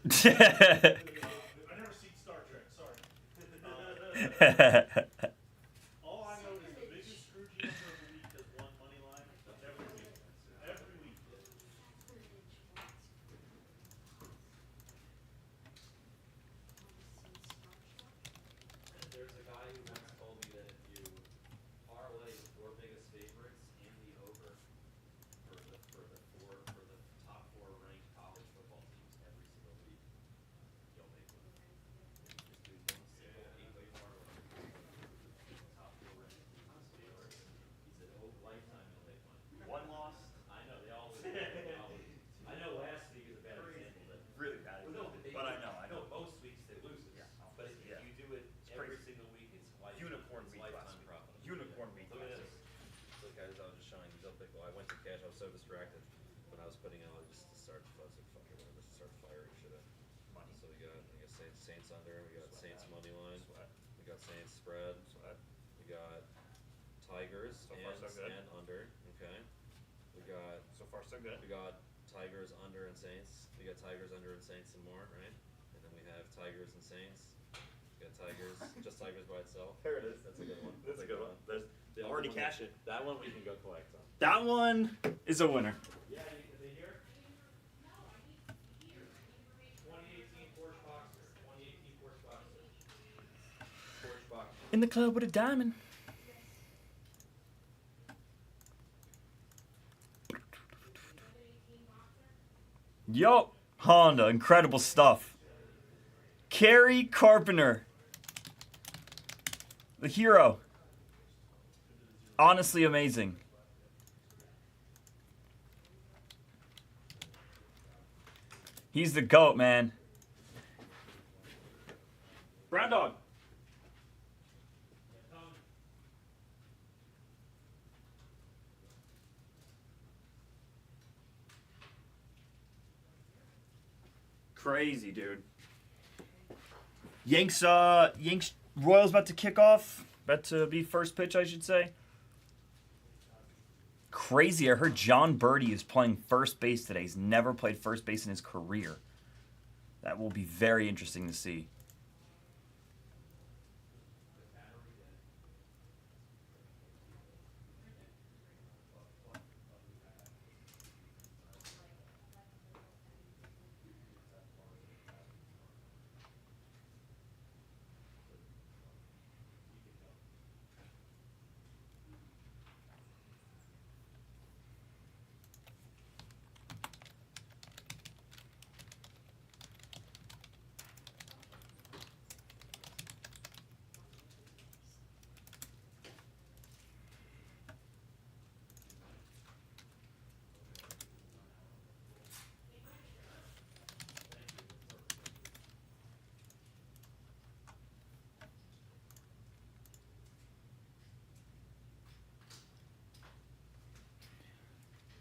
never seen Star Trek. Sorry. All I know is the biggest Scrooge number of the week has won money line every week. Every week. There's a guy who once told me that if you parlay the four biggest favorites and the over for the top four ranked college football teams every single week, you'll make money. Just do one simple 8-way parlay. Top four ranked teams. He said, "Oh, lifetime you'll make money." One loss. I know they always. I know last week is a bad example, but Really bad. well, no, But I know. No, most weeks they lose it. Yeah. But if Yeah. you do it every single week, it's Unicorn week last lifetime week. profit. Unicorn week Look at last this. week. Look, guys, I was just showing these up. Well, I went to cash. I was so distracted when I was putting out. I just started. I was like, "Fuck it, whatever." Just start firing shit at Money. So we got Saints under. We got Sweat Saints that. money line. Sweat. We got Saints spread. Sweat. We got Tigers So far, so good. and under. Okay. We got So far, so good. we got Tigers under and Saints. We got Tigers under and Saints some more, right? And then we have Tigers and Saints. We got Tigers, just Tigers by itself. There it is. That's a good one. That's a good one. There's The other already one cash that- it. That one we can go collect on. That one is a winner. Yeah, they hear? 2018 Porsche Boxer. 2018 Porsche Boxer. Porsche Boxer. In the club with a diamond. Yo, Honda, incredible stuff. Carrie Carpenter, the hero. Honestly amazing. He's the GOAT, man. Brown dog. Crazy, dude. Yanks Royals about to kick off. About to be first pitch, I should say. Crazy. I heard John Birdie is playing first base today. He's never played first base in his career. That will be very interesting to see.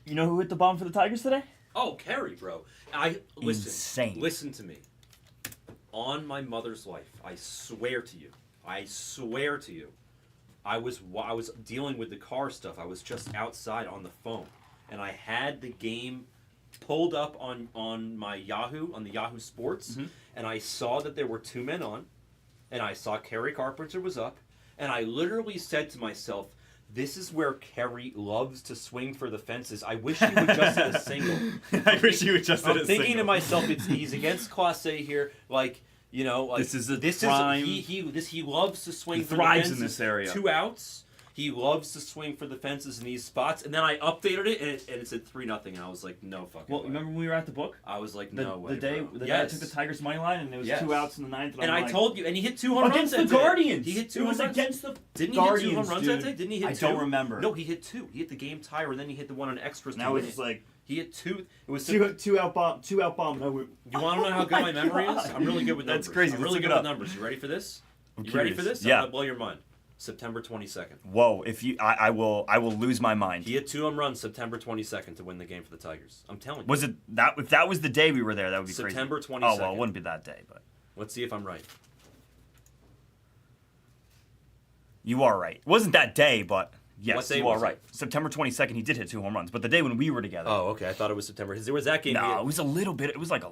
You know who hit the bomb for the Tigers today? Oh, Carrie, bro. Insane. Listen to me. On my mother's life, I swear to you. I was dealing with the car stuff. I was just outside on the phone, and I had the game pulled up on my Yahoo, on the Yahoo Sports, and I saw that there were two men on, and I saw Carrie Carpenter was up, and I literally said to myself, "This is where Kerry loves to swing for the fences. I wish he would just hit a single." I wish you would just hit a I'm thinking single. to myself, he's against Class A here. Like, you know, like This is a this prime- he loves to swing He for thrives the in fences. this area. 2 outs. He loves to swing for the fences in these spots. And then I updated it, and it said 3-0. And I was like, no fucking Well, way. remember when we were at the book? I was like, The, no way, the day bro. the day I Yes. took the Tigers money line and there was Yes. 2 outs in the ninth. And I'm I like, told you, and he hit 2 home against runs the that day. Guardians. He hit 2 It was home runs. against the Didn't Guardians, he hit 2 home runs dude. that day? Didn't he hit I 2? don't remember. No, he hit 2. He hit the game tire, and then he hit the one on extras. Now to win it's just it. like He hit 2. It was two out bomb. No, You want to know how good my memory is? I'm really good with numbers. That's crazy. I'm Let's really look good it with up. numbers. You ready for this? I'm You ready curious. for this? Yeah. I'm gonna blow your mind. September 22nd. Whoa! If you, I will lose my mind. He hit 2 home runs September 22nd to win the game for the Tigers. I'm telling you. Was it that? If that was the day we were there, that would be September crazy. 22nd. Oh well, it wouldn't be that day, but Let's see if I'm right. you are right. It wasn't that day, but yes, What day you are was it? right. September 22nd, he did hit 2 home runs, but the day when we were together. Oh, okay. I thought it was September. There was that game. No, it was a little bit. It was like a.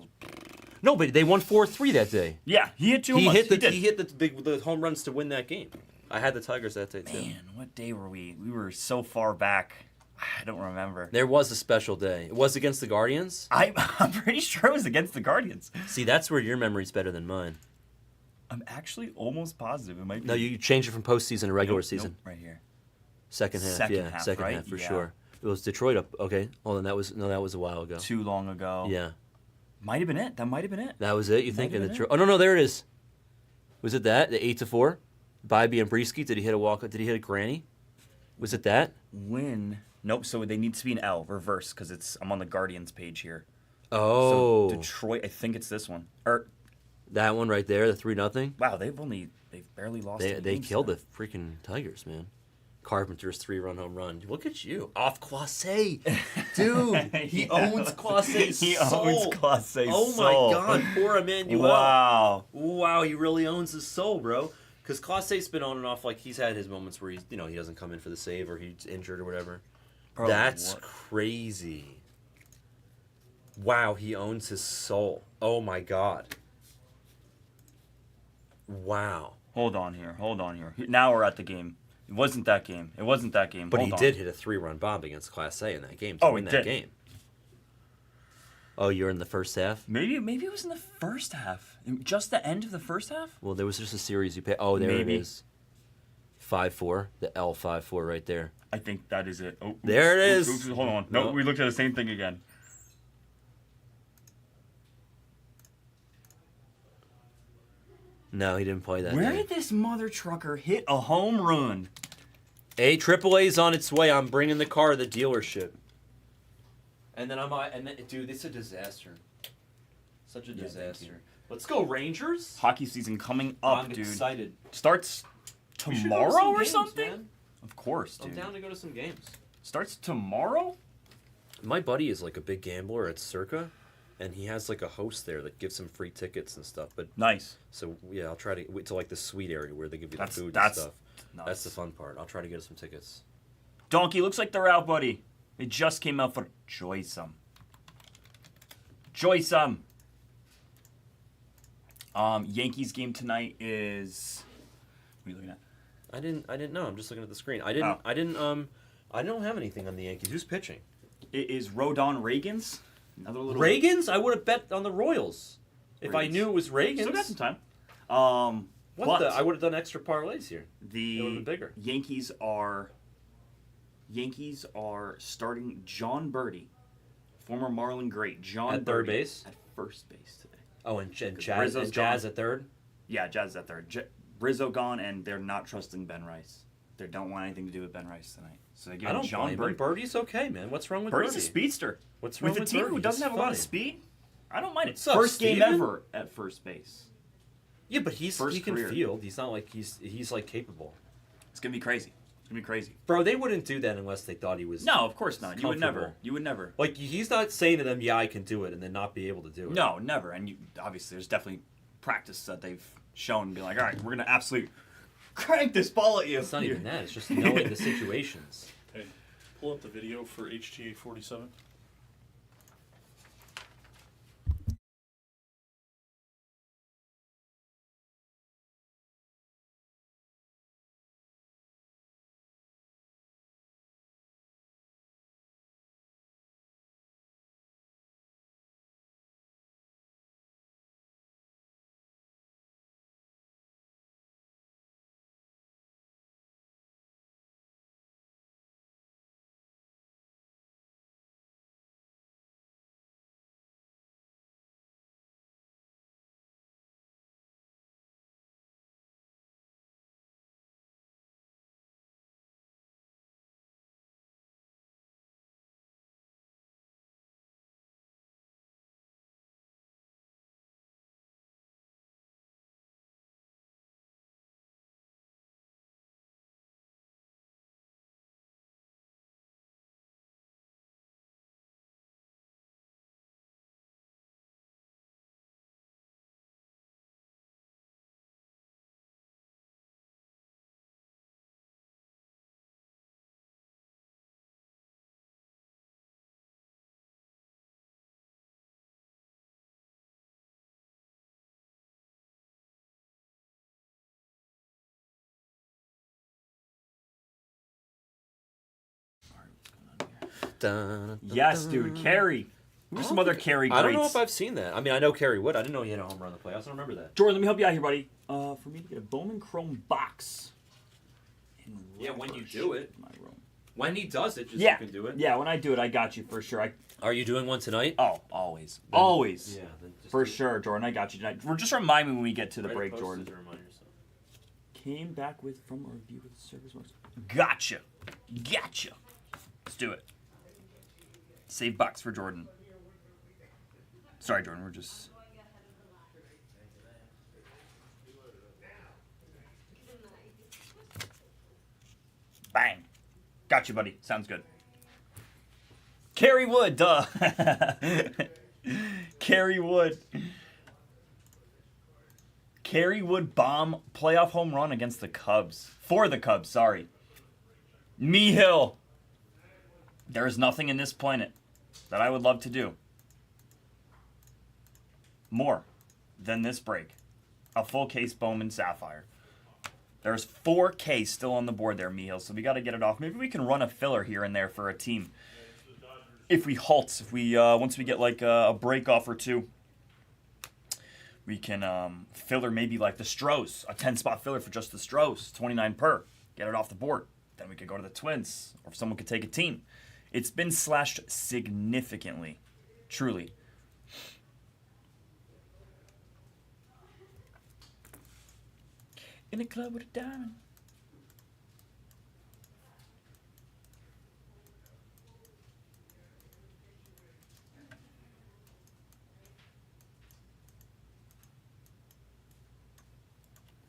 No, but they won 4-3 that day. Yeah, he hit 2 home He runs. hit the home runs to win that game. I had the Tigers that day too. Man, what day were we? We were so far back. I don't remember. There was a special day. It was against the Guardians. I'm pretty sure it was against the Guardians. See, that's where your memory's better than mine. I'm actually almost positive it might be. No, you changed it from postseason to regular Nope, season. right here. Second half, Second yeah, half, second right? half for Yeah. sure. It was Detroit up. Okay, hold on. That was a while ago. Too long ago. Yeah, Might have been it. That might have been it. that was it. You think? Might have been Oh no, there it is. Was it that the 8-4? Bybee and Brieske. Did he hit a walk? Did he hit a granny? Was it that? Win. Nope. So they need to be an L reverse because I'm on the Guardians page here. Oh, So Detroit. I think it's this one. Or that one right there, the 3-0. wow, they've barely lost. They killed the freaking Tigers, man. Carpenter's 3-run home run. Look at you, off Clase, dude. He Yeah. owns Clase's He soul. owns Clase's Oh soul. my God, poor Emmanuel. Wow. He really owns his soul, bro. Because Clase's been on and off. Like he's had his moments where he doesn't come in for the save or he's injured or whatever. Bro, That's what? crazy. Wow, he owns his soul. Oh my God. Wow. Hold on here. Now we're at the game. It wasn't that game. But Hold he on. did hit a 3-run bomb against Class A in that game to Oh, win he that did. game. Oh, you're in the first half? Maybe it was in the first half. Just the end of the first half? Well, there was just a series you pay. Oh, there Maybe. it is. 5-4. The L5-4 right there. I think that is it. Oh, oops, There it oops, is. oops, hold on. No. No, we looked at the same thing again. No, he didn't play that Where day. did this mother trucker hit a home run? AAA's on its way. I'm bringing the car to the dealership. And then dude, it's a disaster. Such a Yeah, thank you. disaster. Let's go Rangers. Hockey season coming up, I'm dude. excited. Starts We should go to tomorrow some or games, something? man. Of course, I'm dude. down to go to some games. Starts tomorrow? My buddy is like a big gambler at Circa, and he has like a host there that gives him free tickets and stuff. But Nice. so yeah, I'll try to wait to like the suite area where they give you That's- the food that's and stuff. nuts. That's the fun part. I'll try to get us some tickets. Donkey, looks like they're out, buddy. They just came out for Joysum. Yankees game tonight is. What are you looking at? I didn't know. I'm just looking at the screen. Oh. I don't have anything on the Yankees. Who's pitching? It is Rodon Reagans. Another little. Reagans? I would have bet on the Royals if I Reagans. knew it was Reagans. Still got some time. What but I would have done extra parlays here. the It would've been bigger. Yankees are starting John Birdie, former Marlin great John At third Birdie base? at first base today. Oh, and Jazz Rizzo's Jazz gone. at third. Yeah, Jazz at third. Rizzo gone, and they're not trusting Ben Rice. They don't want anything to do with Ben Rice tonight. So they give I don't John blame Birdie. him. Birdie's okay, man. What's wrong with Birdie's Birdie? a speedster. What's wrong with a with team Birdie? who doesn't He's have a lot of funny. speed? I don't mind it. What's up, First game Steven? ever at first base. Yeah, but he First can career. field. He's not like he's like capable. It's gonna be crazy. It's gonna be crazy. Bro, they wouldn't do that unless they thought he was. No, of course not. You would never. Comfortable. You would never. Like he's not saying to them, "Yeah, I can do it," and then not be able to do it. No, never. And obviously, there's definitely practice that they've shown and be like, all right, we're gonna absolutely crank this ball at you. It's not even that. It's just knowing the situations. Hey, pull up the video for HTA 47. Yes, dude. Carrie. Who's some other Carrie greats? I don't know if I've seen that. I mean, I know Carrie Wood. I didn't know he had a home run in the playoffs. I don't remember that. Jordan, let me help you out here, buddy. For me to get a Bowman Chrome box. Yeah, when you do it. In my room. When he does it, just Yeah. you can do it. Yeah, when I do it, I got you for sure. Are you doing one tonight? Oh, always. Always. Yeah. Then just For do it. sure, Jordan. I got you tonight. Just remind me when we get to the Write a break, post Jordan. to remind yourself. Came back from a review with service marks. Gotcha. Let's do it. Save bucks for Jordan. Sorry, Jordan. We're just... Bang. Got you, buddy. Sounds good. Carrie Wood, duh. Carrie Wood. Carrie Wood bomb playoff home run against the Cubs. For the Cubs, sorry. Me Hill. There is nothing in this planet that I would love to do more than this break. A full case Bowman Sapphire. There's 4K still on the board there, Mihil, so we got to get it off. Maybe we can run a filler here and there for a team. If we halt, once we get like a break off or two, we can filler maybe like the Stros, a 10-spot filler for just the Stros, 29 per. Get it off the board. Then we could go to the Twins, or if someone could take a team. It's been slashed significantly, truly. In a club with a diamond.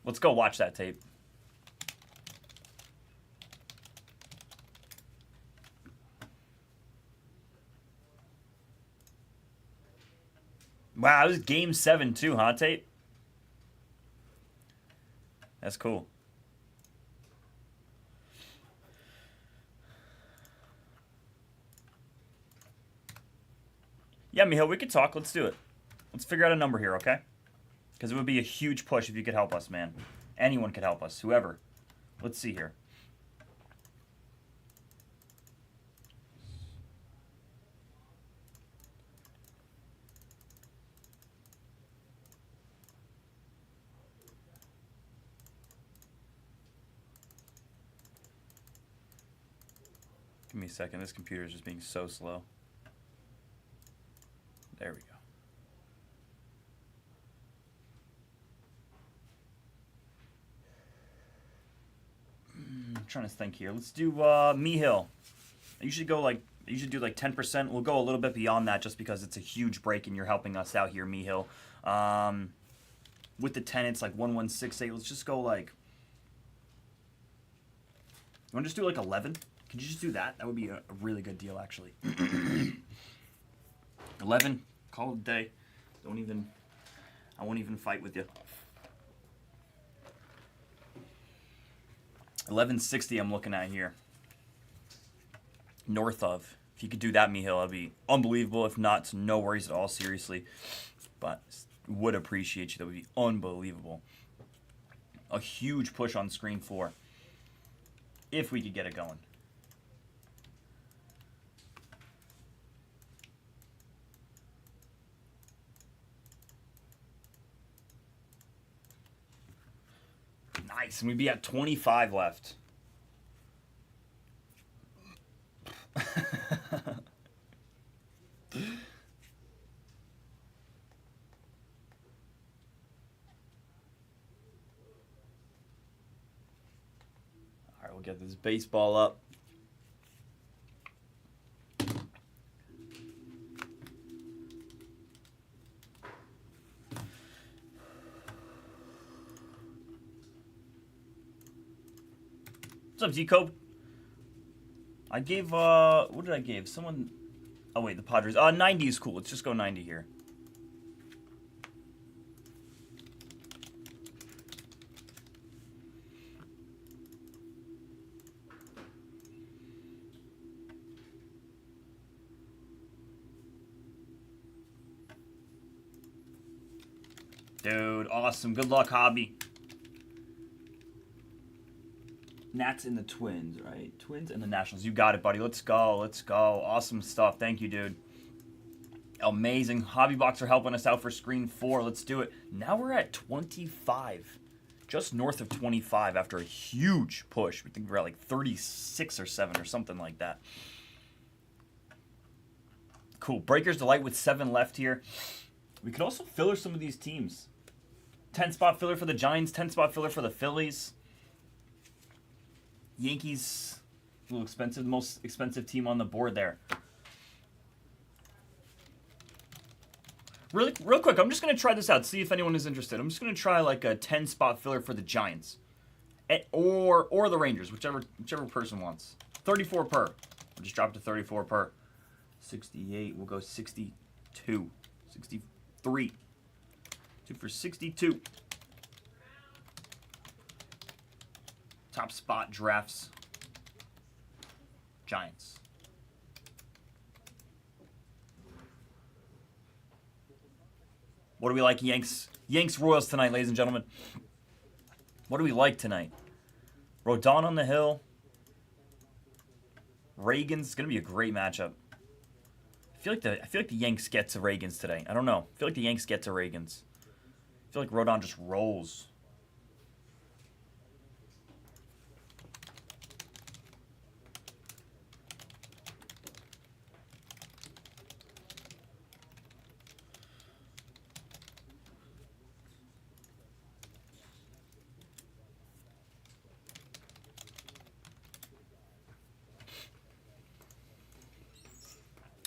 Let's go watch that tape. Wow, this is game 7 too, huh, Tate? That's cool. Yeah, Mihail, we could talk. Let's do it. Let's figure out a number here, okay? Because it would be a huge push if you could help us, man. Anyone could help us, whoever. Let's see here. Give me a second. This computer is just being so slow. There we go. I'm trying to think here. Let's do Mihil. I usually do like 10%. We'll go a little bit beyond that just because it's a huge break and you're helping us out here, Mihil. With the 10, it's like 1168. Let's just go like... You want to just do like 11? Could you just do that? That would be a really good deal, actually. 11. Call it a day. I won't even fight with you. 1160 I'm looking at here. North of. If you could do that, Mihil, that'd be unbelievable. If not, no worries at all, seriously. But would appreciate you. That would be unbelievable. A huge push on screen 4. If we could get it going. Nice, and we'd be at 25 left. Alright, we'll get this baseball up. What's up, Z-Cope? I gave, what did I give? Someone, oh wait, the Padres. 90 is cool. Let's just go 90 here. Dude, awesome. Good luck, Hobby. Nats and the Twins, right? Twins and the Nationals. You got it, buddy. Let's go. Let's go. Awesome stuff. Thank you, dude. Amazing. Hobby Box are helping us out for screen 4. Let's do it. Now we're at 25. Just north of 25 after a huge push. We think we're at like 36 or 7 or something like that. Cool. Breaker's Delight with 7 left here. We could also filler some of these teams. 10-spot filler for the Giants. 10-spot filler for the Phillies. Yankees, a little expensive. The most expensive team on the board there. Real quick, I'm just going to try this out, see if anyone is interested. I'm just going to try like a 10-spot filler for the Giants. Or the Rangers, whichever person wants. 34 per. We'll just drop it to 34 per. 68, we'll go 62. 63. 2 for 62. Top spot drafts. Giants. What do we like, Yanks? Yanks Royals tonight, ladies and gentlemen. What do we like tonight? Rodon on the hill. Reagan's gonna be a great matchup. I feel like the Yanks get to Reagan's today. I don't know. I feel like the Yanks get to Reagan's. I feel like Rodon just rolls.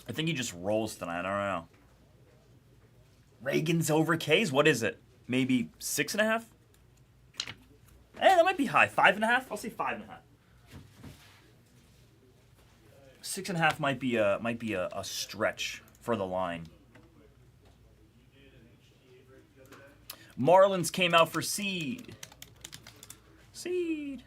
I think he just rolls tonight. I don't know. Reagan's over K's? What is it? Maybe 6.5? That might be high. 5.5? I'll say 5.5. 6.5 might be a stretch for the line. Marlins came out for seed. Seed.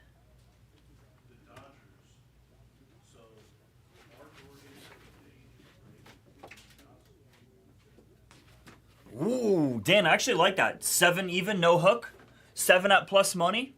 Ooh, Dan, I actually like that. 7 even, no hook. 7 at plus money.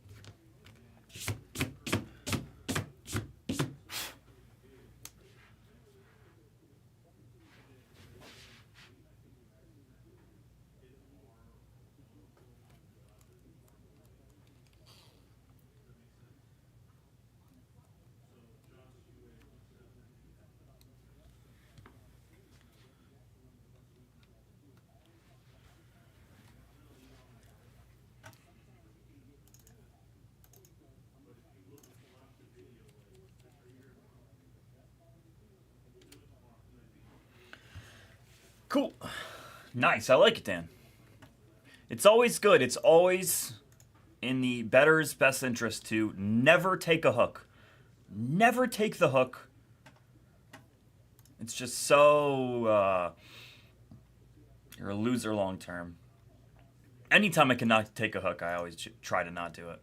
Cool. Nice. I like it, Dan. It's always good. It's always in the bettor's best interest to never take a hook. Never take the hook. It's just so... you're a loser long term. Anytime I cannot take a hook, I always try to not do it.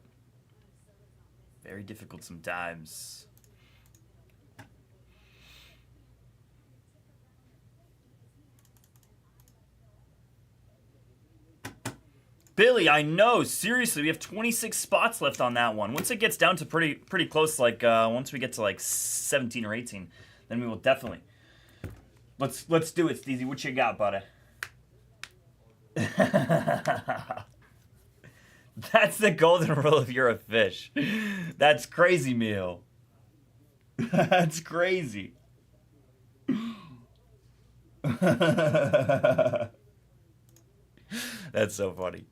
Very difficult sometimes. Billy, I know. Seriously, we have 26 spots left on that one. Once it gets down to pretty close, like once we get to like 17 or 18, then we will definitely. Let's do it, Steezy. What you got, buddy? That's the golden rule if you're a fish. That's crazy, Meal. That's crazy. That's so funny.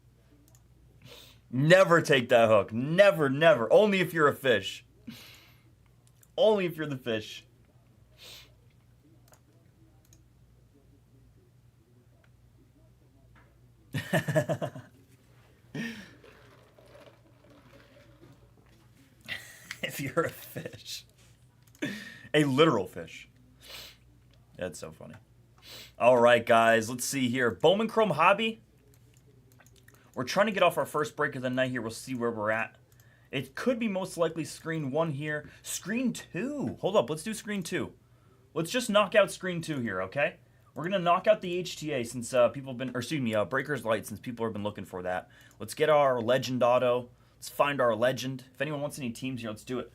Never take that hook. Never, never. Only if you're a fish. Only if you're the fish. If you're a fish. A literal fish. That's so funny. All right, guys. Let's see here. Bowman Chrome Hobby. We're trying to get off our first break of the night here. We'll see where we're at. It could be most likely screen 1 here. Screen 2. Hold up. Let's do screen 2. Let's just knock out screen 2 here, okay? We're going to knock out the HTA since people have been... Or excuse me, Breaker's Light since people have been looking for that. Let's get our Legend Auto. Let's find our legend. If anyone wants any teams here, let's do it.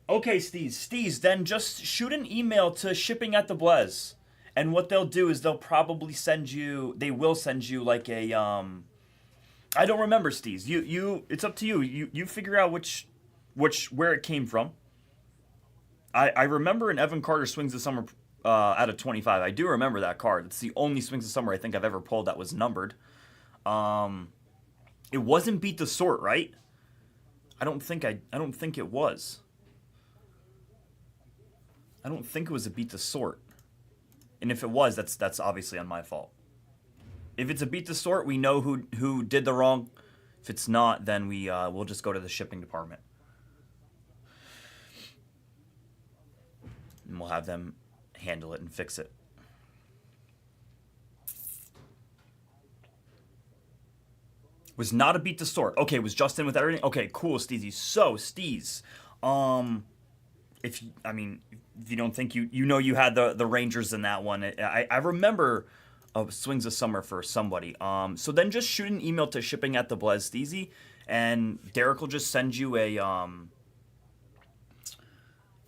Okay, Steez, then just shoot an email to shipping at the Blez. And what they'll do is they'll probably send you, they will send you like a, I don't remember, Steez. You, it's up to you. You figure out where it came from. I remember an Evan Carter Swings the Summer out of 25. I do remember that card. It's the only Swings the Summer I think I've ever pulled that was numbered. It wasn't Beat the Sort, right? I don't think it was. I don't think it was a Beat the Sort. And if it was, that's obviously on my fault. If it's a Beat the Sort, we know who did the wrong. If it's not, then we'll just go to the shipping department. And we'll have them handle it and fix it. Was not a Beat the Sort. Okay, was Justin with everything? Okay, cool, Steezy. So, Steez, if you don't think you know you had the Rangers in that one. I remember Swings of Summer for somebody. So then just shoot an email to shipping at the Blez, Steezy, and Derek will just send you a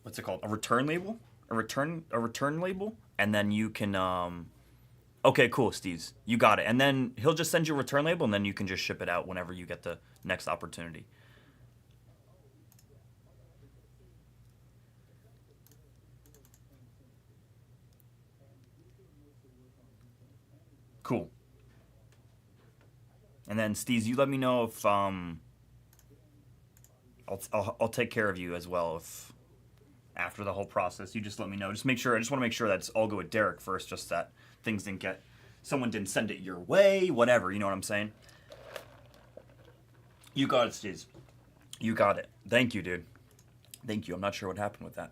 what's it called? A return label? A return label, and then you can okay, cool, Steez. You got it. And then he'll just send you a return label, and then you can just ship it out whenever you get the next opportunity. Cool. And then, Steez, you let me know if I'll take care of you as well if after the whole process. You just let me know. Just make sure. I just want to make sure that's all go with Derek first, just that things someone didn't send it your way, whatever. You know what I'm saying? You got it, Steez. You got it. Thank you, dude. Thank you. I'm not sure what happened with that.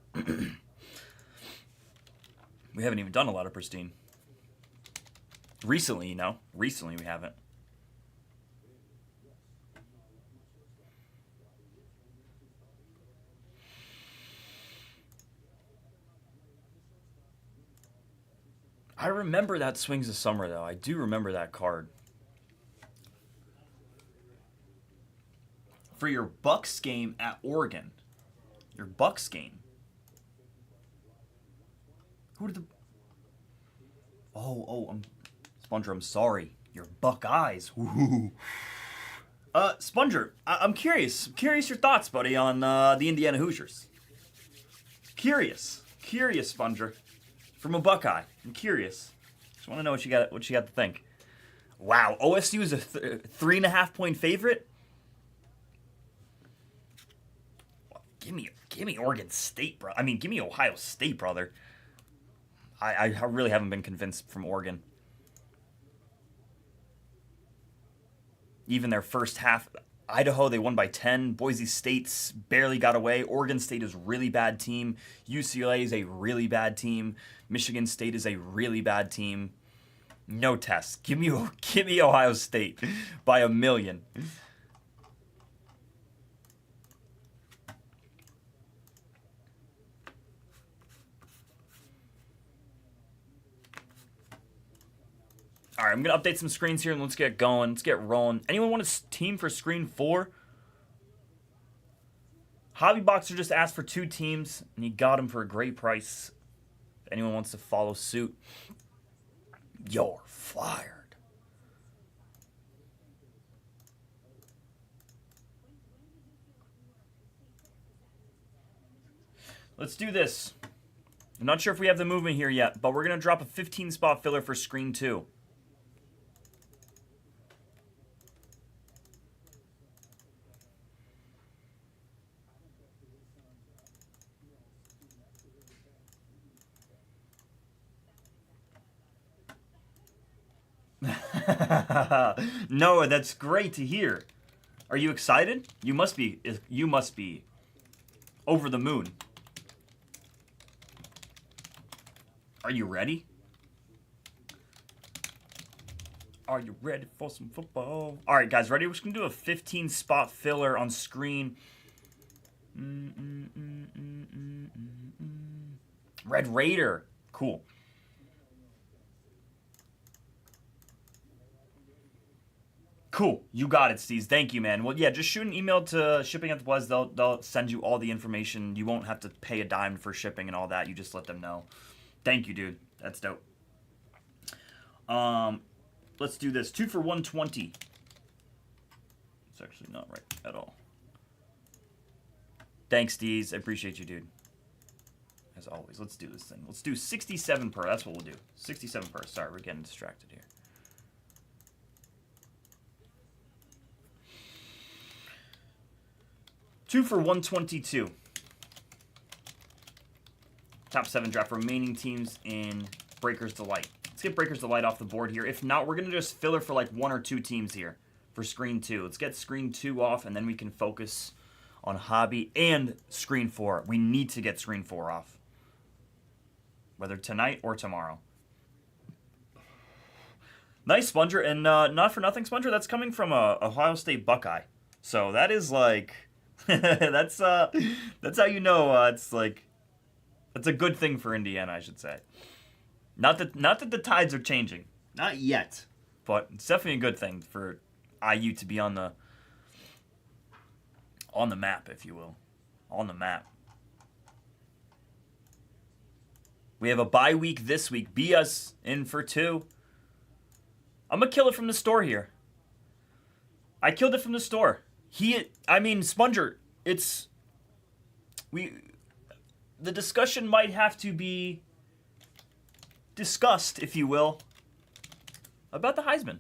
We haven't even done a lot of Pristine. Recently, Recently we haven't. I remember that Swings of Summer, though. I do remember that card. For your Bucks game at Oregon. Your Bucks game. Who did the... Sponger, I'm sorry. Your Buckeyes. Woo-hoo. Sponger, I'm curious. I'm curious your thoughts, buddy, on the Indiana Hoosiers. Curious, Sponger. From a Buckeye. I'm curious. Just want to know what you got to think. Wow, OSU is a 3.5 point favorite? Give me Oregon State, bro. I mean, give me Ohio State, brother. I really haven't been convinced from Oregon. Even their first half, Idaho, they won by 10. Boise State's barely got away. Oregon State is a really bad team. UCLA is a really bad team. Michigan State is a really bad team. No test. Give me Ohio State by 1,000,000. All right, I'm going to update some screens here and let's get going. Let's get rolling. Anyone want a team for screen 4? Hobby Boxer just asked for 2 teams, and he got them for a great price. If anyone wants to follow suit, you're fired. Let's do this. I'm not sure if we have the movement here yet, but we're going to drop a 15-spot filler for screen 2. Noah, that's great to hear. Are you excited? You must be over the moon. Are you ready? Are you ready for some football? All right, guys, ready? We're just going to do a 15-spot filler on screen. Red Raider. Cool. Cool. You got it, Steve. Thank you, man. Well, yeah, just shoot an email to shipping at the Blez. They'll send you all the information. You won't have to pay a dime for shipping and all that. You just let them know. Thank you, dude. That's dope. Let's do this. 2 for 120. It's actually not right at all. Thanks, Steez. I appreciate you, dude. As always, let's do this thing. Let's do 67 per. That's what we'll do. 67 per. Sorry, we're getting distracted here. Two for 122. Top 7 draft remaining teams in Breaker's Delight. Let's get Breaker's Delight off the board here. If not, we're going to just filler for like 1 or 2 teams here for Screen 2. Let's get Screen 2 off, and then we can focus on Hobby and Screen 4. We need to get Screen 4 off. Whether tonight or tomorrow. Nice, Sponger. And not for nothing, Sponger, that's coming from a Ohio State Buckeye. So that is like... that's how you know it's like... That's a good thing for Indiana, I should say. Not that the tides are changing. Not yet. But it's definitely a good thing for IU to be on the map, if you will. On the map. We have a bye week this week. Bia's in for 2. I'm going to kill it from the store here. I killed it from the store. Sponger, the discussion might have to be discussed, if you will, about the Heisman.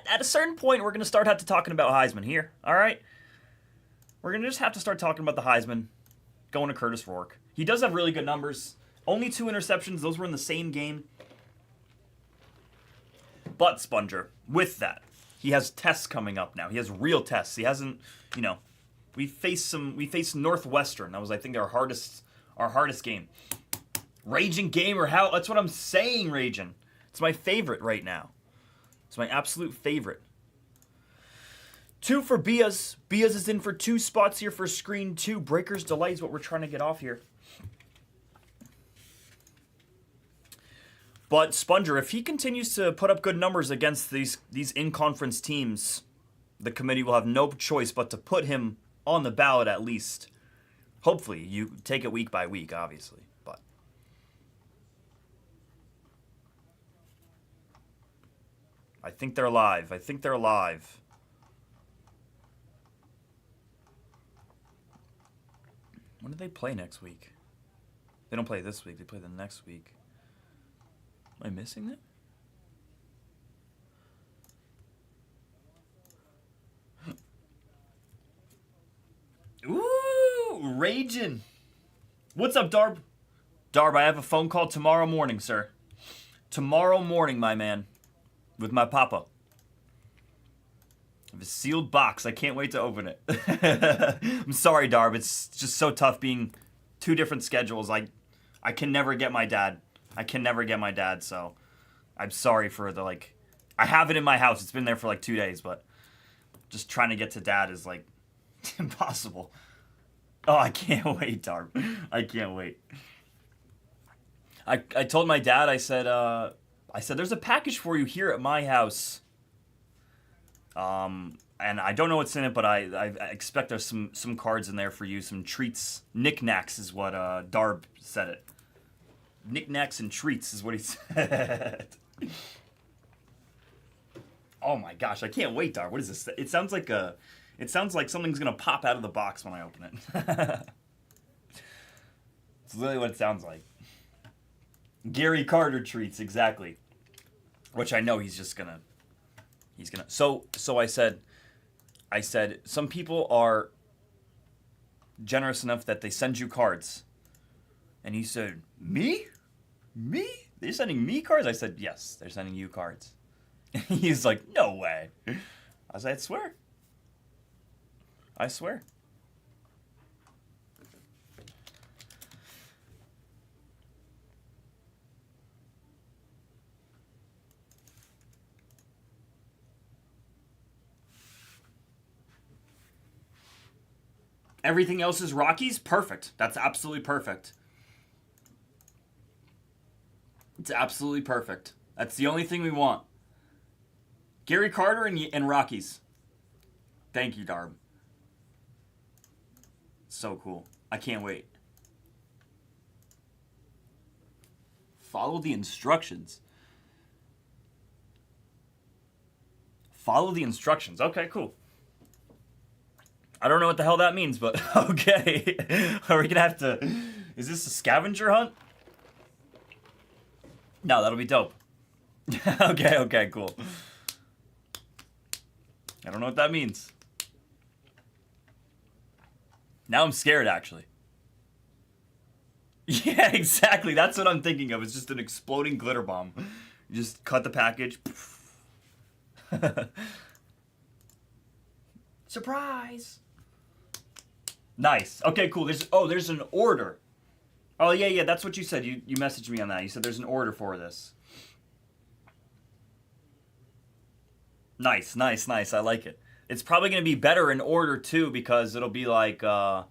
At a certain point, we're going to start have to talking about Heisman here, all right? We're going to just have to start talking about the Heisman, going to Curtis Rourke. He does have really good numbers. Only 2 interceptions. Those were in the same game. But, Sponger, with that, he has tests coming up now. He has real tests. He hasn't, we faced Northwestern. That was, I think, our hardest game. Raging Gamer, that's what I'm saying, Raging. It's my favorite right now. It's my absolute favorite. 2 for Bias. Bias is in for 2 spots here for Screen 2. Breaker's Delight is what we're trying to get off here. But Sponger, if he continues to put up good numbers against these in-conference teams, the committee will have no choice but to put him on the ballot at least. Hopefully, you take it week by week, obviously. But I think they're live. When do they play next week? They don't play this week. They play the next week. Am I missing that? Ooh, raging. What's up, Darb? Darb, I have a phone call tomorrow morning, sir. Tomorrow morning, my man. With my papa. I have a sealed box. I can't wait to open it. I'm sorry, Darb. It's just so tough being 2 different schedules. I can never get my dad. So I'm sorry for the, I have it in my house. It's been there for 2 days, but just trying to get to dad is, impossible. Oh, I can't wait, Darb. I can't wait. I told my dad, I said, there's a package for you here at my house. And I don't know what's in it, but I expect there's some cards in there for you, some treats. Knickknacks is what Darb said it. Knickknacks and treats is what he said. Oh my gosh, I can't wait, Darb. What is this? It sounds like something's gonna pop out of the box when I open it. It's literally what it sounds like. Gary Carter treats, exactly. Which I know he's gonna. So I said, some people are generous enough that they send you cards. And he said, me? Me? They're sending me cards? I said, yes, they're sending you cards. He's like, no way. I said, I swear. Everything else is Rockies? Perfect. That's absolutely perfect. It's absolutely perfect. That's the only thing we want. Gary Carter and Rockies. Thank you, Darb. So cool. I can't wait. Follow the instructions. Follow the instructions. Okay, cool. I don't know what the hell that means, but okay. Are we gonna have to... Is this a scavenger hunt? No, that'll be dope. Okay, cool. I don't know what that means. Now I'm scared, actually. Yeah, exactly. That's what I'm thinking of. It's just an exploding glitter bomb. You just cut the package. Surprise! Nice. Okay, cool. There's an order. Oh, yeah, that's what you said. You messaged me on that. You said there's an order for this. Nice. I like it. It's probably going to be better in order, too, because it'll be like, I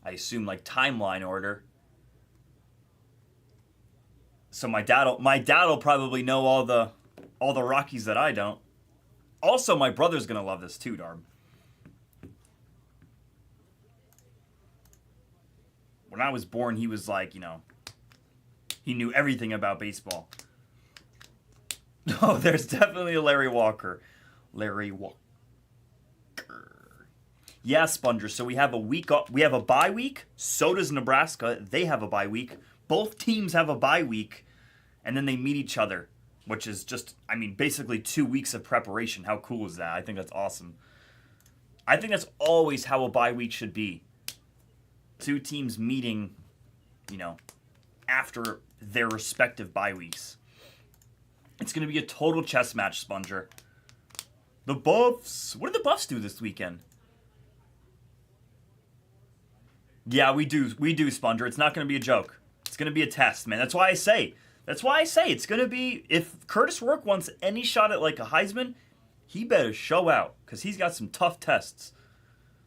assume, like, timeline order. So my dad'll probably know all the Rockies that I don't. Also, my brother's going to love this, too, Darb. When I was born, he was like, he knew everything about baseball. Oh, there's definitely a Larry Walker. Larry Walker. Yeah, Sponger. So we have a week off. We have a bye week. So does Nebraska. They have a bye week. Both teams have a bye week. And then they meet each other, which is just, basically 2 weeks of preparation. How cool is that? I think that's awesome. I think that's always how a bye week should be. 2 teams meeting, after their respective bye weeks. It's going to be a total chess match, Sponger. The Buffs. What did the Buffs do this weekend? Yeah, we do, Sponger. It's not going to be a joke. It's going to be a test, man. That's why I say it's going to be, if Curtis Rourke wants any shot at like a Heisman, he better show out, because he's got some tough tests.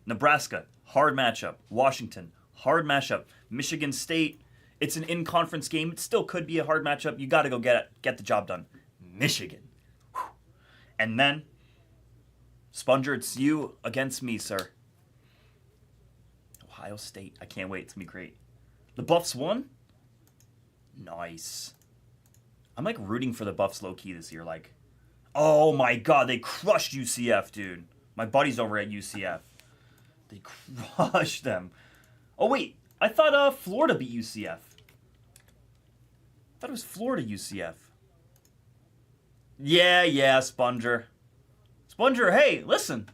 Nebraska, hard matchup. Washington, hard matchup. Michigan State, it's an in-conference game. It still could be a hard matchup. You got to go get the job done. Michigan. Whew. And then, Sponger, it's you against me, sir. Ohio State. I can't wait. It's going to be great. The Buffs won? Nice. I'm like rooting for the Buffs low-key this year. Like, oh my god, they crushed UCF, dude. My buddy's over at UCF. They crushed them. Oh, wait. I thought Florida beat UCF. I thought it was Florida UCF. Yeah, Sponger. Sponger, hey, listen.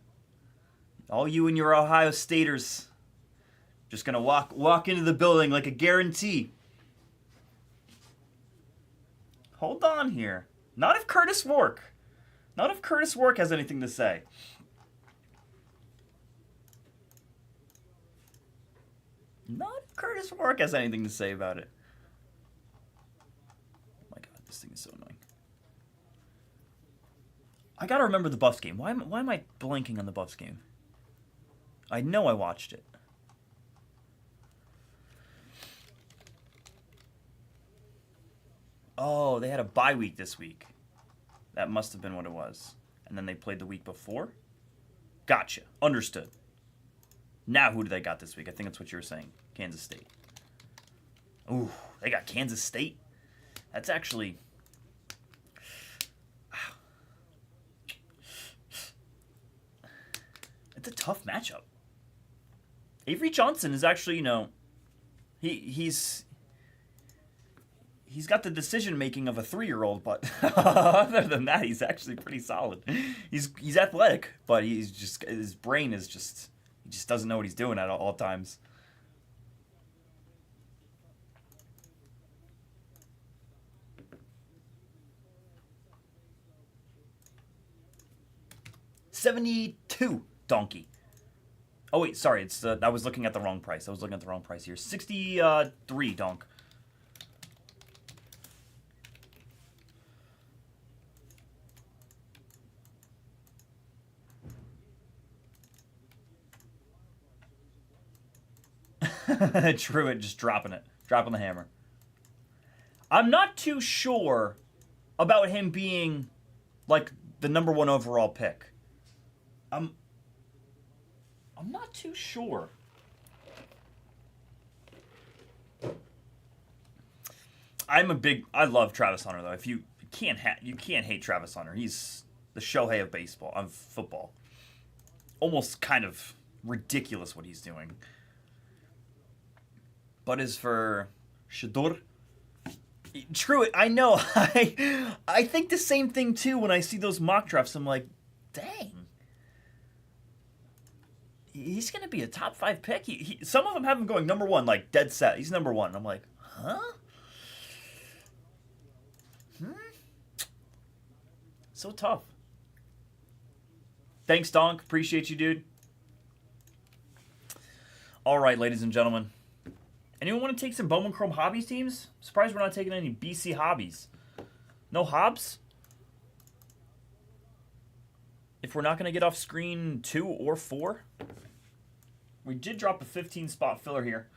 All you and your Ohio Staters. Just gonna walk into the building like a guarantee. Hold on here. Not if Curtis Rourke has anything to say. Not if Curtis Rourke has anything to say about it. Oh my god, this thing is so annoying. I gotta remember the Buffs game. Why am I blanking on the Buffs game? I know I watched it. Oh, they had a bye week this week. That must have been what it was. And then they played the week before? Gotcha. Understood. Now who do they got this week? I think that's what you were saying. Kansas State. Ooh, they got Kansas State? That's actually... It's a tough matchup. Avery Johnson is actually, he's got the decision making of a 3-year-old, but other than that, he's actually pretty solid. He's athletic, but his brain is just, he just doesn't know what he's doing at all times. $72 donkey. Oh wait, sorry, it's I was looking at the wrong price. I was looking at the wrong price here. 63 donk. Truett just dropping the hammer. I'm not too sure about him being like the number 1 overall pick. I'm not too sure. I love Travis Hunter though. If you can't hate Travis Hunter. He's the Shohei of baseball, of football. Almost kind of ridiculous what he's doing. But as for Shedeur, true, I know. I think the same thing too when I see those mock drafts. I'm like, dang. He's going to be a top 5 pick. Some of them have him going number 1, like dead set. He's number 1. I'm like, huh? So tough. Thanks, Donk. Appreciate you, dude. All right, ladies and gentlemen. Anyone want to take some Bowman Chrome Hobbies teams? Surprised we're not taking any BC Hobbies. No Hobbs? If we're not going to get off screen 2 or 4. We did drop a 15-spot filler here.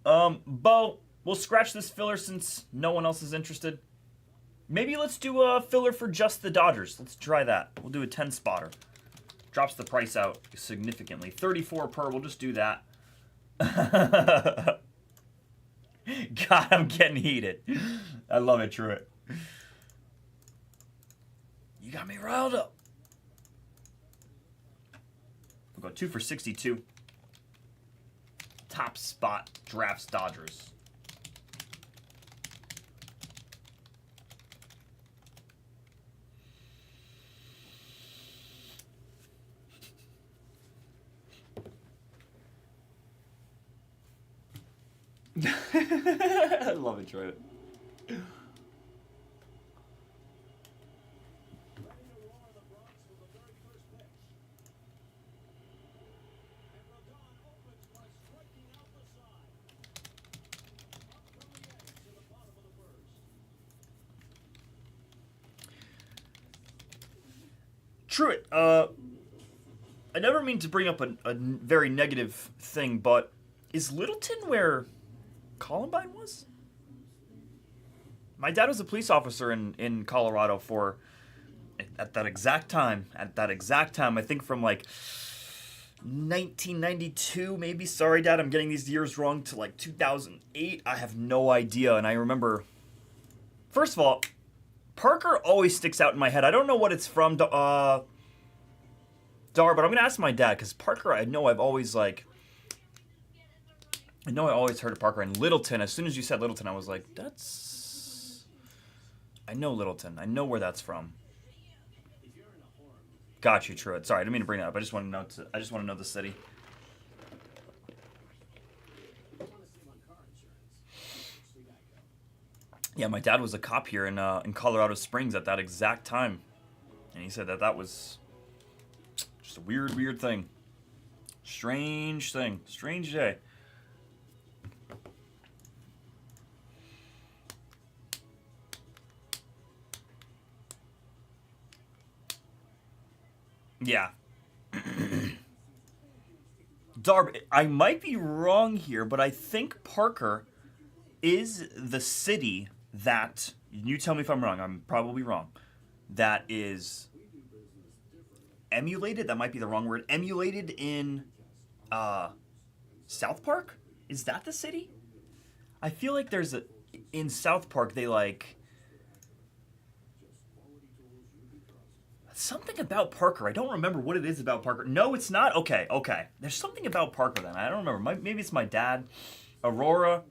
Bo, we'll scratch this filler since no one else is interested. Maybe let's do a filler for just the Dodgers. Let's try that. We'll do a 10-spotter. Drops the price out significantly. 34 per, we'll just do that. God, I'm getting heated. I love it, Truett. You got me riled up. We'll go 2 for 62. Top spot drafts Dodgers. I love it, Troy. Truett, I never mean to bring up a very negative thing, but is Littleton where Columbine was? My dad was a police officer in Colorado at that exact time, I think from like 1992, maybe. Sorry, Dad, I'm getting these years wrong, to like 2008. I have no idea. And I remember, first of all, Parker always sticks out in my head. I don't know what it's from, Dar, but I'm going to ask my dad, because Parker, I know I've always like... I know I always heard of Parker. And Littleton, as soon as you said Littleton, I was like, that's... I know Littleton. I know where that's from. Got you, Truett. Sorry, I didn't mean to bring that up. I just want to know the city. Yeah, my dad was a cop here in Colorado Springs at that exact time. And he said that was just a weird thing. Strange thing. Strange day. Yeah. Darb, I might be wrong here, but I think Parker is the city that, you tell me if I'm wrong, I'm probably wrong, that is emulated, that might be the wrong word, emulated in South Park? Is that the city? I feel like there's in South Park, they like... Something about Parker. I don't remember what it is about Parker. No, it's not? Okay. There's something about Parker then. I don't remember. Maybe it's my dad. Aurora.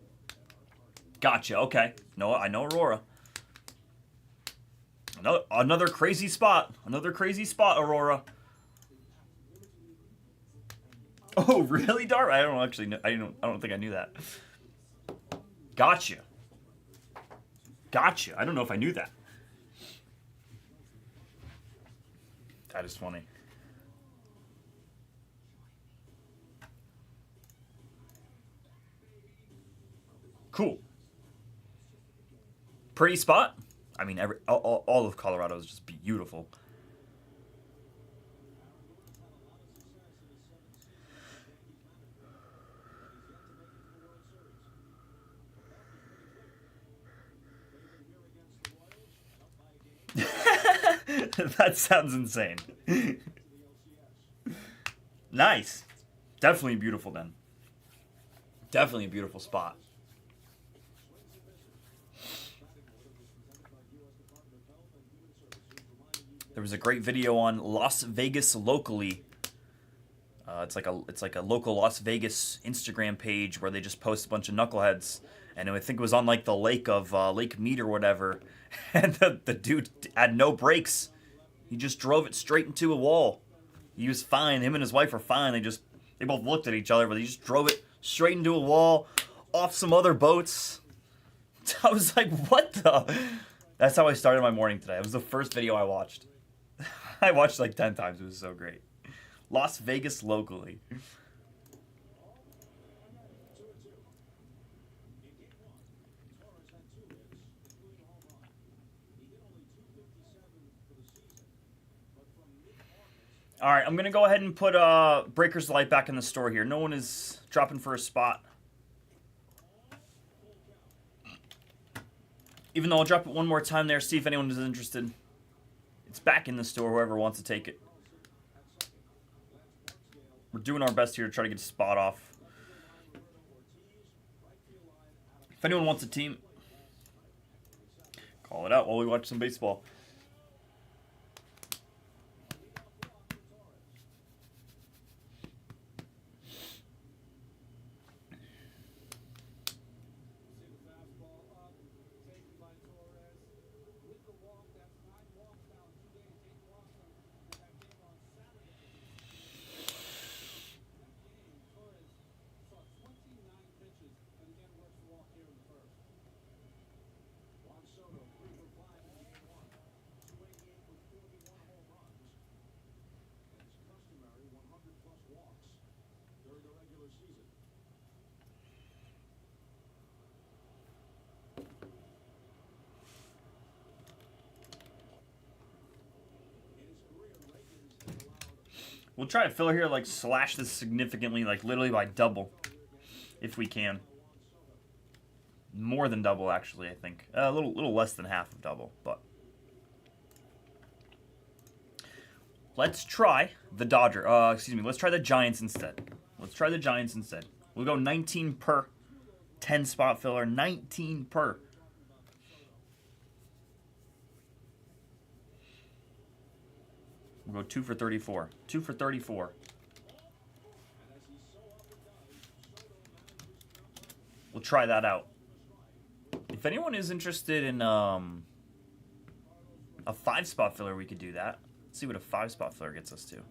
Gotcha. Okay. No, I know Aurora. Another crazy spot. Aurora. Oh, really, Dar? I don't actually know. I don't think I knew that. Gotcha. I don't know if I knew that. That is funny. Cool. Pretty spot. I mean, all of Colorado is just beautiful. That sounds insane. Nice. Definitely beautiful then. Definitely a beautiful spot. There was a great video on Las Vegas locally. It's like a local Las Vegas Instagram page where they just post a bunch of knuckleheads, and I think it was on like the lake of Lake Mead or whatever, and the dude had no brakes. He just drove it straight into a wall. He was fine. Him and his wife were fine. They both looked at each other, but he just drove it straight into a wall, off some other boats. I was like, what the? That's how I started my morning today. It was the first video I watched. I watched like 10 times. It was so great. Las Vegas locally. All right, I'm going to go ahead and put Breaker's Light back in the store here. No one is dropping for a spot. Even though I'll drop it one more time there, see if anyone is interested. It's back in the store, whoever wants to take it. We're doing our best here to try to get a spot off. If anyone wants a team, call it out while we watch some baseball. We'll try to filler here, like slash this significantly, like literally by double, if we can. More than double, actually, I think. A little less than half of double, but. Let's try the let's try the Giants instead. We'll go 19 per 10 spot filler, 19 per. We'll go 2 for 34. 2 for 34. We'll try that out. If anyone is interested in a 5-spot filler, we could do that. Let's see what a 5-spot filler gets us to.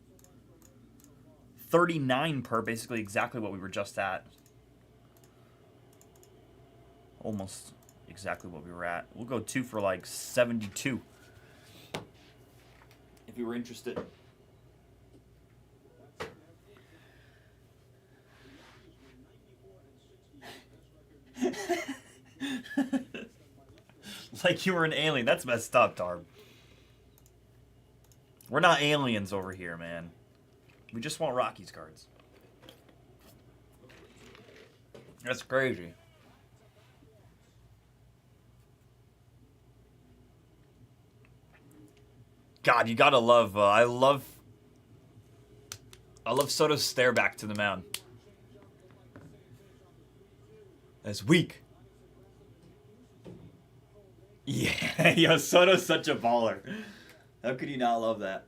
39 per, basically exactly what we were just at. Almost exactly what we were at. We'll go 2 for like 72. If you were interested. Like you were an alien. That's messed up, Darb. We're not aliens over here, man. We just want Rockies cards. That's crazy. God, you gotta love. I love Soto's stare back to the mound. That's weak. Yeah, yo, Soto's such a baller. How could you not love that?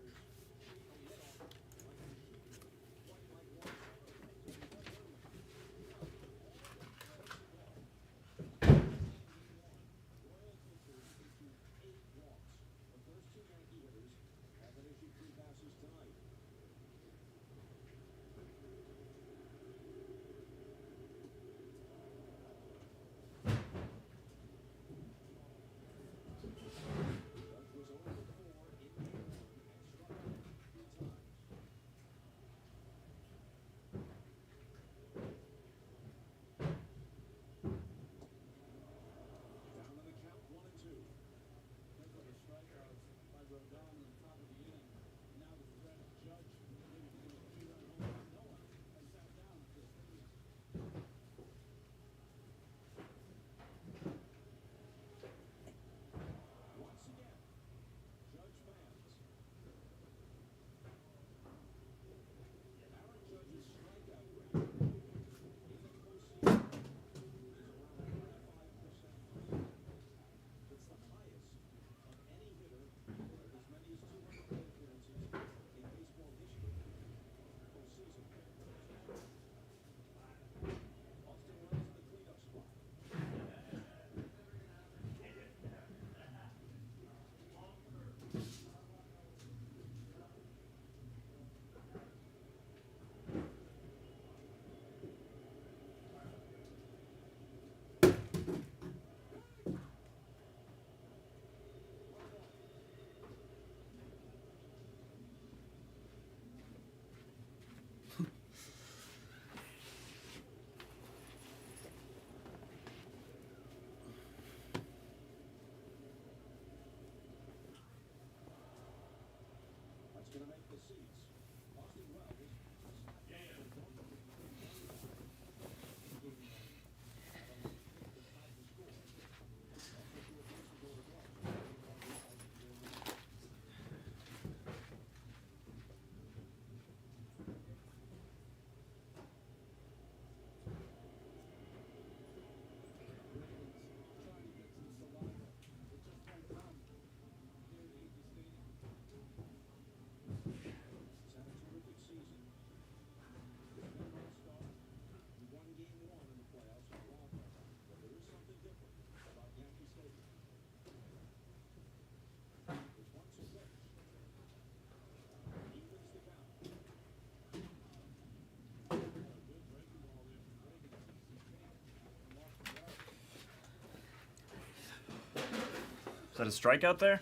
Is that a strikeout there?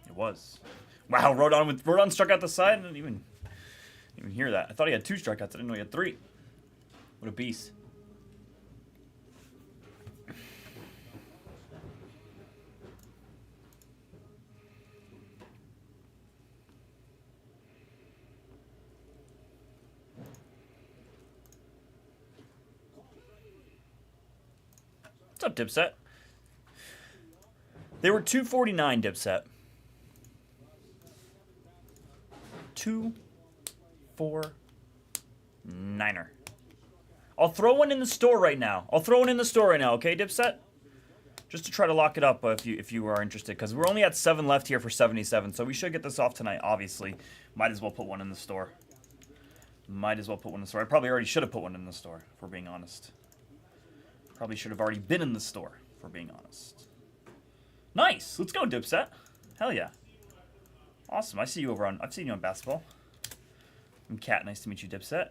It was. Wow, Rodon struck out the side. I didn't even hear that. I thought he had 2 strikeouts. I didn't know he had 3. What a beast. What's up, Dipset? They were 249, Dipset. 249er. I'll throw one in the store right now. Okay, Dipset? Just to try to lock it up if you are interested, because we're only at 7 left here for 77, so we should get this off tonight, obviously. Might as well put one in the store. I probably already should have put one in the store, if we're being honest. Probably should have already been in the store, if we're being honest. Nice! Let's go, Dipset. Hell yeah. Awesome. I've seen you on basketball. I'm Cat. Nice to meet you, Dipset.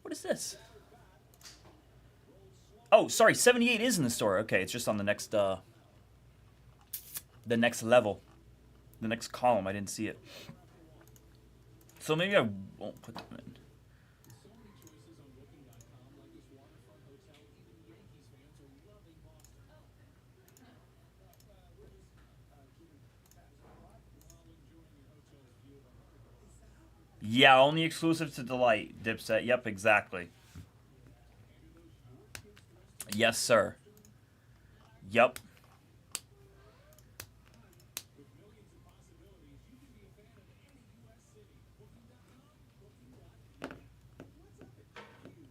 What is this? Oh, sorry. 78 is in the store. Okay, it's just on the next level. The next column. I didn't see it. So maybe I won't put them in. Yeah, only exclusive to Delight, Dipset. Yep, exactly. Yes, sir. Yep.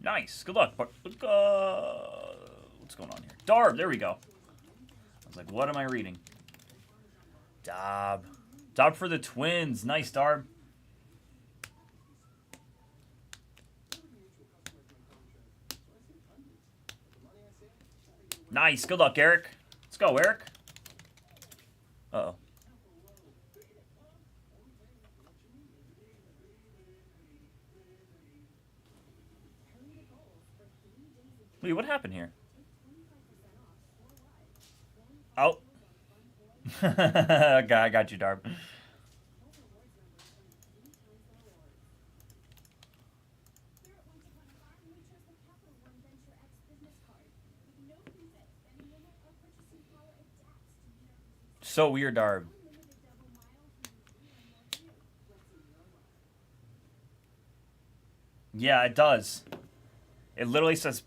Nice. Good luck. What's going on here? Darb. There we go. I was like, what am I reading? Dob. Dob for the Twins. Nice, Darb. Nice. Good luck, Eric. Let's go, Eric. Uh-oh. Wait, what happened here? Oh. Okay, I got you, Darb. So weird, Darb. Yeah, it does. It literally says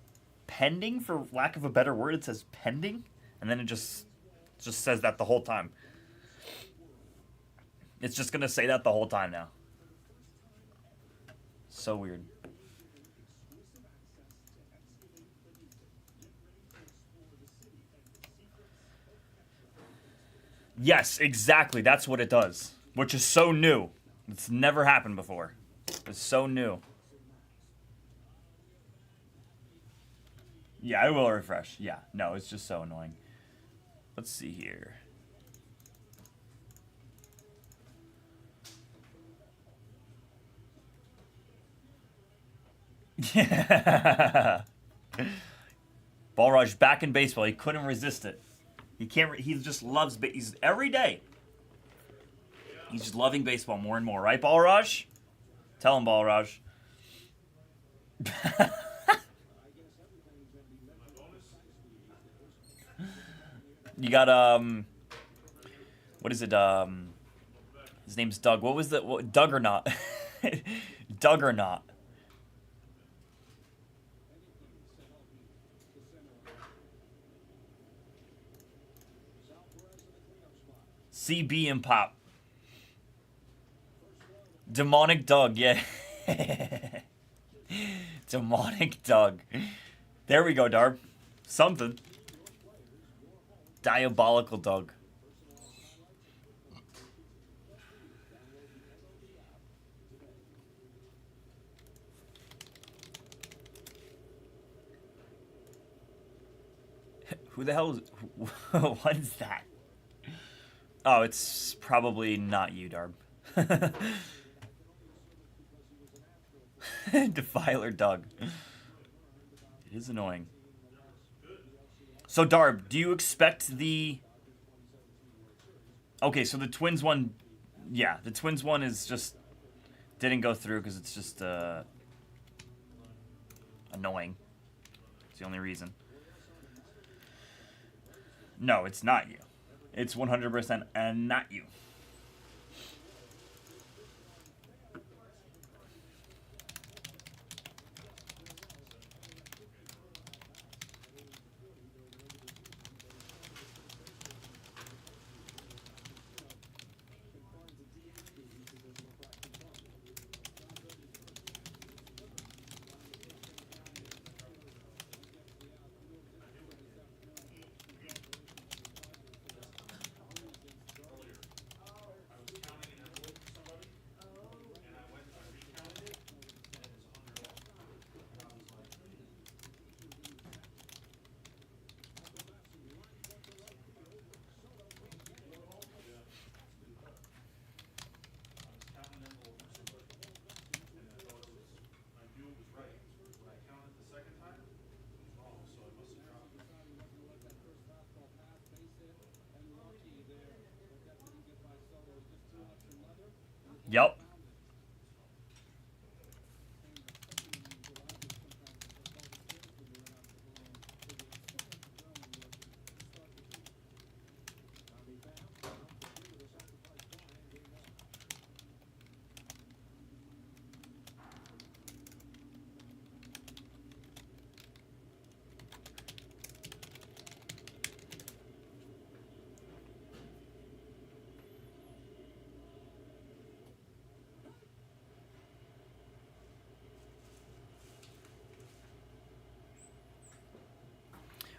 pending, for lack of a better word. It says pending, and then it just says that the whole time. It's just gonna say that the whole time now. So weird. Yes, exactly. That's what it does. Which is so new. It's never happened before. It's so new. Yeah, I will refresh. Yeah, no, it's just so annoying. Let's see here. Yeah. Ball Rush back in baseball. He couldn't resist it. He can't. He just loves. He's every day. He's just loving baseball more and more, right, Ball Rush? Tell him, Ball Rush. You got what is it? His name's Doug. What was the Doug or not? Doug or not? CB and Pop. Demonic Doug, yeah. Demonic Doug. There we go, Darb. Something. Diabolical Doug. Who the hell is... What is that? Oh, it's probably not you, Darb. Defiler Doug. It is annoying. So, Darb, do you expect the... Okay, so the Twins one... Yeah, the Twins one is just... Didn't go through because it's just annoying. It's the only reason. No, it's not you. It's 100% not you. Yep.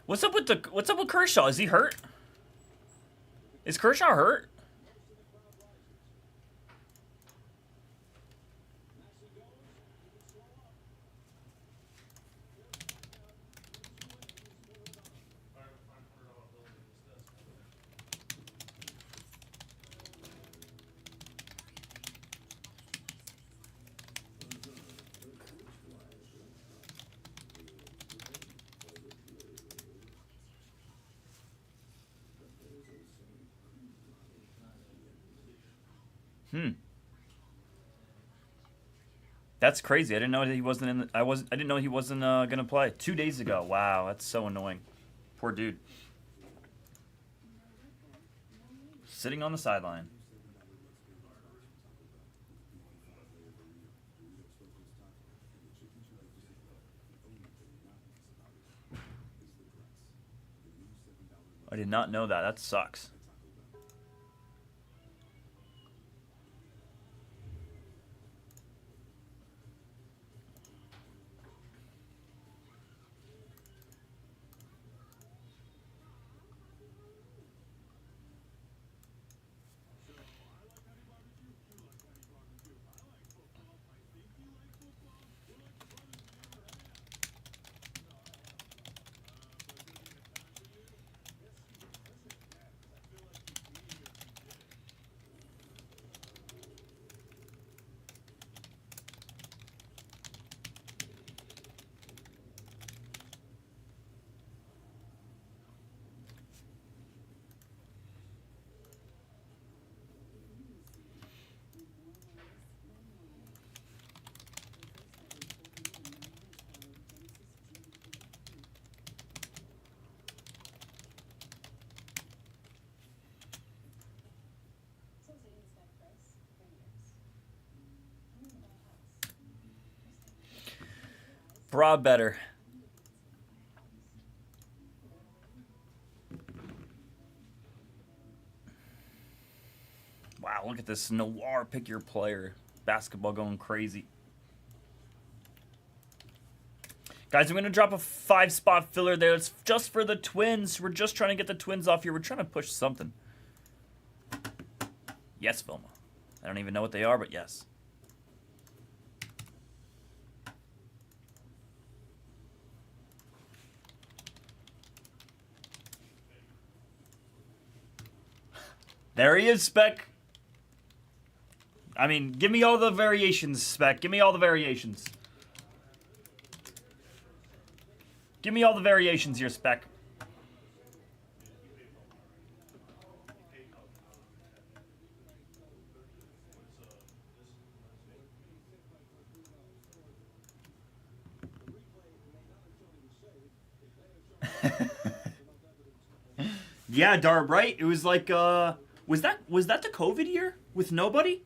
What's up with Kershaw? Is he hurt? Is Kershaw hurt? That's crazy. I didn't know that he wasn't in. I didn't know he wasn't gonna play 2 days ago. Wow, that's so annoying. Poor dude. Sitting on the sideline. I did not know that. That sucks. Bra better. Wow, look at this Noir pick your player. Basketball going crazy. Guys, I'm going to drop a 5-spot filler there. It's just for the Twins. We're just trying to get the Twins off here. We're trying to push something. Yes, Vilma. I don't even know what they are, but yes. There he is, Spec. I mean, give me all the variations, Spec. Give me all the variations. Give me all the variations here, Spec. Yeah, Darb, right? It was like, was that the COVID year with nobody?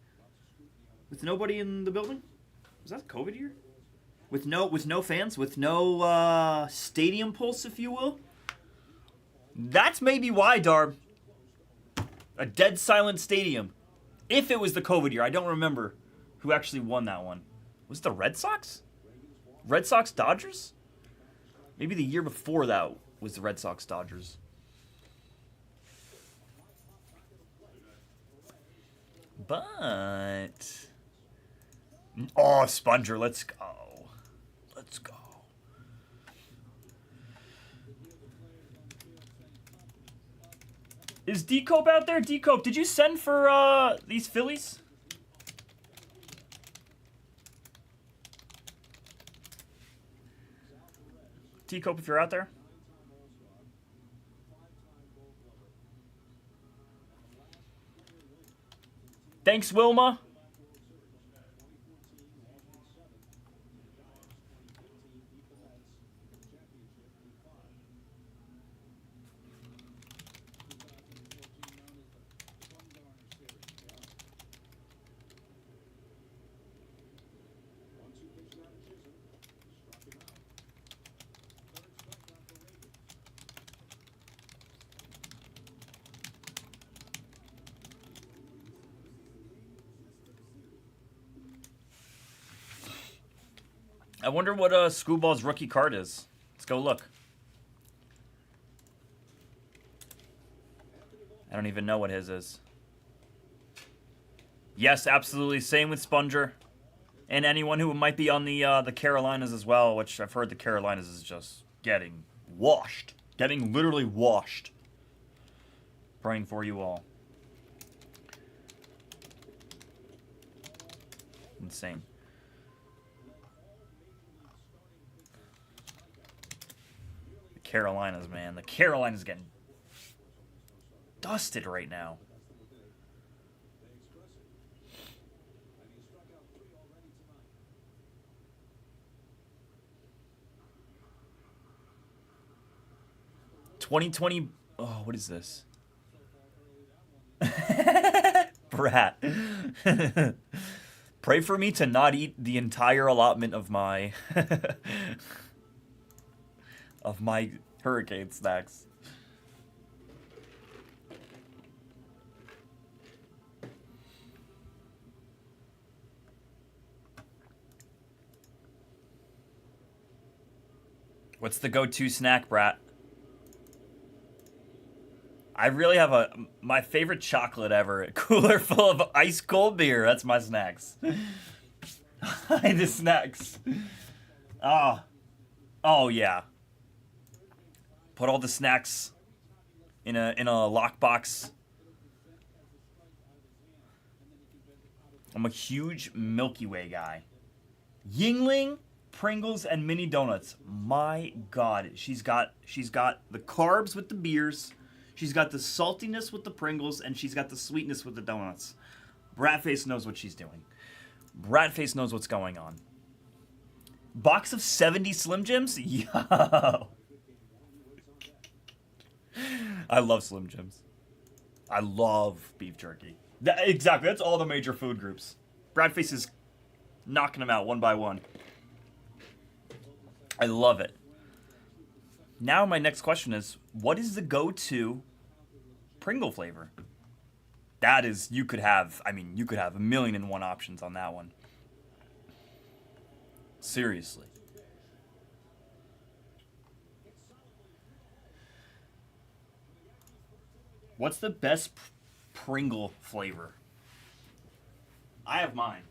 With nobody in the building? Was that the COVID year? With no fans, with no stadium pulse, if you will. That's maybe why, Darb. A dead silent stadium. If it was the COVID year, I don't remember who actually won that one. Was it the Red Sox? Red Sox Dodgers? Maybe the year before that was the Red Sox Dodgers. But oh, Sponger, let's go. Let's go. Is D-Cope out there? D-Cope, did you send for these Phillies? D-Cope, if you're out there. Thanks, Wilma. I wonder what Screwball's rookie card is. Let's go look. I don't even know what his is. Yes, absolutely. Same with Sponger. And anyone who might be on the Carolinas as well, which I've heard the Carolinas is just getting washed. Getting literally washed. Praying for you all. Insane. Carolinas, man. The Carolinas getting dusted right now. $2020. Oh, what is this? Brat. Pray for me to not eat the entire allotment of my of my hurricane snacks. What's the go-to snack, Brat? I really have my favorite chocolate ever. A cooler full of ice cold beer. That's my snacks. The snacks. Oh yeah. Put all the snacks in a lockbox. I'm a huge Milky Way guy. Yingling, Pringles, and mini donuts. My God, she's got the carbs with the beers. She's got the saltiness with the Pringles, and she's got the sweetness with the donuts. Bratface knows what she's doing. Bratface knows what's going on. Box of 70 Slim Jims? Yo. I love Slim Jims. I love beef jerky. Exactly, that's all the major food groups. Bradface is knocking them out one by one. I love it. Now my next question is, what is the go-to Pringle flavor? That is, you could have a million and one options on that one. Seriously. What's the best Pringle flavor? I have mine.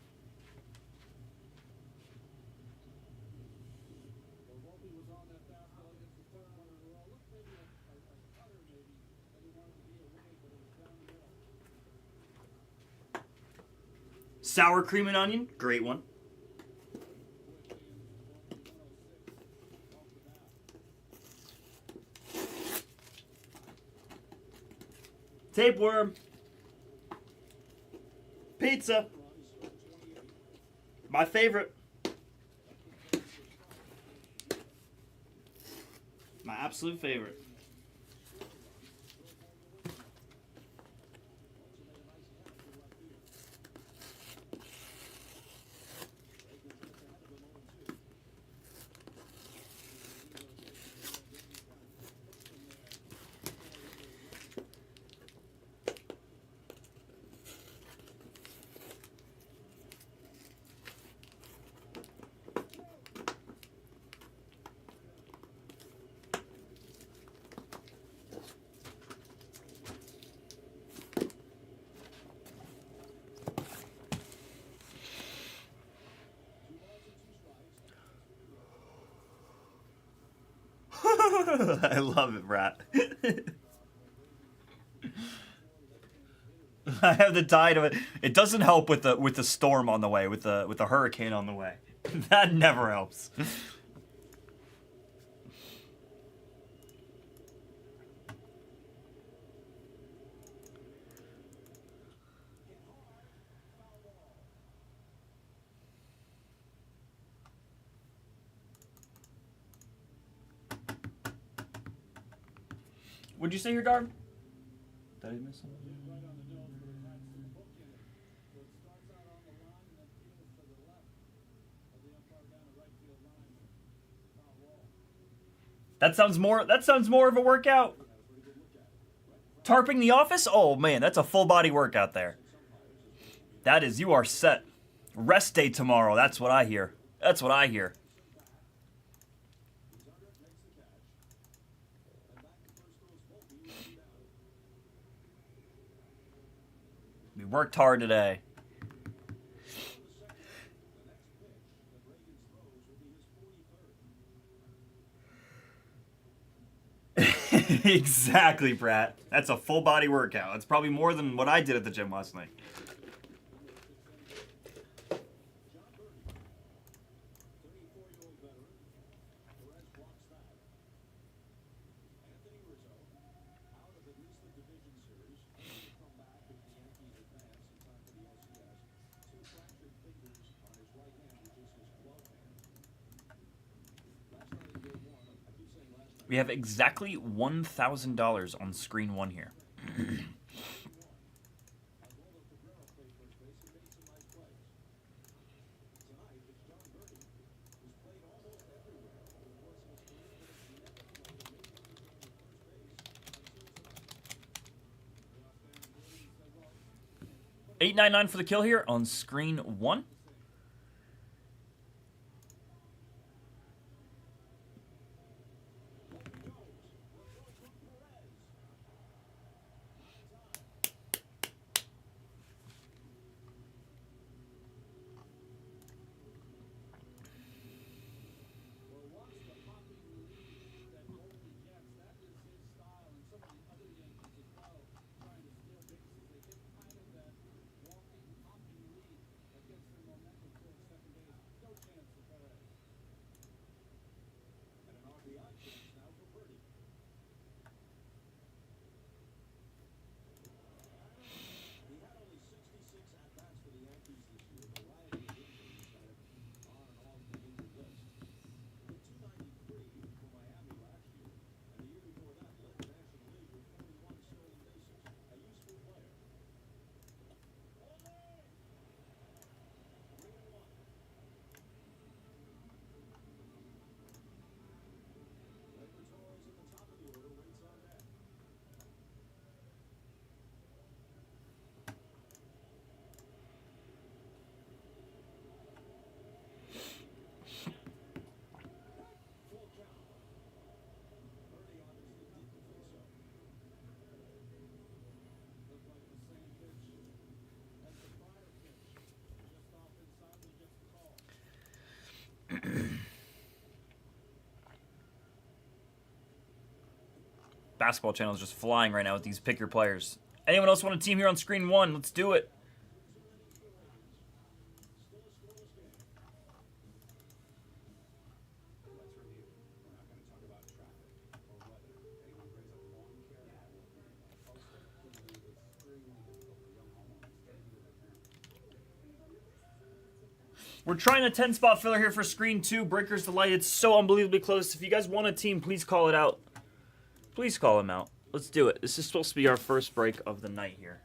Sour cream and onion, great one. Tapeworm. Pizza. My favorite. My absolute favorite. I love it, Brat. I have the tide of it. It doesn't help with the storm on the way, with the hurricane on the way. That never helps. What'd you say here, Darb? Did I miss something? That sounds more of a workout. Tarping the office? Oh man, that's a full body workout there. That is, you are set. Rest day tomorrow. That's what I hear. That's what I hear. We worked hard today. Exactly, Brat. That's a full body workout. That's probably more than what I did at the gym last night. We have exactly $1,000 on screen one here. $8.99 for the kill here on screen one. Basketball channel is just flying right now with these pick your players. Anyone else want a team here on screen one? Let's do it. We're trying a 10-spot filler here for screen 2. Breaker's Delight. It's so unbelievably close. If you guys want a team, please call it out. Please call them out. Let's do it. This is supposed to be our first break of the night here.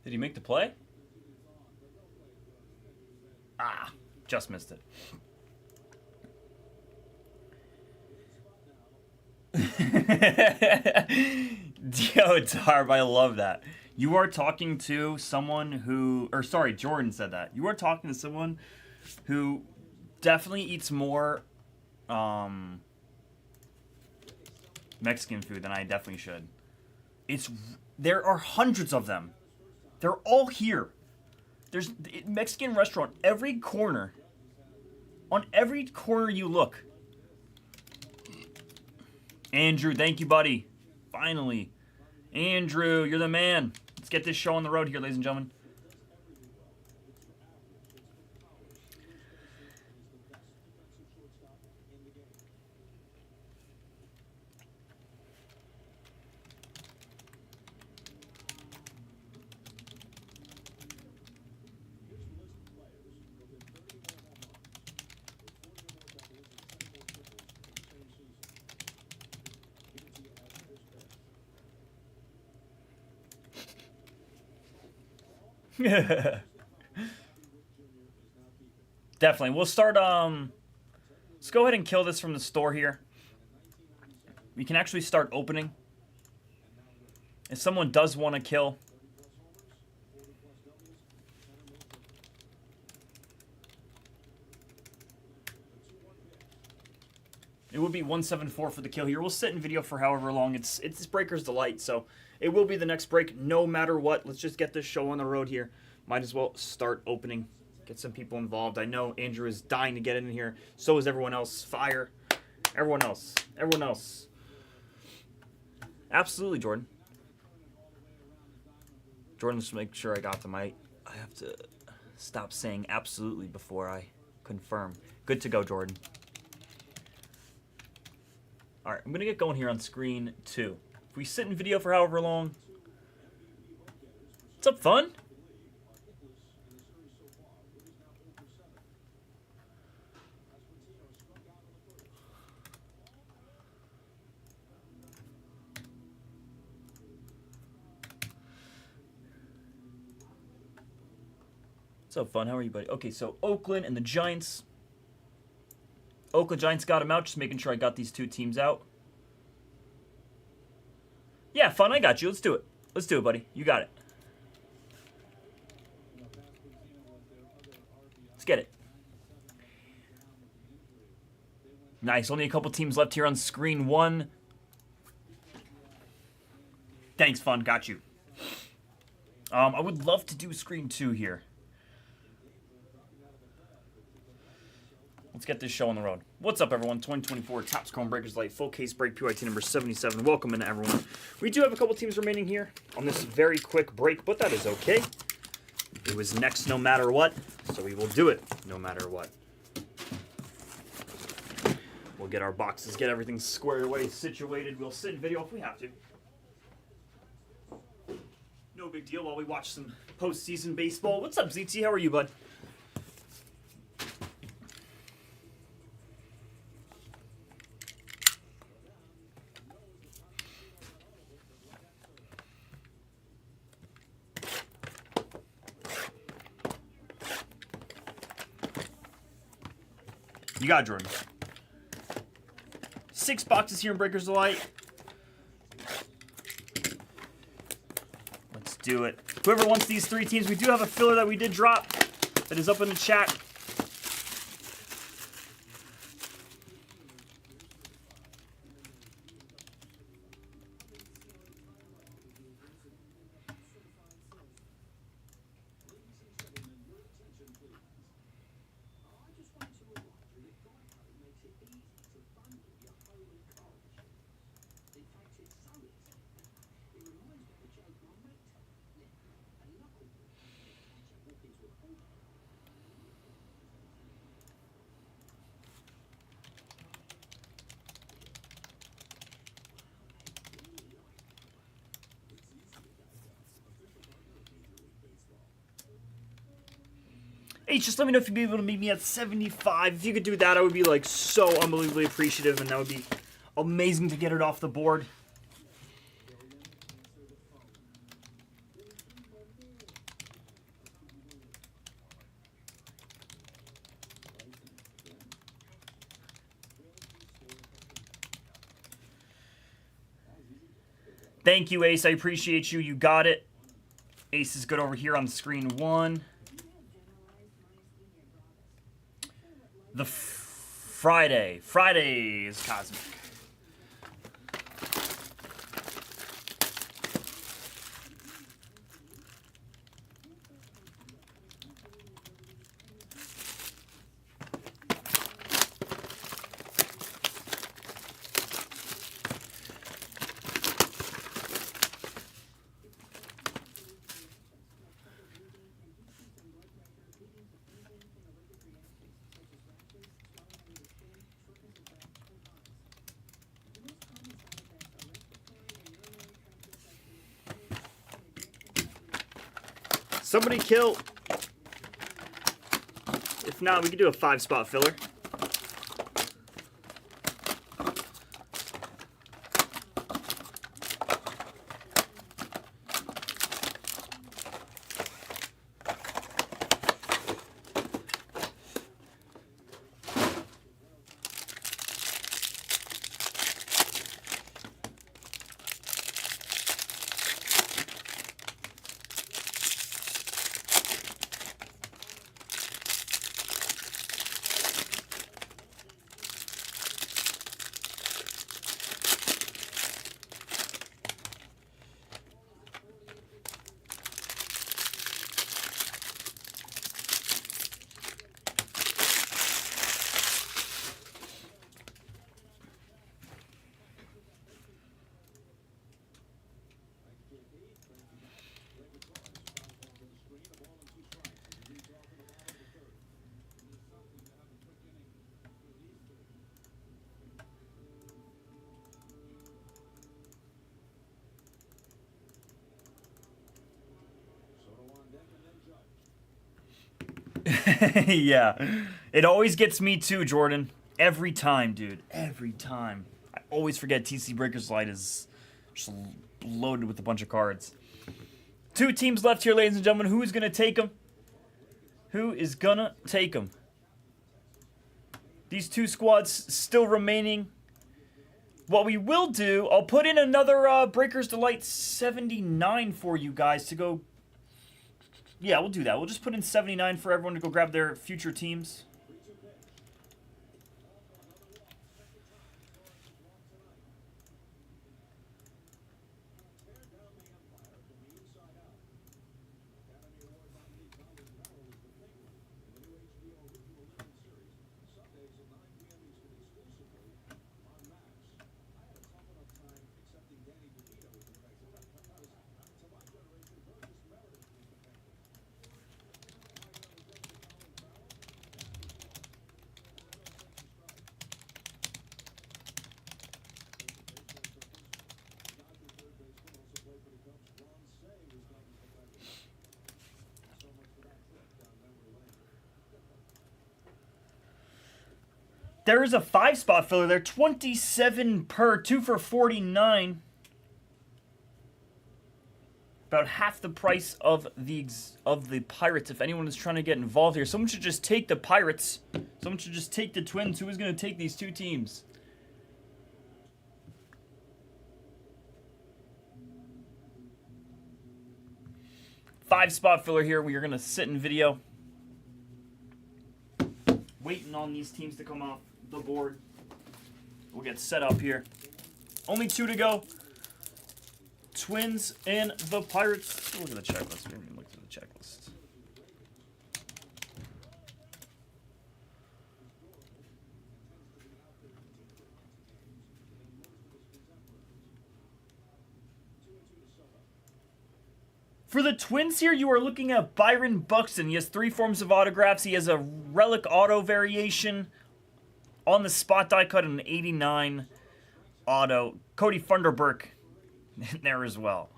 Did he make the play? Ah, just missed it. Yo, Darb, I love that. You are talking to someone who, or sorry, Jordan said that. You are talking to someone who definitely eats more Mexican food than I definitely should. There are hundreds of them. They're all here. There's a Mexican restaurant every corner. On every corner you look. Andrew, thank you, buddy. Finally. Andrew, you're the man. Let's get this show on the road here, ladies and gentlemen. Definitely. We'll start, let's go ahead and kill this from the store here. We can actually start opening. If someone does want to kill. It would be 174 for the kill here. We'll sit in video for however long. It's Breaker's Delight, so it will be the next break no matter what. Let's just get this show on the road here. Might as well start opening. Get some people involved. I know Andrew is dying to get in here. So is everyone else. Fire. Everyone else. Everyone else. Absolutely, Jordan. Jordan, just make sure I got them. I have to stop saying absolutely before I confirm. Good to go, Jordan. All right, I'm going to get going here on screen 2. If we sit in video for however long. What's up, Fun? What's up, Fun? How are you, buddy? Okay, so Oakland and the Giants. Oakland Giants got him out, just making sure I got these two teams out. Yeah, Fun, I got you. Let's do it. Let's do it, buddy. You got it. Let's get it. Nice. Only a couple teams left here on screen 1. Thanks, Fun. Got you. I would love to do screen 2 here. Let's get this show on the road. What's up, everyone? 2024 Topps Chrome Breakers Light Full Case Break PYT number 77. Welcome in, everyone. We do have a couple teams remaining here on this very quick break, but that is okay. It was next no matter what, so we will do it no matter what. We'll get our boxes, get everything squared away, situated. We'll sit in video if we have to. No big deal while we watch some postseason baseball. What's up, ZT? How are you, bud? You got it, Jordan. 6 boxes here in Breakers Delight. Let's do it. Whoever wants these 3 teams, we do have a filler that we did drop that is up in the chat. Ace, just let me know if you'd be able to meet me at 75. If you could do that, I would be like so unbelievably appreciative, and that would be amazing to get it off the board. Thank you, Ace. I appreciate you. You got it. Ace is good over here on screen 1. The Friday. Friday is Cosmic. Somebody kill. If not, we could do a 5-spot filler. Yeah. It always gets me too, Jordan. Every time, dude. Every time. I always forget TC Breaker's Light is just loaded with a bunch of cards. 2 teams left here, ladies and gentlemen. Who's going to take them? Who is going to take them? These 2 squads still remaining. What we will do, I'll put in another Breaker's Delight 79 for you guys to go. Yeah, we'll do that. We'll just put in 79 for everyone to go grab their future teams. There is a 5-spot filler there. 27 per. 2 for 49. About half the price of the Pirates. If anyone is trying to get involved here, someone should just take the Pirates. Someone should just take the Twins. Who is going to take these 2 teams? Five-spot filler here. We are going to sit in video, waiting on these teams to come off the board. We'll get set up here. Only 2 to go. Twins and the Pirates. Look at the checklist. We haven't even looked at the checklist. For the Twins here, you are looking at Byron Buxton. He has 3 forms of autographs. He has a relic auto variation on the spot die cut and an 89 auto. Cody Funderburk in there as well.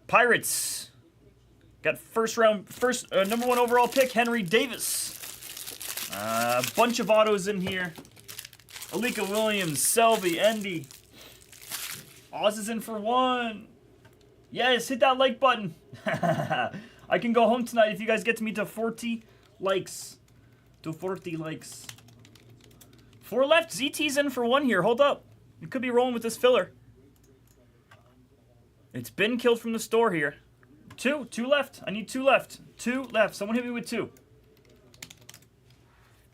Pirates. Got number 1 overall pick, Henry Davis. A bunch of autos in here. Alika Williams, Selby, Endy. Oz is in for 1. Yes, hit that like button. I can go home tonight if you guys get me to 40 likes. To 40 likes. 4 left. ZT's in for 1 here. Hold up. You could be rolling with this filler. It's been killed from the store here. 2 left. I need 2 left. 2 left. Someone hit me with 2.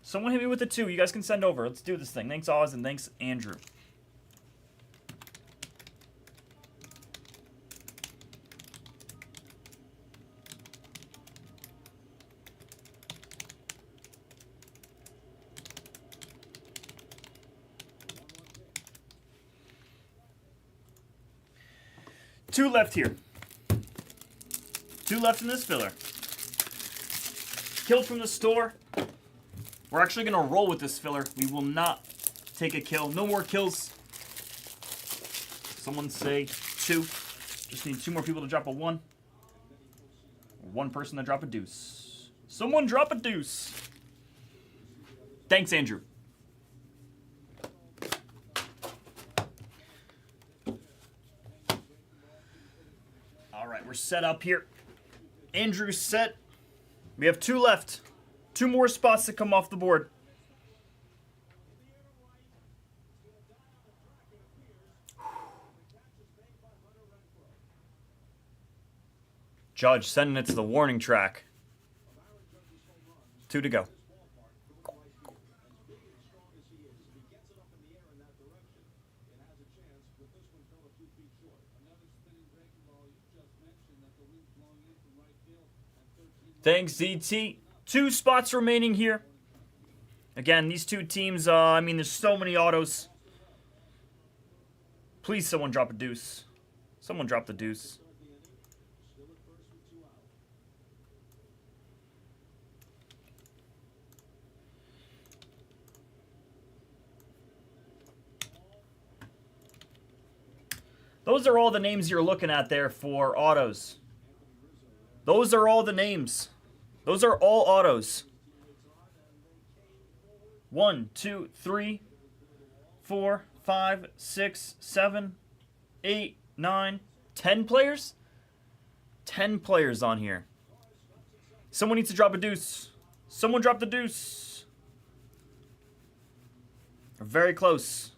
Someone hit me with the 2. You guys can send over. Let's do this thing. Thanks, Oz, and thanks, Andrew. Two left here. 2 left in this filler. Killed from the store. We're actually going to roll with this filler. We will not take a kill. No more kills. Someone say 2. Just need 2 more people to drop a 1. Or 1 person to drop a deuce. Someone drop a deuce. Thanks, Andrew. All right, we're set up here. Andrew's set. We have 2 left. 2 more spots to come off the board. Judge sending it to the warning track. 2 to go. Thanks, ZT. 2 spots remaining here. Again, these 2 teams, there's so many autos. Please, someone drop a deuce. Someone drop the deuce. Those are all the names you're looking at there for autos. Those are all the names. Those are all autos. 1, 2, 3, 4, 5, 6, 7, 8, 9, 10 players? 10 players on here. Someone needs to drop a deuce. Someone drop the deuce. We're very close.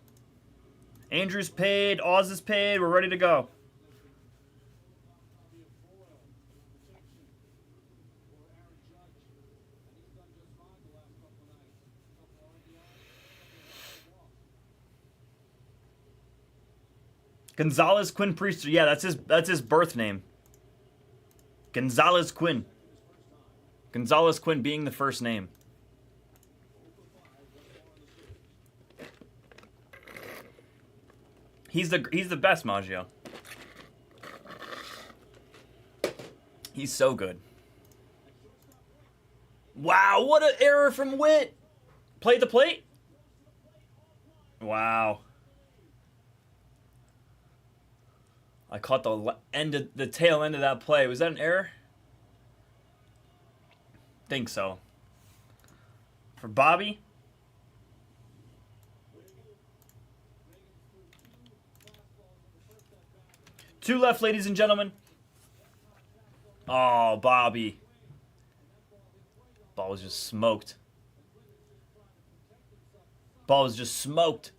Andrew's paid. Oz is paid. We're ready to go. Gonzalez Quinn Priester. Yeah, that's his birth name. Gonzalez Quinn. Gonzalez Quinn being the first name. He's the best, Maggio. He's so good. Wow, what an error from Witt. Play the plate? Wow. I caught the tail end of that play. Was that an error? Think so. For Bobby. Two left, ladies and gentlemen. Oh, Bobby. Ball was just smoked. Ball was just smoked.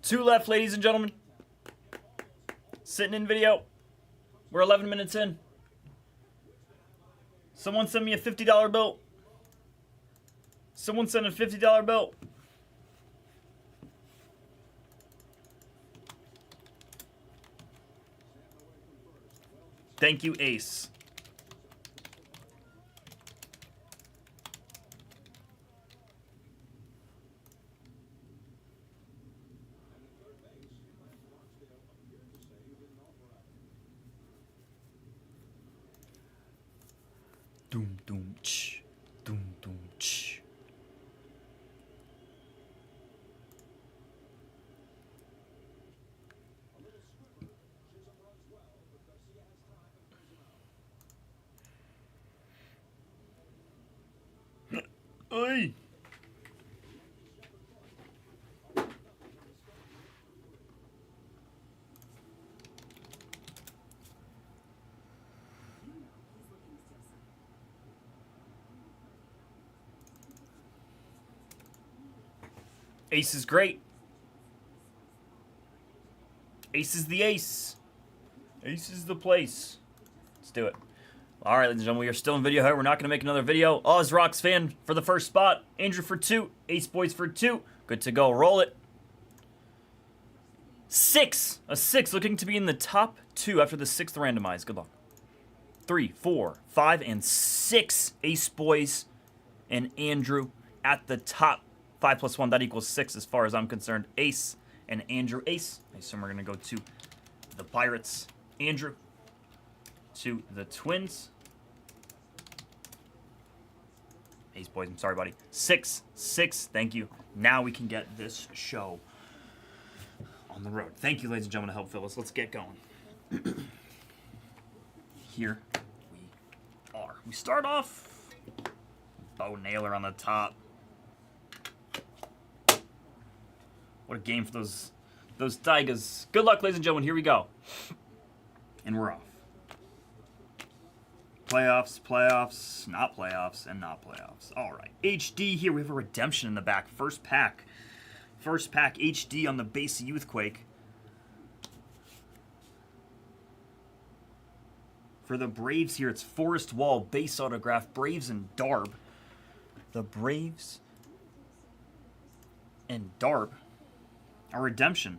Two left, ladies and gentlemen. Sitting in video. We're 11 minutes in. Someone send me a $50 bill. Someone send a $50 bill. Thank you, Ace. Doom, doom, ch. Doom, doom, ch. Ace is great. Ace is the ace. Ace is the place. Let's do it. All right, ladies and gentlemen, we are still in video. We're not going to make another video. Oz Rocks fan for the first spot. Andrew for 2. Ace Boys for 2. Good to go. Roll it. 6. A 6 looking to be in the top 2 after the 6th randomize. Good luck. 3, 4, 5, and 6. Ace Boys and Andrew at the top. 5 plus 1, that equals 6 as far as I'm concerned. Ace and Andrew. Ace. I assume we're going to go to the Pirates. Andrew to the Twins. Ace Boys, I'm sorry, buddy. 6, 6, thank you. Now we can get this show on the road. Thank you, ladies and gentlemen, to help fill us. Let's get going. Here we are. We start off Bo Naylor on the top. What a game for those Tigers. Good luck, ladies and gentlemen. Here we go. And we're off. Playoffs, playoffs, not playoffs, and not playoffs. All right. HD here. We have a redemption in the back. First pack. First pack HD on the base Youthquake. For the Braves here, it's Forrest Wall, base autograph. Braves and Darb. The Braves and Darb. A redemption.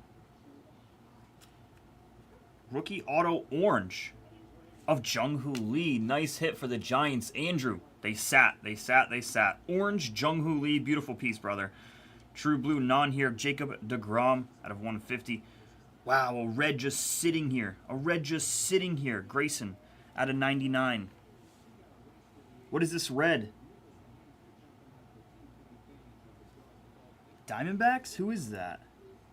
Rookie auto orange of Jung-Hoo Lee. Nice hit for the Giants. Andrew, they sat. Orange Jung-Hoo Lee, beautiful piece, brother. True blue non here. Jacob DeGrom out of 150. Wow, a red just sitting here. Grayson out of 99. What is this red? Diamondbacks? Who is that?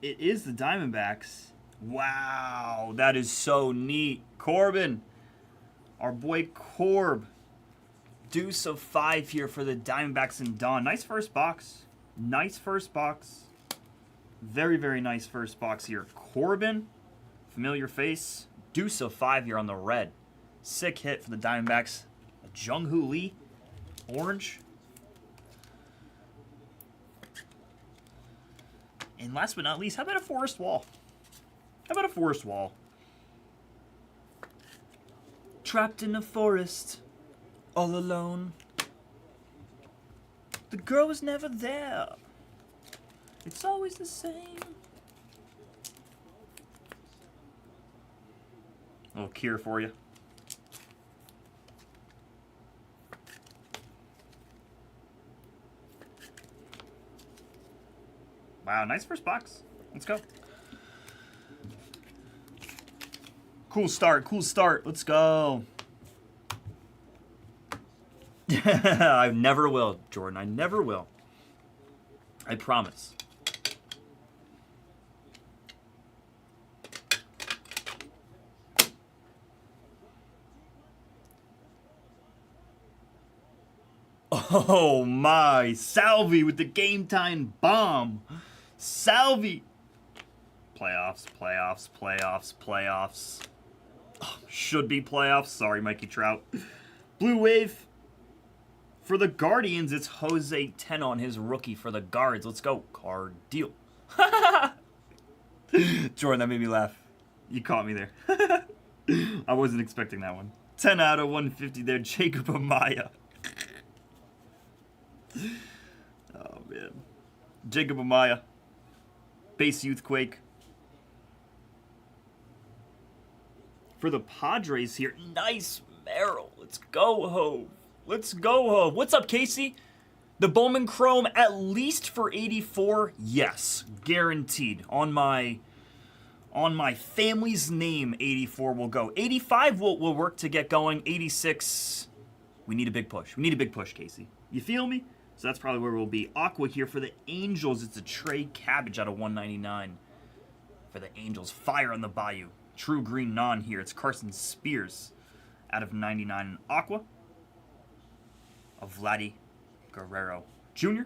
It is the Diamondbacks. Wow, that is so neat. Corbin, our boy Corb. Deuce of 5 here for the Diamondbacks and Don. Nice first box. Very, very nice first box here. Corbin, familiar face. Deuce of 5 here on the red. Sick hit for the Diamondbacks. Jung-Hoo Lee, orange. And last but not least, how about a Forrest Wall? Trapped in a forest, all alone. The girl was never there. It's always the same. A little cure for you. Wow, nice first box. Let's go. Cool start. Let's go. I never will, Jordan. I never will. I promise. Oh my, Salvi with the game time bomb. Salvi. Playoffs. Oh, should be playoffs. Sorry, Mikey Trout. Blue Wave. For the Guardians, it's Jose Tenon, his rookie for the Guards. Let's go. Card deal. Jordan, that made me laugh. You caught me there. I wasn't expecting that one. 10 out of 150 there, Jacob Amaya. Oh, man. Jacob Amaya. Base Youthquake. For the Padres here, nice Merrill. Let's go, Hove. What's up, Casey? The Bowman Chrome, at least for 84? Yes, guaranteed. On my family's name, 84 will go. 85 will work to get going. 86, we need a big push. Casey. You feel me? So that's probably where we'll be. Aqua here for the Angels. It's a Trey Cabbage out of 199 for the Angels. Fire on the Bayou. True green non here. It's Carson Spears out of 99. Aqua of Vladdy Guerrero Jr.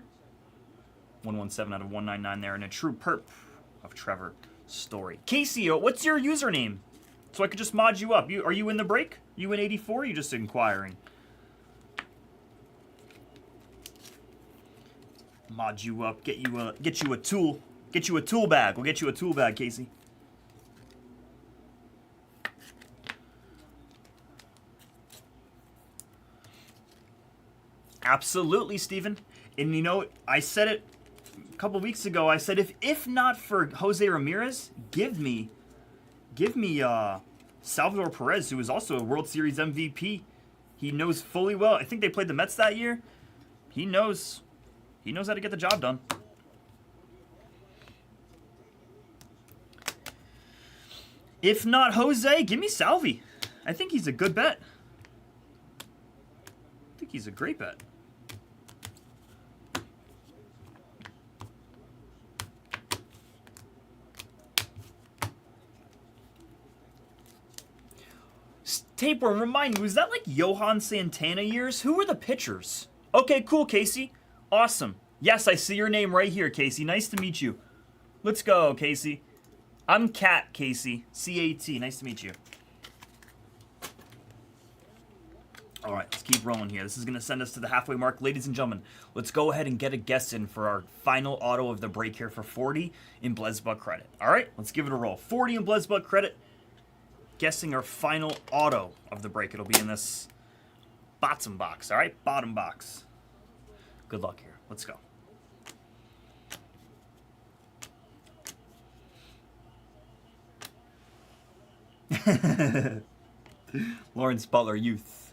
117 out of 199 there. And a true perp of Trevor Story. Casey, what's your username? So I could just mod you up. Are you in the break? You in 84? Or you just inquiring? Mod you up. Get you a tool. Get you a tool bag. We'll get you a tool bag, Casey. Absolutely, Steven. And you know, I said it a couple weeks ago. I said if not for Jose Ramirez, give me Salvador Perez, who was also a World Series MVP. He knows fully well. I think they played the Mets that year. He knows how to get the job done. If not Jose, give me Salvi. I think he's a good bet. I think he's a great bet. Tapeworm, remind me, was that like Johan Santana years? Who were the pitchers? Okay, cool, Casey. Awesome. Yes, I see your name right here, Casey. Nice to meet you. Let's go, Casey. I'm Cat, Casey. C-A-T. Nice to meet you. All right, let's keep rolling here. This is going to send us to the halfway mark. Ladies and gentlemen, let's go ahead and get a guess in for our final auto of the break here for 40 in Blez Buck Credit. All right, let's give it a roll. 40 in Blez Buck Credit. Guessing our final auto of the break. It'll be in this bottom box. All right, bottom box. Good luck here. Let's go. Lawrence Butler, youth.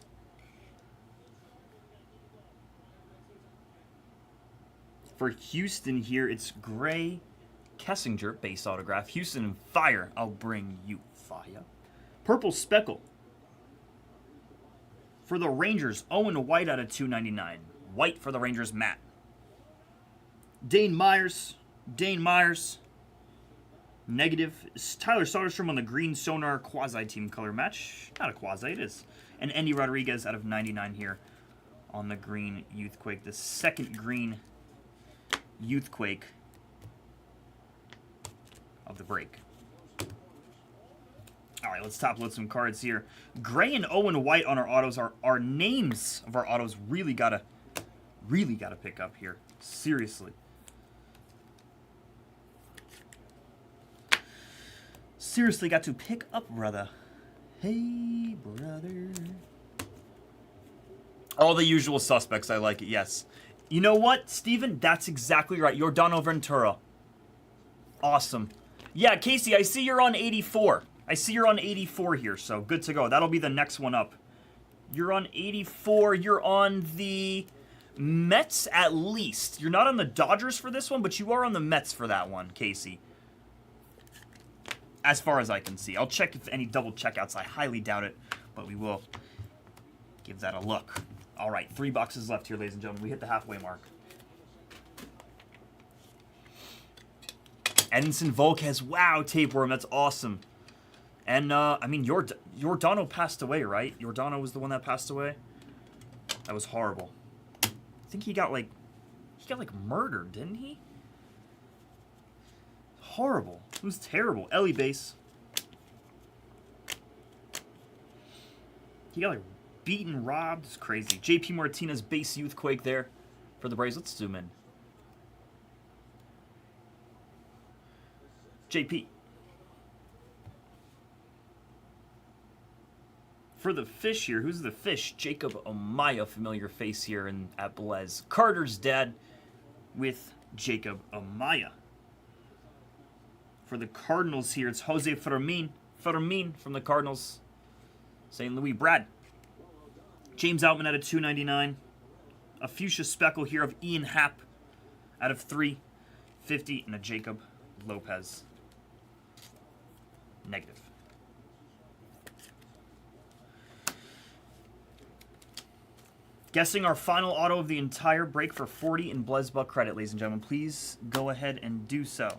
For Houston here, it's Gray Kessinger, base autograph. Houston and fire. I'll bring you fire. Purple Speckle. For the Rangers, Owen White out of 299. White for the Rangers, Matt. Dane Myers. Negative. Tyler Soderstrom on the green Sonar quasi-team color match. Not a quasi, it is. And Andy Rodriguez out of 99 here on the green Youthquake. The second green Youthquake of the break. All right, let's top load some cards here. Gray and Owen White on our autos. Our names of our autos really gotta pick up here. Seriously. Seriously got to pick up, brother. Hey, brother. All the usual suspects, I like it, yes. You know what, Steven? That's exactly right. Yordano Ventura. Awesome. Yeah, Casey, I see you're on 84. I see you're on 84 here, so good to go. That'll be the next one up. You're on 84. You're on the Mets at least. You're not on the Dodgers for this one, but you are on the Mets for that one, Casey. As far as I can see. I'll check if any double checkouts. I highly doubt it, but we will give that a look. All right, 3 boxes left here, ladies and gentlemen. We hit the halfway mark. Edinson Volquez. Wow, Tapeworm. That's awesome. And, I mean, Yordano passed away, right? Yordano was the one that passed away? That was horrible. I think he got murdered, didn't he? Horrible. It was terrible. Ellie base. He got, like, beaten, robbed. It's crazy. JP Martinez base Youthquake there for the Braves. Let's zoom in. JP. For the fish here, who's the fish? Jacob Amaya, familiar face here at Blez. Carter's dad with Jacob Amaya. For the Cardinals here, it's Jose Fermin. Fermin from the Cardinals. St. Louis. Brad. James Outman out of 299. A fuchsia speckle here of Ian Happ out of 350. And a Jacob Lopez. Negative. Guessing our final auto of the entire break for 40 in Blez Buck Credit, ladies and gentlemen. Please go ahead and do so.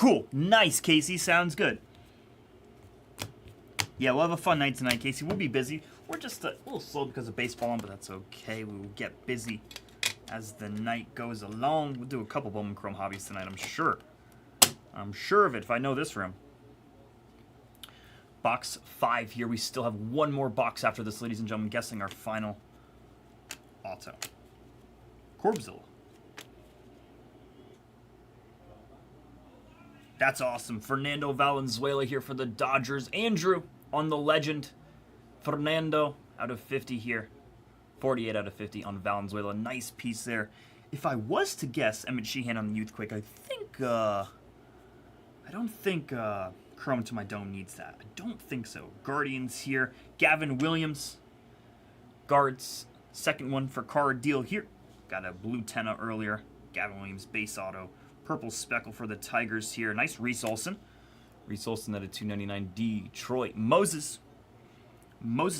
Cool. Nice, Casey. Sounds good. Yeah, we'll have a fun night tonight, Casey. We'll be busy. We're just a little slow because of baseball on, but that's okay. We will get busy as the night goes along. We'll do a couple Bowman Chrome hobbies tonight, I'm sure. I'm sure of it if I know this room. Box 5 here. We still have one more box after this, ladies and gentlemen. Guessing our final auto. Corbzilla. That's awesome. Fernando Valenzuela here for the Dodgers. Andrew on the legend. Fernando out of 50 here. 48 out of 50 on Valenzuela. Nice piece there. If I was to guess Emmett Sheehan on the Youthquake, I don't think Chrome to my Dome needs that. I don't think so. Guardians here. Gavin Williams. Guards. Second one for card deal here. Got a blue tenna earlier. Gavin Williams base auto. Purple speckle for the Tigers here. Nice Reese Olson. Reese Olson at a 299 Detroit. Moses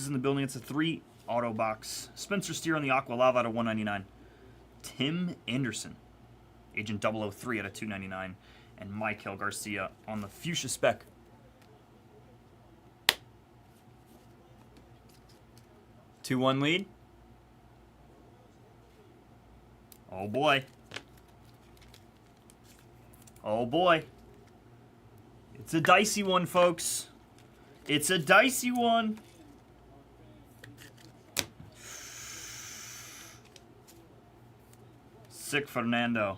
in the building. It's a 3 auto box. Spencer Steer on the Aqua Lava at a 199. Tim Anderson. Agent 003 at a 299. And Michael Garcia on the Fuchsia Spec. Two-one lead. Oh boy. Oh boy. It's a dicey one, folks. It's a dicey one. Sick Fernando.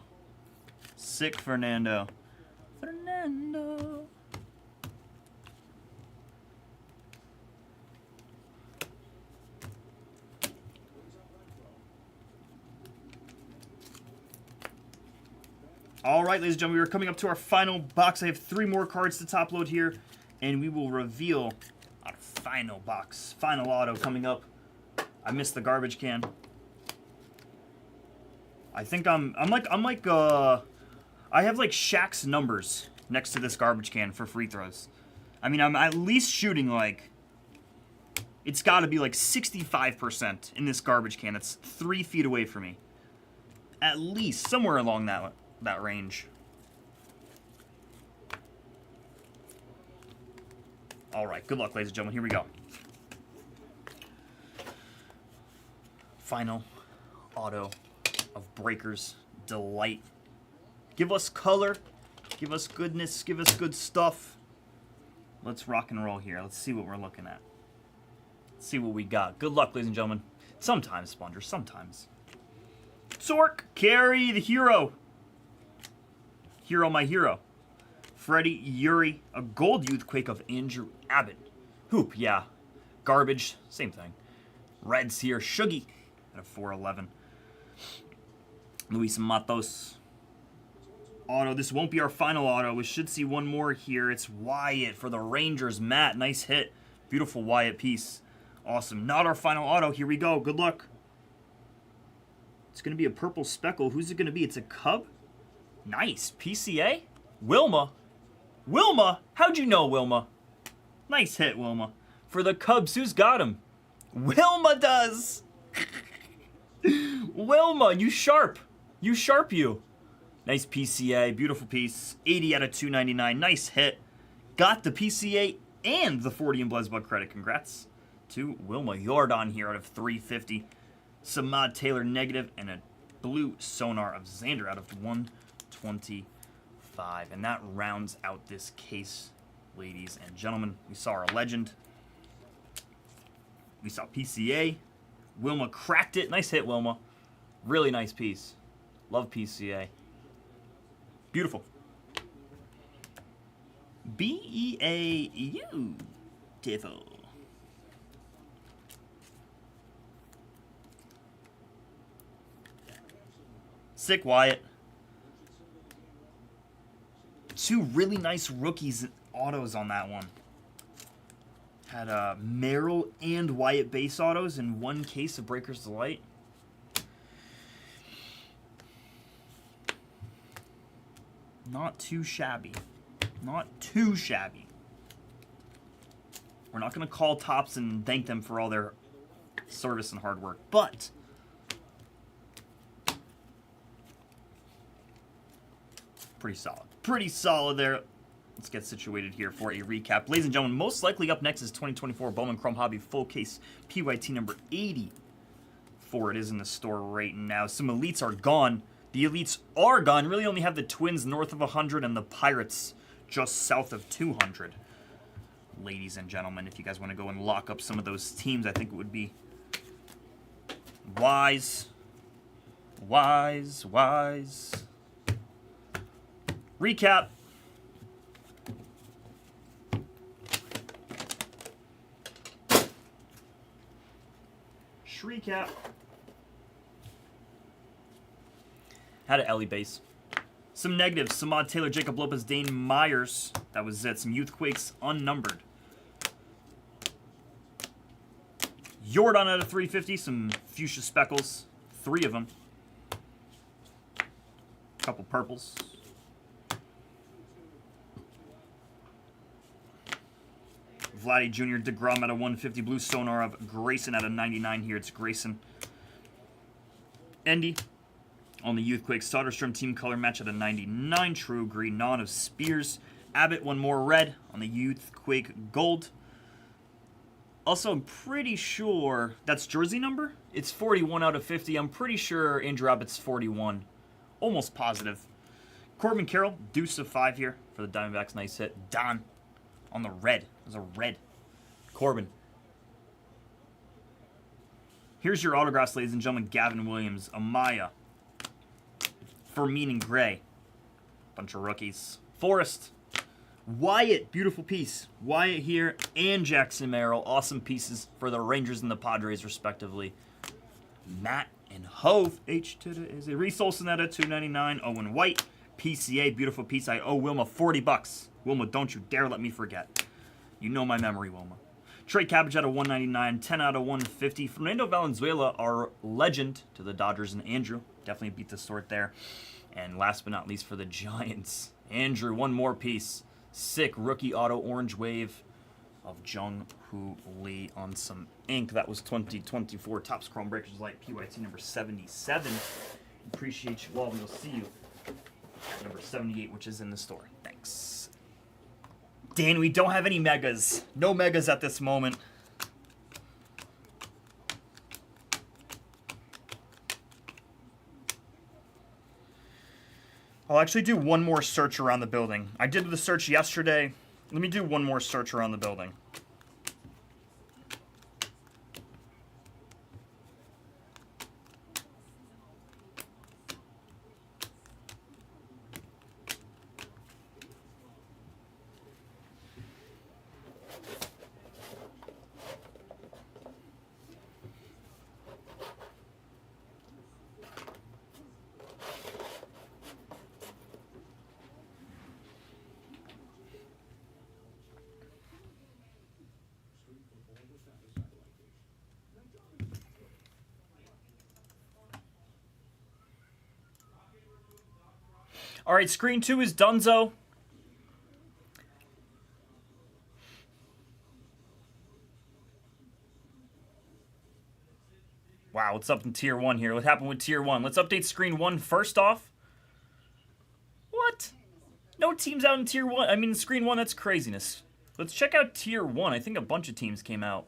Sick Fernando. Fernando. All right, ladies and gentlemen, we are coming up to our final box. I have 3 more cards to top load here, and we will reveal our final box. Final auto coming up. I missed the garbage can. I think I have like Shaq's numbers next to this garbage can for free throws. I mean, I'm at least shooting like, it's got to be like 65% in this garbage can. It's 3 feet away from me. At least, somewhere along that range. All right, good luck, ladies and gentlemen. Here we go. Final auto of Breakers Delight. Give us color. Give us goodness. Give us good stuff. Let's rock and roll here. Let's see what we're looking at. Let's see what we got. Good luck, ladies and gentlemen. Sometimes, Sponge, sometimes. Zork, Carrie, the hero. Hero, my hero. Freddie, Yuri, a gold Youthquake of Andrew Abbott. Hoop, yeah. Garbage, same thing. Reds here, Shuggy at a 411. Luis Matos. Auto, this won't be our final auto. We should see one more here. It's Wyatt for the Rangers. Matt, nice hit. Beautiful Wyatt piece. Awesome. Not our final auto. Here we go. Good luck. It's going to be a purple speckle. Who's it going to be? It's a Cub? Nice. PCA? Wilma? Wilma? How'd you know, Wilma? Nice hit, Wilma. For the Cubs, who's got him? Wilma does! Wilma, you sharp. You sharp, you. Nice PCA. Beautiful piece. 80 out of 299. Nice hit. Got the PCA and the 40 in Blez Baseball credit. Congrats to Wilma Jordan here out of 350. Samad Taylor negative and a blue sonar of Xander out of 125. And that rounds out this case, ladies and gentlemen. We saw our legend. We saw PCA. Wilma cracked it. Nice hit, Wilma. Really nice piece. Love PCA. Beautiful. B-E-A-U. Beautiful. Sick Wyatt. 2 really nice rookies autos on that one. Had Merrill and Wyatt base autos in 1 case of Breakers Delight. Not too shabby. Not too shabby. We're not going to call Topps and thank them for all their service and hard work, but pretty solid. Pretty solid there. Let's get situated here for a recap. Ladies and gentlemen, most likely up next is 2024 Bowman Chrome Hobby Full Case PYT number 84. It is in the store right now. Some Elites are gone. The Elites are gone. Really only have the Twins north of 100 and the Pirates just south of 200. Ladies and gentlemen, if you guys want to go and lock up some of those teams, I think it would be wise. Recap. Recap. Had an Ellie base. Some negatives. Samad Taylor, Jacob Lopez, Dane Myers. That was it. Some Youthquakes unnumbered. Jordan out of 350. Some Fuchsia Speckles. 3 of them. Couple purples. Vladdy Jr., DeGrom at a 150. Blue Sonar of Grayson at a 99 here. It's Grayson. Endy on the Youthquake Soderstrom team color match at a 99. True green non of Spears. Abbott, one more red on the Youthquake Gold. Also, I'm pretty sure that's jersey number. It's 41 out of 50. I'm pretty sure Andrew Abbott's 41. Almost positive. Corbin Carroll, deuce of 5 here for the Diamondbacks. Nice hit. Don on the red. There's a red. Corbin. Here's your autographs, ladies and gentlemen. Gavin Williams, Amaya, Fermin and Gray. Bunch of rookies. Forrest. Wyatt, beautiful piece. Wyatt here and Jackson Merrill. Awesome pieces for the Rangers and the Padres, respectively. Matt and Hove. H to the is it. Reese Olson at a 299. Owen White. PCA, beautiful piece. I owe Wilma $40. Wilma, don't you dare let me forget. You know my memory, Wilma. Trey Cabbage out of 199, 10 out of 150. Fernando Valenzuela, our legend to the Dodgers, and Andrew. Definitely beat the sort there. And last but not least for the Giants, Andrew, one more piece. Sick rookie auto orange wave of Jung Hoo Lee on some ink. That was 2024 Topps Chrome Breakers Light PYT number 77. Appreciate you all. We'll see you at number 78, which is in the store. Thanks. Dan, we don't have any megas. No megas at this moment. I'll actually do one more search around the building. I did the search yesterday. Let me do one more search around the building. All right, screen 2 is Dunzo. Wow, what's up in Tier 1 here? What happened with Tier 1? Let's update screen 1 first off. What? No teams out in Tier 1. I mean, screen 1, that's craziness. Let's check out Tier 1. I think a bunch of teams came out.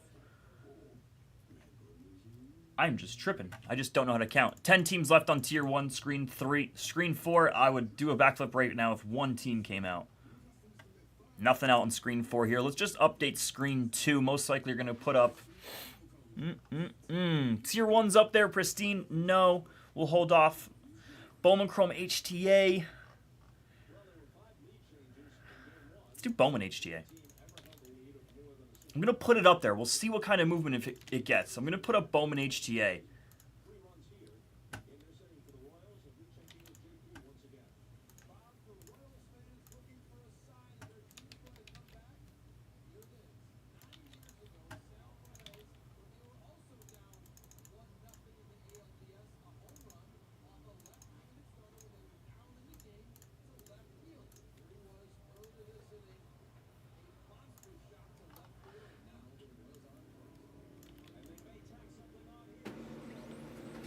I'm just tripping. I just don't know how to count. 10 teams left on Tier 1, Screen 3. Screen 4, I would do a backflip right now if one team came out. Nothing out on Screen 4 here. Let's just update Screen 2. Most likely you're going to put up... Tier 1's up there, pristine. No. We'll hold off. Bowman Chrome HTA. Let's do Bowman HTA. I'm going to put it up there. We'll see what kind of movement it gets. I'm going to put up Bowman HTA.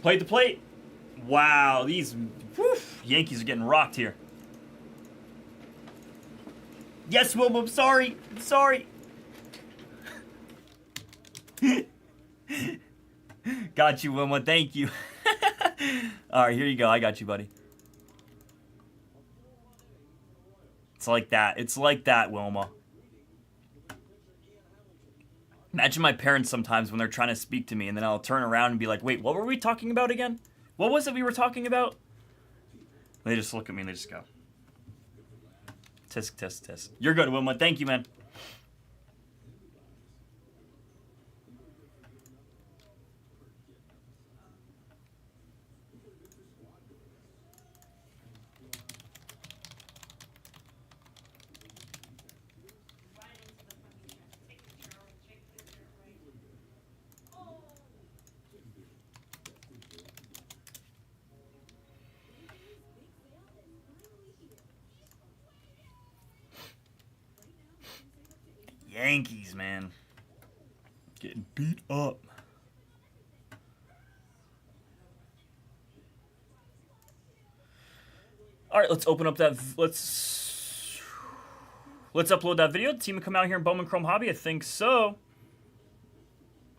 Plate to plate. Wow, these Yankees are getting rocked here. Yes, Wilma, I'm sorry. I'm sorry. Got you, Wilma. Thank you. All right, here you go. I got you, buddy. It's like that. It's like that, Wilma. Imagine my parents sometimes when they're trying to speak to me, and then I'll turn around and be like, wait, what were we talking about again? What was it we were talking about? They just look at me and they just go. Tisk, tisk, tisk. You're good, Wilma. Thank you, man. Yankees, man. Getting beat up. All right, let's open up that. Let's upload that video. The team will come out here in Bowman Chrome Hobby. I think so.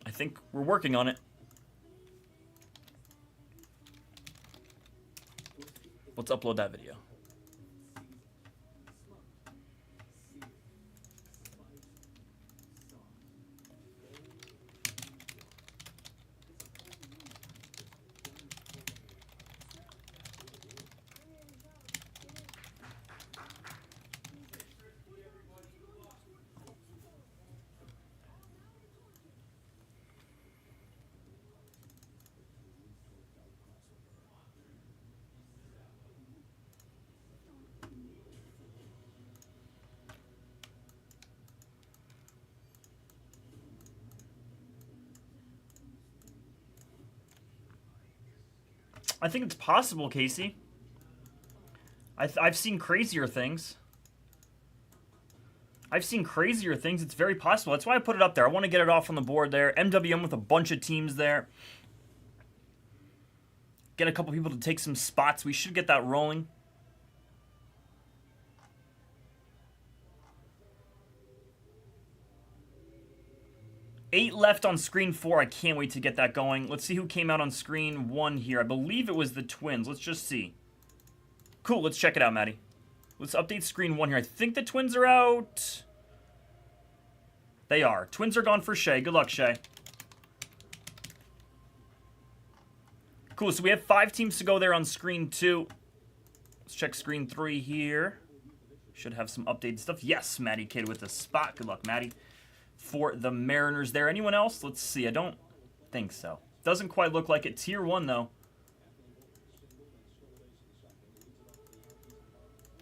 I think we're working on it. Let's upload that video. I think it's possible, Casey. I've seen crazier things. I've seen crazier things. It's very possible. That's why I put it up there. I want to get it off on the board there. MWM with a bunch of teams there. Get a couple people to take some spots. We should get that rolling. Eight left on screen 4. I can't wait to get that going. Let's see who came out on screen 1 here. I believe it was the Twins. Let's just see. Cool. Let's check it out, Maddie. Let's update screen 1 here. I think the Twins are out. They are. Twins are gone for Shea. Good luck, Shea. Cool. So we have 5 teams to go there on screen 2. Let's check screen 3 here. Should have some updated stuff. Yes, Maddie Kid with a spot. Good luck, Maddie. For the Mariners there. Anyone else? Let's see. I don't think so. Doesn't quite look like it. Tier 1, though.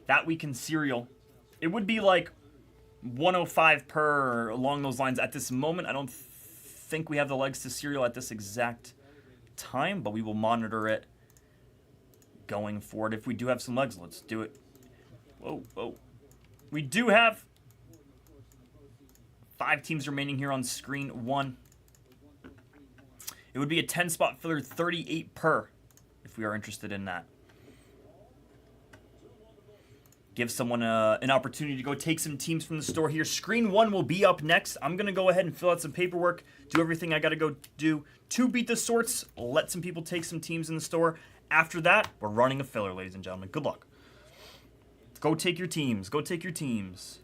That week in Serial. It would be like 105 per along those lines at this moment. I don't think we have the legs to Serial at this exact time, but we will monitor it going forward. If we do have some legs, let's do it. Whoa, whoa. We do have 5 teams remaining here on screen 1. It would be a 10-spot filler, 38 per, if we are interested in that. Give someone an opportunity to go take some teams from the store here. Screen 1 will be up next. I'm going to go ahead and fill out some paperwork, do everything I got to go do to beat the sorts, let some people take some teams in the store. After that, we're running a filler, ladies and gentlemen. Good luck. Go take your teams. Go take your teams.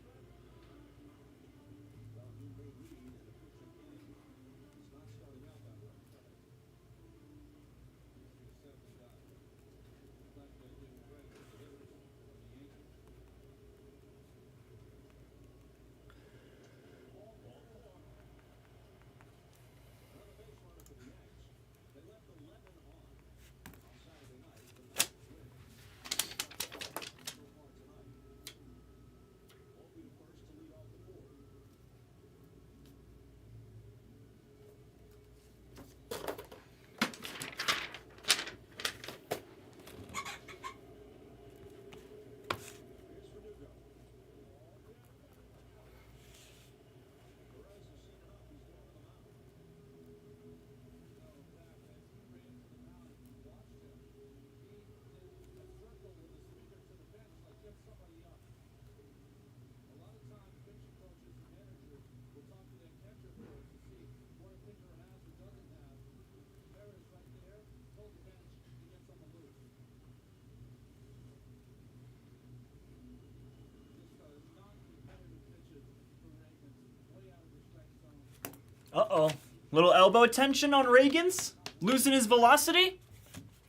Uh-oh. Little elbow tension on Reagans? Losing his velocity?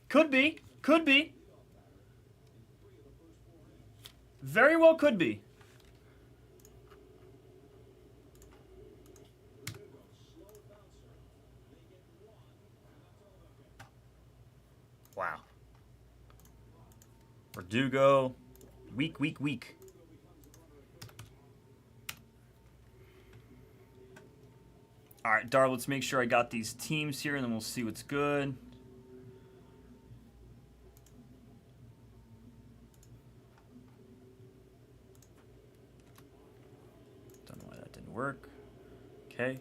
Could be. Could be. Very well could be. Wow. Verdugo. Weak. All right, Dar, let's make sure I got these teams here, and then we'll see what's good. Don't know why that didn't work. Okay.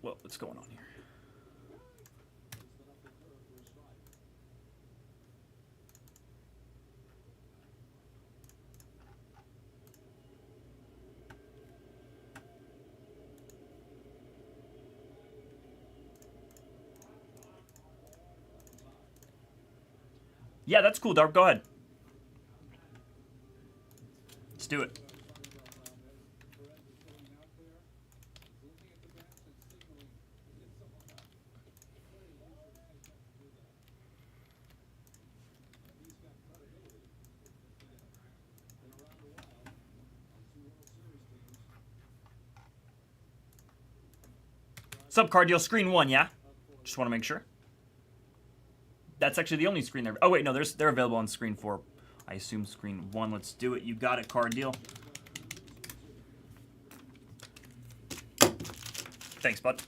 Well, what's going on here? Yeah, that's cool, Dark. Go ahead. Let's do it. Subcard deal screen 1, yeah? Just want to make sure. That's actually the only screen there. Oh, wait, no, they're available on screen 4. I assume screen 1. Let's do it. You got it, card deal. Thanks, bud.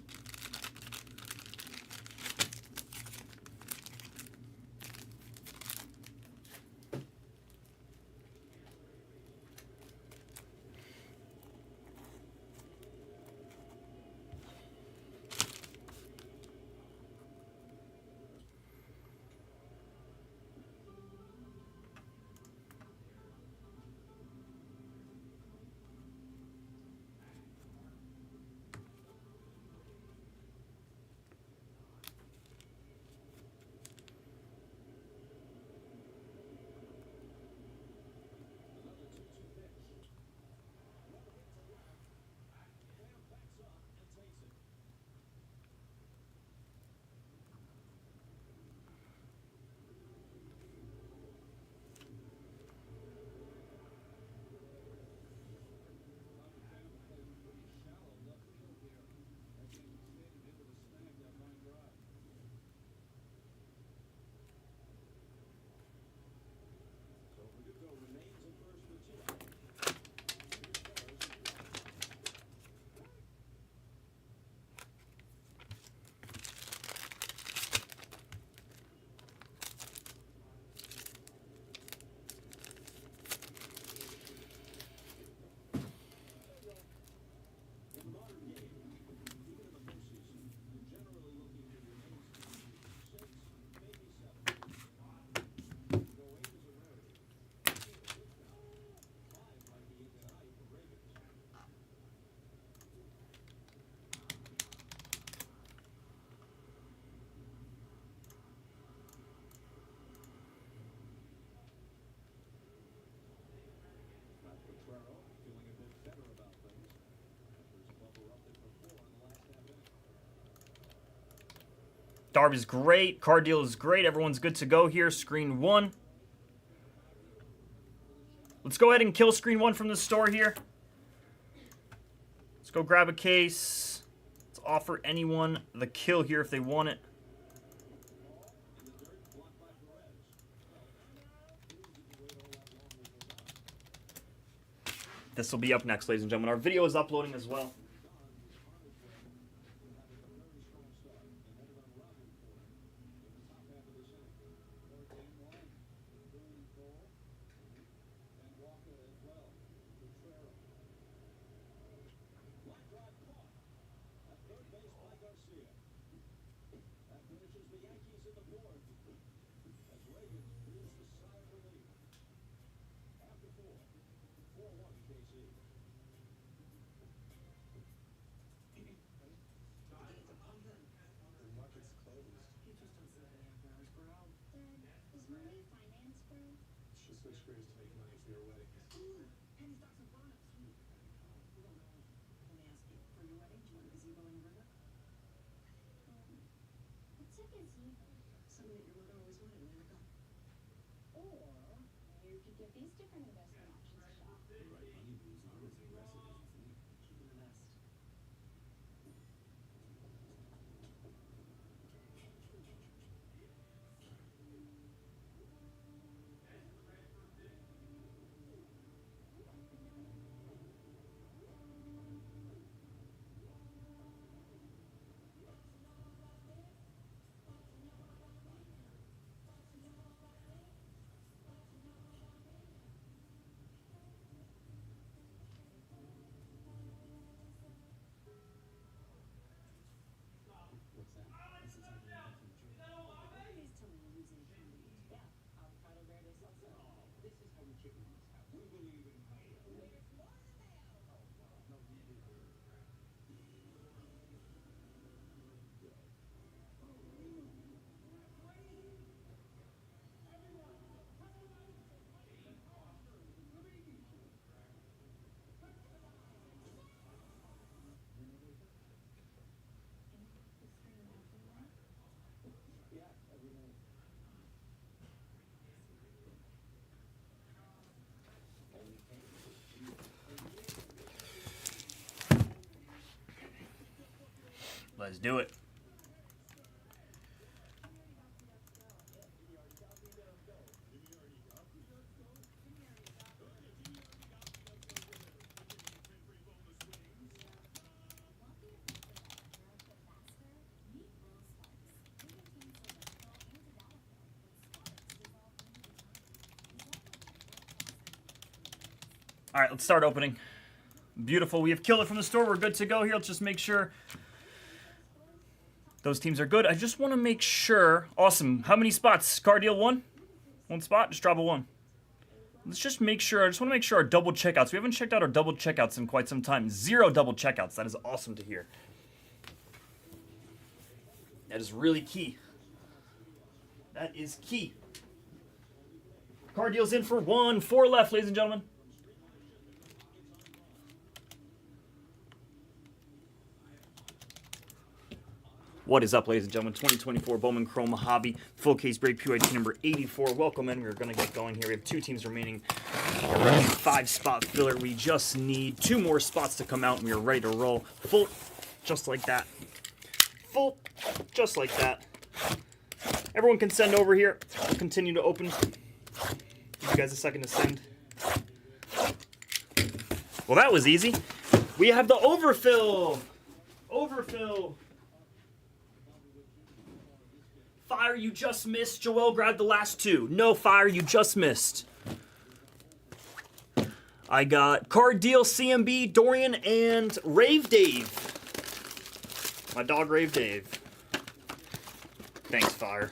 Darby's great. Card deal is great. Everyone's good to go here. Screen 1. Let's go ahead and kill screen 1 from the store here. Let's go grab a case. Let's offer anyone the kill here if they want it. This will be up next, ladies and gentlemen. Our video is uploading as well. Is Marie finance, bro? She switched careers to make money for your wedding. Ooh, and something that your mother always wanted, and never got. Or you could give these different investment options a shot. The right money moves aren't as aggressive as you think. Keep in the nest. What's that? This is something you from the church. Please tell me you're using condiments. Yeah, avocado verde salsa. This is how we chicken in this house. We believe in mayo. There's more than mayo. Oh, no, we do. Yeah, every night. Let's do it. All right, let's start opening. Beautiful. We have Killer from the store. We're good to go here. Let's just make sure those teams are good. I just want to make sure. Awesome. How many spots? Car deal one? One spot? Just drop a one. Let's just make sure. I just want to make sure our double checkouts. We haven't checked out our double checkouts in quite some time. 0 double checkouts. That is awesome to hear. That is really key. That is key. Car deal's in for 1. 4 left, ladies and gentlemen. What is up, ladies and gentlemen? 2024 Bowman Chrome Hobby full case break PYT number 84. Welcome in. We're going to get going here. We have 2 teams remaining. 5-spot filler. We just need 2 more spots to come out, and we are ready to roll. Full, just like that. Full, just like that. Everyone can send over here. We'll continue to open. Give you guys a second to send. Well, that was easy. We have the overfill. Overfill. Fire, you just missed. Joel grabbed the last 2. No fire, you just missed. I got Card Deal, CMB, Dorian, and Rave Dave. My dog, Rave Dave. Thanks, Fire.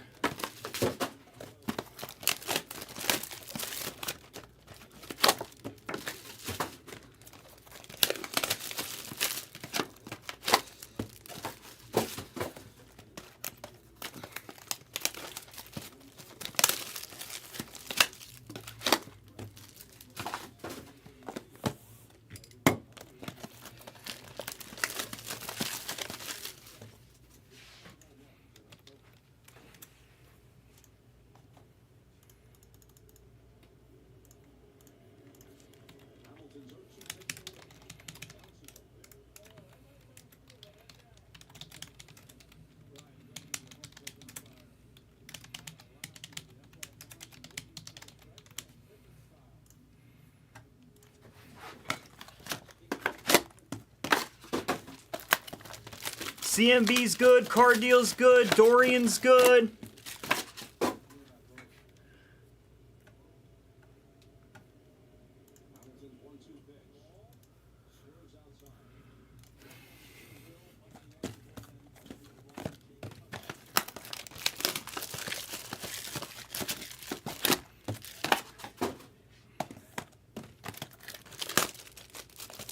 CMB's good, Card Deal's good, Dorian's good.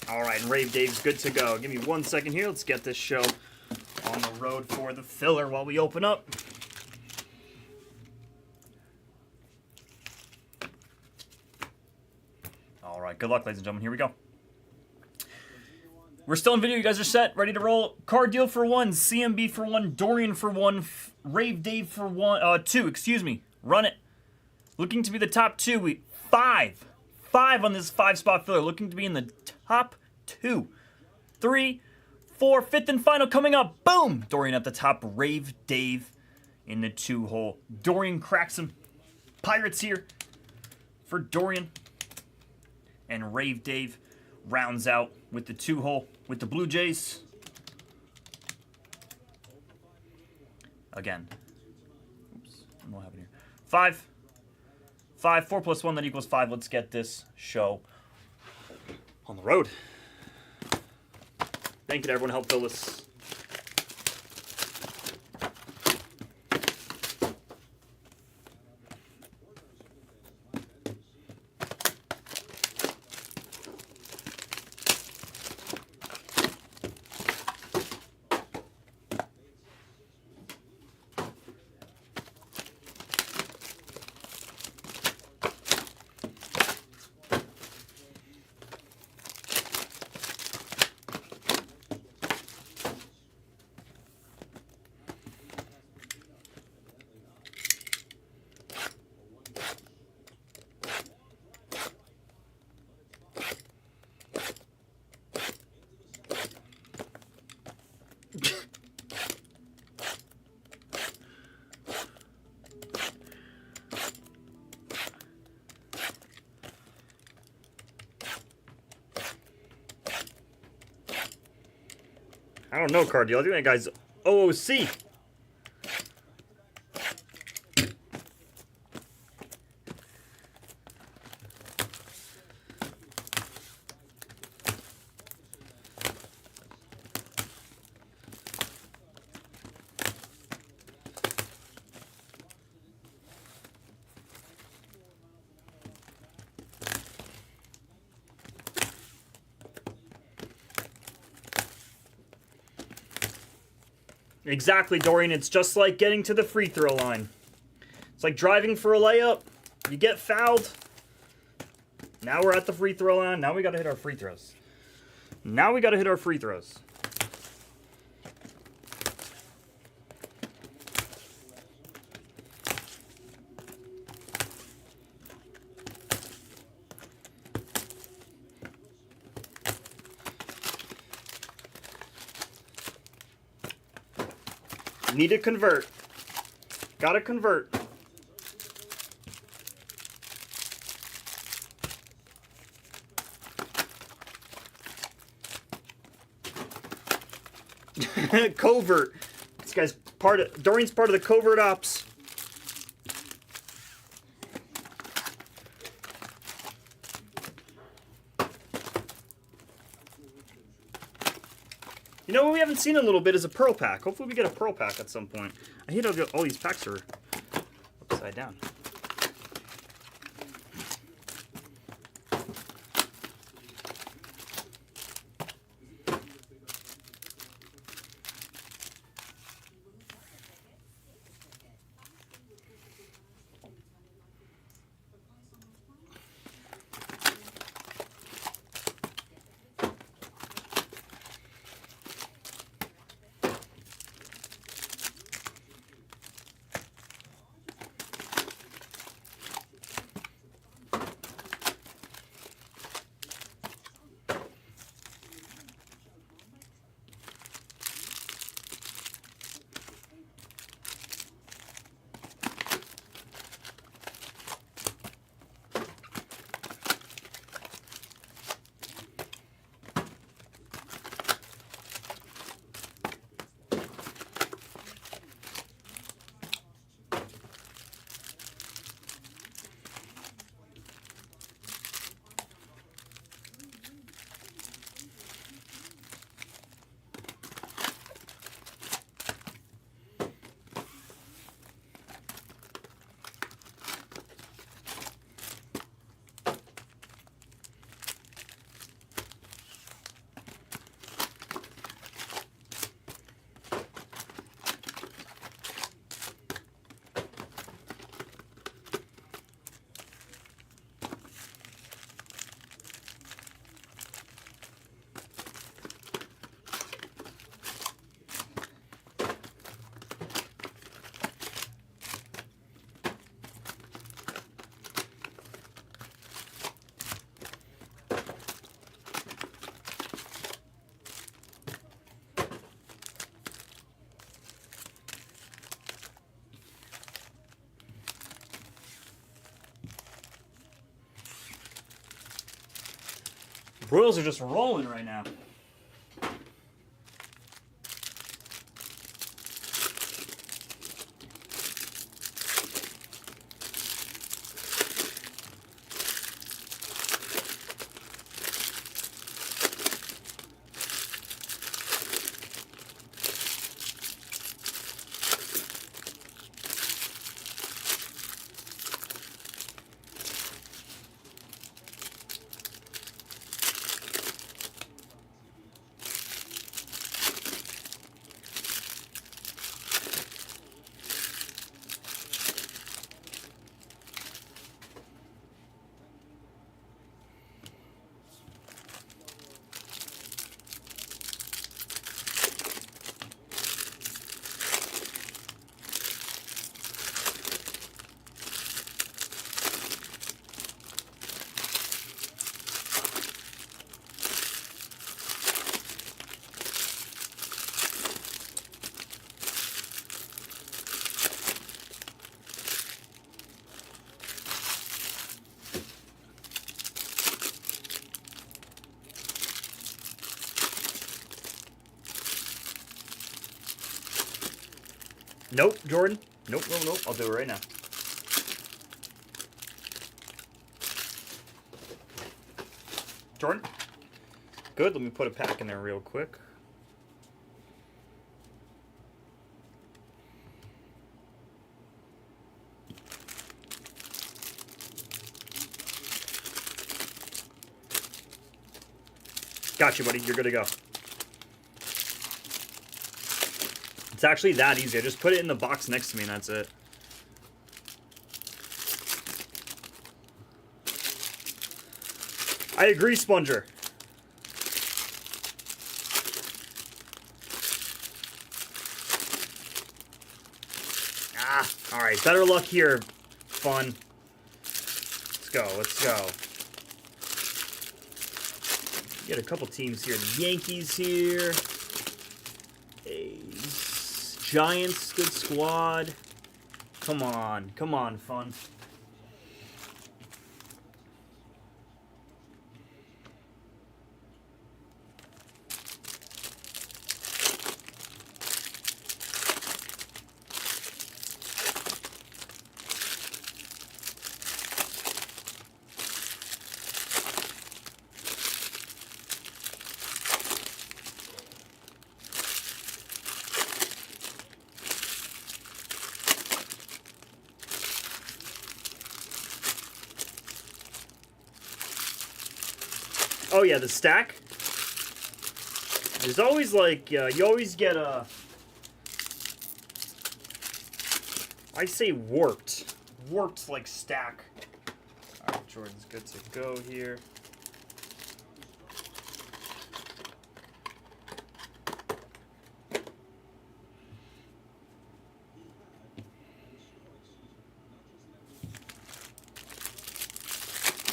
All right, and Rave Dave's good to go. Give me 1 second here. Let's get this show on the road for the filler while we open up. All right, good luck, ladies and gentlemen. Here we go. We're still in video. You guys are set, ready to roll. Card deal for 1, CMB for 1, Dorian for 1, Rave Dave for 2. Excuse me. Run it. Looking to be the top 2. 5 on this 5-spot filler. Looking to be in the top 2. 3, 4, 5th and final coming up. Boom! Dorian at the top. Rave Dave in the 2-hole. Dorian cracks some Pirates here for Dorian. And Rave Dave rounds out with the 2-hole with the Blue Jays. Again. Oops. What happened here? 5. 4 plus 1, that equals 5. Let's get this show on the road. Thank you to everyone who helped fill this. I don't know, card deal. I think that guy's OOC. Exactly, Dorian. It's just like getting to the free throw line. It's like driving for a layup. You get fouled. Now we're at the free throw line. Now we got to hit our free throws. Need to convert. Gotta convert. Covert. This guy's Dorian's part of the covert ops. You know what we haven't seen in a little bit is a pearl pack. Hopefully we get a pearl pack at some point. I hate how all these packs are upside down. Royals are just rolling right now. Nope, Jordan. Nope. I'll do it right now. Jordan. Good. Let me put a pack in there real quick. Got you, buddy. You're good to go. It's actually that easy. I just put it in the box next to me and that's it. I agree, Sponger. All right. Better luck here. Fun. Let's go. Let's go. Get a couple teams here. The Yankees here. A's. Giants, good squad. Come on. Come on, fun. Oh yeah, the stack. There's always like, you always get a, I say warped. Warped like stack. Alright, Jordan's good to go here.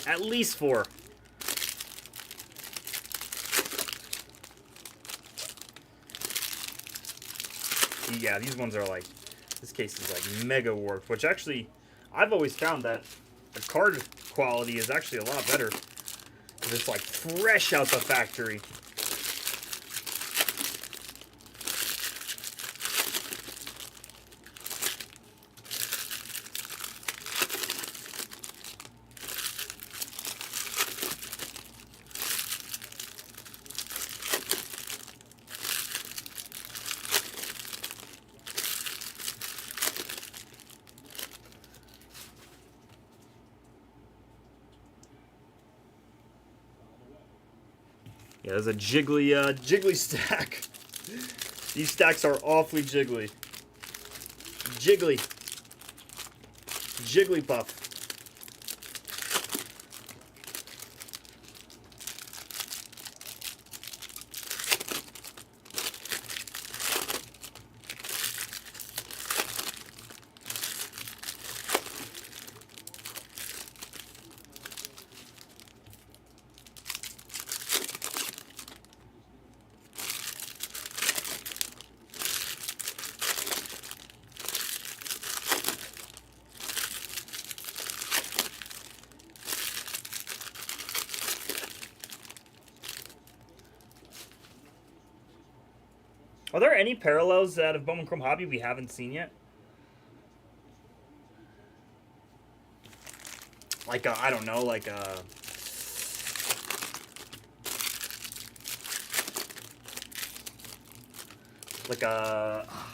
At least 4. Yeah, these ones are like, this case is like mega warped, which actually, I've always found that the card quality is actually a lot better because it's like fresh out the factory. Yeah, there's a jiggly stack. These stacks are awfully jiggly. Jigglypuff. Are there any parallels out of Bowman Chrome Hobby we haven't seen yet? Like, I don't know, like, I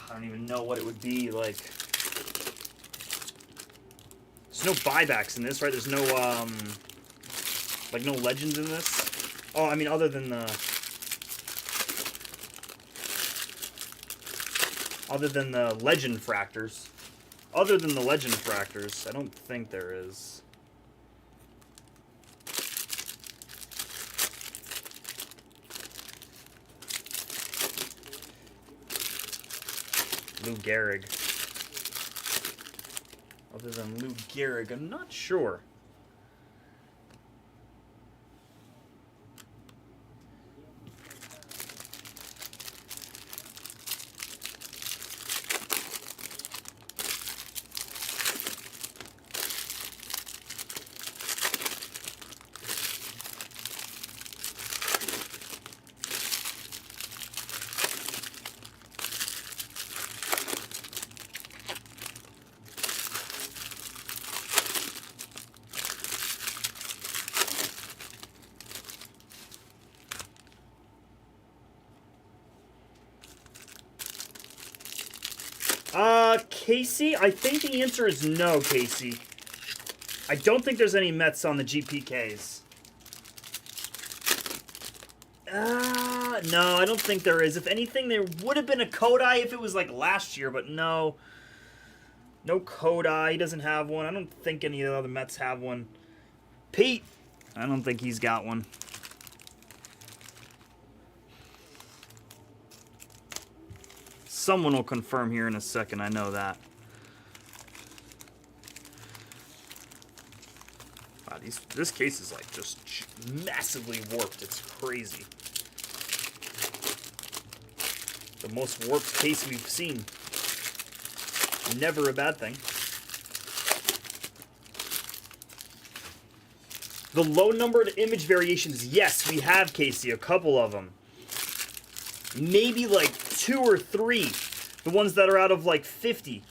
don't even know what it would be, like, there's no buybacks in this, right? There's no, like, no legends in this? Oh, I mean, other than the legend fractors. Other than the legend fractors, I don't think there is. Lou Gehrig. Other than Lou Gehrig, I'm not sure. Casey, I think the answer is no, Casey. I don't think there's any Mets on the GPKs. No, I don't think there is. If anything, there would have been a Kodai if it was like last year, but no. No Kodai. He doesn't have one. I don't think any of the other Mets have one. Pete, I don't think he's got one. Someone will confirm here in a second, I know that. Wow, this case is like just massively warped. It's crazy. The most warped case we've seen. Never a bad thing. The low numbered image variations, yes, we have, Casey, a couple of them. Maybe like 2 or 3. The ones that are out of like 50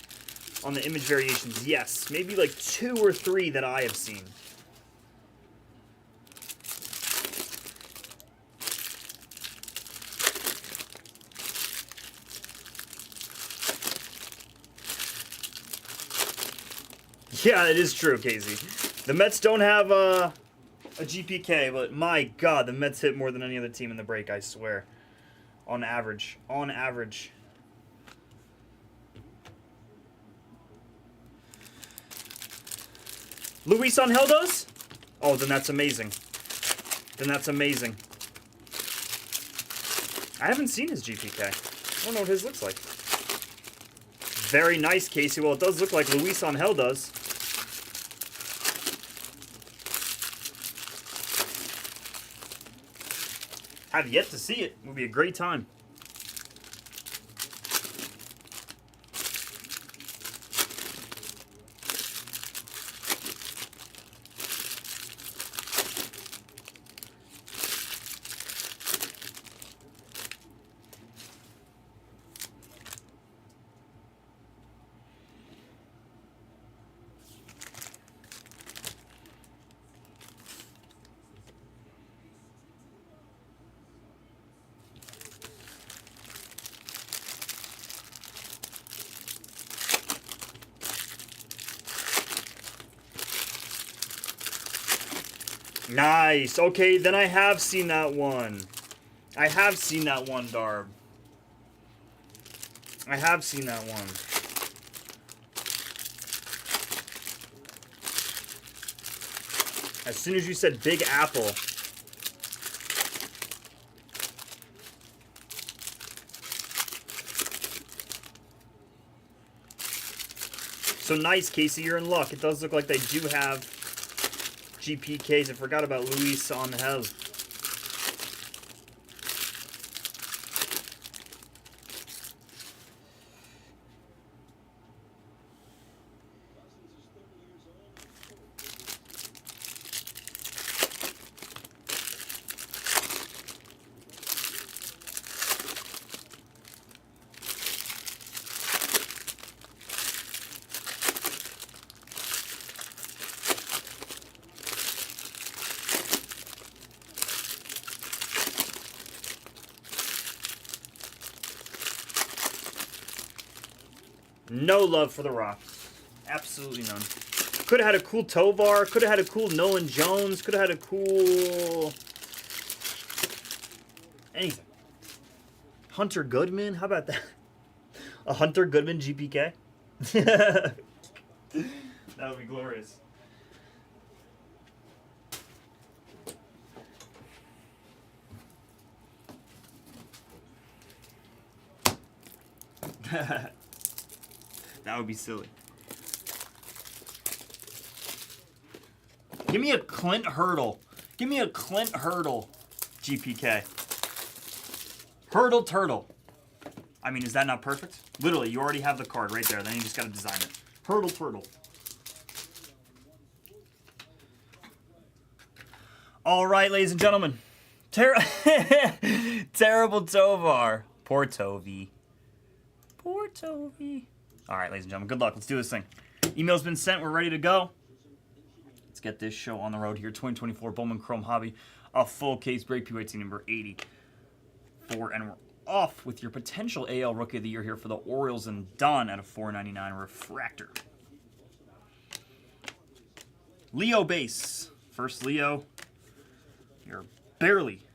on the image variations, yes. Maybe like 2 or 3 that I have seen. Yeah, it is true, Casey. The Mets don't have a GPK, but my God, the Mets hit more than any other team in the break, I swear. On average. On average. Luis Angel does? Oh, then that's amazing. Then that's amazing. I haven't seen his GPK. I don't know what his looks like. Very nice, Casey. Well, it does look like Luis Angel does. I've yet to see it. It would be a great time. Nice. Okay, then I have seen that one. I have seen that one, Darb. I have seen that one. As soon as you said Big Apple. So nice, Casey. You're in luck. It does look like they do have GPKs. I forgot about Luis Angel. No love for the Rocks. Absolutely none. Could have had a cool Tovar. Could have had a cool Nolan Jones. Could have had a cool... anything. Hunter Goodman? How about that? A Hunter Goodman GPK? That would be glorious. That would be silly. Give me a Clint Hurdle. Give me a Clint Hurdle GPK. Hurdle Turtle. I mean, is that not perfect? Literally, you already have the card right there. Then you just got to design it. Hurdle Turtle. All right, ladies and gentlemen. Terrible Tovar. Poor Tovey. Poor Tovey. All right, ladies and gentlemen, good luck. Let's do this thing. Email's been sent. We're ready to go. Let's get this show on the road here. 2024 Bowman Chrome Hobby. A full case break, PYT number 84. And we're off with your potential AL Rookie of the Year here for the Orioles and Don at a $4.99 refractor. Leo base. First Leo. You're barely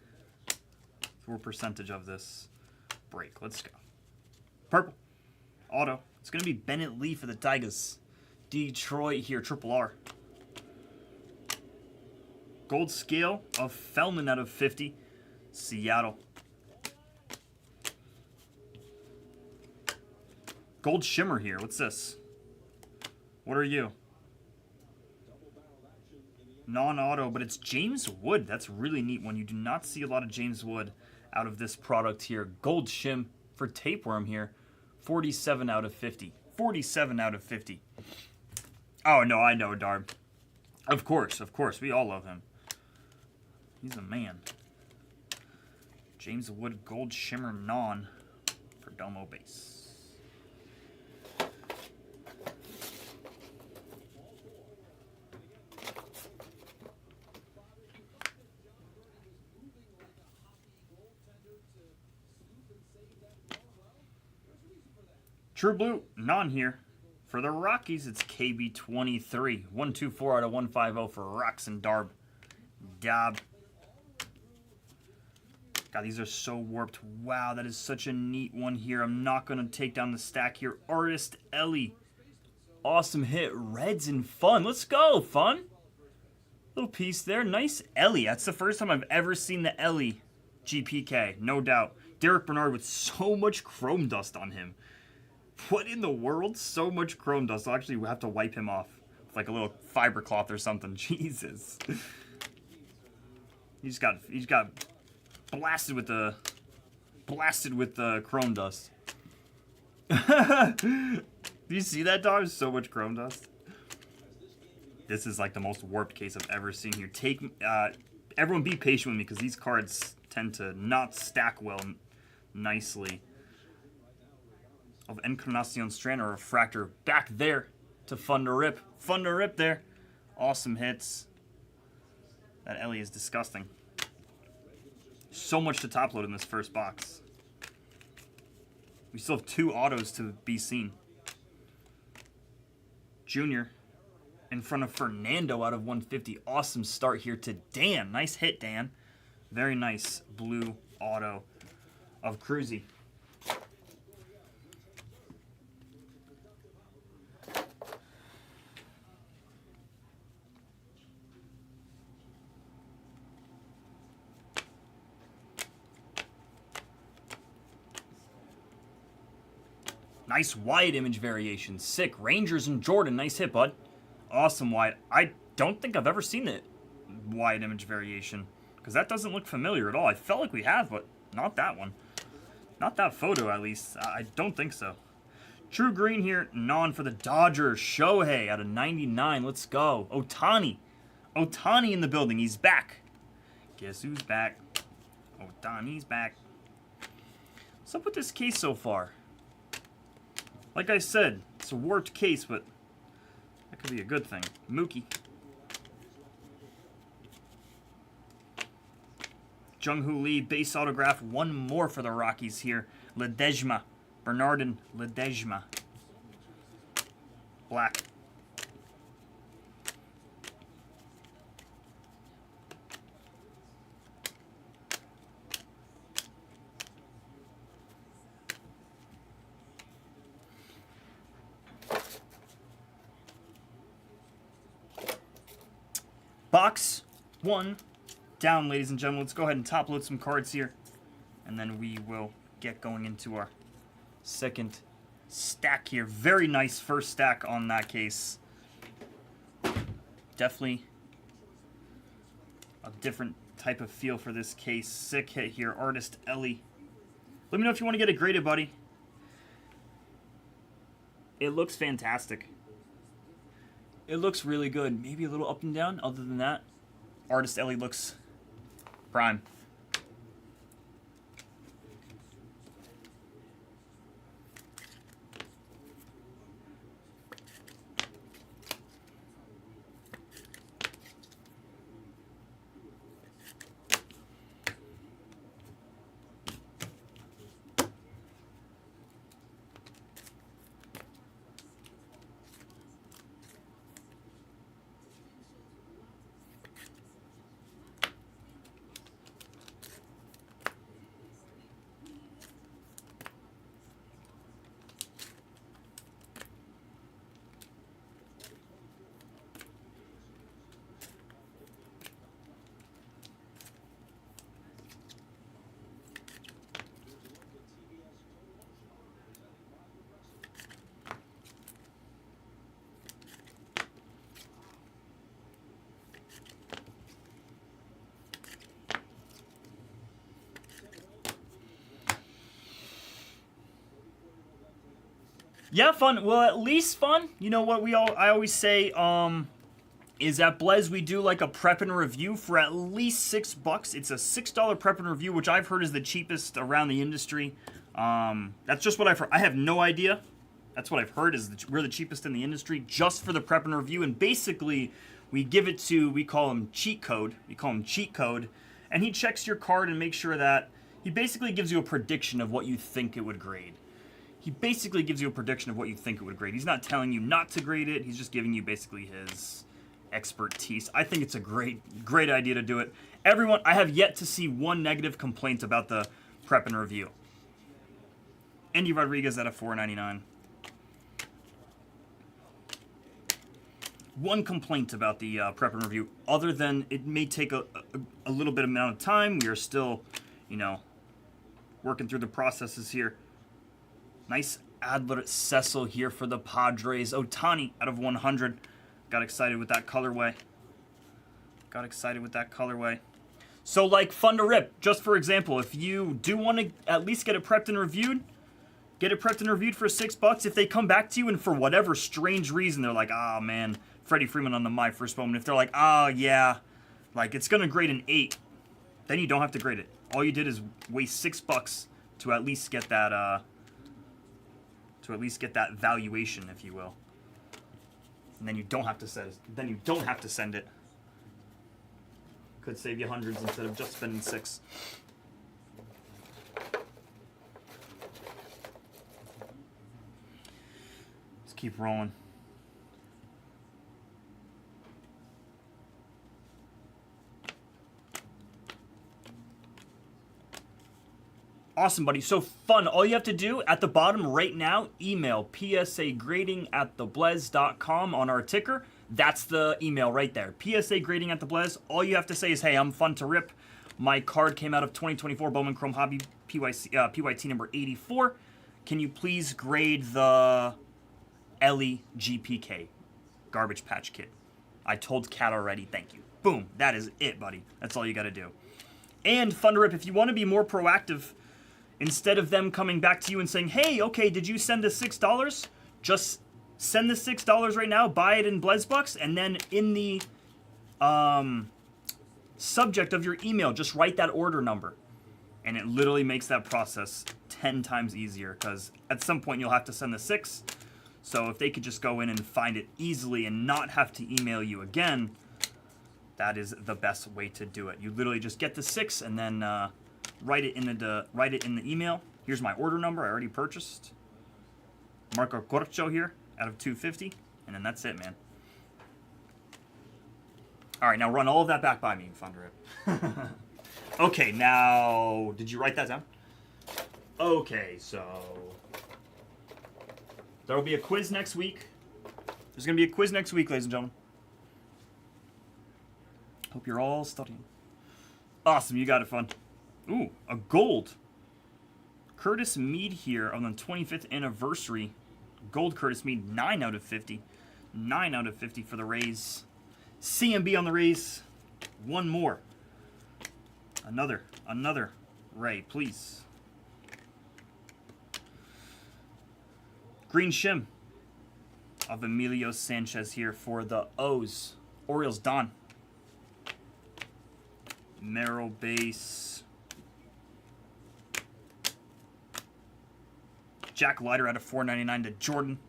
4% of this break. Let's go. Purple. Auto. It's going to be Bennett Lee for the Tigers. Detroit here. Triple R. Gold scale of Feldman out of 50. Seattle. Gold shimmer here. What's this? What are you? Non-auto, but it's James Wood. That's a really neat one. You do not see a lot of James Wood out of this product here. Gold shim for Tapeworm here. 47 out of 50. 47 out of 50. Oh, no, I know, Darb. Of course. We all love him. He's a man. James Wood Gold Shimmer Non for Domo base. True Blue, non here. For the Rockies, it's KB23. 124 out of 150 for Rocks and Darb. Dob. God, these are so warped. Wow, that is such a neat one here. I'm not going to take down the stack here. Artist Ellie. Awesome hit. Reds and Fun. Let's go, Fun. Little piece there. Nice Ellie. That's the first time I've ever seen the Ellie GPK. No doubt. Derek Bernard with so much chrome dust on him. What in the world? So much chrome dust. I'll actually have to wipe him off with like a little fiber cloth or something. Jesus. He just got blasted with the chrome dust. Do you see that, dog? So much chrome dust. This is like the most warped case I've ever seen here. Everyone be patient with me because these cards tend to not stack well nicely. Of Encarnacion Strand or Refractor back there to Fun to Rip. Fun to Rip there. Awesome hits. That Ellie is disgusting. So much to top load in this first box. We still have 2 autos to be seen. Junior in front of Fernando out of 150. Awesome start here to Dan. Nice hit, Dan. Very nice blue auto of Cruzy. Nice wide image variation. Sick. Rangers and Jordan. Nice hit, bud. Awesome wide. I don't think I've ever seen it wide image variation because that doesn't look familiar at all. I felt like we have, but not that one. Not that photo, at least. I don't think so. True green here. Non for the Dodgers. Shohei out of 99. Let's go. Ohtani. Ohtani in the building. He's back. Guess who's back? Ohtani's back. What's up with this case so far? Like I said, it's a warped case, but that could be a good thing. Mookie. Jung-Hoo Lee, base autograph. One more for the Rockies here. Ledesma. Bernardin Ledesma. Black. Box 1 down, ladies and gentlemen. Let's go ahead and top load some cards here, and then we will get going into our second stack here. Very nice first stack on that case. Definitely a different type of feel for this case. Sick hit here, Artist Ellie. Let me know if you want to get it graded, buddy. It looks fantastic. It looks really good. Maybe a little up and down. Other than that, Artist Ellie looks prime. Yeah, fun. Well, at least fun. You know what I always say is at Blez we do like a prep and review for at least $6. It's a $6 prep and review, which I've heard is the cheapest around the industry. That's just what I've heard. I have no idea. That's what I've heard is we're the cheapest in the industry just for the prep and review. And basically, we give it to, we call him cheat code. We call him cheat code. And he checks your card and makes sure that he basically gives you a prediction of what you think it would grade. He basically gives you a prediction of what you think it would grade. He's not telling you not to grade it. He's just giving you basically his expertise. I think it's a great idea to do it. Everyone, I have yet to see one negative complaint about the prep and review. Andy Rodriguez at a $4.99. One complaint about the prep and review, other than it may take a little bit amount of time. We are still, working through the processes here. Nice Adler Cecil here for the Padres. Ohtani out of 100. Got excited with that colorway. So, like, fun to rip. Just for example, if you do want to at least get it prepped and reviewed, get it prepped and reviewed for $6. If they come back to you and for whatever strange reason they're like, ah, man, Freddie Freeman on the My First Moment. If they're like, oh, yeah, like, it's going to grade an 8, then you don't have to grade it. All you did is waste $6 to at least get that, valuation, if you will. And then you don't have to send it. Could save you hundreds instead of just spending $6. Let's keep rolling. Awesome, buddy. So fun. All you have to do at the bottom right now, email psagrading@theblez.com on our ticker. That's the email right there. psagrading@theblez. All you have to say is, hey, I'm fun to rip. My card came out of 2024 Bowman Chrome Hobby PYT number 84. Can you please grade the Ellie GPK Garbage Patch Kit? I told Kat already. Thank you. Boom. That is it, buddy. That's all you got to do. And fun to rip, if you want to be more proactive, instead of them coming back to you and saying, hey, okay, did you send the $6? Just send the $6 right now, buy it in BlezBucks, and then in the subject of your email, just write that order number. And it literally makes that process 10 times easier, because at some point you'll have to send the $6. So if they could just go in and find it easily and not have to email you again, that is the best way to do it. You literally just get the $6 and then write it in the email. Here's my order number I already purchased. Marco Corcho here out of 250. And then that's it, man. All right, now run all of that back by me, Thunderip. Okay, now, did you write that down? Okay, so there will be a quiz next week. There's going to be a quiz next week, ladies and gentlemen. Hope you're all studying. Awesome, you got it fun. Ooh, a gold. Curtis Mead here on the 25th anniversary. Gold Curtis Mead, 9 out of 50. 9 out of 50 for the Rays. CMB on the Rays. One more. Another Ray, please. Green shim of Emilio Sanchez here for the O's. Orioles, Don. Merrill base. Jack Leiter out of 499 to Jordan.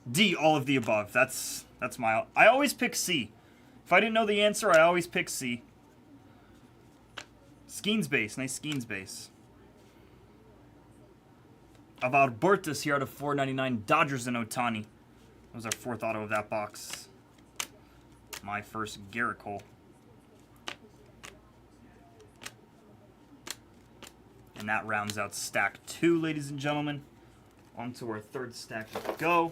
D, all of the above. That's my... I always pick C. If I didn't know the answer, I always pick C. Skeens base. Nice Skeens base. Of Albertus here out of 499. Dodgers and Otani. That was our fourth auto of that box. My first Garrett Cole. And that rounds out stack 2, ladies and gentlemen. On to our third stack we go.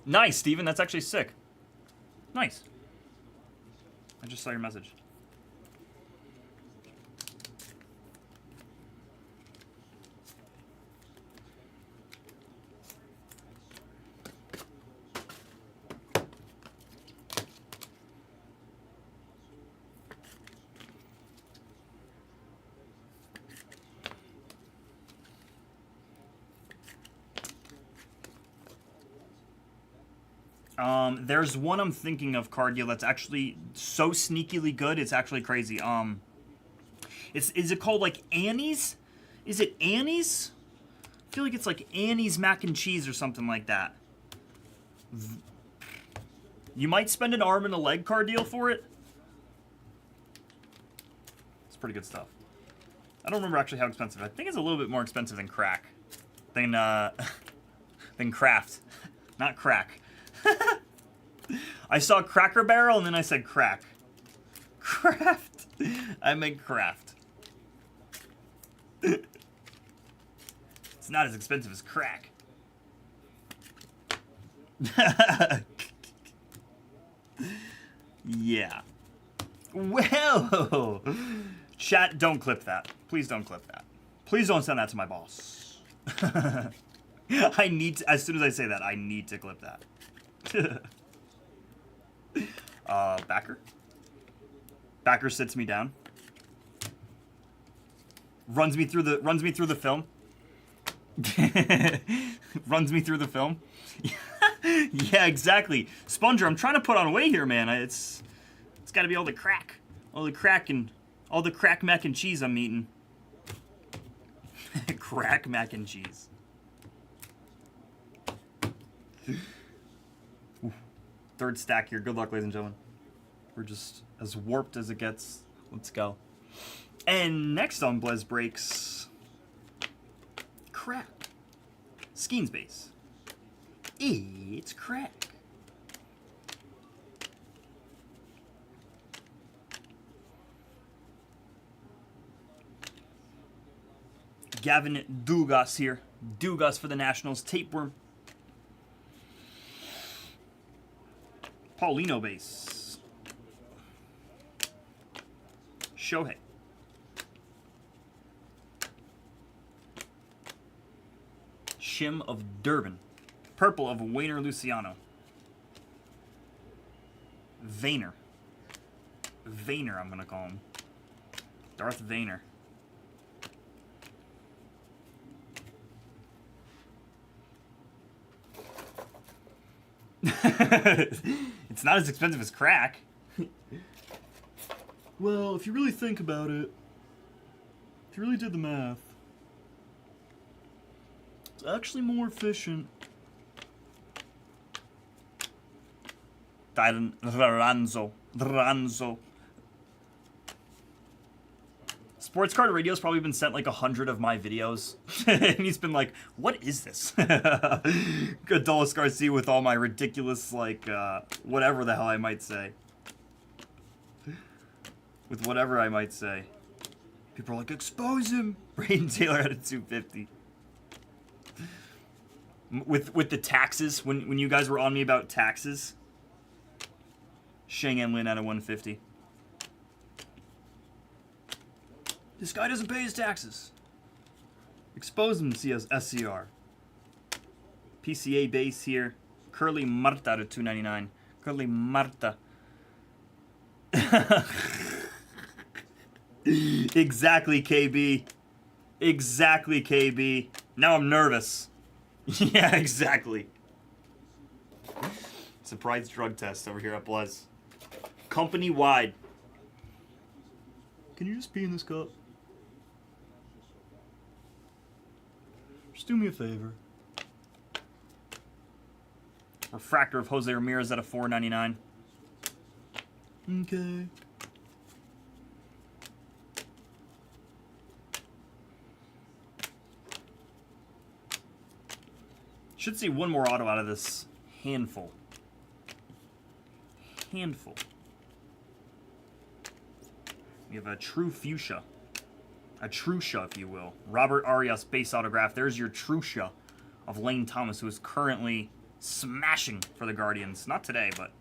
Nice, Steven. That's actually sick. Nice. I just saw your message. There's one I'm thinking of, Cardio, that's actually so sneakily good, it's actually crazy. Is it called, like, Annie's? Is it Annie's? I feel like it's like Annie's mac and cheese or something like that. You might spend an arm and a leg, Cardio, for it. It's pretty good stuff. I don't remember actually how expensive. I think it's a little bit more expensive than crack. Than craft. Not crack. I saw Cracker Barrel and then I said crack. Craft. I meant craft. It's not as expensive as crack. Yeah. Well, chat, don't clip that. Please don't clip that. Please don't send that to my boss. I need to, as soon as I say that, I need to clip that. Backer. Backer sits me down. Runs me through the film. Runs me through the film. Yeah, exactly. Sponger, I'm trying to put on weight here, man. It's got to be all the crack mac and cheese I'm eating. Crack mac and cheese. Third stack here. Good luck, ladies and gentlemen. We're just as warped as it gets. Let's go. And next on Blez Breaks, crack. Skeens base. It's crack. Gavin Dugas here. Dugas for the Nationals. Tapeworm. Paulino base. Shohei. Shim of Durbin. Purple of Wayner Luciano. Vayner. Vayner, I'm going to call him. Darth Vayner. It's not as expensive as crack. Well, if you really think about it, if you really did the math, it's actually more efficient. Ranzo. Sports Card Radio's probably been sent like 100 of my videos. And he's been like, what is this? Adolis Garcia with all my ridiculous, like, whatever the hell I might say. With whatever I might say. People are like, expose him! Braden Taylor at a 250. With the taxes, when you guys were on me about taxes. Shang Lin at a 150. This guy doesn't pay his taxes. Expose him to SCR. PCA base here. Curly Marta at a 299. Curly Marta. Exactly, KB. Exactly, KB. Now I'm nervous. Yeah, exactly. Surprise drug test over here at Blez. Company-wide. Can you just pee in this cup? Just do me a favor. Refractor of Jose Ramirez at a 499. Okay. Should see one more auto out of this handful. Handful. We have a true fuchsia. A Trusha, if you will. Robert Arias base autograph. There's your Trusha of Lane Thomas, who is currently smashing for the Guardians. Not today, but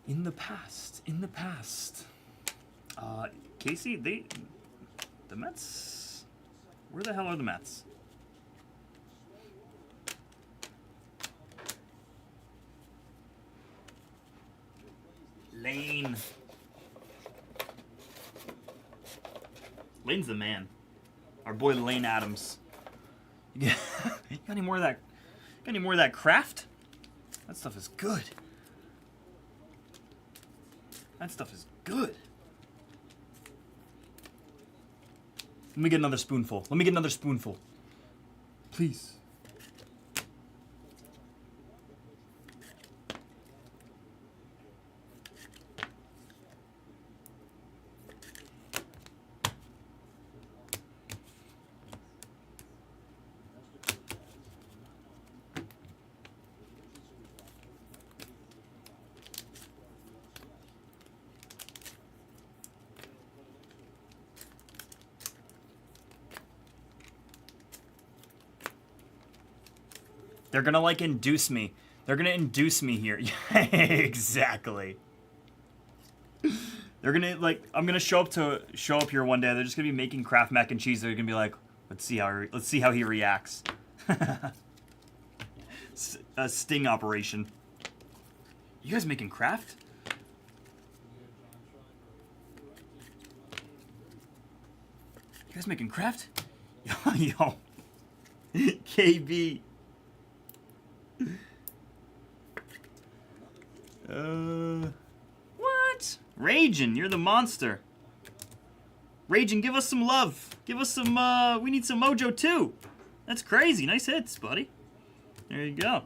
in the past. In the past. Casey, the Mets. Where the hell are the Mets? Lane. Lane's the man. Our boy Lane Adams. You got any more of that? Got any more of that craft? That stuff is good. That stuff is good. Let me get another spoonful. Let me get another spoonful. Please. They're gonna like induce me. They're gonna induce me here. Exactly. They're gonna like. I'm gonna show up here one day. They're just gonna be making Kraft mac and cheese. They're gonna be like, let's see how he reacts. A sting operation. You guys making Kraft? You guys making Kraft? Yo, KB. What? Ragin', you're the monster. Ragin', give us some love. Give us some, we need some mojo too. That's crazy. Nice hits, buddy. There you go.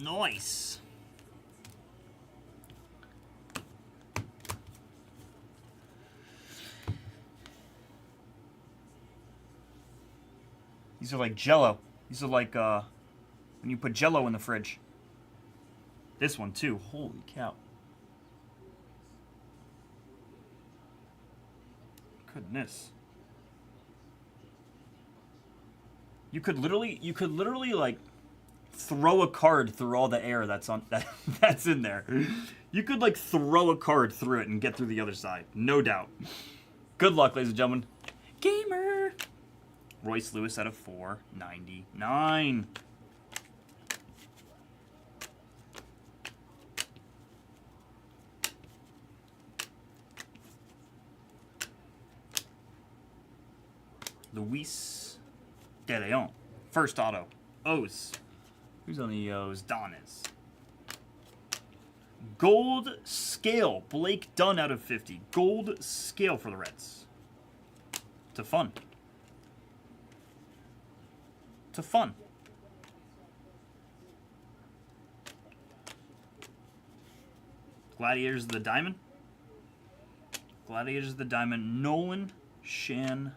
Nice. These are like Jell-O. These are like when you put Jell-O in the fridge. This one too. Holy cow. Goodness. You could literally like throw a card through all the air that's in there. You could like throw a card through it and get through the other side. No doubt. Good luck, ladies and gentlemen. Gamer. Royce Lewis at a 499. Luis De Leon. First auto. O's. Who's on the O's? Don is. Gold scale. Blake Dunn out of 50. Gold scale for the Reds. To fun. To fun. Gladiators of the Diamond. Gladiators of the Diamond. Nolan Shan.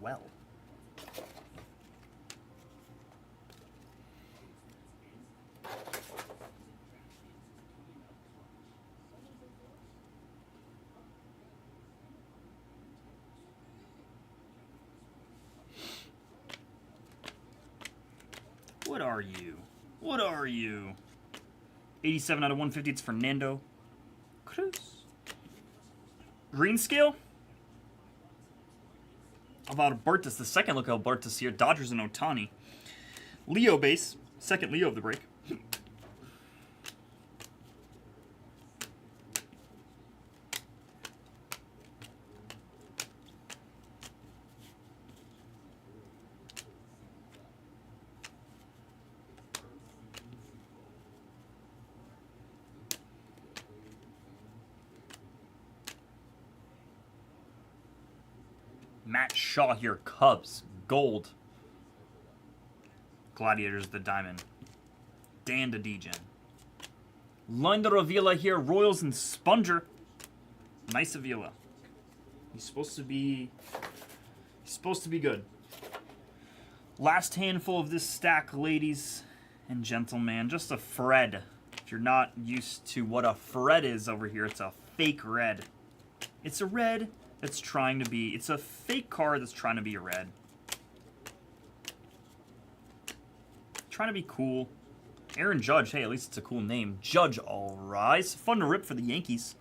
Well. What are you? What are you? 87 out of 150. It's Fernando Cruz. Green scale. Albertus, the second look Albertus here. Dodgers and Otani. Leo base. Second Leo of the break. Matt Shaw here, Cubs, gold. Gladiators, the diamond. Dan to Degen. Lunder Avila here, Royals and Sponger. Nice Avila. He's supposed to be good. Last handful of this stack, ladies and gentlemen. Just a Fred. If you're not used to what a Fred is over here, it's a fake red. It's a red that's trying to be, it's a fake card that's trying to be a red. Trying to be cool. Aaron Judge, hey, at least it's a cool name. Judge, all rise. Fun to rip for the Yankees.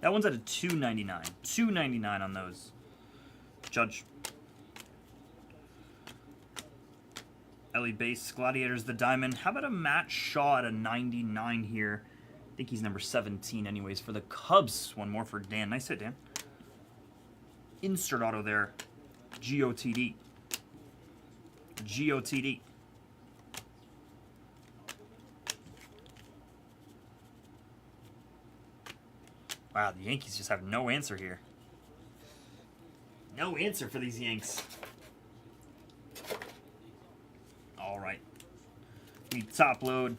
That one's at a $2.99. $2.99 on those. Judge. Ellie Base, Gladiators, the Diamond. How about a Matt Shaw at a 99 here? I think he's number 17 anyways for the Cubs. One more for Dan. Nice hit, Dan. Insert auto there. GOTD. GOTD. Wow, the Yankees just have no answer here. No answer for these Yanks. All right. We top load.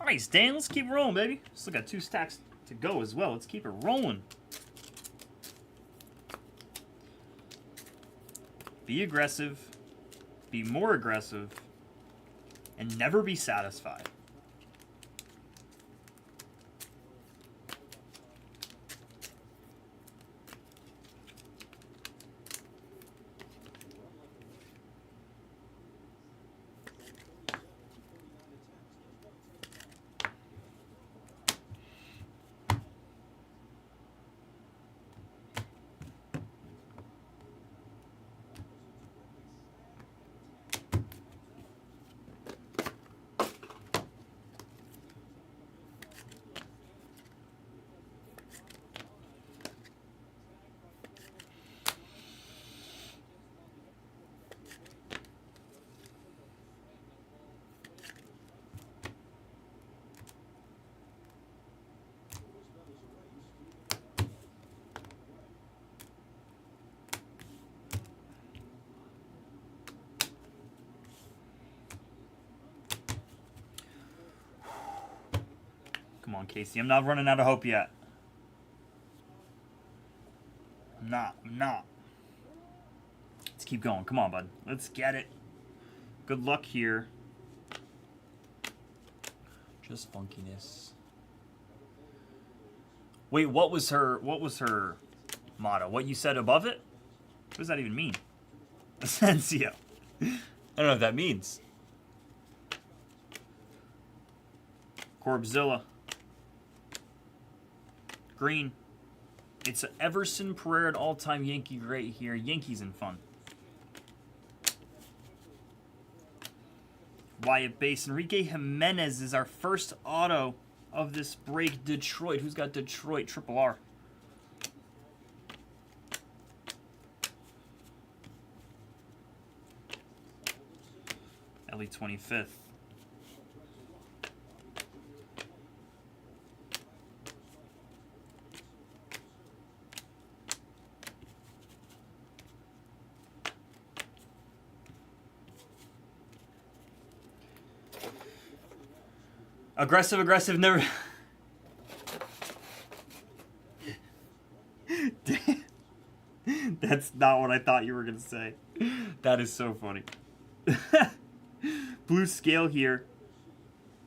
Nice, Dan. Let's keep rolling, baby. Still got 2 stacks to go as well. Let's keep it rolling. Be aggressive. Be more aggressive. And never be satisfied. Come on, Casey. I'm not running out of hope yet. I'm not. Let's keep going. Come on, bud. Let's get it. Good luck here. Just funkiness. Wait, what was her motto? What you said above it? What does that even mean? Asensio. I don't know what that means. Corbzilla. Green. It's Everson Pereira, an all-time Yankee great here. Yankees in fun. Wyatt Base. Enrique Jimenez is our first auto of this break. Detroit. Who's got Detroit? Triple R. Ellie 25th. Aggressive, never. That's not what I thought you were going to say. That is so funny. Blue scale here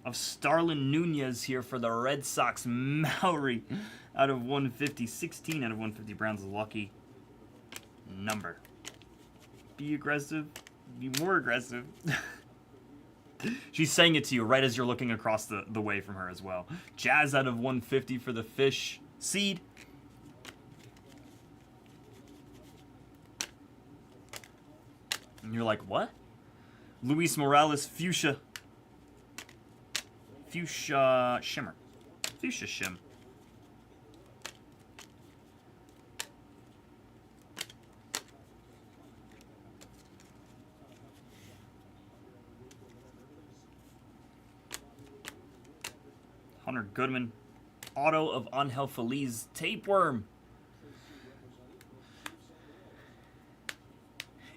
of Starlin Nunez here for the Red Sox. Maury out of 150. 16 out of 150. Brown's lucky number. Be aggressive. Be more aggressive. She's saying it to you right as you're looking across the way from her as well. Jazz out of 150 for the Fish Seed. And you're like, what? Luis Morales Fuchsia. Fuchsia Shimmer. Fuchsia Shim. Hunter Goodman. Auto of Angel Feliz. Tapeworm.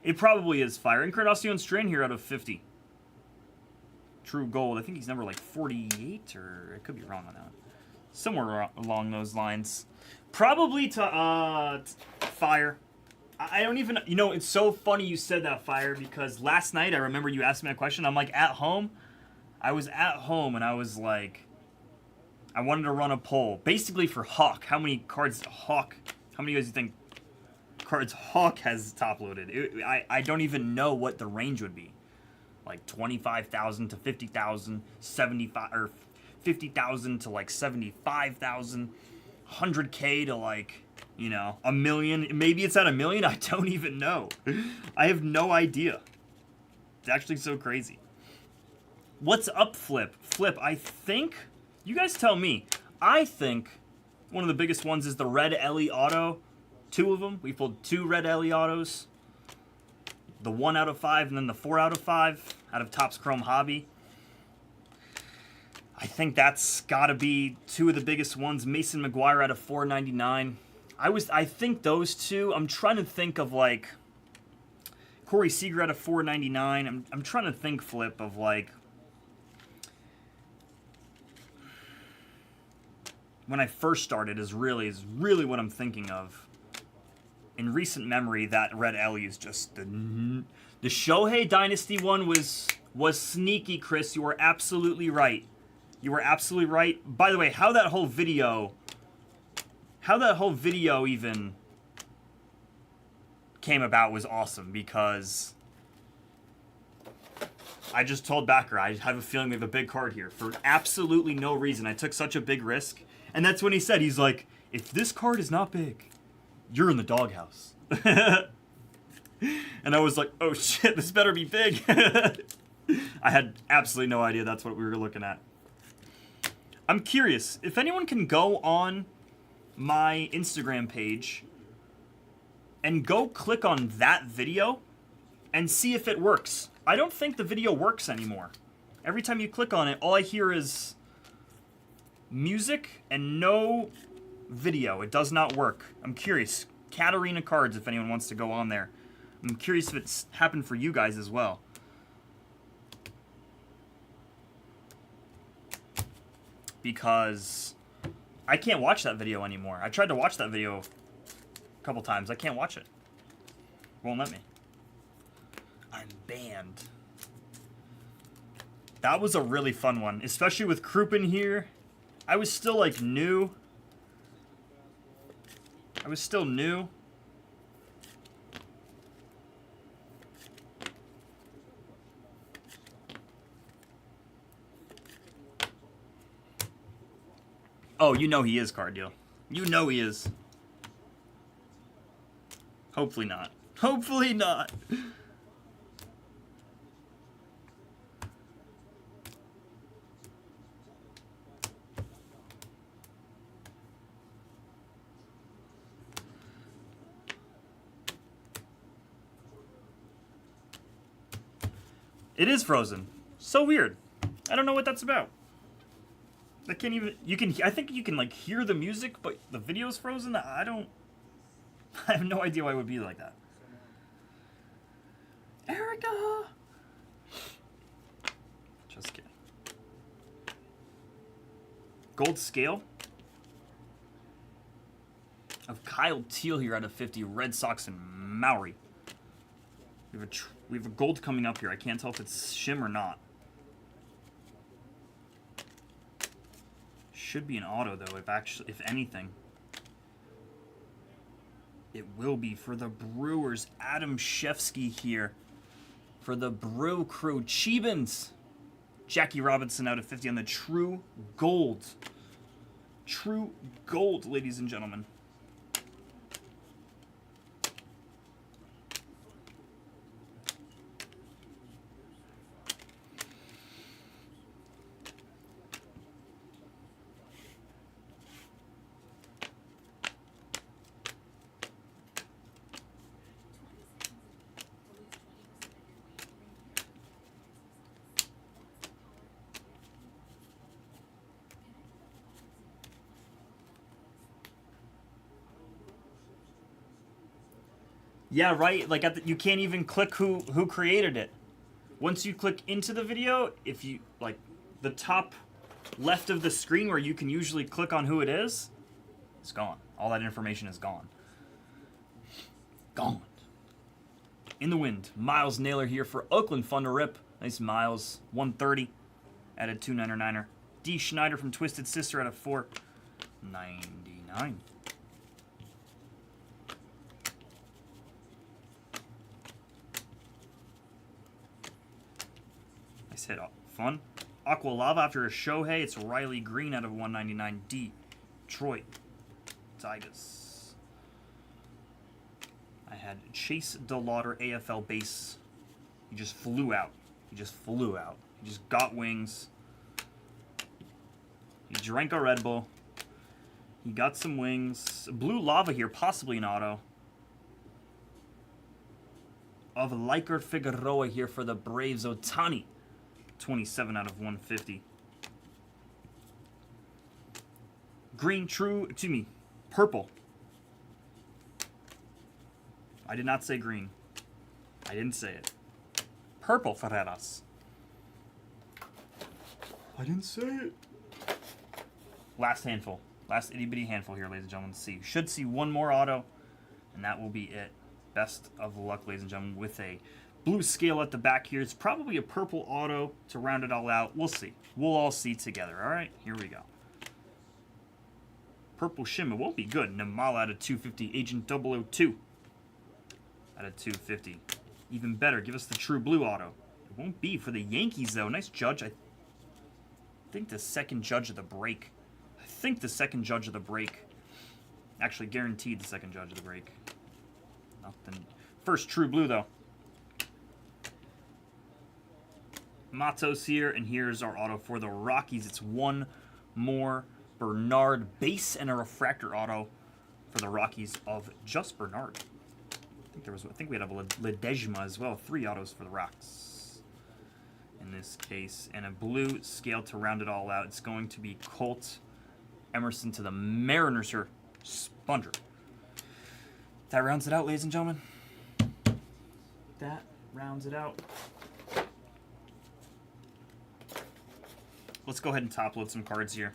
It probably is fire. Encarnacion Strain here out of 50. True gold. I think he's number like 48, or I could be wrong on that. Somewhere along those lines. Probably to fire. I don't even, you know, it's so funny you said that, Fire, because last night I remember you asked me a question. I'm like, at home. I was at home and I was like, I wanted to run a poll, basically for Hawk. How many cards Hawk? How many of you guys think cards Hawk has top loaded? I don't even know what the range would be. Like 25,000 to 50,000, 75 or 50,000 to like 75,000, 100K to like, you know, a million. Maybe it's at a million. I don't even know. I have no idea. It's actually so crazy. What's up, Flip? Flip, I think. You guys tell me. I think one of the biggest ones is the Red Ellie Auto. 2 of them. We pulled 2 Red Ellie Autos. The 1 out of 5 and then the 4 out of 5 out of Topps Chrome Hobby. I think that's got to be 2 of the biggest ones. Mason McGuire out of 499. I think those 2. I'm trying to think of like Corey Seager out of 499. I'm trying to think, Flip, of like when I first started is really what I'm thinking of. In recent memory, that Red Ellie is just the Shohei Dynasty one was sneaky, Chris. You were absolutely right. You were absolutely right. By the way, how that whole video even came about was awesome, because I just told Backer I have a feeling we have a big card here for absolutely no reason. I took such a big risk. And that's when he said, he's like, if this card is not big, you're in the doghouse. And I was like, oh shit, this better be big. I had absolutely no idea that's what we were looking at. I'm curious, if anyone can go on my Instagram page and go click on that video and see if it works. I don't think the video works anymore. Every time you click on it, all I hear is music and no video. It does not work. I'm curious. Katarina Cards, if anyone wants to go on there. I'm curious if it's happened for you guys as well. Because I can't watch that video anymore. I tried to watch that video a couple times. I can't watch it. Won't let me. I'm banned. That was a really fun one, especially with Kruppen here. I was still like new. I was still new. Oh, you know he is, Card Deal. You know he is. Hopefully not. Hopefully not. It is frozen. So weird. I don't know what that's about. I can't even. You can. I think you can like hear the music, but the video's frozen. I don't. I have no idea why it would be like that. Erica. Just kidding. Gold scale of Kyle Teal here out of 50. Red Sox and Maori. We have a gold coming up here. I can't tell if it's shim or not. Should be an auto though. If anything, it will be for the Brewers. Adam Shefsky here for the Brew Crew. Chibans. Jackie Robinson out of 50 on the True Gold. True Gold, ladies and gentlemen. Yeah, right. Like you can't even click who created it. Once you click into the video, if you like the top left of the screen where you can usually click on who it is, it's gone. All that information is gone. Gone. In the wind, Miles Naylor here for Oakland. Fun to rip. Nice Miles. 130. Added 299er. D. Schneider from Twisted Sister out of 499. Nice hit. Fun. Aqua Lava after a Shohei. It's Riley Green out of 199. Detroit Tigers. I had Chase DeLauder, AFL base. He just flew out. He just flew out. He just got wings. He drank a Red Bull. He got some wings. Blue Lava here, possibly an auto. Of Leiker Figueroa here for the Braves. Otani. 27 out of 150. Green True, excuse me, purple. I did not say green. I didn't say it. Purple Ferreras. I didn't say it. Last handful. Last itty bitty handful here, ladies and gentlemen. See, should see one more auto, and that will be it. Best of luck, ladies and gentlemen, with a blue scale at the back here. It's probably a purple auto to round it all out. We'll see. We'll all see together. All right, here we go. Purple shimmer won't be good. Namal out of 250. Agent 002 out of 250. Even better, give us the true blue auto. It won't be for the Yankees, though. Nice judge. I think the second judge of the break. Actually, guaranteed the second judge of the break. Nothing. First true blue, though. Matos here, and here's our auto for the Rockies. It's one more Bernard base and a refractor auto for the Rockies of just Bernard. I think we had a Ledesma as well. 3 autos for the Rocks in this case, and a blue scale to round it all out. It's going to be Colt Emerson to the Mariners here. Sponger. That rounds it out, ladies and gentlemen. That rounds it out. Let's go ahead and top load some cards here.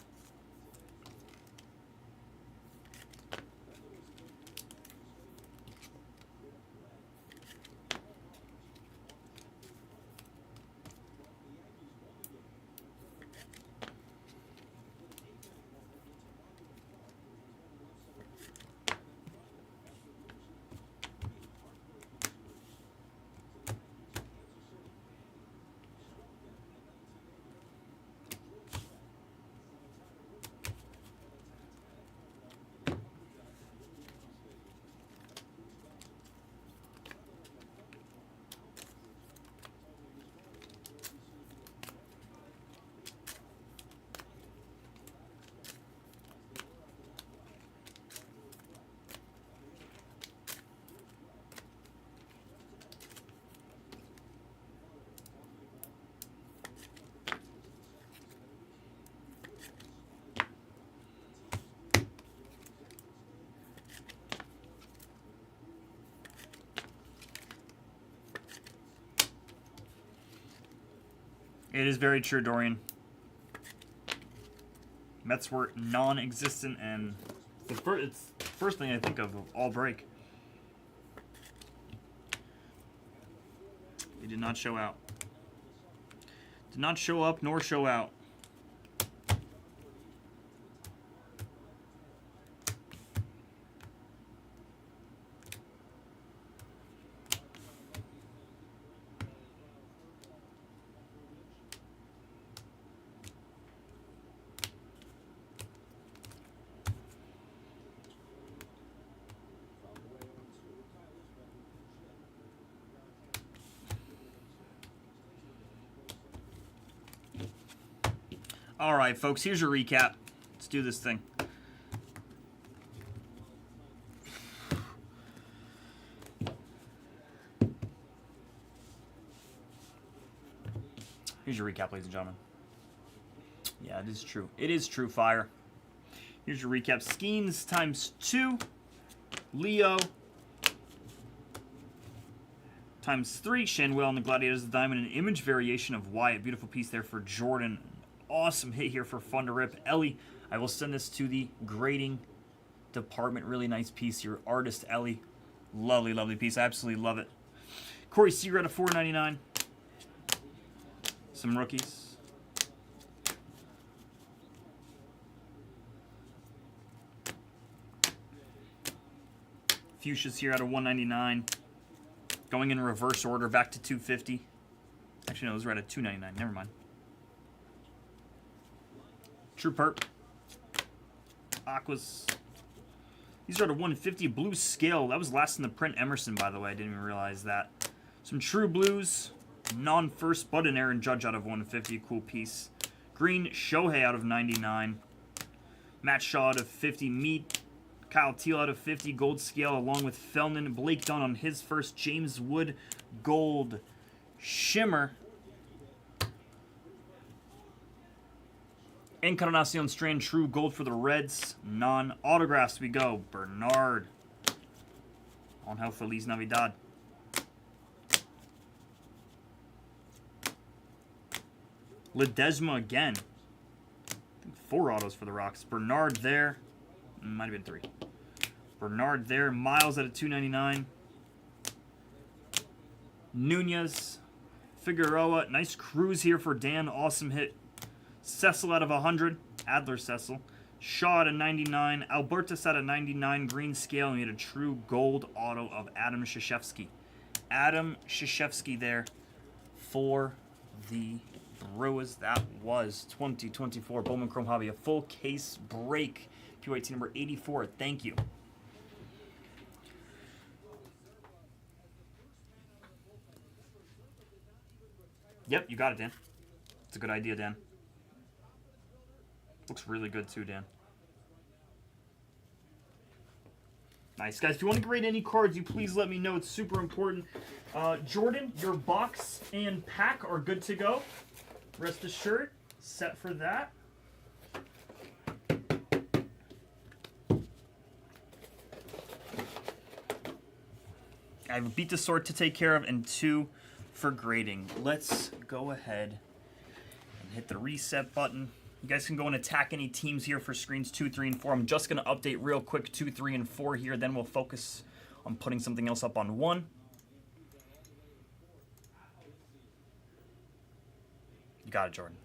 It is very true, Dorian. Mets were non-existent, and it's the first thing I think of all break. They did not show out. Did not show up nor show out. All right, folks, here's your recap. Let's do this thing. Here's your recap, ladies and gentlemen. Yeah, it is true. It is true, Fire. Here's your recap. Skeens times 2. Leo times 3. Shanwell and the Gladiators of the Diamond. An image variation of Wyatt. Beautiful piece there for Jordan. Awesome hit here for Fun to Rip. Ellie, I will send this to the grading department. Really nice piece. Your artist, Ellie. Lovely, lovely piece. I absolutely love it. Corey Seager at a $4.99. Some rookies. Fuchsia's here at a $1.99. Going in reverse order, back to $2.50. Actually, no, those were at a $2.99. Never mind. True Perp. Aquas. These are at a $1.50. Blue Scale. That was last in the print. Emerson, by the way. I didn't even realize that. Some True Blues. Non-first, but an Aaron Judge out of $1.50. Cool piece. Green Shohei out of $99. Matt Shaw out of $50. Meat. Kyle Teal out of $50. Gold Scale along with Feldman. Blake Dunn on his first. James Wood Gold Shimmer. Encarnacion Strand True Gold for the Reds. Non-autographs we go. Bernard. Angel Feliz Navidad. Ledesma again. I think 4 autos for the Rocks. Bernard there. Might have been 3. Bernard there. Miles at a $2.99. Nunez. Figueroa. Nice cruise here for Dan. Awesome hit. Cecil out of 100. Adler Cecil. Shaw at a 99. Albertus at a 99. Green Scale. And we had a true gold auto of Adam Krzyzewski. Adam Krzyzewski there for the Brewers. That was 2024 Bowman Chrome Hobby. A full case break. PYT number 84. Thank you. Yep, you got it, Dan. It's a good idea, Dan. Looks really good too, Dan. Nice, guys. If you want to grade any cards, you please let me know. It's super important. Jordan, your box and pack are good to go. Rest assured, set for that. I have a Beat the Sword to take care of and 2 for grading. Let's go ahead and hit the reset button. You guys can go and attack any teams here for screens 2, 3, and 4. I'm just going to update real quick 2, 3, and 4 here. Then we'll focus on putting something else up on 1. You got it, Jordan.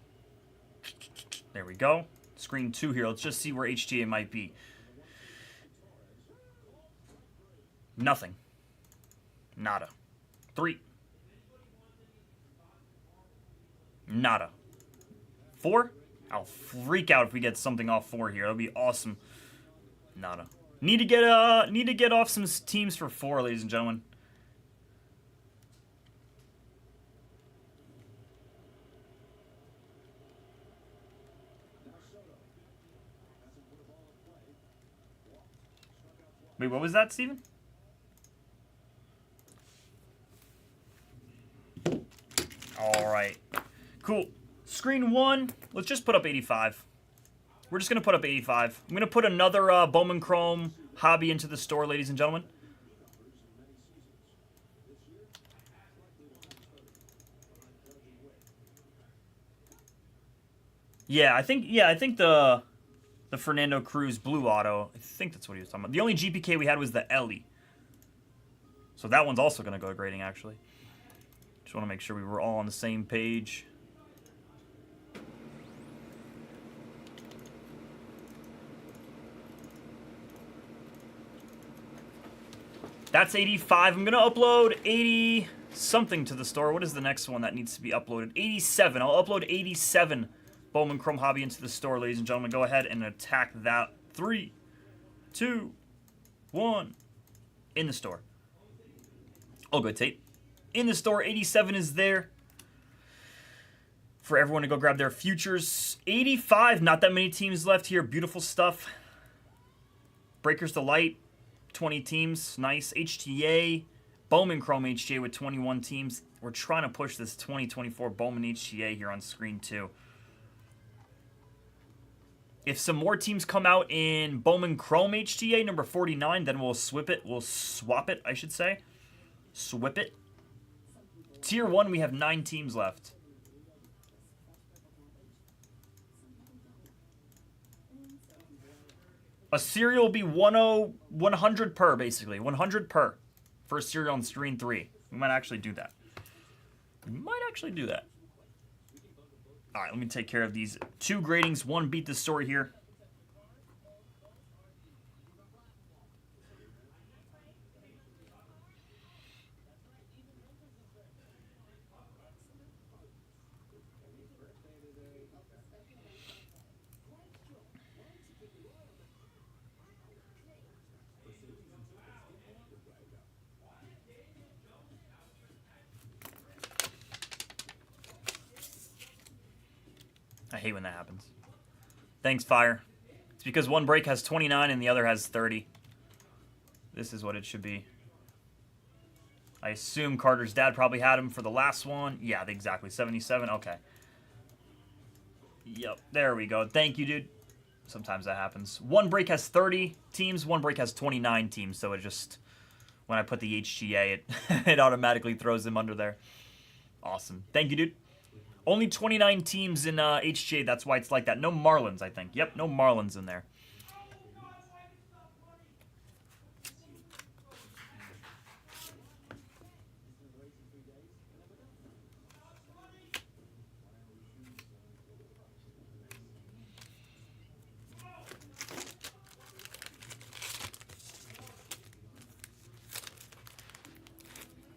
There we go. Screen 2 here. Let's just see where HTA might be. Nothing. Nada. 3. Nada. 4. I'll freak out if we get something off 4 here. That'll be awesome. Nada. Need to get off some teams for 4, ladies and gentlemen. Wait, what was that, Steven? All right. Cool. Screen 1, let's just put up 85. We're just going to put up 85. I'm going to put another Bowman Chrome Hobby into the store, ladies and gentlemen. Yeah, I think the Fernando Cruz blue auto, I think that's what he was talking about. The only GPK we had was the Ellie. So that one's also going to go to grading, actually. Just want to make sure we were all on the same page. That's 85. I'm going to upload 80 something to the store. What is the next one that needs to be uploaded? 87. I'll upload 87 Bowman Chrome Hobby into the store, ladies and gentlemen. Go ahead and attack that. 3, 2, 1. In the store. Oh, good, Tate. In the store, 87 is there. For everyone to go grab their futures. 85, not that many teams left here. Beautiful stuff. Breakers Delight, 20 teams. Nice. HTA. Bowman Chrome HTA with 21 teams. We're trying to push this 2024 Bowman HTA here on screen, too. If some more teams come out in Bowman Chrome HTA, number 49, then we'll swap it. We'll swap it, I should say. Swip it. Tier 1, we have 9 teams left. A serial will be 100 per, basically. 100 per for a serial on screen 3. We might actually do that. We might actually do that. All right, let me take care of these 2 gradings. 1 beat the story here. I hate when that happens. Thanks, Fire. It's because one break has 29 and the other has 30. This is what it should be. I assume Carter's dad probably had him for the last one. Yeah, exactly. 77. Okay. Yep. There we go. Thank you, dude. Sometimes that happens. One break has 30 teams. One break has 29 teams. So it just, when I put the HGA, it automatically throws them under there. Awesome. Thank you, dude. Only 29 teams in HGA. That's why it's like that. No Marlins, I think. Yep, no Marlins in there.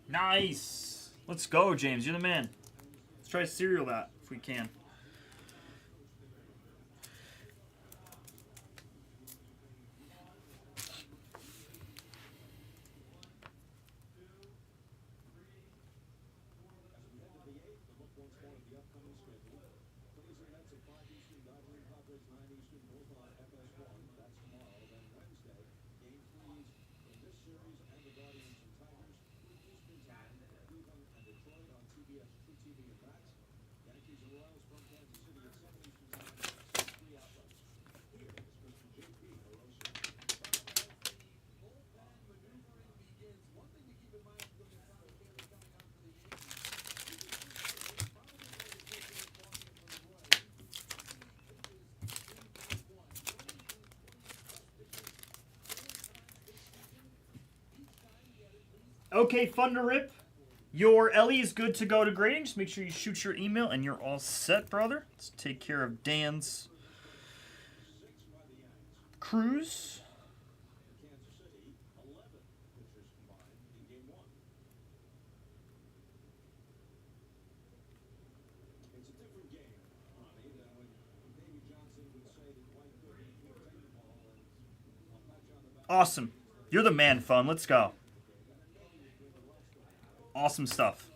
Nice. Let's go, James. You're the man. Let's try to serial that if we can. Okay, Fun to Rip. Your Ellie is good to go to grading. Just make sure you shoot your email and you're all set, brother. Let's take care of Dan's Cruz. Awesome. You're the man, Fun. Let's go. Awesome stuff.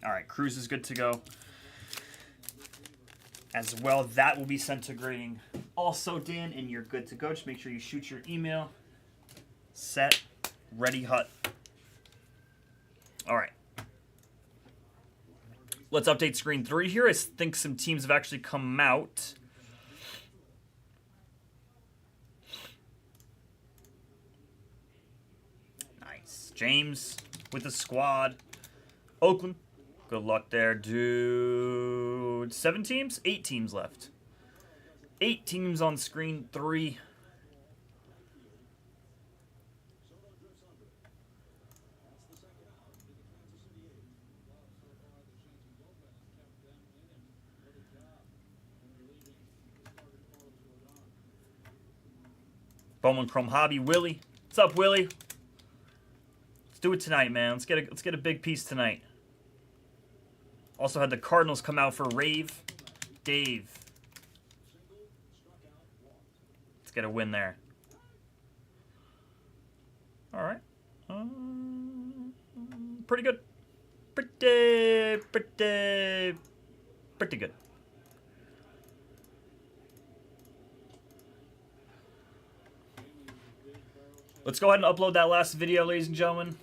All right, Cruz is good to go. As well, that will be sent to grading. Also, Dan, and you're good to go. Just make sure you shoot your email. Set. Ready, hut. All right. Let's update screen 3 here. I think some teams have actually come out. Nice. James with the squad. Oakland. Good luck there, dude. 7 teams? 8 teams left. 8 teams on screen 3. Bowman Chrome Hobby, Willie. What's up, Willie? Let's do it tonight, man. Let's get a big piece tonight. Also had the Cardinals come out for Rave. Dave. Let's get a win there. All right. Pretty good. Pretty good. Let's go ahead and upload that last video, ladies and gentlemen.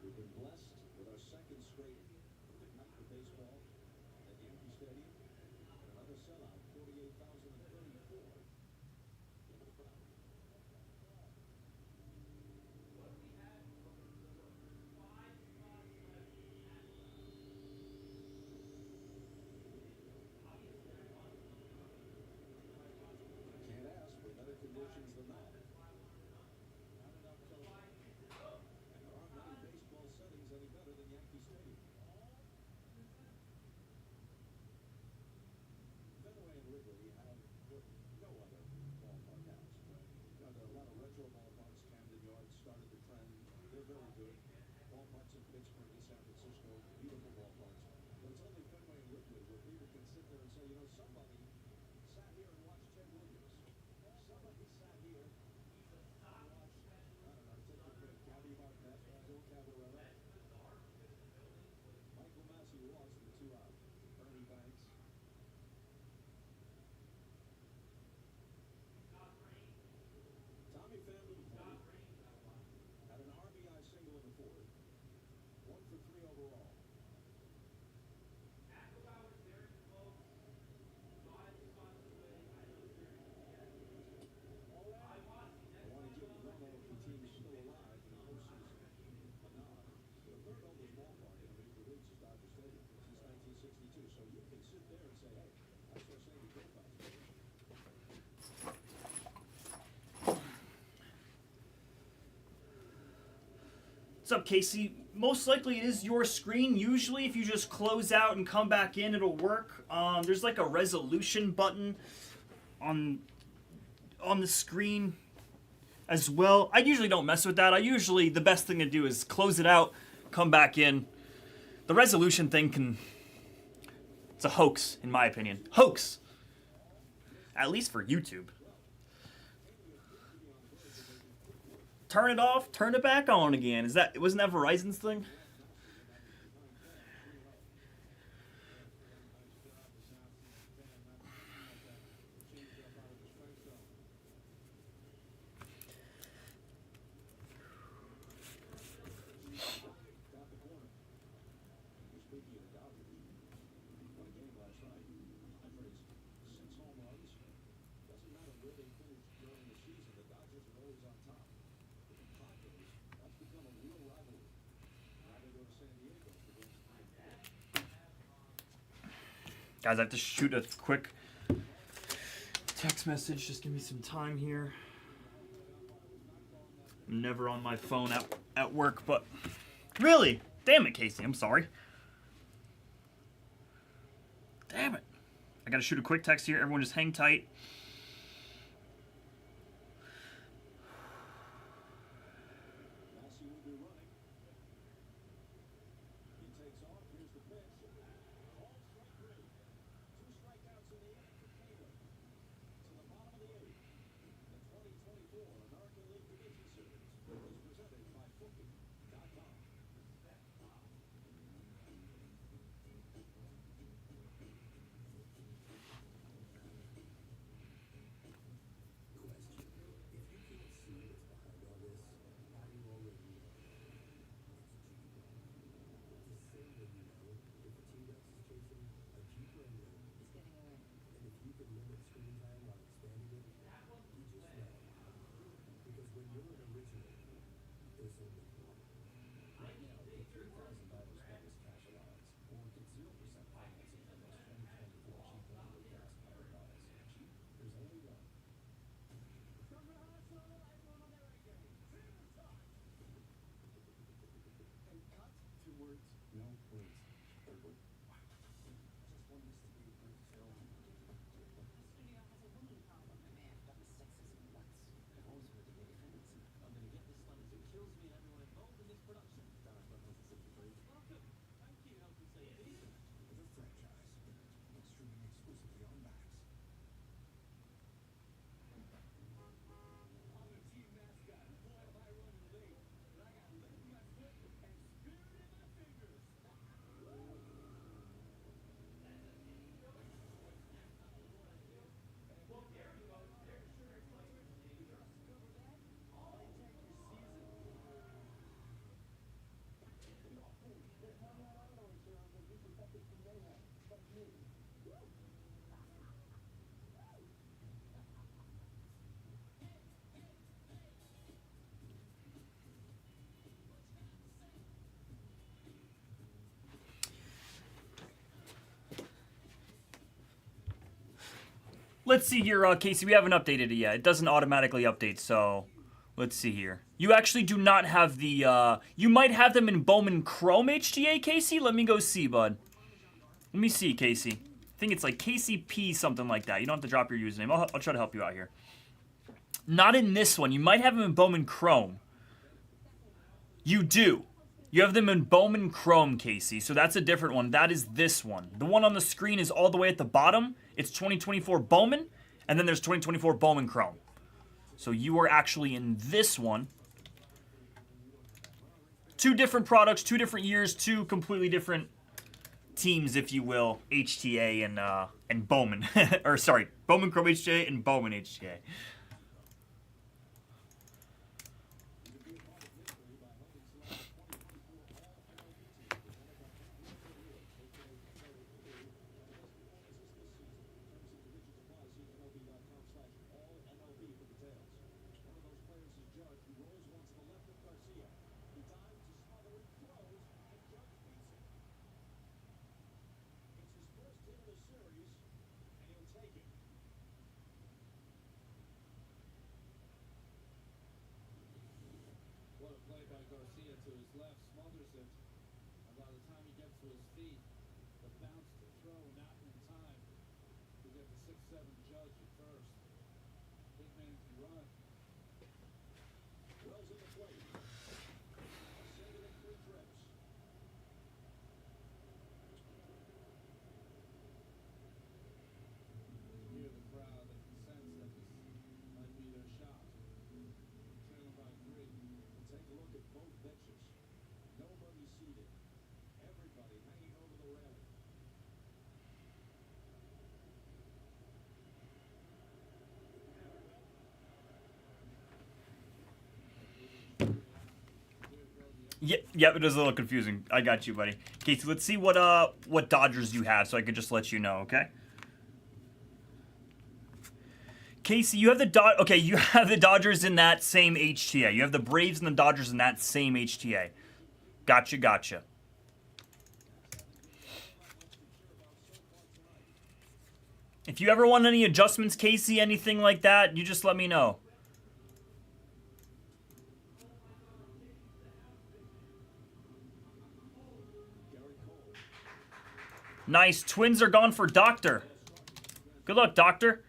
We've been blessed with our second straight perfect night for baseball at Yankee Stadium. And another sellout, 48,034 in the crowd. Can't ask for better conditions than that. And there aren't many baseball settings any better than Yankee Stadium. Fenway and Wrigley have what no other ballpark has. There are a lot of retro ballparks. Camden Yards started the trend. They're very good. Ballparks in Pittsburgh and San Francisco, beautiful ballparks. But it's only Fenway and Wrigley where people can sit there and say, you know, somebody sat here and watched Ted Williams. Somebody sat here and watched, I don't know, take a pick, Gabby Marquette, Bill Cavarella, Michael Massey walks with 2 out, Ernie Banks. Tommy Pham to the plate, had an RBI single in the 4th, 1 for 3 overall. I want to give Romo, if the team is still alive in the postseason, a nod. The third oldest ballpark in the Major Leagues is Dodger Stadium since 1962. So you can sit there and say, hey, I saw Sandy Koufax. What's up, Casey? Most likely it is your screen. Usually if you just close out and come back in, it'll work. There's like a resolution button on the screen as well. I usually don't mess with that. The best thing to do is close it out, come back in. The resolution thing it's a hoax, in my opinion. Hoax! At least for YouTube. Turn it off, turn it back on again. Wasn't that Verizon's thing? Guys, I have to shoot a quick text message. Just give me some time here. I'm never on my phone at work, but really? Damn it, Casey. I'm sorry. Damn it. I gotta shoot a quick text here. Everyone just hang tight. Massey will be running. He takes off. Here's the pitch. Called strike three. 2 strikeouts in the inning for Kaler. To the bottom of the 8th. The 2024 American League Division Series is presented by Booking.com. No words. Third word. Wow. I just want this to be a good film. The studio has a winning problem. I may have done sexism once. I've always heard the lady fans. I'm gonna get this funded so it kills me and everyone involved in this production. Dallas 163. Welcome. Thank you. Help me say it. The franchise. Streaming exclusively on Max. I'm a team mascot. Boy, am I running late. But I got lip in my foot and spirit in my fingers. Let's see here, Casey. We haven't updated it yet. It doesn't automatically update, so let's see here. You actually do not have the, you might have them in Bowman Chrome HTA, Casey? Let me go see, bud. Let me see, Casey. I think it's like KCP, something like that. You don't have to drop your username. I'll try to help you out here. Not in this one. You might have them in Bowman Chrome. You do. You have them in Bowman Chrome, Casey. So that's a different one. That is this one. The one on the screen is all the way at the bottom. It's 2024 Bowman, and then there's 2024 Bowman Chrome. So you are actually in this one. 2 different products, 2 different years, 2 completely different teams, if you will. HTA and Bowman. Or sorry, Bowman Chrome HTA and Bowman HTA. What a play by Garcia to his left, smothers it. And by the time he gets to his feet, the bounce to throw not in time to get the 6-7 judge at first. Big man can run. Wells at the plate. Save it in 3 trips. You hear the crowd that can sense that this might be their shot. Trailing by 3. Take a look at both benches. Nobody seated. Everybody hanging over the railing. Yep, it is a little confusing. I got you, buddy. Casey, let's see what Dodgers you have so I can just let you know, okay? Casey, you have the you have the Dodgers in that same HTA. You have the Braves and the Dodgers in that same HTA. Gotcha. If you ever want any adjustments, Casey, anything like that, you just let me know. Nice. Twins are gone for Doctor. Good luck, Doctor.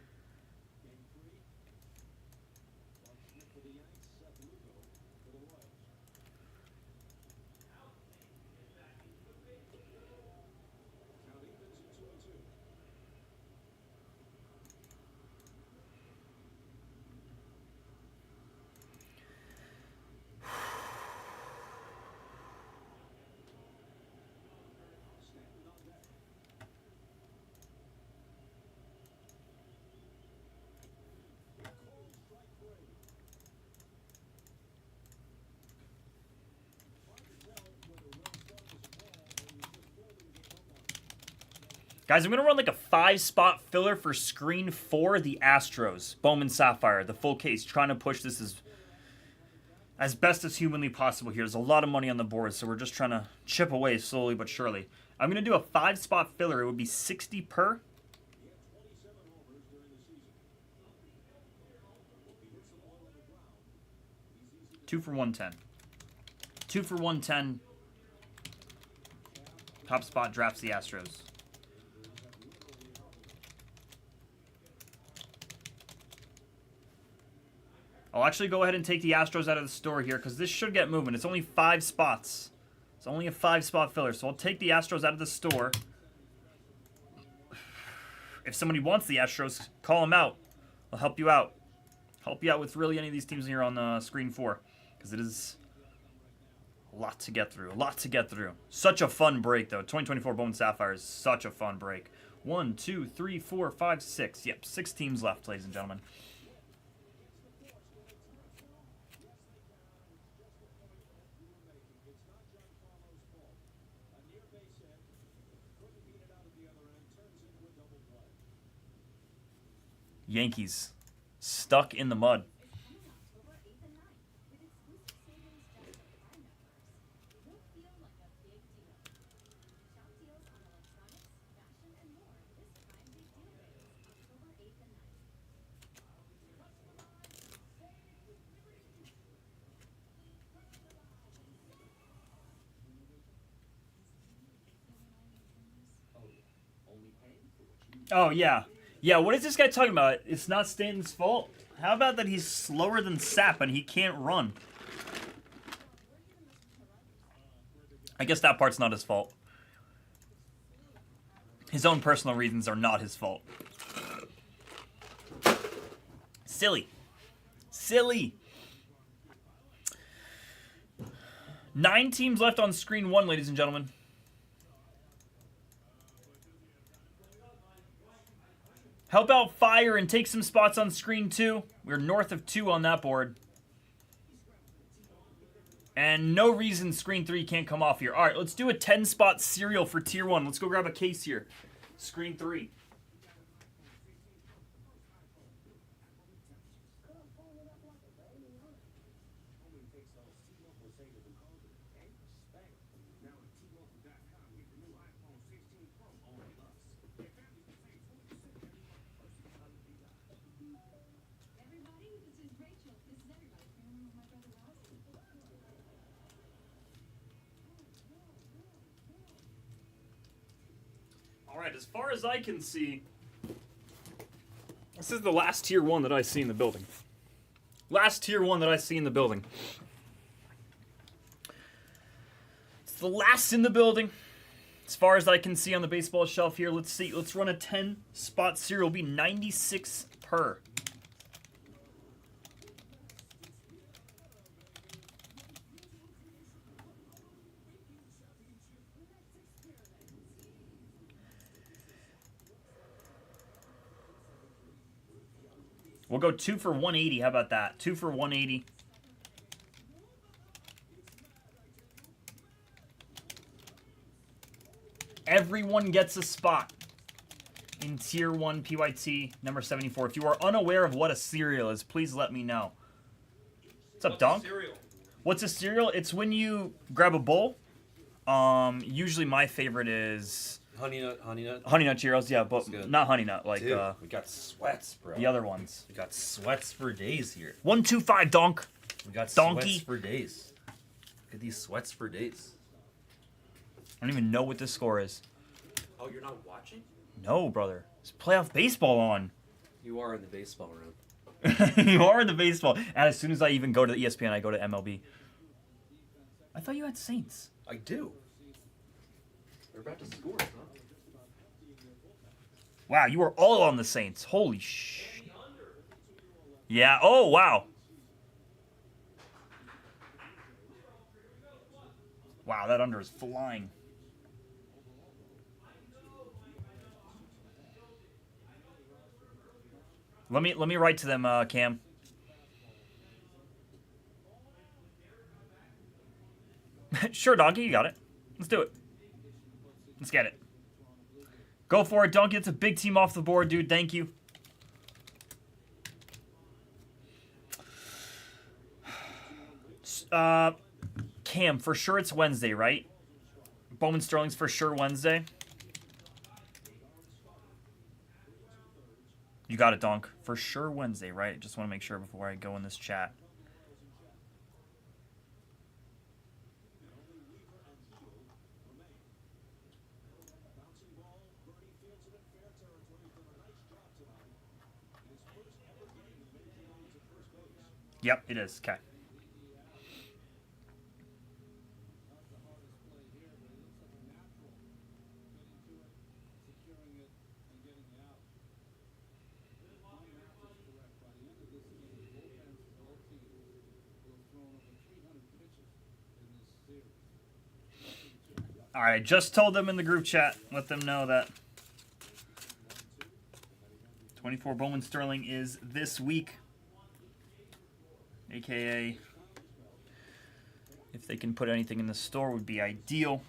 Guys, I'm going to run like a 5-spot filler for screen 4, the Astros. Bowman Sapphire, the full case. Trying to push this as best as humanly possible here. There's a lot of money on the board, so we're just trying to chip away slowly but surely. I'm going to do a 5-spot filler. It would be 60 per. Two for 110. 2 for 110. Top spot drafts the Astros. I'll actually go ahead and take the Astros out of the store here because this should get moving. It's only 5 spots. It's only a 5-spot filler, so I'll take the Astros out of the store. If somebody wants the Astros, call them out. I'll help you out. Help you out with really any of these teams here on the screen 4 because it is a lot to get through. A lot to get through. Such a fun break, though. 2024 Bowman Sapphire is such a fun break. 1, 2, 3, 4, 5, 6. Yep, 6 teams left, ladies and gentlemen. Yankees stuck in the mud. Oh, yeah. Yeah, what is this guy talking about? It's not Stanton's fault. How about that he's slower than Sap and he can't run? I guess that part's not his fault. His own personal reasons are not his fault. Silly. Silly. 9 teams left on screen 1, ladies and gentlemen. Help out Fire and take some spots on screen 2. We're north of 2 on that board. And no reason screen 3 can't come off here. All right, let's do a 10-spot serial for tier 1. Let's go grab a case here. Screen 3. Alright, as far as I can see, this is the last tier 1 that I see in the building. Last tier 1 that I see in the building. It's the last in the building. As far as I can see on the baseball shelf here, let's see. Let's run a 10-spot serial. It'll be 96 per. We'll go 2 for 180. How about that? 2 for 180. Everyone gets a spot in Tier 1 PYT number 74. If you are unaware of what a cereal is, please let me know. What's up, Donk? What's a cereal? It's when you grab a bowl. Usually my favorite is Honey Nut, Honey Nut. Honey Nut Cheerios, yeah, but That's good. not Honey Nut, like Dude, we got sweats, bro. the other ones. We got sweats for days here. 125 donk. We got Donkey. sweats for days. Look at these sweats for days. I don't even know what this score is. Oh, you're not watching? No, brother. It's playoff baseball on. You are in the baseball room. You are in the baseball. And as soon as I even go to ESPN, I go to MLB. I thought you had Saints. I do. They're about to score, huh? Wow, you are all on the Saints. Holy sh. Yeah. Oh, wow. Wow, that under is flying. Let me write to them, Cam. Sure, Donkey, you got it. Let's do it. Let's get it. Go for it, Donkey. It's a big team off the board, dude. Thank you. Cam, for sure it's Wednesday, right? Bowman Sterling's for sure Wednesday. You got it, Donk. For sure Wednesday, right? Just want to make sure before I go in this chat. Yep, it is. Okay. All right, just told them in the group chat. Let them know that 24 Bowman Sterling is this week. AKA, if they can put anything in the store, would be ideal.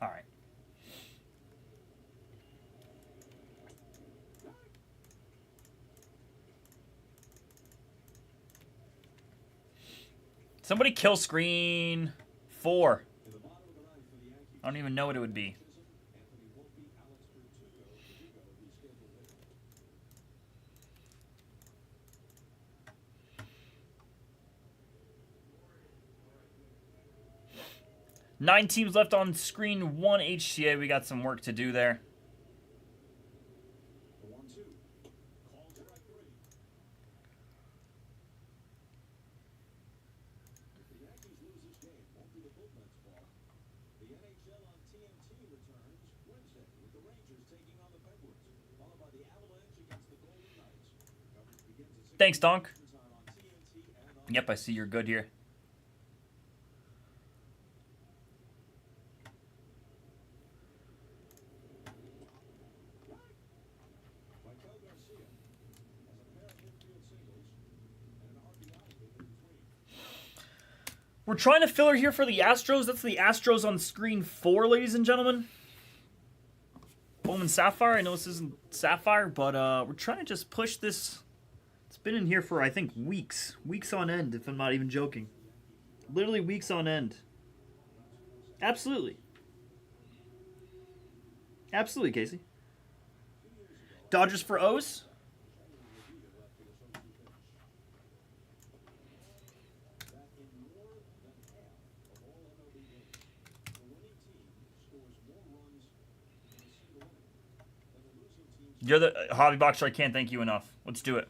All right. Somebody kill screen 4. I don't even know what it would be. Nine teams left on screen 1 HCA. We got some work to do there. Thanks, Donk. Yep, I see you're good here. We're trying to filler here for the Astros. That's the Astros on screen 4, ladies and gentlemen. Bowman Sapphire. I know this isn't Sapphire, but we're trying to just push this. It's been in here for, I think, weeks. Weeks on end, if I'm not even joking. Literally weeks on end. Absolutely. Absolutely, Casey. Dodgers for O's. You're the hobby boxer. I can't thank you enough. Let's do it.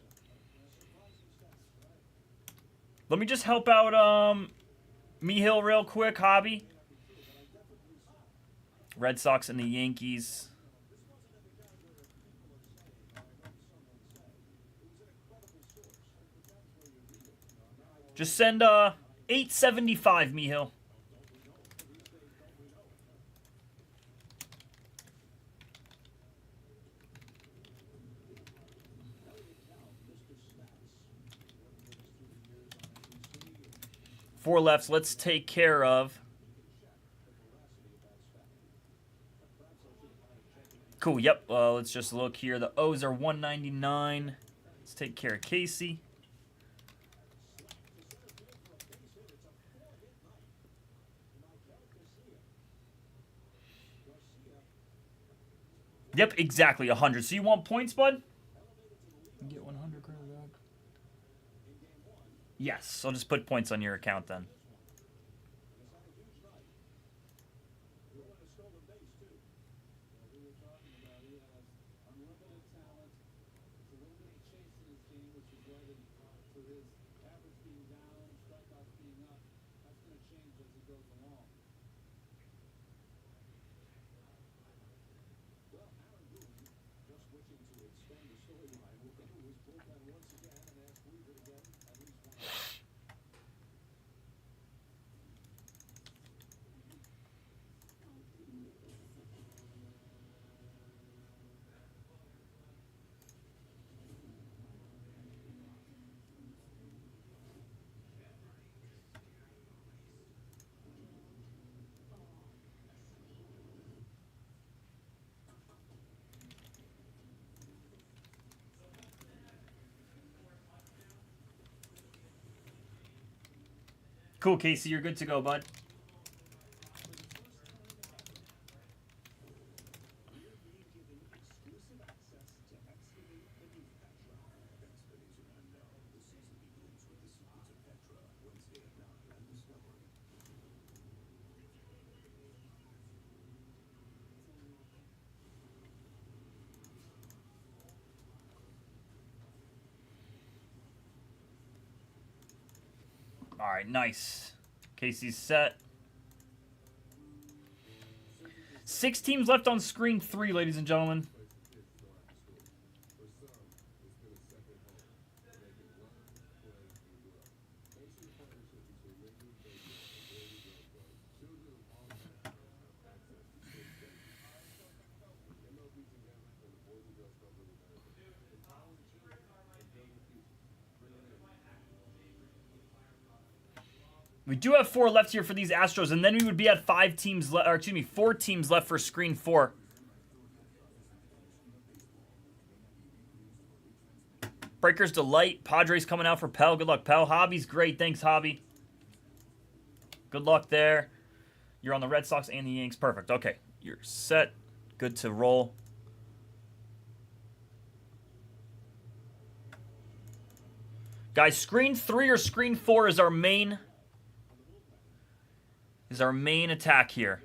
Let me just help out Mihil real quick, hobby. Red Sox and the Yankees. Just send $8.75, Mihil. Four lefts. Let's take care of. Cool. Yep. Let's just look here. The O's are $199. Let's take care of Casey. Yep, exactly, 100. So you want points, bud? You get 100 credit back. Yes, I'll just put points on your account then. Unlimited talent. It's a little bit of chase in his game, which is led to his average being down, strikeouts being up. That's going to change as he goes along. Well, Aaron Boone, just wishing to extend the storyline, will go to his bullpen once again and ask Weaver to get at least one out. Cool, Casey, you're good to go, bud. All right, nice. Casey's set. 6 teams left on screen 3, ladies and gentlemen. We do have 4 left here for these Astros, and then we would be at 5 teams left, or excuse me, 4 teams left for screen 4. Breakers Delight. Padres coming out for Pell. Good luck, Pell. Hobby's great. Thanks, Hobby. Good luck there. You're on the Red Sox and the Yanks. Perfect. Okay. You're set. Good to roll. Guys, screen 3 or screen 4 is our main attack here.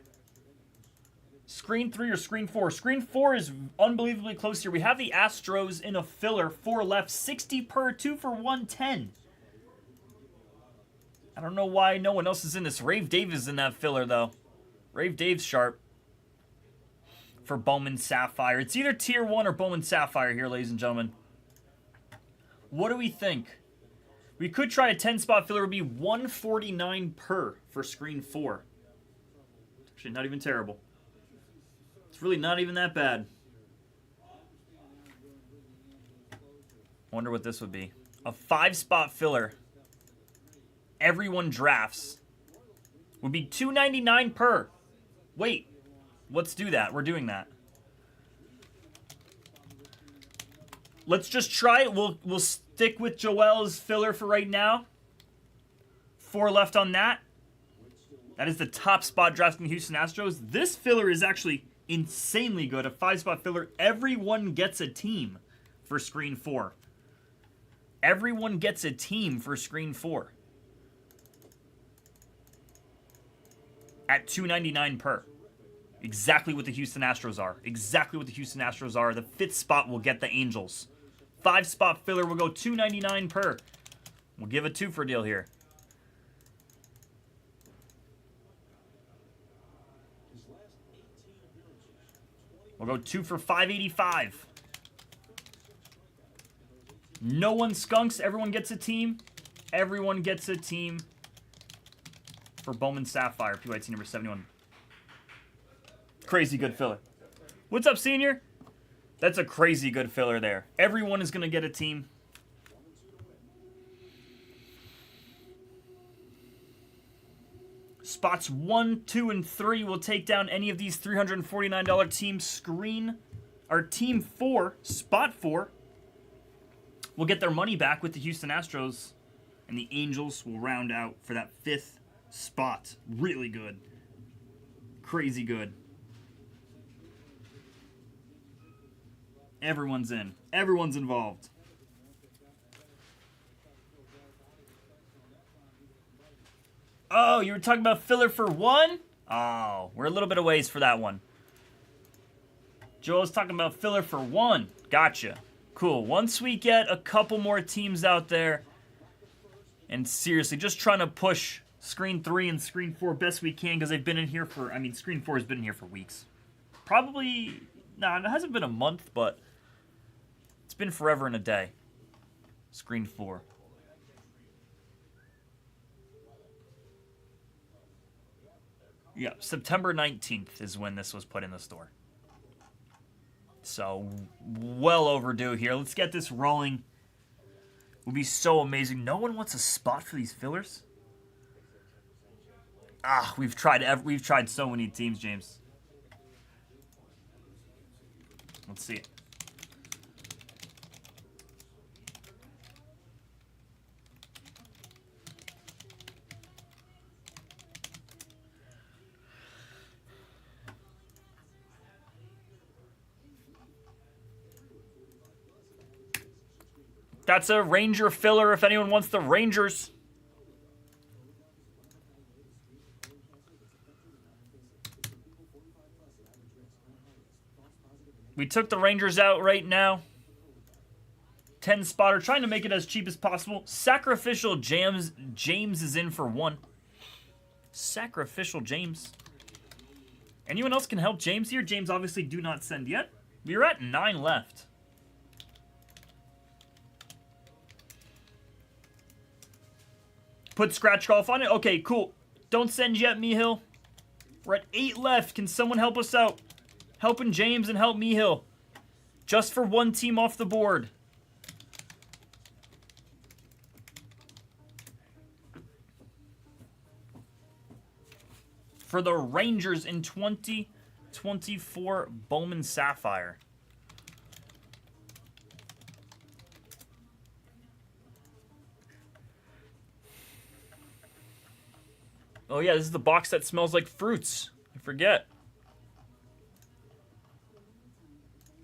Screen 3 or screen 4. Screen 4 is unbelievably close here. We have the Astros in a filler. 4 left. 60 per. 2 for 110. I don't know why no one else is in this. Rave Dave is in that filler, though. Rave Dave's sharp for Bowman Sapphire. It's either Tier 1 or Bowman Sapphire here, ladies and gentlemen. What do we think? We could try a 10-spot filler. It would be 149 per for screen 4. Actually, not even terrible. It's really not even that bad. Wonder what this would be. A 5-spot filler. Everyone drafts. Would be 299 per. Wait. Let's do that. We're doing that. Let's just try it. We'll stick with Joel's filler for right now. 4 left on that. That is the top spot drafting the Houston Astros. This filler is actually insanely good. A 5-spot filler. Everyone gets a team for screen 4. Everyone gets a team for screen 4. At $299 per. Exactly what the Houston Astros are. Exactly what the Houston Astros are. The 5th spot will get the Angels. 5-spot filler will go $299 per. We'll give a 2 for deal here. We'll go 2 for $585. No one skunks. Everyone gets a team. Everyone gets a team for Bowman Sapphire. PYT number 71. Crazy good filler. What's up, senior? That's a crazy good filler there. Everyone is going to get a team. Spots 1, 2, and 3 will take down any of these $349 team screen. Our team 4, spot 4, will get their money back with the Houston Astros. And the Angels will round out for that 5th spot. Really good. Crazy good. Everyone's in. Everyone's involved. Oh, you were talking about filler for 1? Oh, we're a little bit of ways for that one. Joel's talking about filler for 1. Gotcha. Cool. Once we get a couple more teams out there, and seriously, just trying to push Screen 3 and Screen 4 best we can, because they've been in here for, I mean, Screen 4 has been in here for weeks. Probably, nah, it hasn't been a month, but it's been forever and a day. Screen 4. Yeah, September 19th is when this was put in the store. So, well overdue here. Let's get this rolling. It would be so amazing. No one wants a spot for these fillers? Ah, we've tried so many teams, James. Let's see it. That's a Ranger filler if anyone wants the Rangers. We took the Rangers out right now. 10 spotter, trying to make it as cheap as possible. Sacrificial James is in for 1. Sacrificial James. Anyone else can help James here? James obviously do not send yet. We're at 9 left. Put scratch golf on it? Okay, cool. Don't send yet, Mihil. We're at 8 left. Can someone help us out? Helping James and help Mihil. Just for 1 team off the board. For the Rangers in 2024 Bowman Sapphire. Oh yeah, this is the box that smells like fruits. I forget.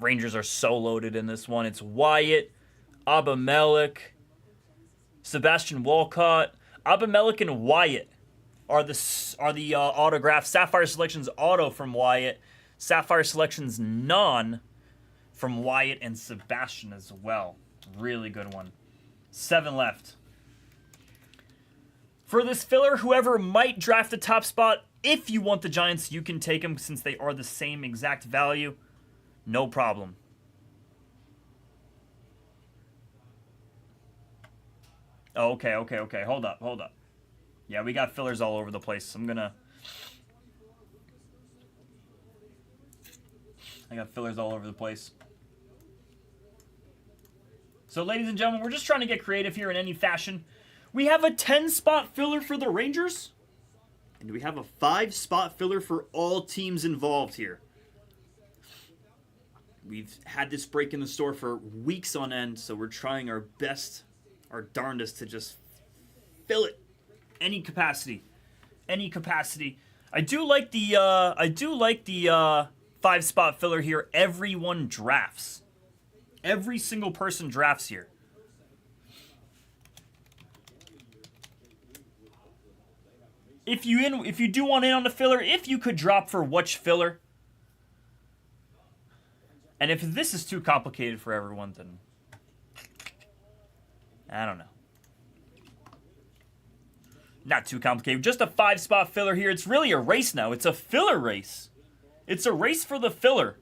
Rangers are so loaded in this one. It's Wyatt, Abimelech, Sebastian Walcott. Abimelech and Wyatt are the autograph. Sapphire Selections auto from Wyatt. Sapphire Selections non from Wyatt and Sebastian as well. Really good one. 7 left. For this filler, whoever might draft the top spot, if you want the Giants, you can take them since they are the same exact value. No problem. Oh, okay. Hold up. Yeah, we got fillers all over the place. I got fillers all over the place. So, ladies and gentlemen, we're just trying to get creative here in any fashion. We have a 10-spot filler for the Rangers. And we have a 5-spot filler for all teams involved here. We've had this break in the store for weeks on end, so we're trying our best, our darndest to just fill it. Any capacity. I do like the 5-spot filler here. Everyone drafts. Every single person drafts here. If you do want in on the filler, if you could drop for which filler. And if this is too complicated for everyone, then I don't know. Not too complicated. Just a 5-spot filler here. It's really a race now. It's a filler race. It's a race for the filler.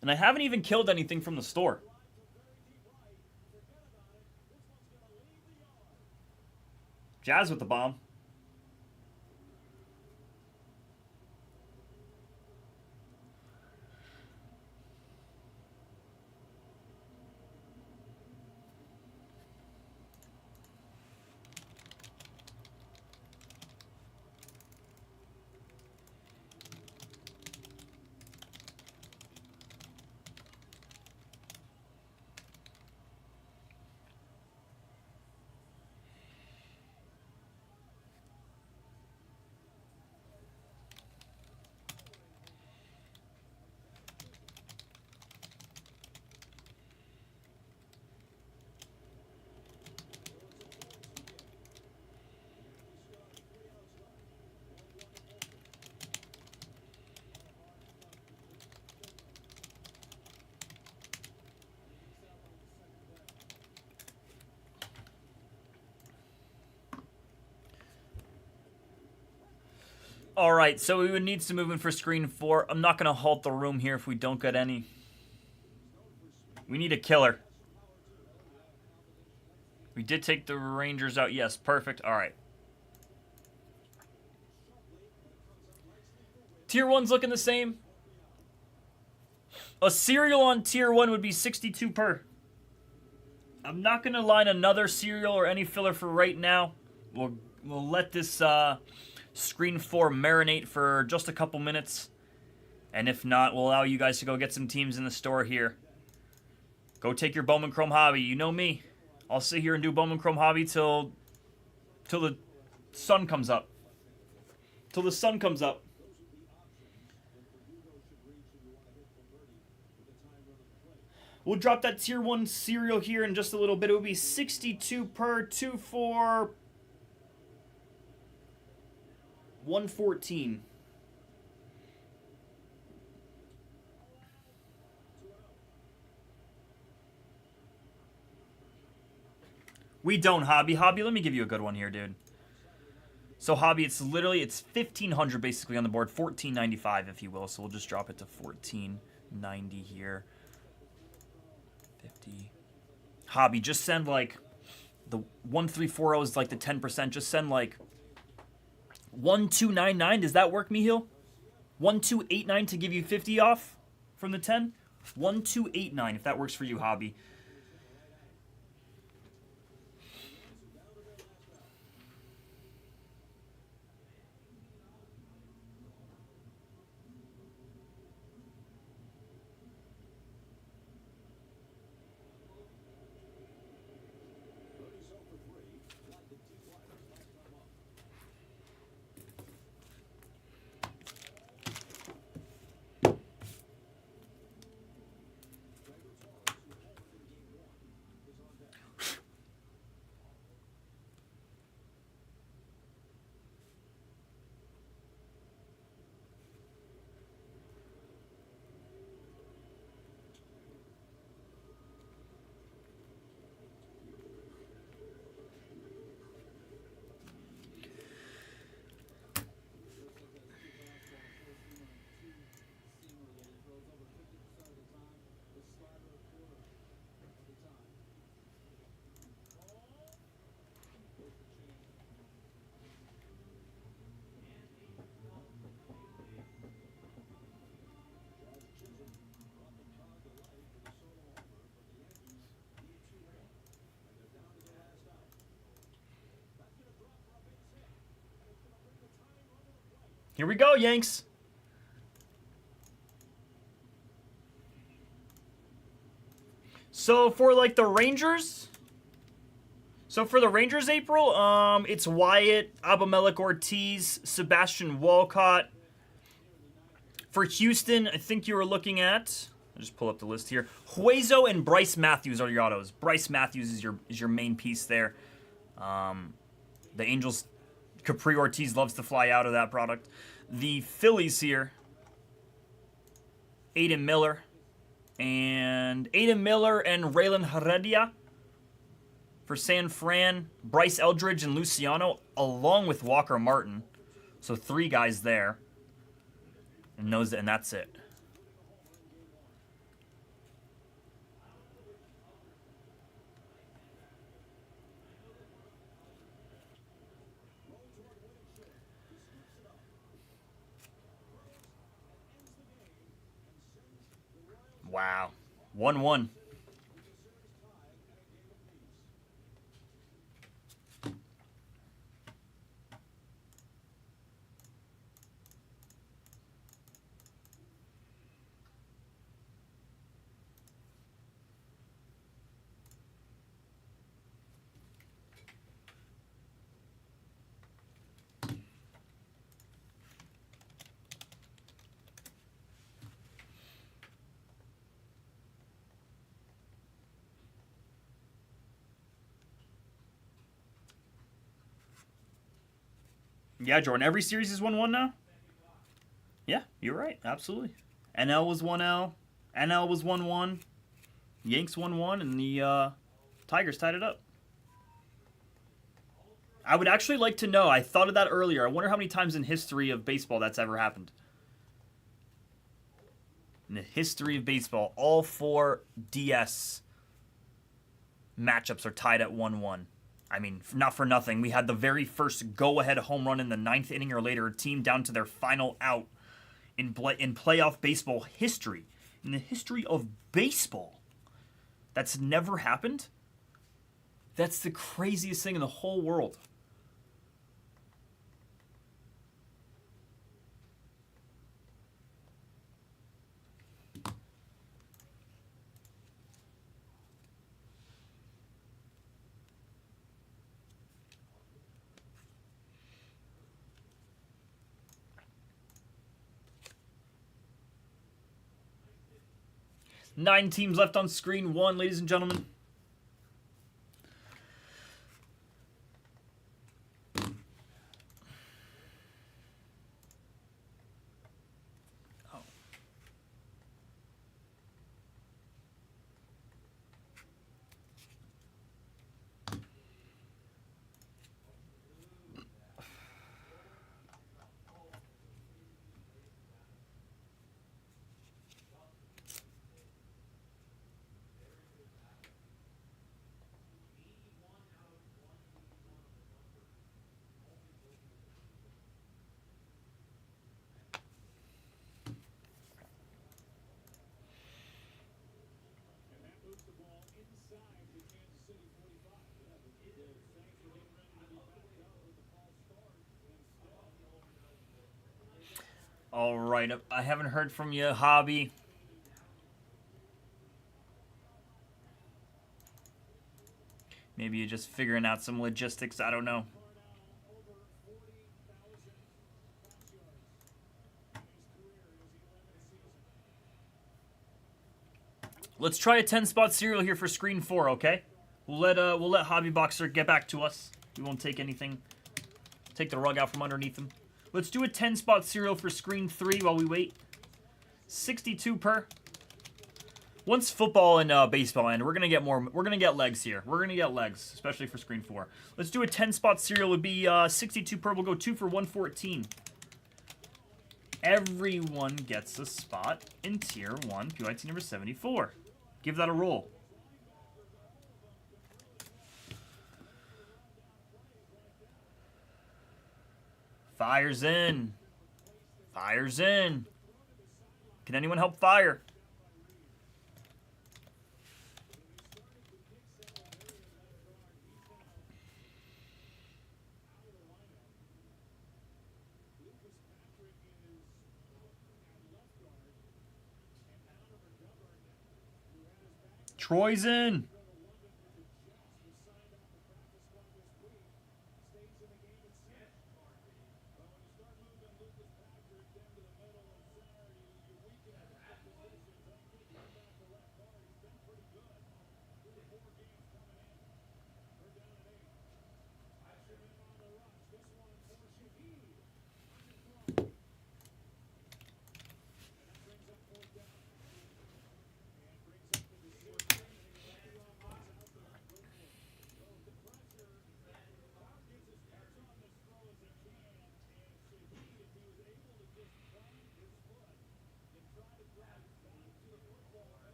And I haven't even killed anything from the store. Jazz with the bomb. All right, so we would need some movement for screen 4. I'm not going to halt the room here if we don't get any. We need a killer. We did take the Rangers out. Yes, perfect. All right. Tier 1's looking the same. A serial on Tier 1 would be 62 per. I'm not going to line another serial or any filler for right now. We'll let this screen 4 marinate for just a couple minutes. And if not, we'll allow you guys to go get some teams in the store here. Go take your Bowman Chrome hobby. You know me. I'll sit here and do Bowman Chrome hobby till the sun comes up. Till the sun comes up. We'll drop that Tier 1 serial here in just a little bit. It will be 62 per 2 for 114. We don't, Hobby. Hobby, let me give you a good one here, dude. So, Hobby, it's 1,500 basically on the board. 1,495, if you will. So, we'll just drop it to 1,490 here. 50. Hobby, just send, like, the 1340 is, like, the 10%. Just send, like, 1299. Does that work, Mihil? 1289 to give you 50 off from the 10? 1289, if that works for you, Hobby. Here we go, Yanks. So for like the Rangers, April, it's Wyatt, Abimelec Ortiz, Sebastian Walcott. For Houston, I think you were looking at, I'll just pull up the list here. Hueso and Bryce Matthews are your autos. Bryce Matthews is your main piece there. The Angels, Capri Ortiz loves to fly out of that product. The Phillies here, Aiden Miller and Raylan Heredia. For San Fran, Bryce Eldridge and Luciano, along with Walker Martin. So 3 guys there. And that's it. Wow. 1-1. Yeah, Jordan, every series is 1-1 now? Yeah, you're right. Absolutely. NL was 1L. NL was 1-1. Yanks 1-1, and the Tigers tied it up. I would actually like to know. I thought of that earlier. I wonder how many times in history of baseball that's ever happened. In the history of baseball, all 4 DS matchups are tied at 1-1. I mean, not for nothing. We had the very first go-ahead home run in the 9th inning or later, a team down to their final out in playoff baseball history. In the history of baseball. That's never happened. That's the craziest thing in the whole world. Nine teams left on screen 1, ladies and gentlemen. And that moves the ball inside the Kansas City 45. Yeah, the Saints are getting ready to be backed up with the false start. Instead, All right. I haven't heard from you, Hobby. Maybe you're just figuring out some logistics. I don't know. over 40,000 pass yards in his career in his 11th season. Let's try a 10-spot serial here for screen 4, okay? We'll let Hobby Boxer get back to us. We won't take anything. Take the rug out from underneath him. Let's do a 10-spot serial for screen 3 while we wait. 62 per. Once football and baseball end, we're gonna get more. We're gonna get legs here. We're gonna get legs, especially for screen 4. Let's do a 10-spot serial. Would be 62 per. We'll go 2 for 114. Everyone gets a spot in tier 1, PYT number 74. Give that a roll. Fire's in. Fire's in. Can anyone help fire? Troy's in.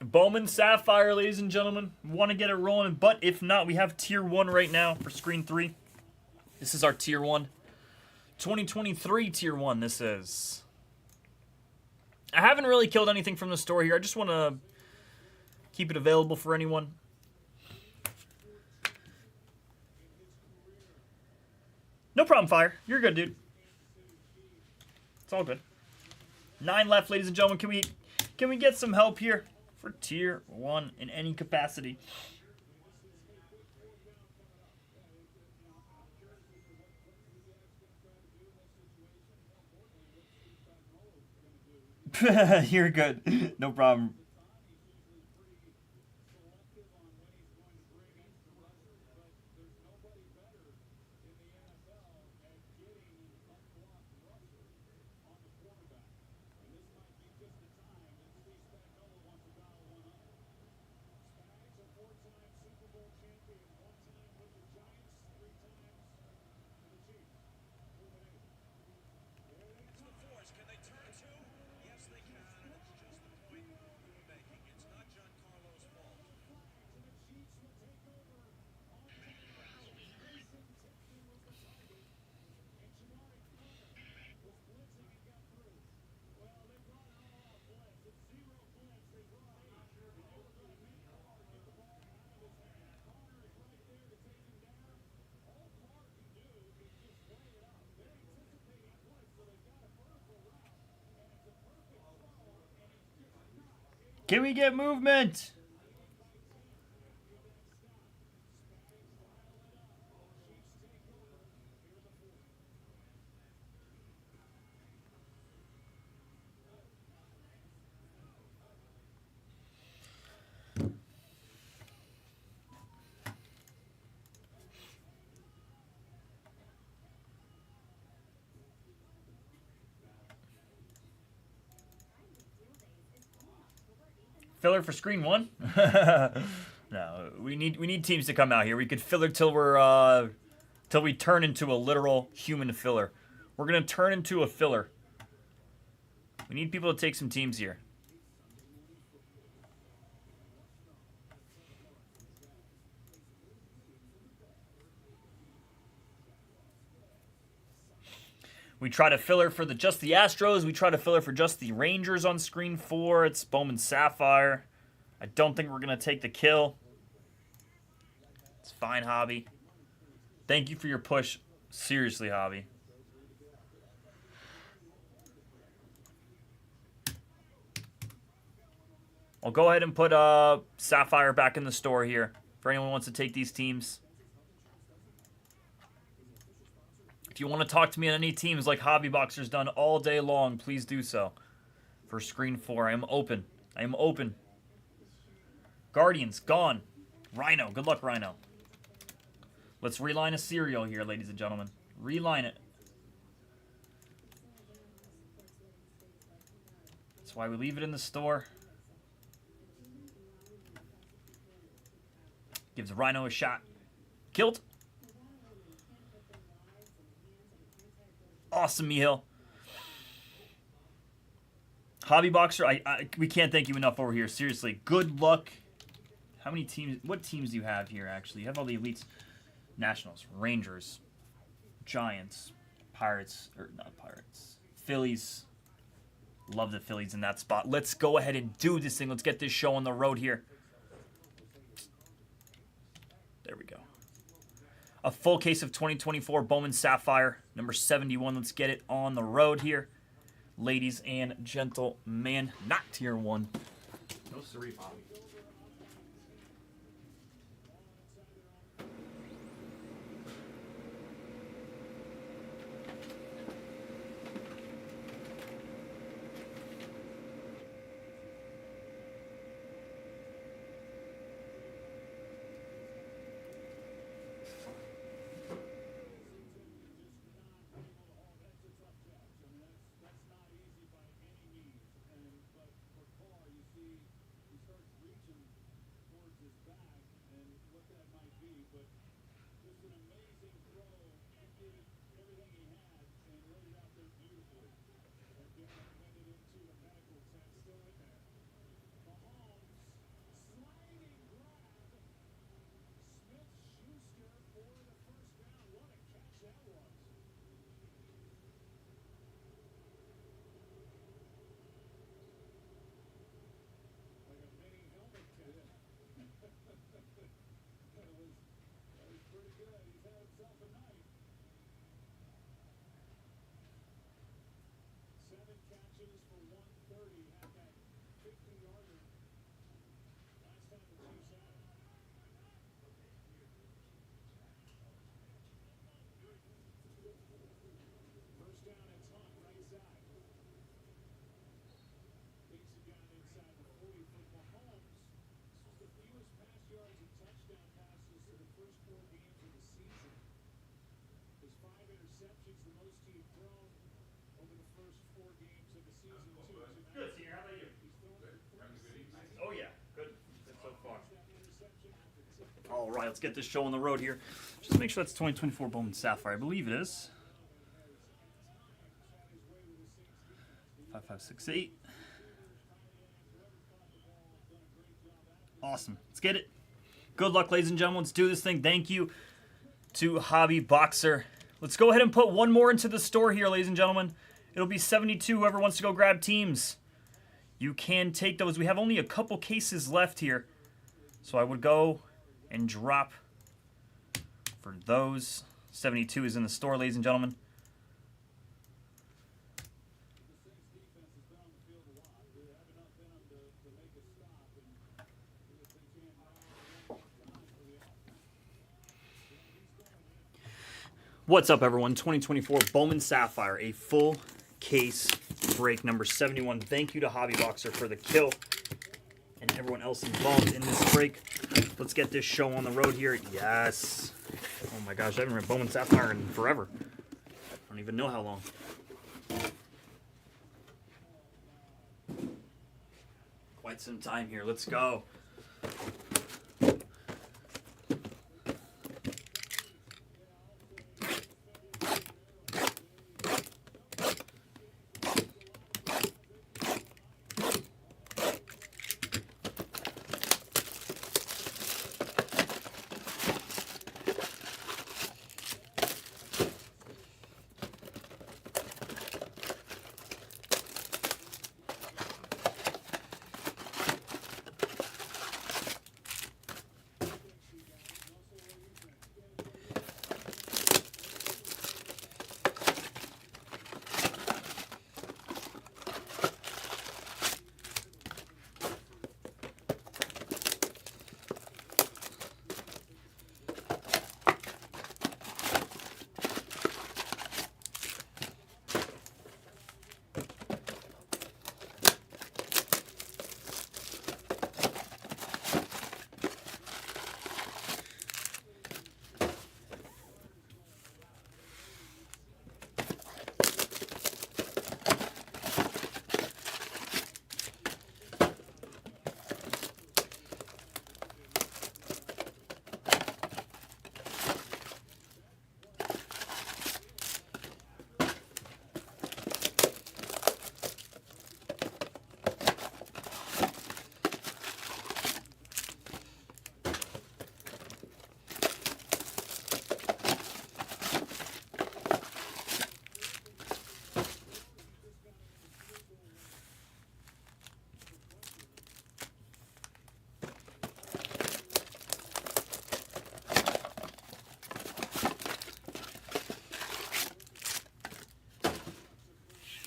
Bowman Sapphire, ladies and gentlemen. Want to get it rolling, but if not, we have tier 1 right now for screen 3. This is our tier 1. 2023 tier 1, this is. I haven't really killed anything from the store here. I just want to keep it available for anyone. No problem, Fire. You're good, dude. It's all good. 9 left, ladies and gentlemen. Can we get some help here for tier 1 in any capacity? You're good. No problem. Can we get movement? Filler for screen one? No, we need teams to come out here. We could filler till we turn into a literal human filler. We're gonna turn into a filler. We need people to take some teams here. We try to filler for just the Astros. We try to filler for just the Rangers on screen 4. It's Bowman Sapphire. I don't think we're going to take the kill. It's fine, Hobby. Thank you for your push. Seriously, Hobby. I'll go ahead and put Sapphire back in the store here for anyone who wants to take these teams. If you want to talk to me on any teams like Hobby Boxer's done all day long, please do so. For screen 4, I am open. I am open. Guardians, gone. Rhino, good luck, Rhino. Let's reline a serial here, ladies and gentlemen. Reline it. That's why we leave it in the store. Gives Rhino a shot. Killed. Awesome, Mihil. Hobby Boxer, we can't thank you enough over here. Seriously, good luck. How many teams? What teams do you have here, actually? You have all the elites. Nationals, Rangers, Giants, Pirates, or not Pirates, Phillies. Love the Phillies in that spot. Let's go ahead and do this thing. Let's get this show on the road here. There we go. A full case of 2024 Bowman Sapphire, number 71. Let's get it on the road here. Ladies and gentlemen, not tier 1. No siree, Bobby. Good, Senior. How about you? Oh, yeah. Good. Good so far. All right, let's get this show on the road here. Just make sure that's 2024 Bowman Sapphire. I believe it is. 5568. Awesome. Let's get it. Good luck, ladies and gentlemen. Let's do this thing. Thank you to Hobby Boxer. Let's go ahead and put one more into the store here, ladies and gentlemen. It'll be 72. Whoever wants to go grab teams, you can take those. We have only a couple cases left here. So I would go and drop for those. 72 is in the store, ladies and gentlemen. What's up, everyone? 2024 Bowman Sapphire, a full case break, number 71. Thank you to Hobby Boxer for the kill and everyone else involved in this break. Let's get this show on the road here. Yes. Oh my gosh, I haven't read Bowman Sapphire in forever. I don't even know how long. Quite some time here. Let's go.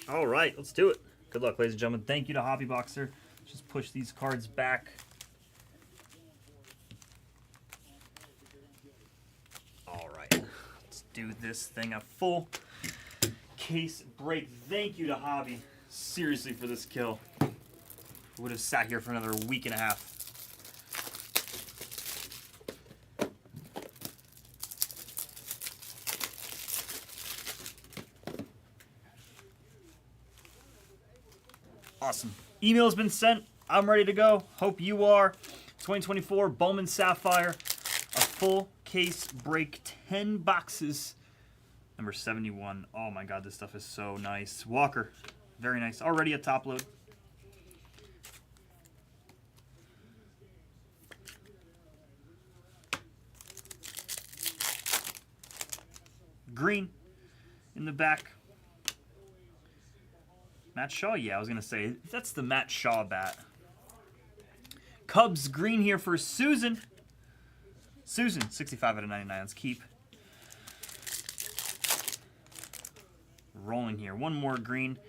All right, let's do it. Good luck, ladies and gentlemen. Thank you to Hobby Boxer. Just push these cards back. All right, let's do this thing. A full case break. Thank you to Hobby, seriously, for this kill. Would have sat here for another week and a half. Awesome. Email has been sent. I'm ready to go. Hope you are. 2024 Bowman Sapphire. A full case break. 10 boxes. Number 71. Oh my god, this stuff is so nice. Walker. Very nice. Already a top load. Green in the back. Matt Shaw, yeah, I was going to say, that's the Matt Shaw bat. Cubs green here for Susan. Susan, 65 out of 99. Let's keep rolling here. One more green.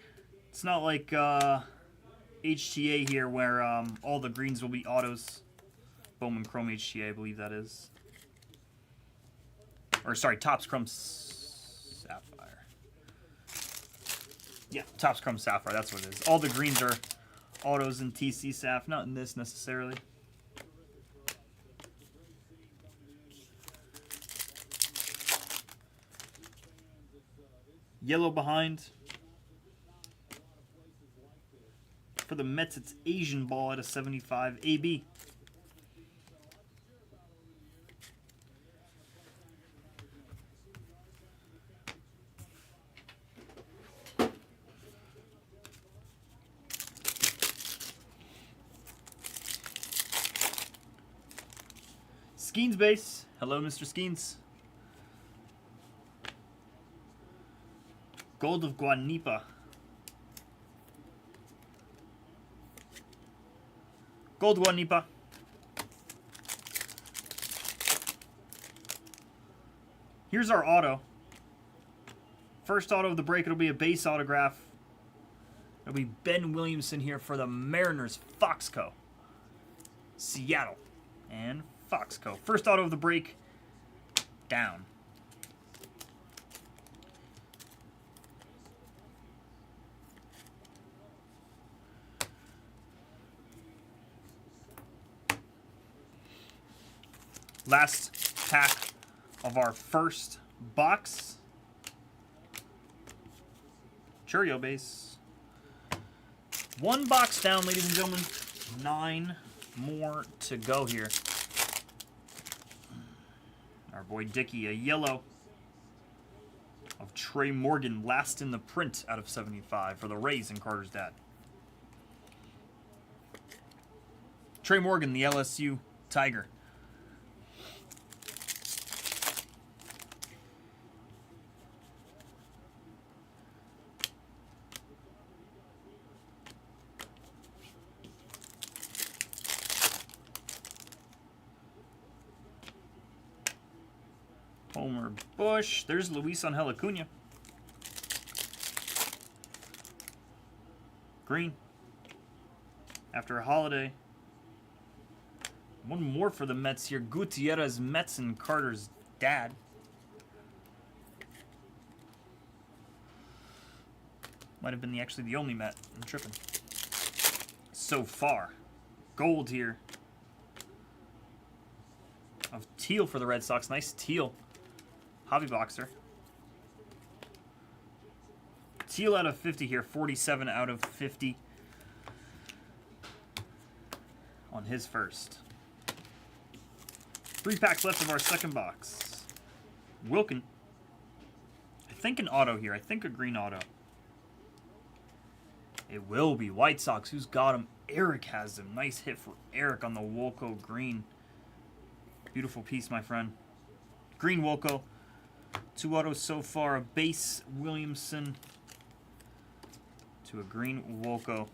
It's not like HTA here where all the greens will be autos. Bowman Chrome HTA, I believe that is. Or, sorry, Topps Chrome Sapphire. Yeah, Topps Chrome Sapphire, that's what it is. All the greens are autos in TC Saf, not in this necessarily. Yellow behind. For the Mets, it's Asian Ball at a 75 AB. Skeens base. Hello, Mr. Skeens. Gold of Guanipa. Gold Guanipa. Here's our auto. First auto of the break, it'll be a base autograph. It'll be Ben Williamson here for the Mariners, Foxco. Seattle. And Foxco. First auto of the break, down. Last pack of our first box. Churio base. One box down, ladies and gentlemen. 9 more to go here. Our boy Dickey, a yellow of Trey Morgan, last in the print out of 75 for the Rays and Carter's dad. Trey Morgan, the LSU Tiger. Homer Bush. There's Luis Angel Acuna. Green. After a holiday. One more for the Mets here. Gutierrez, Mets, and Carter's dad. Might have been actually the only Met. I'm tripping. So far. Gold here. Of teal for the Red Sox. Nice teal. Hobby Boxer. Teal out of 50 here. 47 out of 50 on his first. 3 packs left of our second box. Wilkin. I think an auto here. I think a green auto. It will be. White Sox. Who's got him? Eric has him. Nice hit for Eric on the Wolco green. Beautiful piece, my friend. Green Wolco. 2 autos so far. A base Williamson to a green Wolco.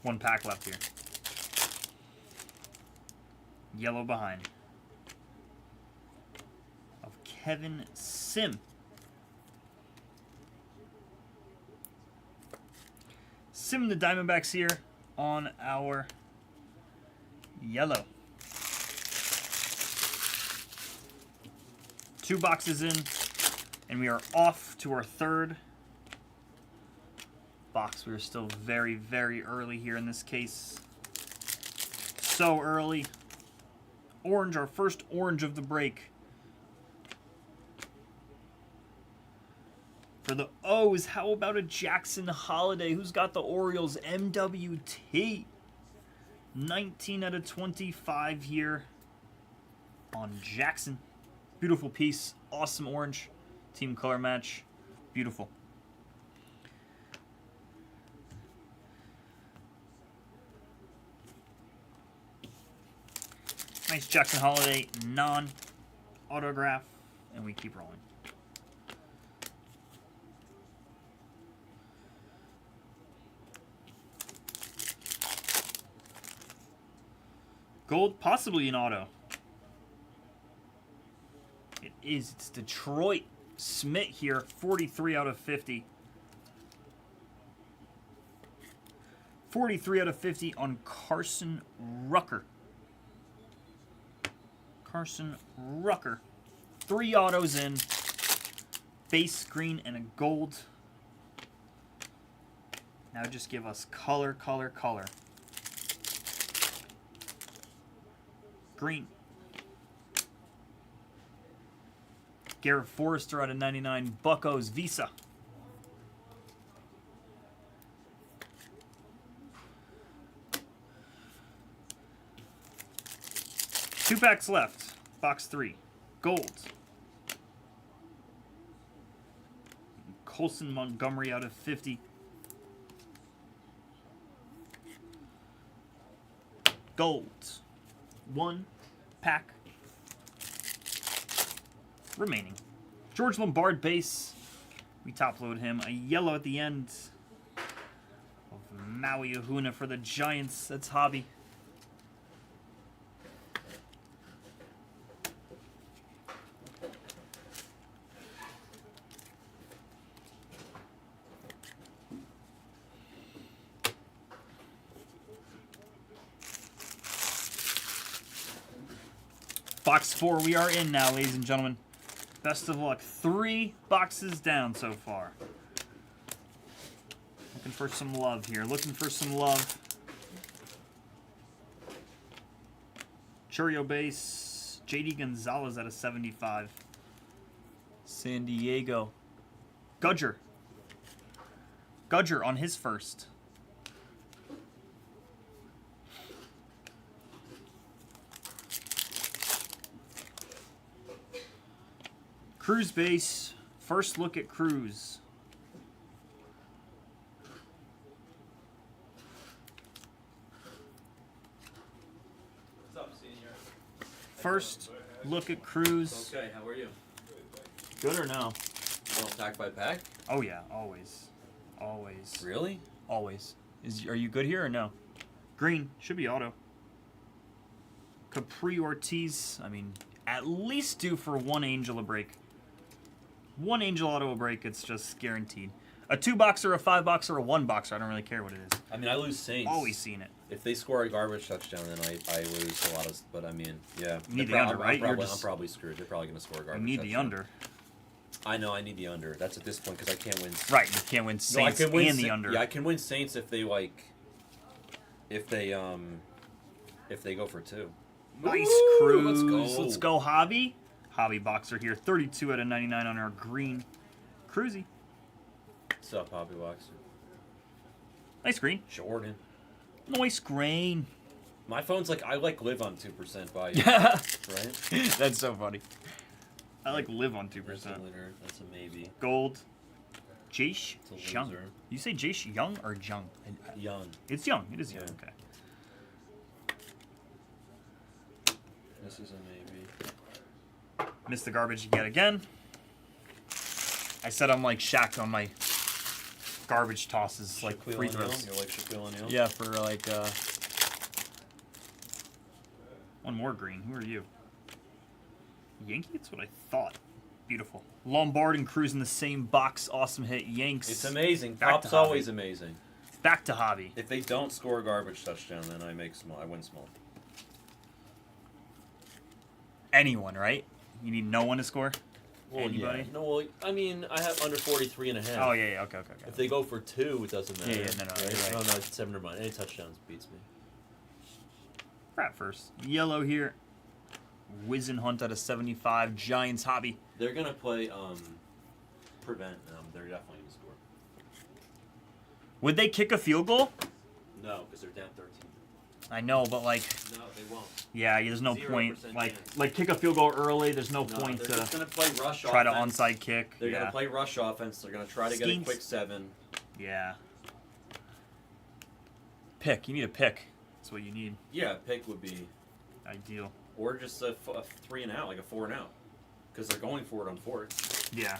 One pack left here. Yellow behind. Of Kevin Sim. Sim the Diamondbacks here on our yellow. 2 boxes in, and we are off to our third box. We are still very, very early here in this case. So early. Orange, our first orange of the break. For the O's, how about a Jackson Holiday? Who's got the Orioles? MWT. 19 out of 25 here on Jackson. Beautiful piece. Awesome orange. Team color match. Beautiful. Nice Jackson Holiday non-autograph. And we keep rolling. Gold, possibly an auto. It is. It's Detroit Smith here. 43 out of 50. 43 out of 50 on Carson Rucker. Carson Rucker. 3 autos in. Base green and a gold. Now just give us color, color, color. Green. Garrett Forrester out of 99. Buccos Visa. Two packs left. Box 3. Gold. Colson Montgomery out of 50. Gold. 1 pack remaining. George Lombard base. We top load him. A yellow at the end of Maui Ahuna for the Giants. That's hobby. Box 4, we are in now, ladies and gentlemen. Best of luck. 3 boxes down so far. Looking for some love here. Looking for some love. Churio base. JD Gonzalez at a 75. San Diego. Gudger. Gudger on his first. Cruz base. First look at Cruz. What's up, senior? First look at Cruz. Okay, how are you? Good or no? You want pack by pack? Oh yeah, always. Always. Really? Always. Are you good here or no? Green. Should be auto. Capri Ortiz. I mean, at least due for 1 Angel a break. 1 Angel auto a break, it's just guaranteed. A 2-boxer, a 5-boxer, a 1-boxer. I don't really care what it is. I mean, I lose Saints. Always seen it. If they score a garbage touchdown, then I lose a lot of. But I mean, yeah. You need the under, right? I'm probably screwed. They're probably going to score a garbage You need touchdown. the under. I know I need the under. That's at this point because I can't win. Right, you can't win Saints no, I can win and the under. Yeah, I can win Saints if they if they go for 2. Nice, Woo, Cruz. let's go. Let's go, Hobby. Hobby boxer here. 32 out of 99 on our green. Cruzy. What's up, Hobby Boxer? Nice green. Jordan. Nice green. My phone's like I live on 2% by Yeah. right? That's so funny. I like live on 2%. That's a winner. That's a maybe. Gold. Jace It's a Young. loser. You say Jace Young or Jung? Young. It's Young. It is Young. Yeah. Okay. This is a maybe. Missed the garbage yet again. I said I'm like Shaq on my garbage tosses, like Shaquille free O'Neal? throws. You're like Shaquille O'Neal? Yeah, for like one more green. Who are you? Yankee? That's what I thought. Beautiful. Lombard and Cruz in the same box. Awesome hit. Yanks. It's amazing. Back to Pop's Hobby. always amazing. Back to Hobby. If they don't score a garbage touchdown, then I make small. I win small. Anyone, right? You need no one to score? Well, Anybody? yeah. No, well, I mean, I have under 43.5. Oh, yeah. Okay. If they go for 2, it doesn't matter. Yeah, no, right? you're right. No, it's 7 or 9. Any touchdowns beats me. Rat first. Yellow here. Wizen Hunt at a 75. Giants Hobby. They're gonna play prevent. They're definitely gonna score. Would they kick a field goal? No, because they're down 13. I know, but like, No, they won't. yeah, there's no 0% point. chance. Like kick a field goal early. There's no No, point they're to just gonna play rush try to offense. onside kick. They're yeah. gonna play rush offense. They're gonna try to get a Schemes. quick 7. Yeah. Pick. You need a pick. That's what you need. Yeah, pick would be, Ideal. or just a 3 and out, like a 4 and out, because they're going for it on 4th. Yeah.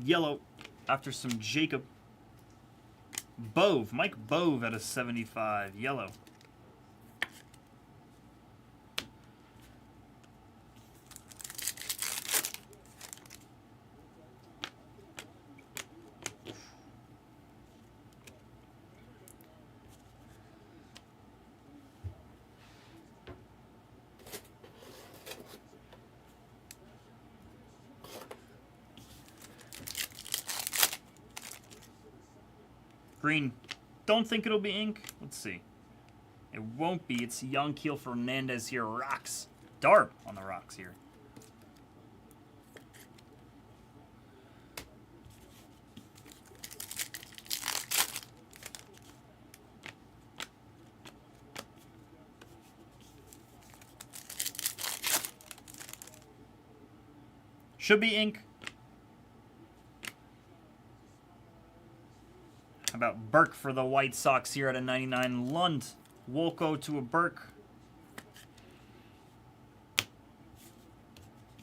Yellow. After some Jacob. Bove. Mike Bove at a 75. Yellow. Green. Don't think it'll be ink. Let's see. It won't be. It's Yanquiel Fernandez here. Rocks. Darb on the rocks here. Should be ink. How about Burke for the White Sox here at a 99? Lund. Wolko to a Burke.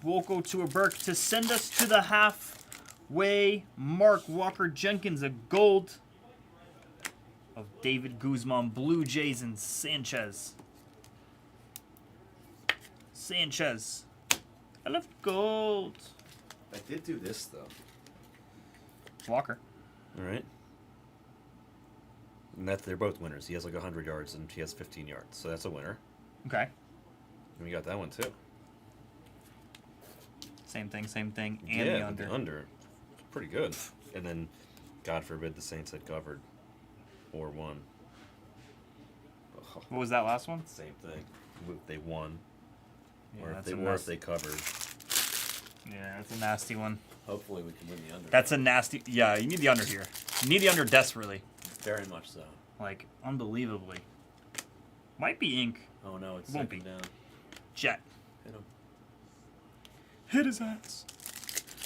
Wolko to a Burke to send us to the halfway mark. Walker Jenkins, a gold of David Guzman, Blue Jays, and Sanchez. Sanchez. I love gold. I did do this though. Walker. All right. And they're both winners. He has like 100 yards and he has 15 yards. So that's a winner. Okay. And we got that one too. Same thing, and yeah, the under. The under. Pretty good. And then, God forbid, the Saints had covered or won. What was that last one? Same thing. If they won. Yeah, Or that's if they covered. Yeah, that's a nasty one. Hopefully we can win the under. That's a nasty... Yeah, you need the under here. You need the under desperately. Very much so. Like, unbelievably. Might be ink. Oh no, it's Won't second be. down. Jet. Hit him. Hit his ass.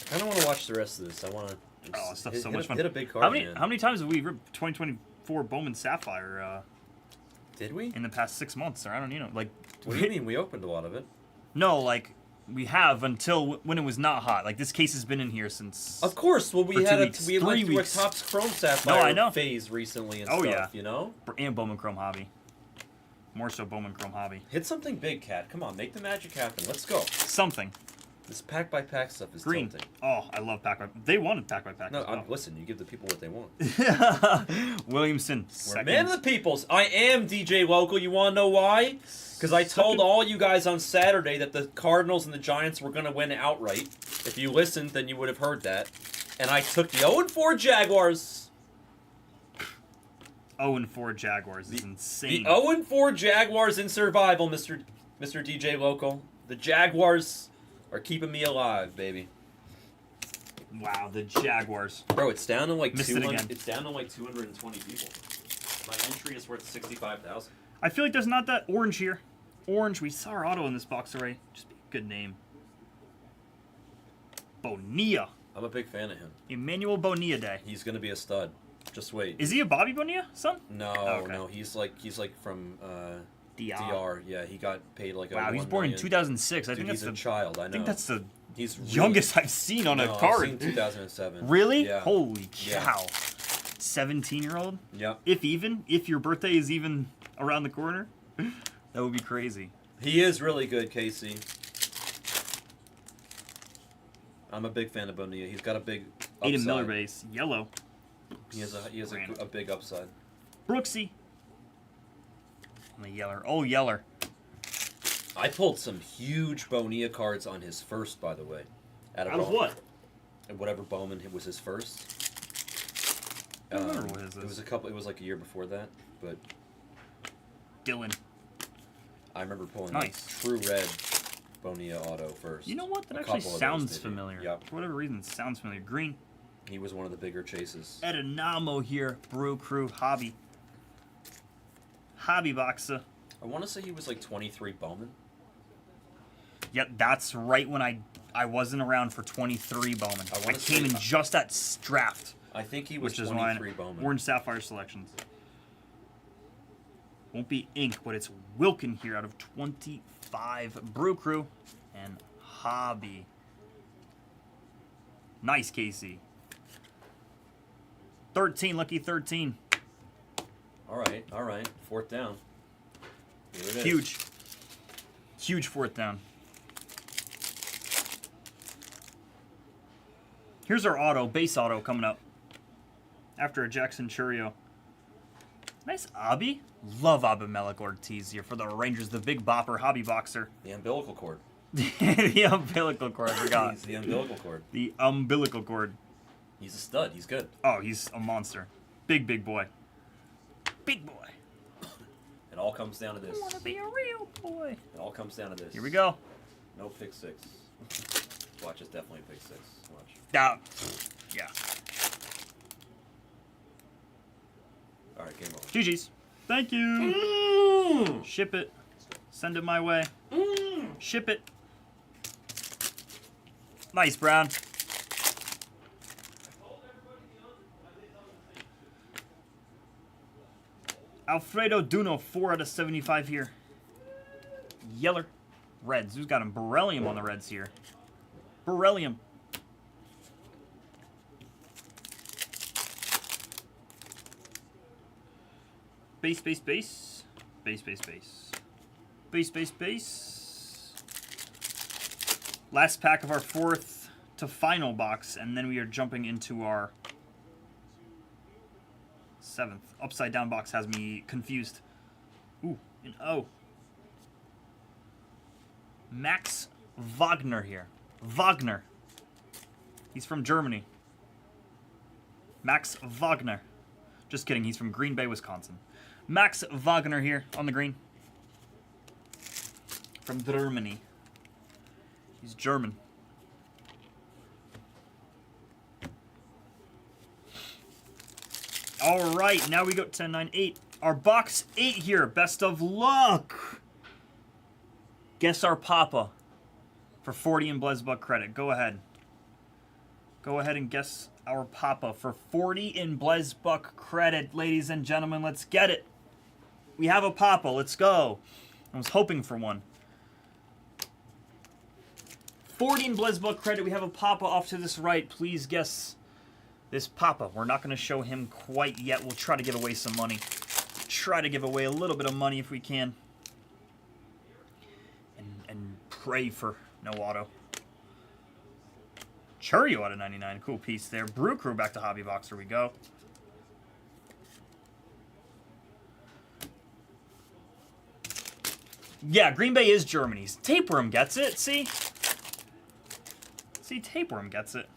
I kind of want to watch the rest of this. I want to. Oh, this stuff's so much fun. Hit a big card, How man. many times have we ripped 2024 Bowman Sapphire Did we? in the past 6 months? Or I don't know. Like, What do you mean? We opened a lot of it. no, like we have until when it was not hot. Like this case has been in here since. Of course. Well, we For 2 had weeks, we 3 went through a weeks. Topps Chrome Sapphire I know. phase recently and Oh, stuff. yeah. You know. And Bowman Chrome Hobby. More so Bowman Chrome Hobby. Hit something big, Cat. Come on, make the magic happen. Let's go. Something. This pack by pack stuff is Green. tilting. Oh, I love pack by. They wanted pack by pack. No, as well. listen. You give the people what they want. Williamson. We're Second. man of the peoples. I am DJ Local. You want to know why? Because I told all you guys on Saturday that the Cardinals and the Giants were going to win outright. If you listened, then you would have heard that. And I took the 0-4 Jaguars. 0-4 Jaguars is insane. The 0-4 Jaguars in survival, Mr. DJ Local. The Jaguars are keeping me alive, baby. Wow, the Jaguars. Bro, it's down to like Missed it 200. again. It's down to like 220 people. My entry is worth 65,000. I feel like there's not that orange here. Orange, we saw our auto in this box already. Just be a good name. Bonilla. I'm a big fan of him. Emmanuel Bonilla Day. He's gonna be a stud. Just wait. Is he a Bobby Bonilla son? No, okay. no, he's like from DR. DR. Yeah, he got paid like Wow, a he was 1 born in million. 2006. I Dude, think he's that's a the child. I know. I think that's the he's really, youngest I've seen on no, a I've card. seen 2007. Really? Yeah. Holy Yeah. cow. 17-year-old? Yep. If your birthday is even around the corner, that would be crazy. He is really good, Casey. I'm a big fan of Bonilla. He's got a big upside. Aiden Miller base, yellow. He has Random. a big upside. Brooksy. On the Yeller. Oh, Yeller. I pulled some huge Bonilla cards on his first, by the way. Out of what? Whatever Bowman was his first. I don't remember what his It is. was it was like a year before that, but Dylan. I remember pulling Nice. True Red Bonilla auto first. You know what? That A actually couple of those, sounds maybe. familiar. Yep. For whatever reason, it sounds familiar. Green. He was one of the bigger chases. Edinamo here. Brew Crew. Hobby. Hobby Boxer. I want to say he was like 23 Bowman. Yep, that's right when I wasn't around for 23 Bowman. I I wanna came say- in just at draft, I think he was which is 23 why Bowman. Orange Sapphire selections. Won't be ink, but it's Wilkin here out of 25. Brew Crew and Hobby. Nice, Casey. 13, lucky 13. All right. Fourth down. Here it is. Huge. Huge fourth down. Here's our auto, base auto coming up. After a Jackson Churio. Nice Abby. Love Abimelech Ortiz here for the Rangers, the big bopper, hobby boxer. The umbilical cord. The umbilical cord, I forgot. He's the umbilical cord. The umbilical cord. He's a stud. He's good. Oh, he's a monster. Big boy. Big boy. It all comes down to this. I want to be a real boy. It all comes down to this. Here we go. No pick six. Watch, it's definitely pick six. Watch. Yeah. All right, game over. GG's. Thank you. Ship it. Send it my way. Ship it. Nice, Brown. Alfredo Duno, 4 out of 75 here. Yeller. Reds. Who's got him? Beryllium on the Reds here. Beryllium. Base. Base. Last pack of our fourth to final box, and then we are jumping into our 7th. Upside down box has me confused. Ooh, an O. Max Wagner here. Wagner. He's from Germany. Max Wagner. Just kidding, he's from Green Bay, Wisconsin. Max Wagner here on the green. From Germany. He's German. All right, now we go 10, 9, 8. Our box 8 here. Best of luck. Guess our papa for 40 in Blez Buck credit. Go ahead. Go ahead and guess our papa for 40 in Blez Buck credit. Ladies and gentlemen, let's get it. We have a papa. Let's go. I was hoping for one. 40 in Blez Buck credit. We have a papa off to this right. Please guess this papa. We're not going to show him quite yet. We'll try to give away some money. Try to give away a little bit of money if we can. And pray for no auto. Churio out of 99. Cool piece there. Brew Crew back to Hobby Box. Here we go. Yeah, Green Bay is Germany's. Tapeworm gets it. See? See, Tapeworm gets it.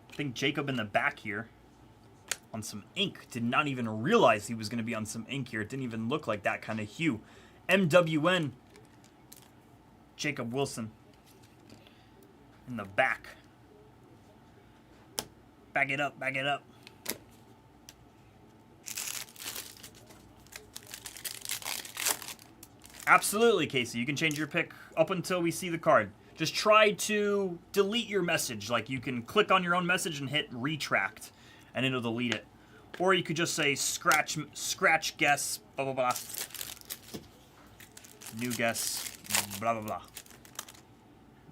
I think Jacob in the back here on some ink. Did not even realize he was going to be on some ink here. It didn't even look like that kind of hue. MWN. Jacob Wilson in the back. Back it up, back it up. Absolutely, Casey. You can change your pick up until we see the card. Just try to delete your message. Like, you can click on your own message and hit retract, and it'll delete it. Or you could just say scratch guess, blah, blah, blah. New guess, blah, blah, blah.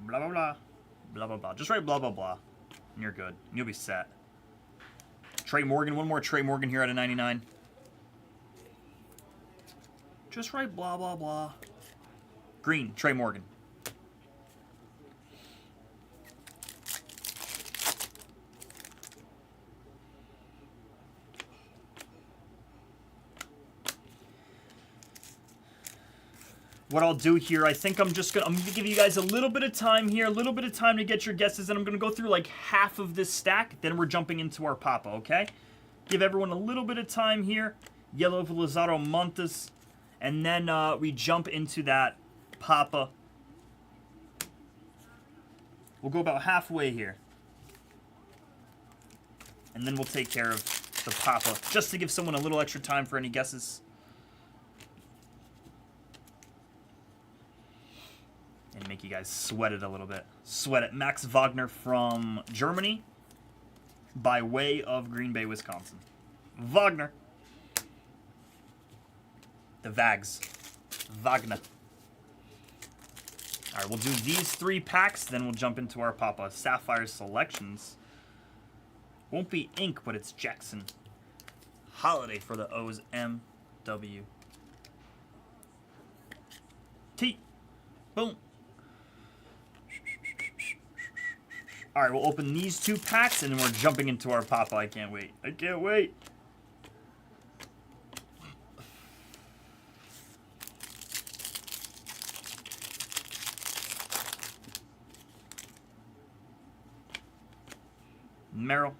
Blah, blah, blah. Blah, blah, blah. Just write blah, blah, blah, and you're good. You'll be set. Trey Morgan. One more Trey Morgan here out of 99. Just write blah, blah, blah. Green, Trey Morgan. What I'll do here, I think I'm gonna give you guys a little bit of time here, a little bit of time to get your guesses, and I'm gonna go through like half of this stack, then we're jumping into our papa, okay? Give everyone a little bit of time here. Yellow for Lazaro Montes, and then we jump into that papa. We'll go about halfway here. And then we'll take care of the papa, just to give someone a little extra time for any guesses. And make you guys sweat it a little bit. Sweat it. Max Wagner from Germany by way of Green Bay, Wisconsin. Wagner. The Vags. Wagner. All right, we'll do these 3 packs, then we'll jump into our papa. Sapphire Selections. Won't be ink, but it's Jackson. Holiday for the O's. M-W. T. Boom. All right, we'll open these 2 packs, and then we're jumping into our papa. I can't wait. I can't wait. Merrill.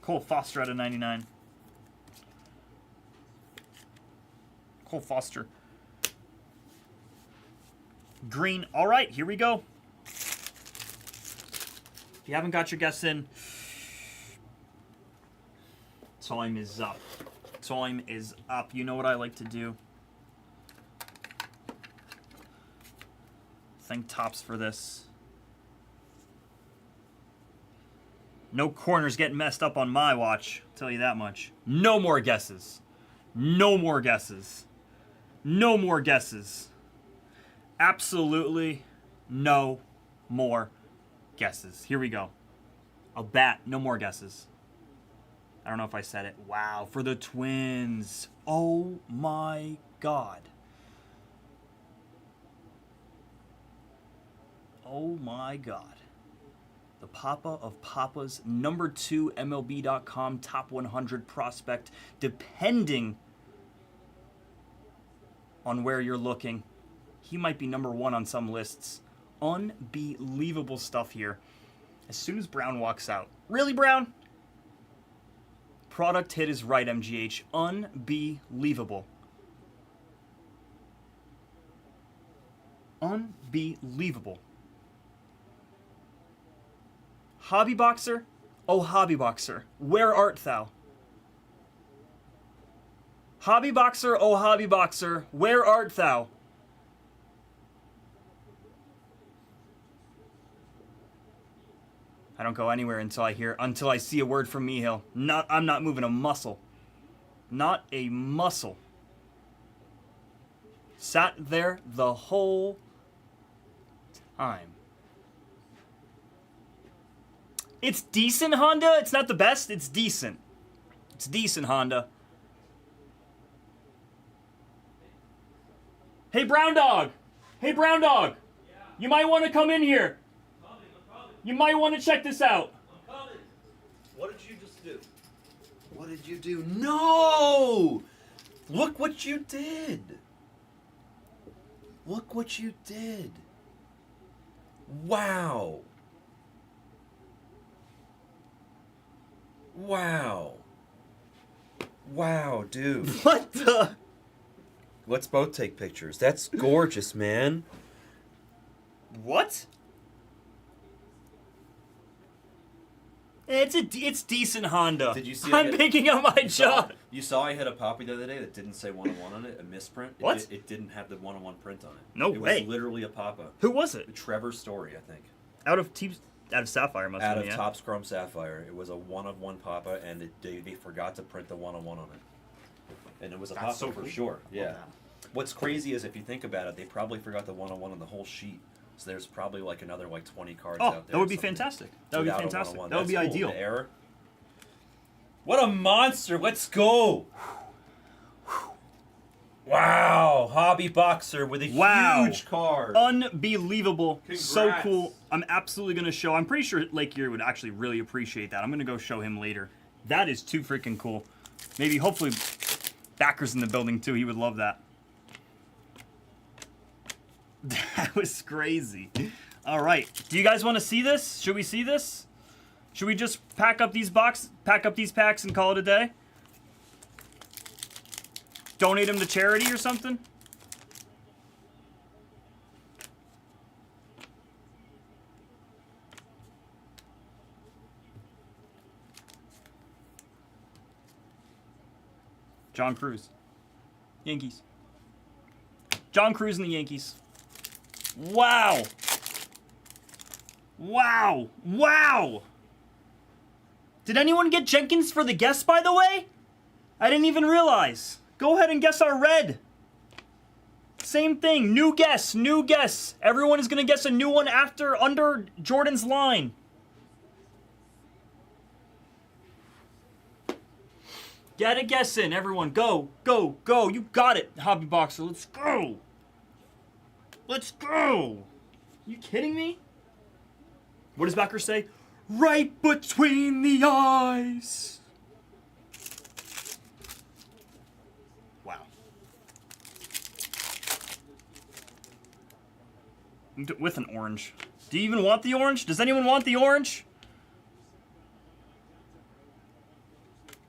Cole Foster out of 99. Cole Foster. Green. All right, here we go. If you haven't got your guess in, time is up. Time is up. You know what I like to do. Thank Topps for this. No corners getting messed up on my watch. I'll tell you that much. No more guesses. No more guesses. No more guesses. Absolutely no more guesses. Here we go. A bat. No more guesses. I don't know if I said it. Wow. For the Twins. Oh my God. Oh my God. The Papa of Papas, number 2 MLB.com top 100 prospect, depending on where you're looking. He might be number 1 on some lists. Unbelievable stuff here. As soon as Brown walks out. Really, Brown? Product hit is right, MGH. Unbelievable. Unbelievable. Hobby Boxer? Oh, Hobby Boxer, where art thou? Hobby Boxer, oh, Hobby Boxer, where art thou? I don't go anywhere until I see a word from Mihil. I'm not moving a muscle. Not a muscle. Sat there the whole time. It's decent, Honda. It's not the best. It's decent. It's decent, Honda. Hey, Brown Dog. Hey, Brown Dog. Yeah. You might want to come in here. I'm coming. You might want to check this out. I'm coming. What did you just do? What did you do? No! Look what you did. Look what you did. Wow. Wow. Wow, dude. What the? Let's both take pictures. That's gorgeous, man. What? It's decent, Honda. Did you see I'm I hit- picking up my jaw. You saw I hit a poppy the other day that didn't say 101 on it, a misprint. What? It didn't have the 101 print on it. No it way. It was literally a papa. Who was it? Trevor Story, I think. Out of Sapphire, must Out have of been, yeah? Topps Chrome Sapphire. It was a 1-of-1 papa, and they forgot to print the 101 on it. And it was a That's papa so for cool. sure. Yeah. Love What's crazy is if you think about it, they probably forgot the 101 on the whole sheet. So there's probably like another 20 cards Oh, out there. that would or be something fantastic. That would be without a fantastic. 101. That would be That's cool. ideal. The error. What a monster! Let's go! Wow, Hobby Boxer with a Wow. huge card. Unbelievable. So Congrats. cool. I'm absolutely going to show. I'm pretty sure Lake Erie would actually really appreciate that. I'm going to go show him later. That is too freaking cool. Maybe, hopefully, Backer's in the building too. He would love that. That was crazy. All right. Do you guys want to see this? Should we see this? Should we just pack up these packs and call it a day? Donate them to charity or something? John Cruz. Yankees. John Cruz and the Yankees. Wow. Wow. Wow. Did anyone get Jenkins for the guess, by the way? I didn't even realize. Go ahead and guess our red. Same thing. New guess. New guess. Everyone is going to guess a new one under Jordan's line. Get a guess in, everyone. Go, go, go. You got it, Hobby Boxer. Let's go. Let's go. You kidding me? What does Backer say? Right between the eyes. Wow. With an orange. Do you even want the orange? Does anyone want the orange?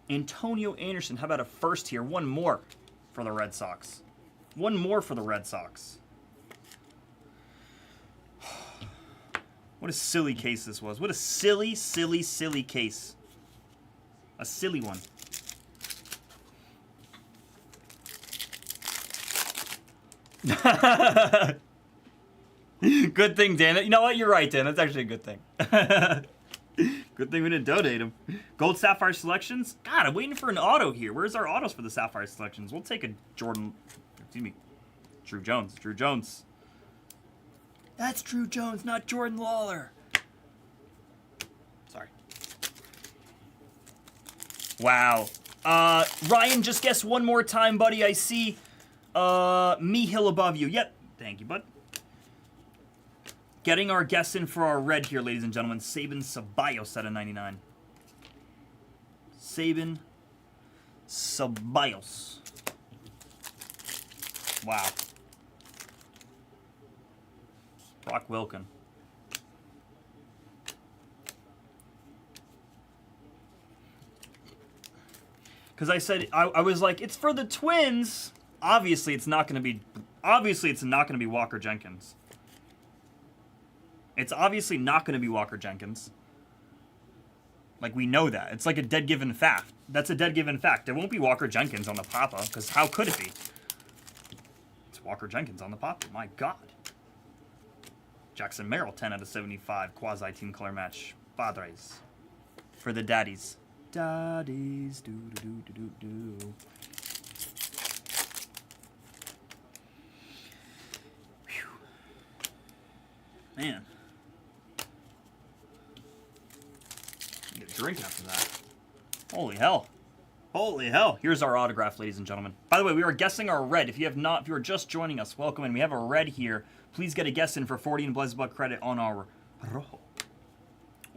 Antonio Anderson, how about a first here? One more for the Red Sox. One more for the Red Sox. What a silly case this was. What a silly, silly, silly case. A silly one. Good thing, Dan. You know what? You're right, Dan. That's actually a good thing. Good thing we didn't donate him. Gold Sapphire Selections? God, I'm waiting for an auto here. Where's our autos for the Sapphire Selections? We'll take a Drew Jones. Drew Jones. That's Drew Jones, not Jordan Lawler. Sorry. Wow. Ryan, just guess one more time, buddy. I see Mihil above you. Yep. Thank you, bud. Getting our guess in for our red here, ladies and gentlemen. Sabin Ceballos at a 99. Sabin Ceballos. Wow. Brock Wilken. Because I said, I was like, it's for the Twins. Obviously, it's not going to be. Obviously, it's not going to be Walker Jenkins. It's obviously not going to be Walker Jenkins. Like, we know that. It's like a dead given fact. That's a dead given fact. There won't be Walker Jenkins on the Papa, because how could it be? It's Walker Jenkins on the Papa. My God. Jackson Merrill, 10 out of 75. Quasi-team color match. Padres. For the daddies. Daddies. Do-do-do-do-do-do. Man. Get a drink after that. Holy hell. Holy hell. Here's our autograph, ladies and gentlemen. By the way, we are guessing our red. If you are just joining us, welcome in. We have a red here. Please get a guess in for 40 and Blez Baseball credit on our rojo.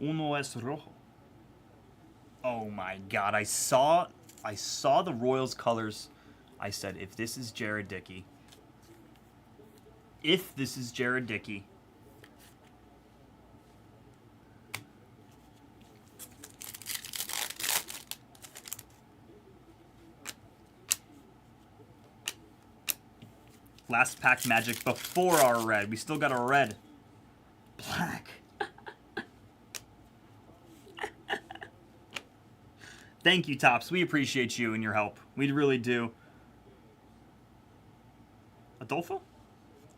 Uno es rojo. Oh my God. I saw the Royals colors. I said, if this is Jared Dickey. If this is Jared Dickey. Last pack magic before our red. We still got a red. Black. Thank you, Tops. We appreciate you and your help. We really do. Adolfo?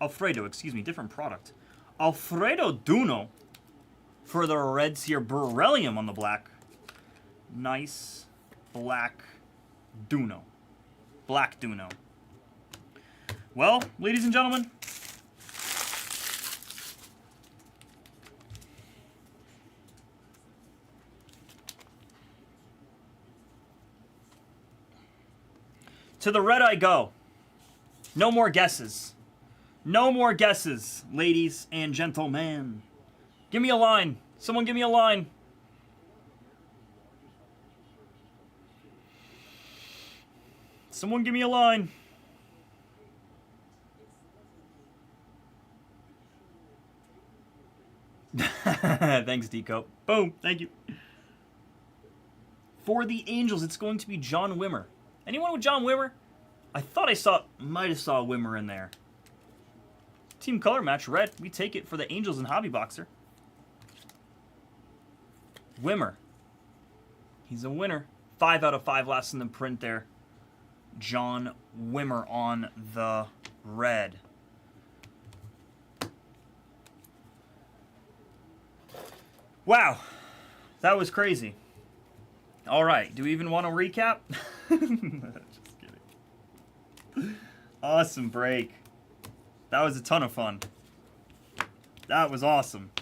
Alfredo, excuse me, different product. Alfredo Duno for the Reds here. Beryllium on the black. Nice black Duno. Black Duno. Well, ladies and gentlemen, to the red I go. No more guesses. No more guesses, ladies and gentlemen. Give me a line. Someone give me a line. Someone give me a line. Thanks, D-Cope. Boom. Thank you. For the Angels, it's going to be John Wimmer. Anyone with John Wimmer? I thought I might have saw Wimmer in there. Team color match, red. We take it for the Angels and Hobby Boxer. Wimmer. He's a winner. 5 out of 5 last in the print there. John Wimmer on the red. Wow, that was crazy. All right, do we even want to recap? Just kidding. Awesome break. That was a ton of fun. That was awesome.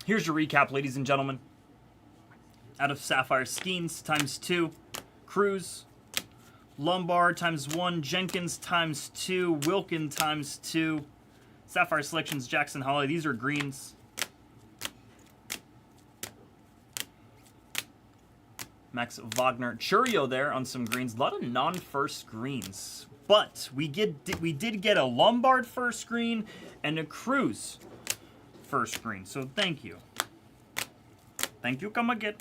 Here's your recap, ladies and gentlemen. Out of Sapphire Skeens, times 2. Cruz. Lombard, times 1. Jenkins, times 2. Wilkin, times 2. Sapphire Selections, Jackson Holly. These are greens. Max Wagner. Churio there on some greens. A lot of non-first greens. But we did get a Lombard first screen and a Cruz first screen. So thank you. Thank you, come again.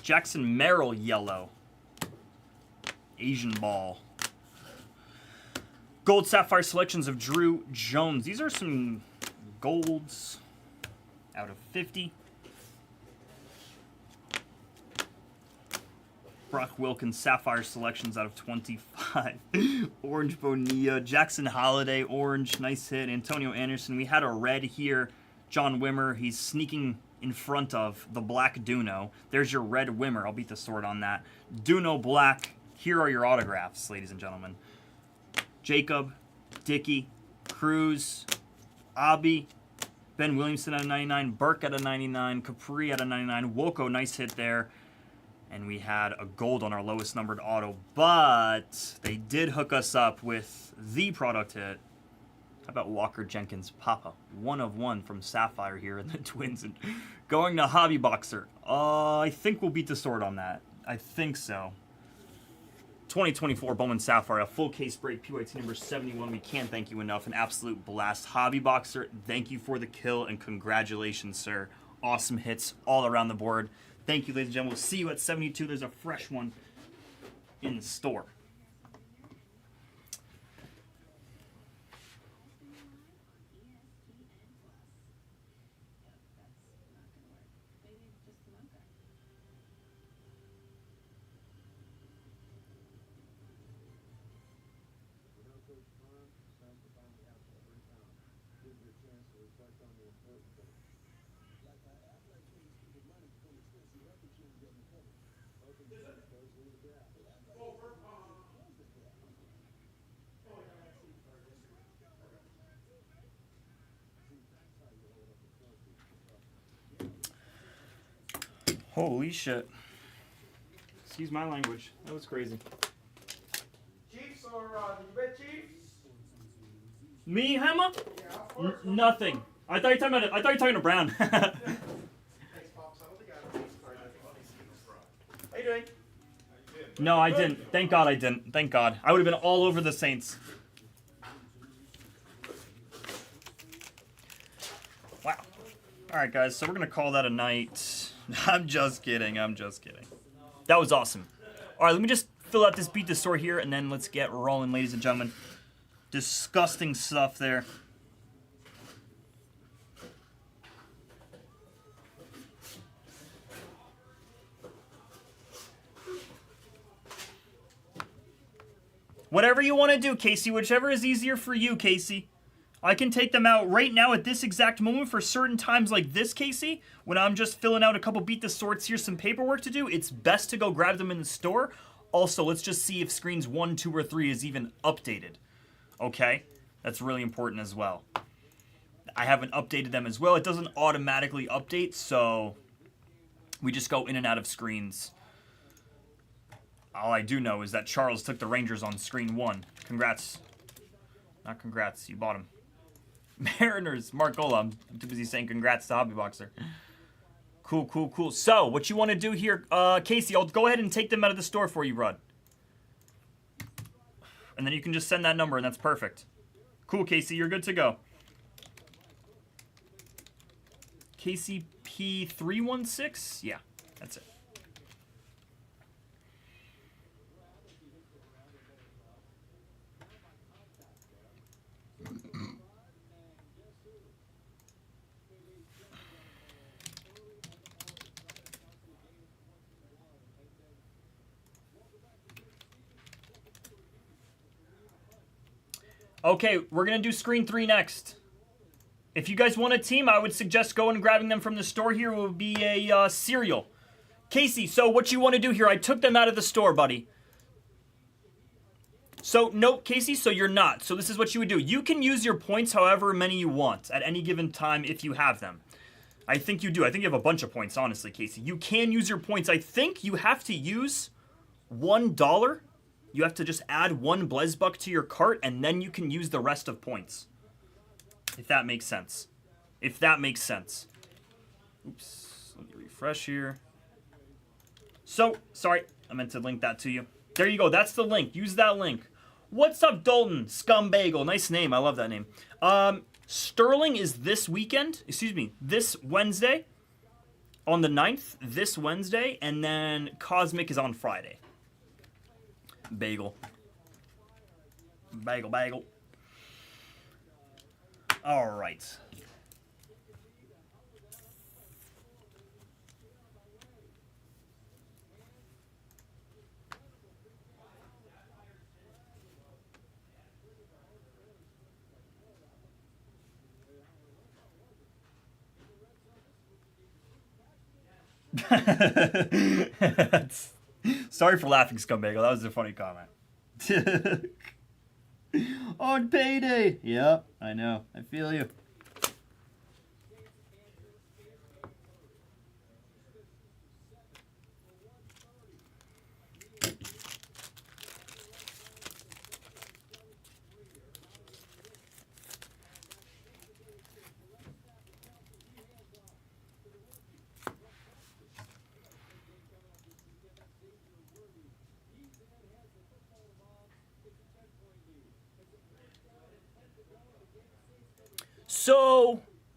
Jackson Merrill yellow. Asian ball. Gold Sapphire selections of Drew Jones. These are some golds out of 50. Brock Wilkins Sapphire selections out of 25. Orange Bonilla. Jackson Holiday, orange. Nice hit. Antonio Anderson. We had a red here. John Wimmer. He's sneaking in front of the black Duno. There's your red Wimmer. I'll beat the sword on that. Duno black. Here are your autographs, ladies and gentlemen. Jacob, Dickey, Cruz, Abby, Ben Williamson at a 99, Burke at a 99, Capri at a 99, Woko, nice hit there. And we had a gold on our lowest numbered auto, but they did hook us up with the product hit. How about Walker Jenkins Papa? 1 of 1 from Sapphire here in the Twins. And going to Hobby Boxer. I think we'll beat the sword on that. I think so. 2024 Bowman Sapphire, a full case break, PYT number 71. We can't thank you enough. An absolute blast. Hobby Boxer, thank you for the kill and congratulations, sir. Awesome hits all around the board. Thank you, ladies and gentlemen. We'll see you at 72. There's a fresh one in the store. Without Coach Prime, it's nice to finally have every time. Gives you a chance to reflect on the important things. Like I like when you spend money on expensive health insurance getting covered. Health insurance does leave a gap. Holy shit. Excuse my language. That was crazy. Chiefs or did you bet Chiefs? Me, Hammer? Yeah, of course. Nothing. I thought you were talking to Brown. Thanks, Pops. I don't think I have a Chiefs card. How you doing? No, I didn't. Thank God I didn't. Thank God. I would have been all over the Saints. Wow. All right, guys. So we're going to call that a night. I'm just kidding. I'm just kidding. That was awesome. All right, let me just fill out this beat the store here, and then let's get rolling, ladies and gentlemen. Disgusting stuff there. Whatever you want to do, Casey. Whichever is easier for you, Casey. I can take them out right now at this exact moment for certain times like this, Casey. When I'm just filling out a couple beat the sorts, here's some paperwork to do. It's best to go grab them in the store. Also, let's just see if screens 1, 2, or 3 is even updated. Okay? That's really important as well. I haven't updated them as well. It doesn't automatically update, so we just go in and out of screens. All I do know is that Charles took the Rangers on screen 1. Congrats. Not congrats. You bought him. Mariners. Mark Gola. I'm too busy saying congrats to Hobby Boxer. Cool, cool, cool. So, what you want to do here, Casey, I'll go ahead and take them out of the store for you, bud. And then you can just send that number, and that's perfect. Cool, Casey. You're good to go. KCP316? Yeah, that's it. Okay, we're going to do screen 3 next. If you guys want a team, I would suggest going and grabbing them from the store here. It will be a cereal. Casey, so what you want to do here, I took them out of the store, buddy. So, no, Casey, so you're not. So this is what you would do. You can use your points however many you want at any given time if you have them. I think you do. I think you have a bunch of points, honestly, Casey. You can use your points. I think you have to use $1. You have to just add 1 Blez Buck to your cart, and then you can use the rest of points. If that makes sense. If that makes sense. Oops. Let me refresh. refresh here. So, sorry, I meant to link that to you. There you go. That's the link. Use that link. What's up, Dalton? Scumbagel. Nice name. I love that name. Sterling is this weekend. Excuse me. This Wednesday. On the 9th. This Wednesday. And then Cosmic is on Friday. Bagel. Bagel, bagel. All right. Sorry for laughing, Scumbagel. That was a funny comment. On payday. Yep, I know. I feel you.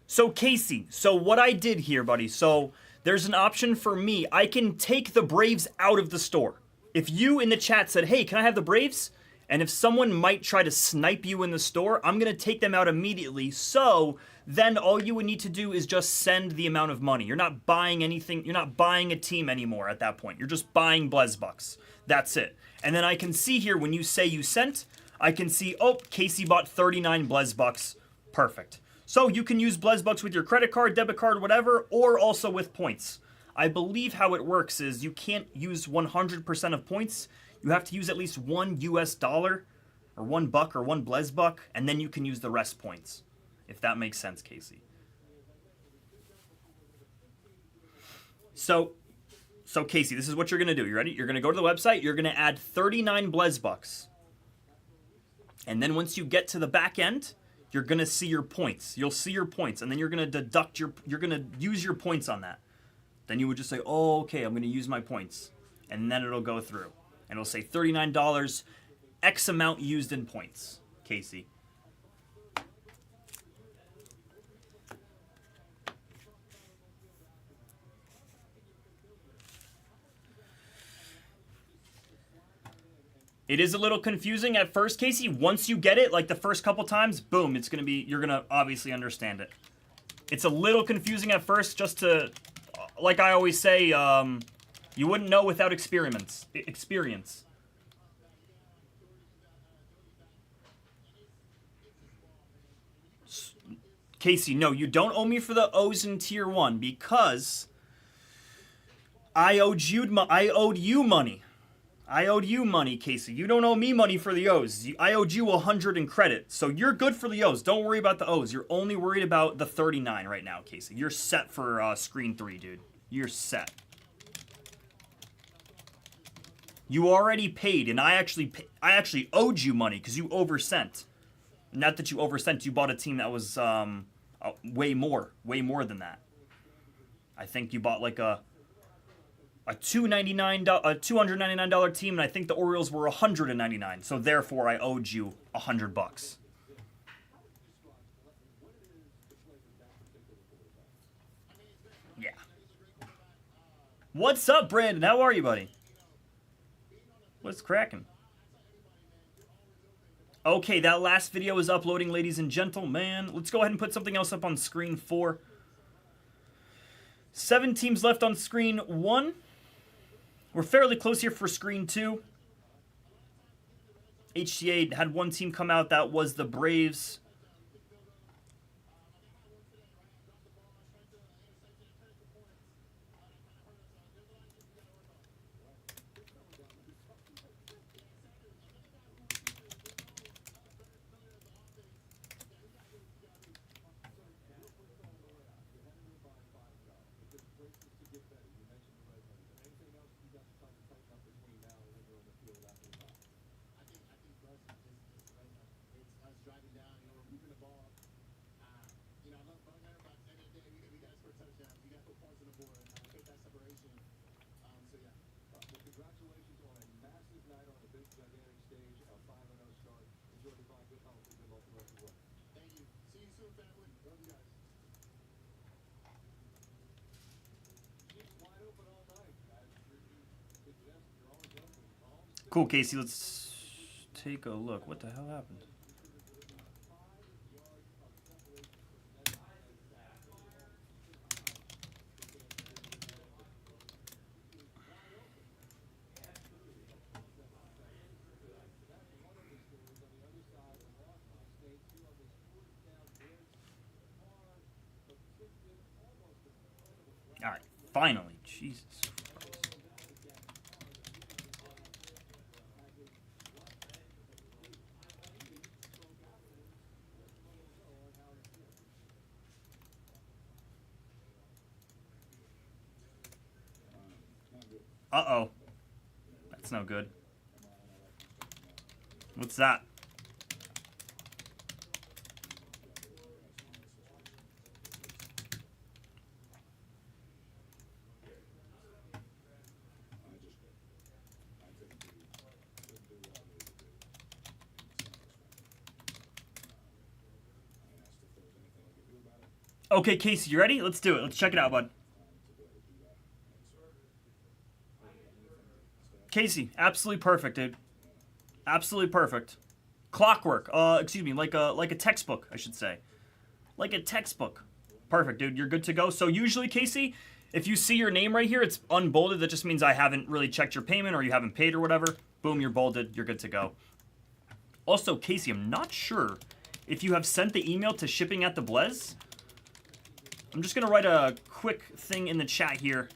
So Casey, so what I did here, buddy, so there's an option for me. I can take the Braves out of the store. If you in the chat said, hey, can I have the Braves? And if someone might try to snipe you in the store, I'm going to take them out immediately. So then all you would need to do is just send the amount of money. You're not buying anything. You're not buying a team anymore at that point. You're just buying Blez Bucks. That's it. And then I can see here when you say you sent, I can see, oh, Casey bought 39 Blez Bucks. Perfect. So you can use Blez Bucks with your credit card, debit card, whatever, or also with points. I believe how it works is you can't use 100% of points. You have to use at least $1 US, or $1 or one Blez Buck, and then you can use the rest points. If that makes sense, Casey. So Casey, this is what you're going to do. You ready? You're going to go to the website. You're going to add 39 Blez Bucks. And then once you get to the back end, you're going to see your points. You'll see your points, and then you're going to deduct you're going to use your points on that. Then you would just say, oh, okay, I'm going to use my points. And then it'll go through. And it'll say $39, X amount used in points, Casey. It is a little confusing at first, Casey. Once you get it, like the first couple times, boom, it's going to be, you're going to obviously understand it. It's a little confusing at first, just to, like I always say, you wouldn't know without experience. Casey, no, you don't owe me for the O's in Tier 1 because I owed you money. I owed you money, Casey. You don't owe me money for the O's. I owed you 100 in credit. So you're good for the O's. Don't worry about the O's. You're only worried about the 39 right now, Casey. You're set for screen 3, dude. You're set. You already paid, and I actually owed you money because you oversent. Not that you oversent. You bought a team that was way more than that. I think you bought like a $299 team, and I think the Orioles were $199. So therefore, I owed you $100. Yeah. What's up, Brandon? How are you, buddy? What's cracking? Okay, that last video is uploading, ladies and gentlemen. Let's go ahead and put something else up on screen 4. 7 teams left on screen 1. We're fairly close here for screen 2. HTA had one team come out. That was the Braves. Thank you. See you soon, family. Love you guys. Keeps wide open all night. As Ricky suggests, you're always open. Calm. Cool, Casey. Let's take a look. What the hell happened? All right, finally. Jesus Christ. Uh-oh. That's no good. What's that? Okay, Casey, you ready? Let's do it. Let's check it out, bud. Casey, absolutely perfect, dude. Absolutely perfect. Clockwork. Excuse me, like a textbook, I should say. Like a textbook. Perfect, dude. You're good to go. So usually, Casey, if you see your name right here, it's unbolded. That just means I haven't really checked your payment or you haven't paid or whatever. Boom, you're bolded. You're good to go. Also, Casey, I'm not sure if you have sent the email to shipping at the Blez. I'm just going to write a quick thing in the chat here.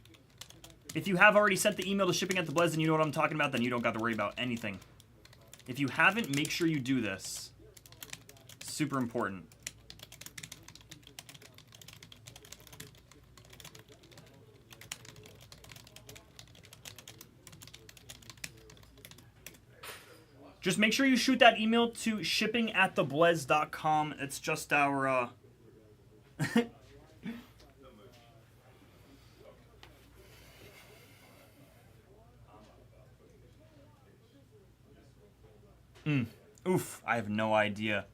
If you have already sent the email to shipping at the Blez and you know what I'm talking about, then you don't got to worry about anything. If you haven't, make sure you do this. Super important. Just make sure you shoot that email to shipping@theblez.com. It's just our Oof, I have no idea.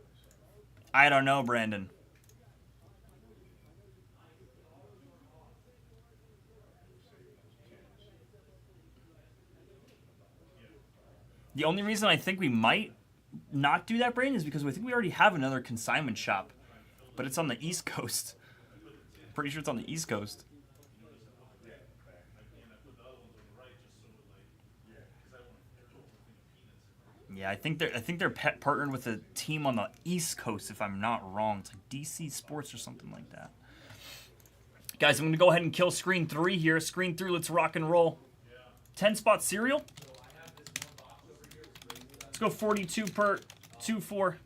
I don't know, Brandon. The only reason I think we might not do that, Brandon, is because I think we already have another consignment shop. But it's on the East Coast. Pretty sure it's on the East Coast. Yeah, I think they're partnered with a team on the East Coast, if I'm not wrong. It's like DC Sports or something like that. Guys, I'm going to go ahead and kill screen 3 here. Screen 3, let's rock and roll. 10-spot cereal. Let's go 42 per 2 for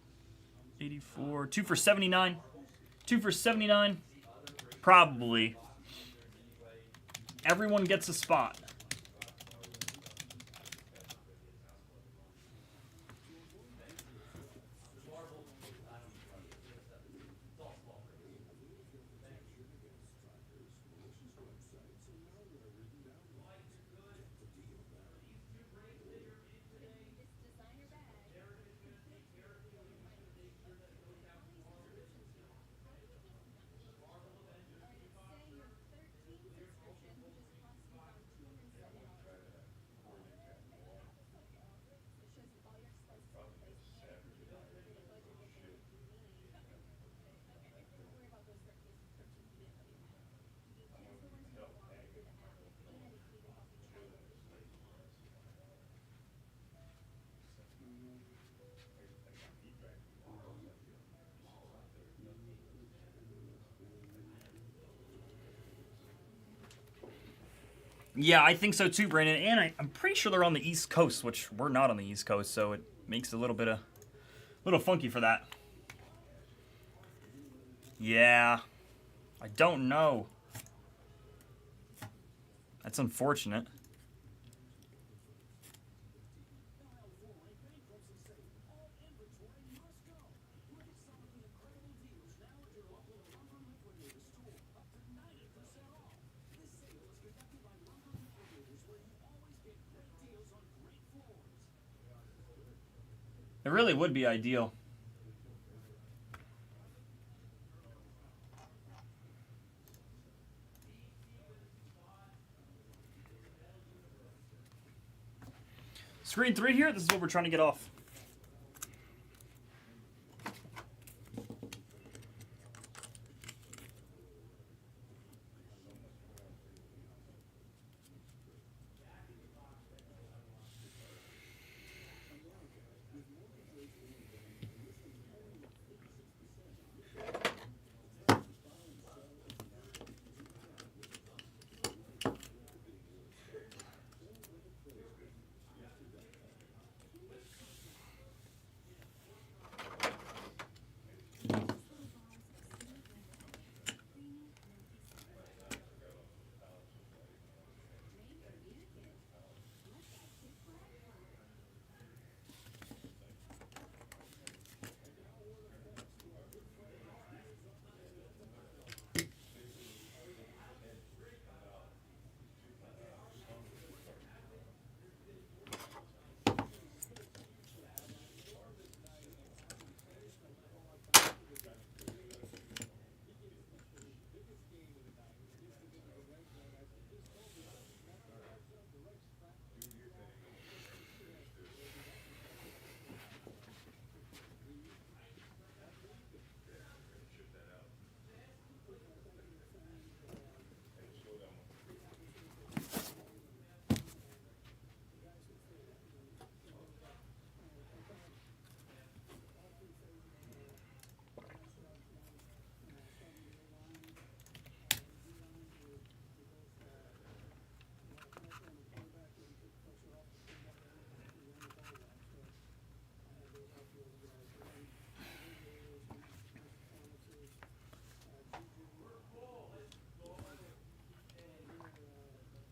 84. 2 for 79. 2 for 79. Probably. Everyone gets a spot. Yeah, I think so too, Brandon. And I'm pretty sure they're on the East Coast, which we're not on the East Coast, so it makes it a little funky for that. Yeah, I don't know. That's unfortunate. It really would be ideal. Screen 3 here. This is what we're trying to get off.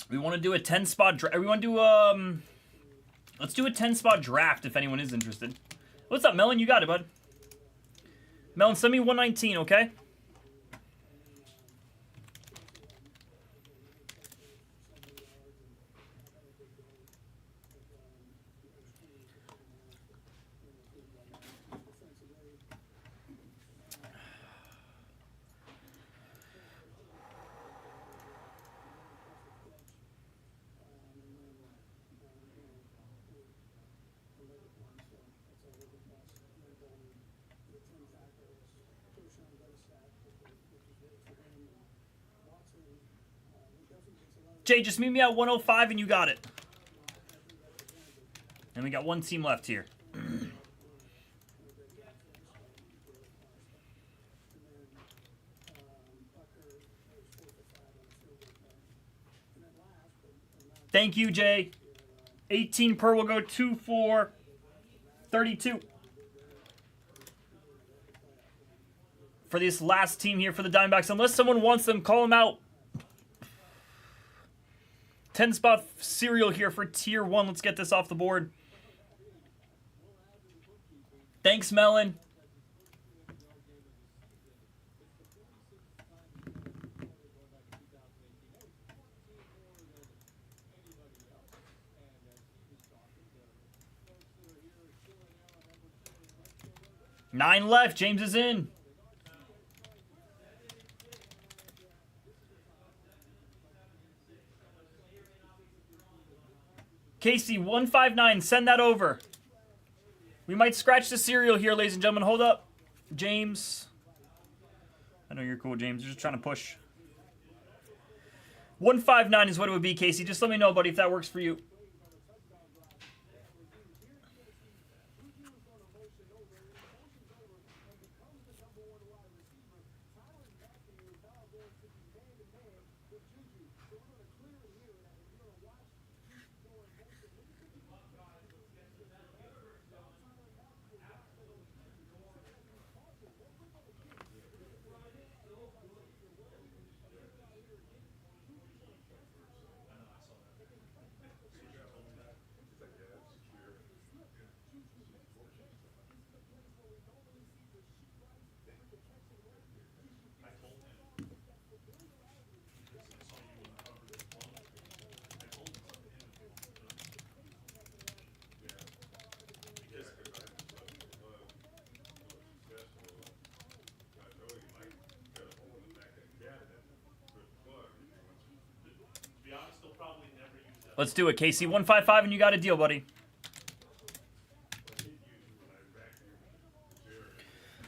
We want to do a 10-spot draft. We want to do let's do a 10-spot draft if anyone is interested. What's up, Melon? You got it, bud. Melon, send me 119, okay? Jay, just meet me at 105 and you got it. And we got one team left here. Thank you, Jay. 18 per will go 2 for 32. For this last team here for the Diamondbacks. Unless someone wants them, call them out. 10-spot serial here for Tier 1. Let's get this off the board. Thanks, Melon. Nine left. James is in. Casey, 159, send that over. We might scratch the serial here, ladies and gentlemen. Hold up. James. I know you're cool, James. You're just trying to push. 159 is what it would be, Casey. Just let me know, buddy, if that works for you. Let's do it, Casey. 155 and you got a deal, buddy.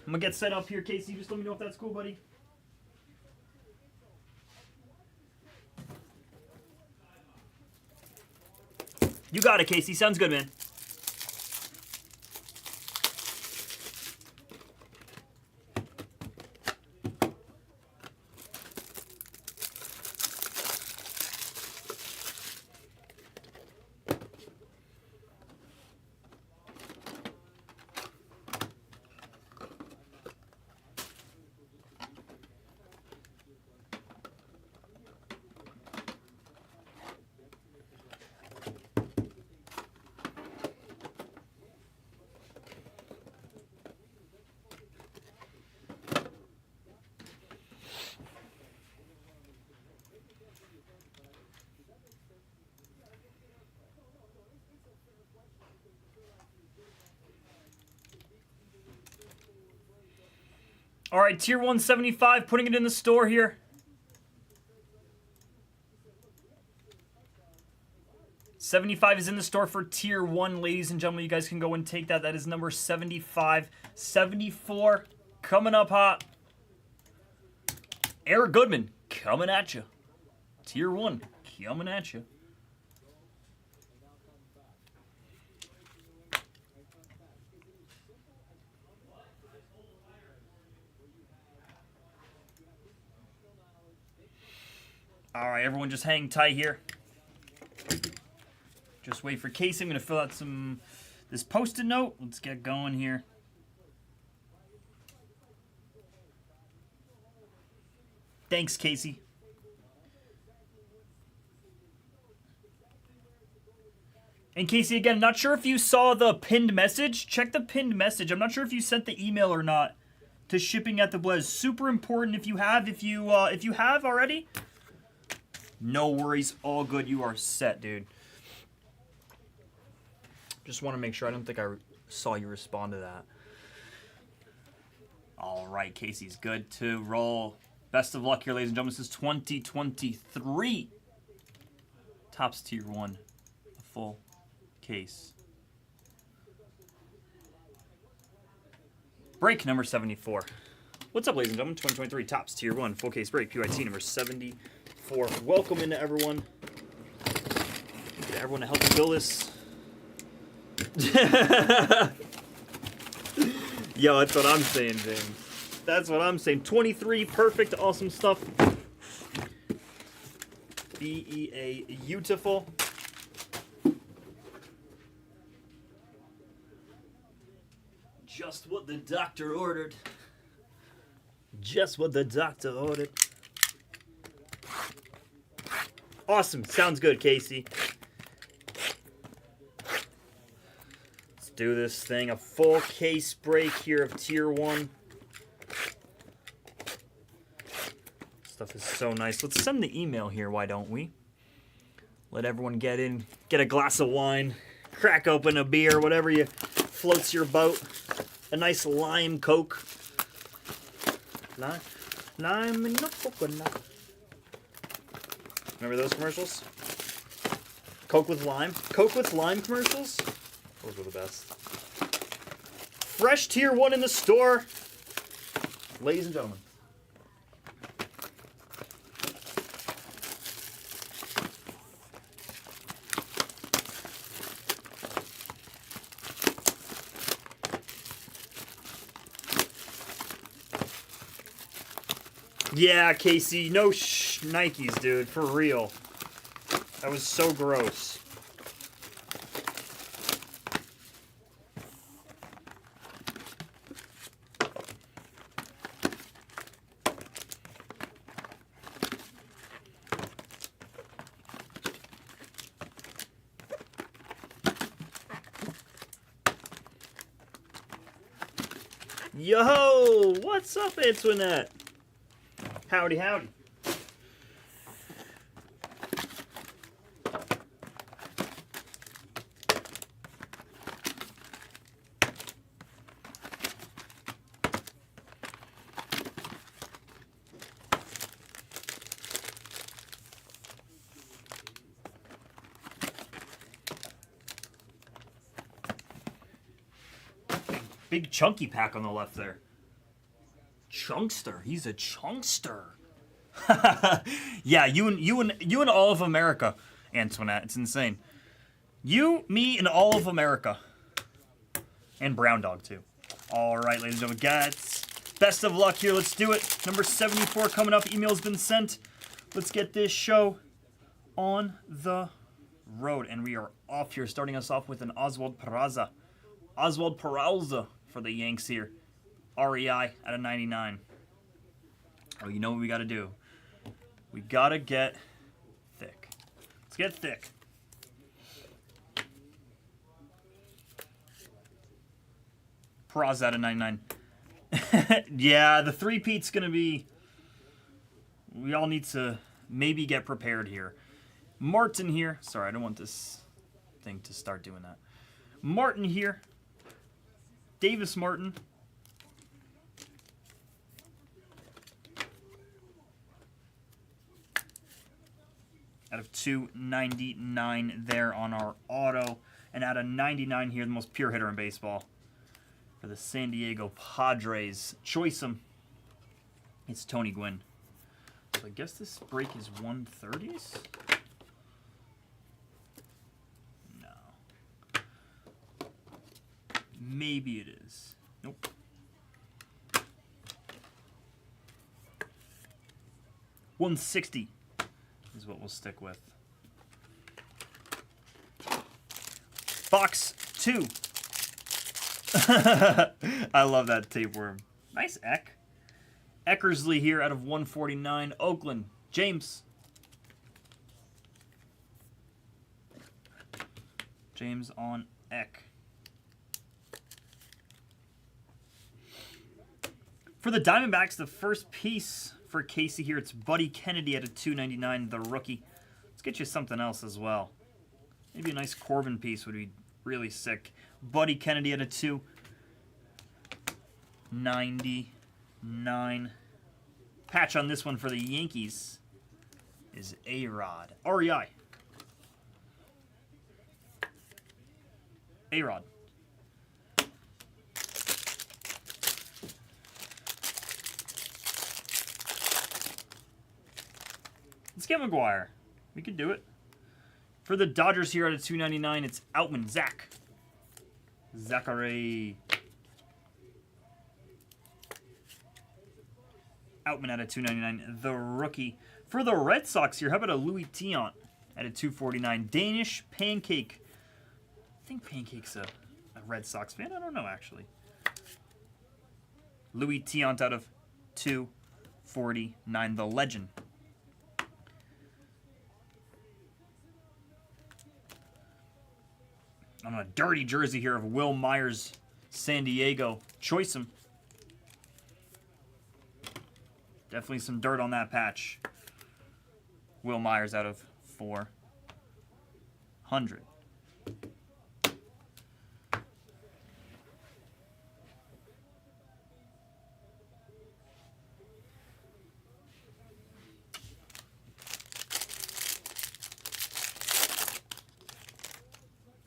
I'm gonna get set up here, Casey. Just let me know if that's cool, buddy. You got it, Casey. Sounds good, man. All right, tier 175, putting it in the store here. $75 is in the store for tier 1, ladies and gentlemen. You guys can go and take that. That is number 75. 74 coming up hot. Eric Goodman coming at you. Tier 1 coming at you. All right, everyone just hang tight here. Just wait for Casey. I'm going to fill out this Post-it note. Let's get going here. Thanks, Casey. And Casey, again, not sure if you saw the pinned message. Check the pinned message. I'm not sure if you sent the email or not to shipping at the Blez. Super important if you have. If you have already, no worries. All good. You are set, dude. Just want to make sure. I don't think I saw you respond to that. All right, Casey's good to roll. Best of luck here, ladies and gentlemen. This is 2023. Topps tier 1. A full case. Break number 74. What's up, ladies and gentlemen? 2023 Topps tier 1. Full case break. PYT number 74. Welcome into everyone. Get everyone to help me build this. Yo, that's what I'm saying, James. That's what I'm saying. 23, perfect, awesome stuff. BEA, beautiful. Just what the doctor ordered. Just what the doctor ordered. Awesome, sounds good, Casey. Do this thing. A full case break here of tier 1. Stuff is so nice. Let's send the email here, why don't we? Let everyone get in, get a glass of wine, crack open a beer, whatever you floats your boat. A nice lime Coke. Lime and no coconut. Remember those commercials? Coke with lime? Coke with lime commercials? Those were the best. Fresh tier 1 in the store. Ladies and gentlemen. Yeah, Casey, no Nikes, dude, for real. That was so gross. Yo, what's up, Antoinette? Howdy, howdy. Big chunky pack on the left there. chunkster. He's a chunkster. Yeah, you and all of America, Antoinette. It's insane. You, me, and all of America. And Brown Dog, too. All right, ladies and gentlemen, guys. Best of luck here. Let's do it. Number 74 coming up. Email's been sent. Let's get this show on the road. And we are off here, starting us off with an Oswald Peraza. Oswald Peraza for the Yanks here. REI out of 99. Oh, you know what we got to do? We got to get thick. Let's get thick. Peraza out of 99. Yeah, the three-peat's going to be... We all need to maybe get prepared here. Martin here. Sorry, I don't want this thing to start doing that. Martin here. Davis Martin. Out of 299 there on our auto. And out of 99 here, the most pure hitter in baseball. For the San Diego Padres. Choice him. It's Tony Gwynn. So I guess this break is 130s? No. Maybe it is. Nope. $160 is what we'll stick with. Box 2. I love that tapeworm. Nice Eck. Eckersley here out of 149. Oakland. James. James on Eck. For the Diamondbacks, the first piece for Casey here, it's Buddy Kennedy at a 299, the rookie. Let's get you something else as well. Maybe a nice Corbin piece would be really sick. Buddy Kennedy at a 299. Patch on this one for the Yankees is A-Rod. REI. A-Rod. Let's get McGuire. We could do it. For the Dodgers here at a 299, it's Outman. Zachary. Outman at a 299, the rookie. For the Red Sox here, how about a Louis Tiant at a 249? Danish Pancake. I think Pancake's a Red Sox fan. I don't know, actually. Louis Tiant out of 249, the legend. On a dirty jersey here of Will Myers, San Diego. Choice him. Definitely some dirt on that patch. Will Myers out of 400.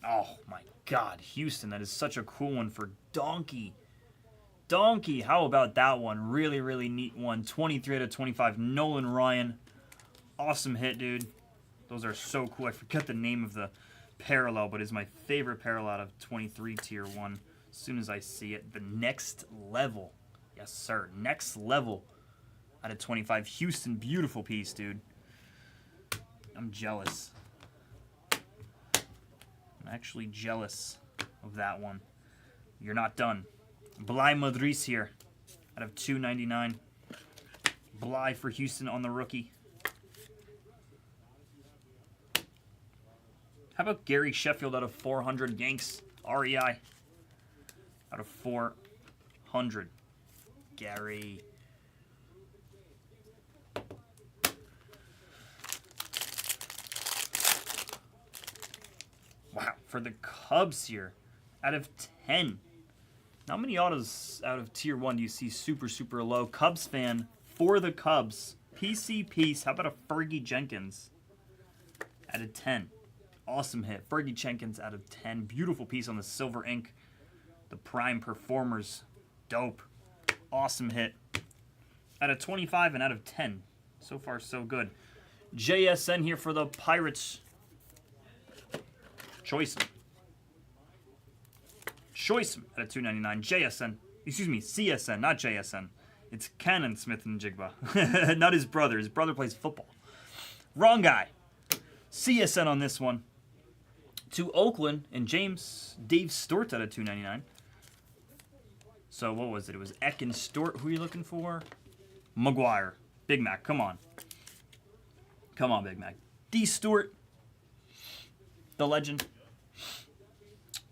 Oh my God, Houston, that is such a cool one for Donkey. Donkey, how about that one? Really, really neat one. 23 out of 25, Nolan Ryan. Awesome hit, dude. Those are so cool. I forget the name of the parallel, but it's my favorite parallel out of 23 tier 1. As soon as I see it, the next level. Yes, sir. Next level out of 25. Houston, beautiful piece, dude. I'm jealous. I'm actually jealous of that one. You're not done. Bly Madris here out of 299. Bly for Houston on the rookie. How about Gary Sheffield out of 400? Yanks, REI out of 400. Gary. Wow, for the Cubs here, out of 10. How many autos out of tier 1 do you see super, super low? Cubs fan for the Cubs. PC piece. How about a Fergie Jenkins out of 10? Awesome hit. Fergie Jenkins out of 10. Beautiful piece on the silver ink. The Prime Performers. Dope. Awesome hit. out of 25 and out of 10. So far, so good. JSN here for the Pirates. Choice him. Choice him out of 299. JSN. Excuse me, CSN, not JSN. It's Cannon Smith and Jigba. Not his brother. His brother plays football. Wrong guy. CSN on this one. To Oakland and James. Dave Stewart out of 299. So what was it? It was Eck and Stewart. Who are you looking for? McGuire. Big Mac, come on. Come on, Big Mac. D. Stewart. The legend.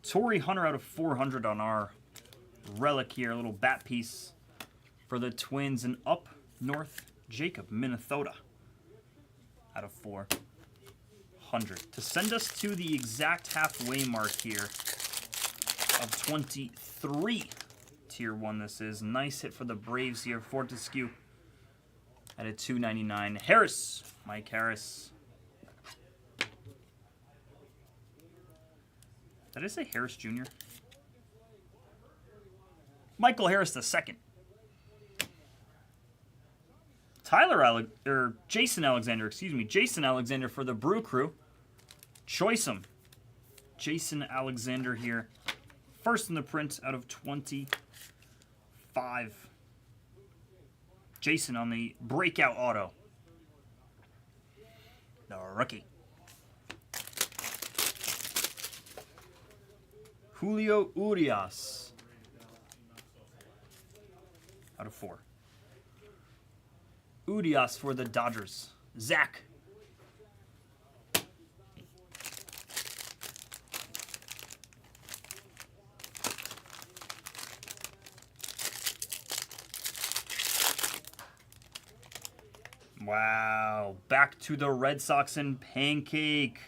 Torrey Hunter out of 400 on our relic here. A little bat piece for the Twins. And up north, Jacob, Minnesota. Out of 400. To send us to the exact halfway mark here of 23. Tier 1 this is. Nice hit for the Braves here. Fortescue at a 299. Harris. Mike Harris. Did I say Harris Jr.? Michael Harris II. Jason Alexander, excuse me. Jason Alexander for the Brew Crew. Choice him. Jason Alexander here. First in the print out of 25. Jason on the breakout auto. The rookie. Julio Urias. Out of 4. Urias for the Dodgers. Zach. Wow. Back to the Red Sox and Pancake.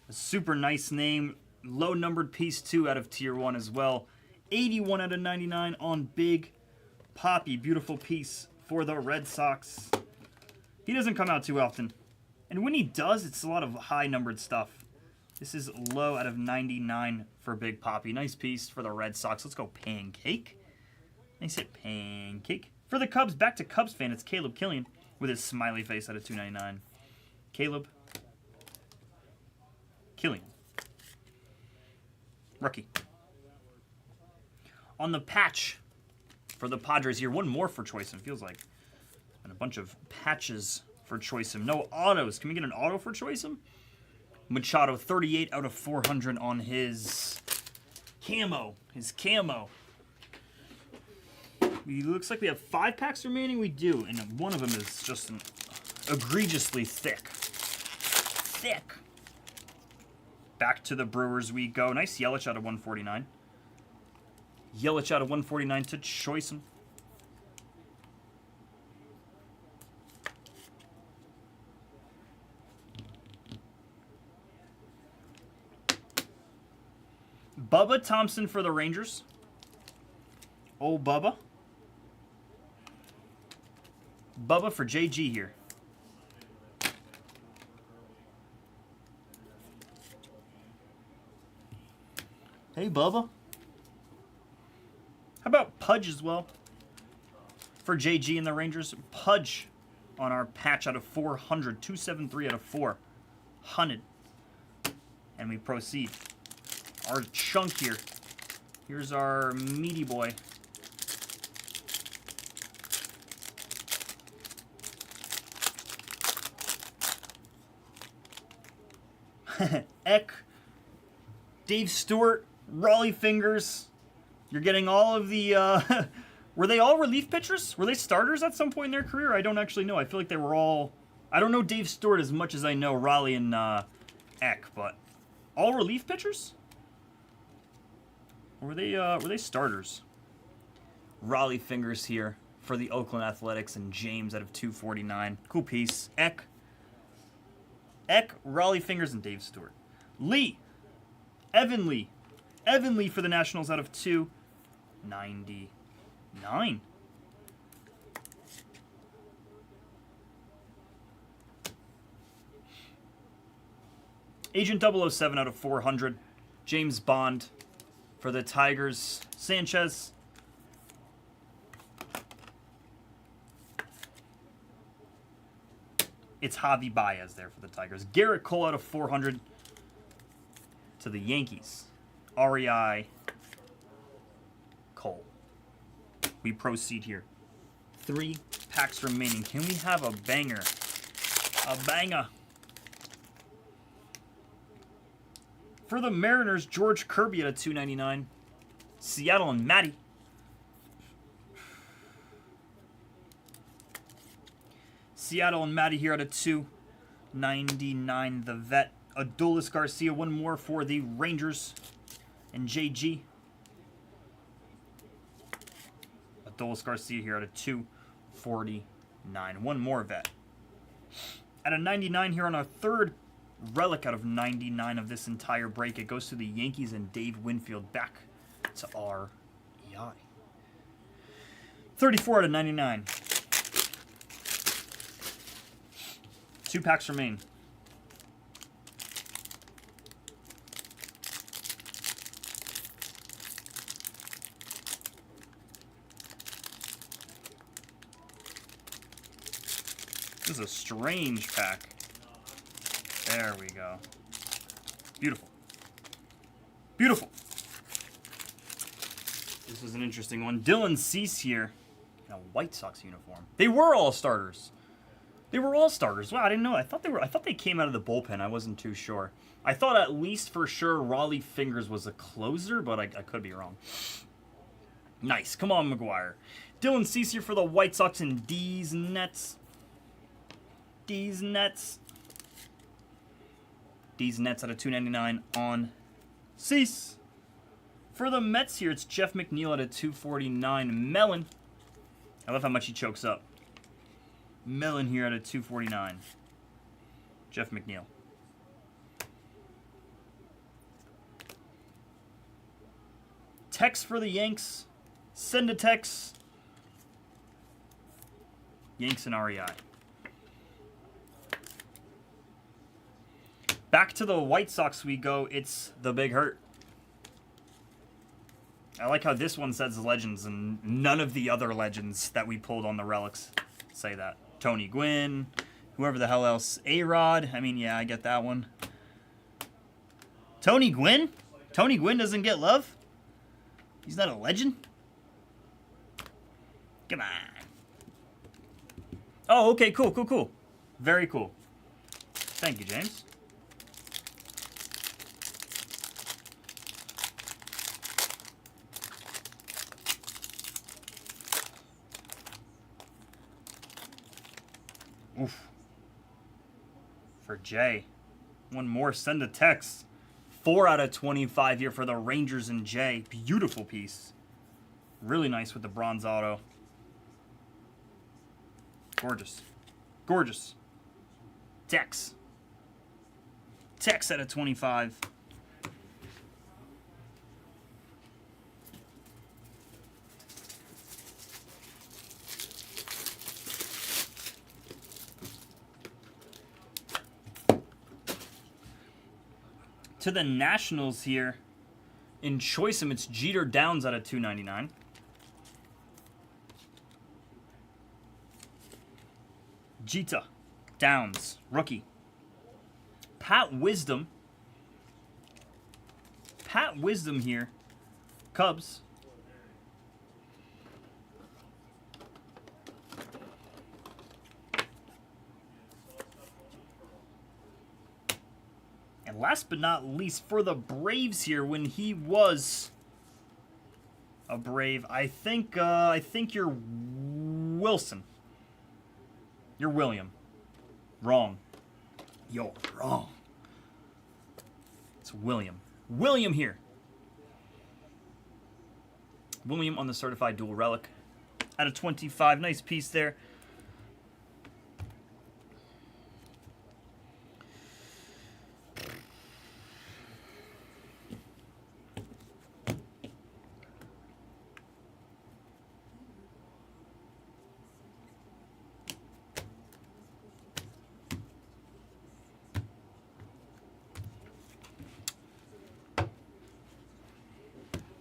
A super nice name. Low numbered piece 2 out of tier 1 as well. 81 out of 99 on Big Poppy. Beautiful piece for the Red Sox. He doesn't come out too often. And when he does, it's a lot of high numbered stuff. This is low out of 99 for Big Poppy. Nice piece for the Red Sox. Let's go Pancake. Nice hit, Pancake. For the Cubs, back to Cubs fan, it's Caleb Killian with his smiley face out of 299. Caleb Killian. Rookie. On the patch for the Padres here. One more for Choice, feels like. And a bunch of patches for Choice. No autos. Can we get an auto for Choice? Machado, 38 out of 400 on his camo. His camo. It looks like we have 5 packs remaining. We do. And one of them is just egregiously thick. Thick. Back to the Brewers we go. Nice Yelich out of 149. Yelich out of 149 to Choice him. Bubba Thompson for the Rangers. Oh, Bubba. Bubba for JG here. Hey, Bubba. How about Pudge as well? For JG and the Rangers. Pudge on our patch out of 400. 273 out of 400. And we proceed. Our chunk here. Here's our meaty boy. Eck. Dave Stewart. Raleigh Fingers. You're getting all of the... were they all relief pitchers? Were they starters at some point in their career? I don't actually know. I feel like they were all... I don't know Dave Stewart as much as I know Raleigh and Eck, but... All relief pitchers? Or were they starters? Raleigh Fingers here for the Oakland Athletics and James out of 249. Cool piece. Eck, Raleigh Fingers, and Dave Stewart. Lee. Evan Lee for the Nationals out of 299. Agent 007 out of 400. James Bond for the Tigers. Sanchez. It's Javi Baez there for the Tigers. Garrett Cole out of 400 to the Yankees. REI Cole. We proceed here. 3 packs remaining. Can we have a banger? A banger. For the Mariners, George Kirby at a 299. Seattle and Matty. Seattle and Matty here at a 299. The vet. Adolis Garcia, one more for the Rangers and JG. Adolis Garcia here at a 249. One more vet. At a 99 here on our third relic out of 99 of this entire break. It goes to the Yankees and Dave Winfield back to REI. 34 out of 99. 2 packs remain. This is a strange pack. There we go. Beautiful. Beautiful. This is an interesting one. Dylan Cease here in a White Sox uniform. They were all starters. They were all starters. Wow, I didn't know. I thought they came out of the bullpen. I wasn't too sure. I thought at least for sure Raleigh Fingers was a closer, but I could be wrong. Nice. Come on, McGuire. Dylan Cease here for the White Sox and D's Nets. D's Nets. D's Nets at a 299 on Cease. For the Mets here, it's Jeff McNeil at a 249. Mellon. I love how much he chokes up. Mellon here at a 249. Jeff McNeil. Tex for the Yanks. Send a Tex. Yanks and REI. Back to the White Sox we go. It's the Big Hurt. I like how this one says Legends and none of the other Legends that we pulled on the relics say that. Tony Gwynn, whoever the hell else. A-Rod. I mean, yeah, I get that one. Tony Gwynn? Tony Gwynn doesn't get love? He's not a legend? Come on. Oh, okay, cool, cool, cool. Very cool. Thank you, James. Oof. For Jay. One more. Send a text. 4 out of 25 here for the Rangers and Jay. Beautiful piece. Really nice with the bronze auto. Gorgeous. Gorgeous. Tex. Tex out of 25. To the Nationals here. In Choice'em, it's Jeter Downs out of 299. Jeter Downs, rookie. Pat Wisdom. Pat Wisdom here. Cubs. And last but not least, for the Braves here, when he was a Brave, I think you're Wilson. You're William. Wrong. You're wrong. It's William. William here. William on the certified dual relic. Out of 25. Nice piece there.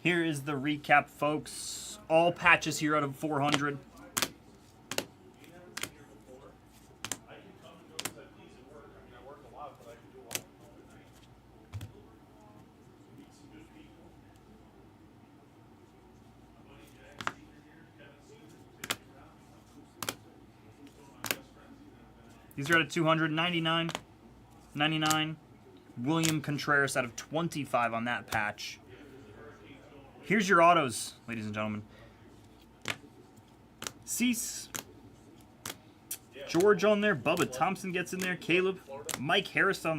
Here is the recap, folks. All patches here out of 400. I can come and go as I These are out of 200. 99. 99. William Contreras out of 25 on that patch. Here's your autos, ladies and gentlemen. Cease. George on there. Bubba Thompson gets in there. Caleb. Mike Harris on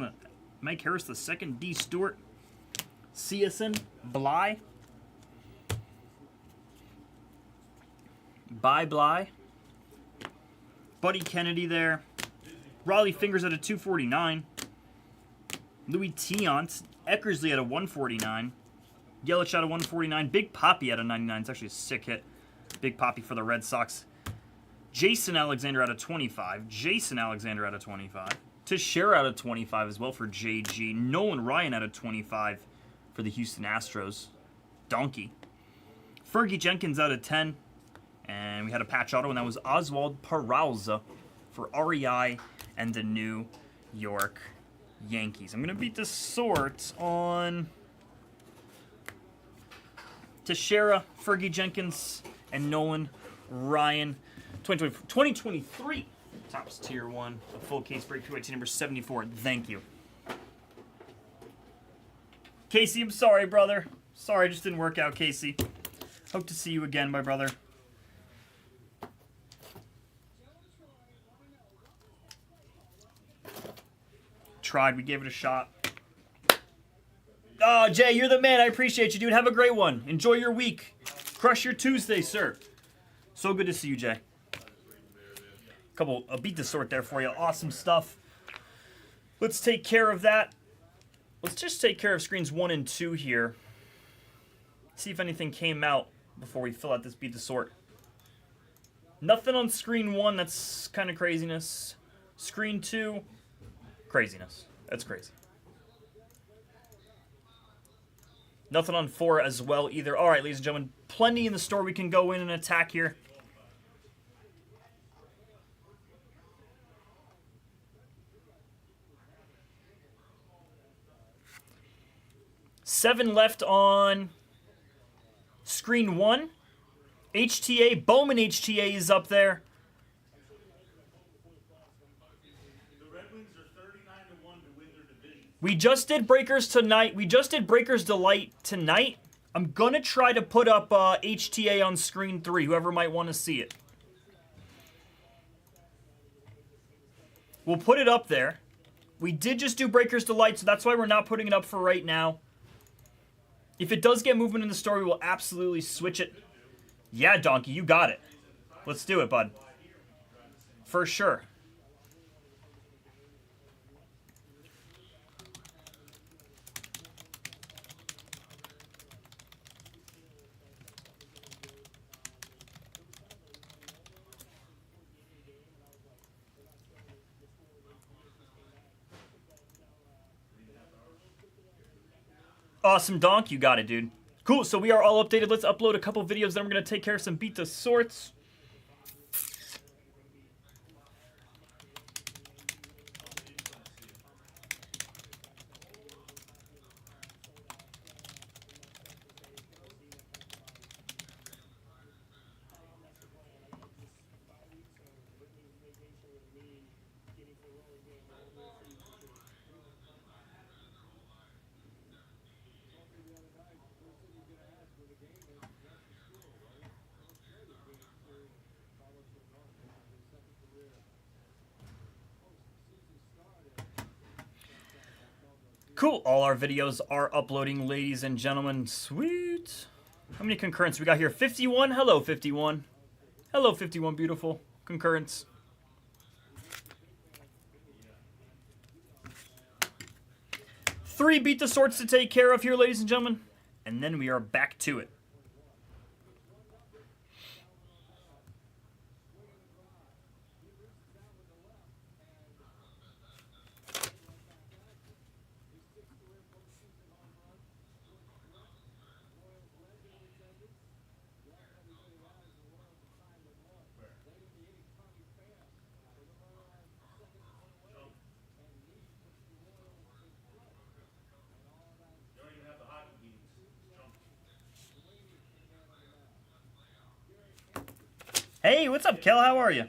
the second. D. Stewart. CSN. Bly. Bly. Buddy Kennedy there. Raleigh Fingers at a 249. Louis Tiant. Eckersley at a 149. Yelich at a 149. Big Poppy at a 99. It's actually a sick hit. Big Poppy for the Red Sox. Jason Alexander out of 25. Jason Alexander out of 25. Teixeira out of 25 as well for JG. Nolan Ryan out of 25 for the Houston Astros. Donkey. Fergie Jenkins out of 10. And we had a patch auto, and that was Oswald Peraza for REI and the New York Yankees. I'm going to beat the sort on Teixeira, Fergie Jenkins, and Nolan Ryan. 2023 Topps Tier 1, a full case break, PYT number 74. Thank you. Casey, I'm sorry, brother. Sorry, it just didn't work out, Casey. Hope to see you again, my brother. Tried, we gave it a shot. Oh, Jay, you're the man. I appreciate you, dude. Have a great one. Enjoy your week. Crush your Tuesday, sir. So good to see you, Jay. A beat the sort there for you. Awesome stuff. Let's take care of that. Let's just take care of screens 1 and 2 here. See if anything came out before we fill out this beat the sort. Nothing on screen 1. That's kind of craziness. Screen 2. Craziness. That's crazy. Nothing on 4 as well either. All right, ladies and gentlemen, plenty in the store we can go in and attack here. Seven left on screen 1. HTA, Bowman HTA is up there. We just did Breakers tonight. We just did Breakers Delight tonight. I'm going to try to put up HTA on screen 3, whoever might want to see it. We'll put it up there. We did just do Breakers Delight, so that's why we're not putting it up for right now. If it does get movement in the store, we will absolutely switch it. Yeah, Donkey, you got it. Let's do it, bud. For sure. Awesome, Donk. You got it, dude. Cool, so we are all updated. Let's upload a couple videos, then we're going to take care of some beat the sorts. Cool. All our videos are uploading, ladies and gentlemen. Sweet. How many concurrents we got here? 51. Hello, 51. Hello, 51. Beautiful. Concurrents. Three beat the sorts to take care of here, ladies and gentlemen. And then we are back to it. Hey, what's up, Kel? How are you?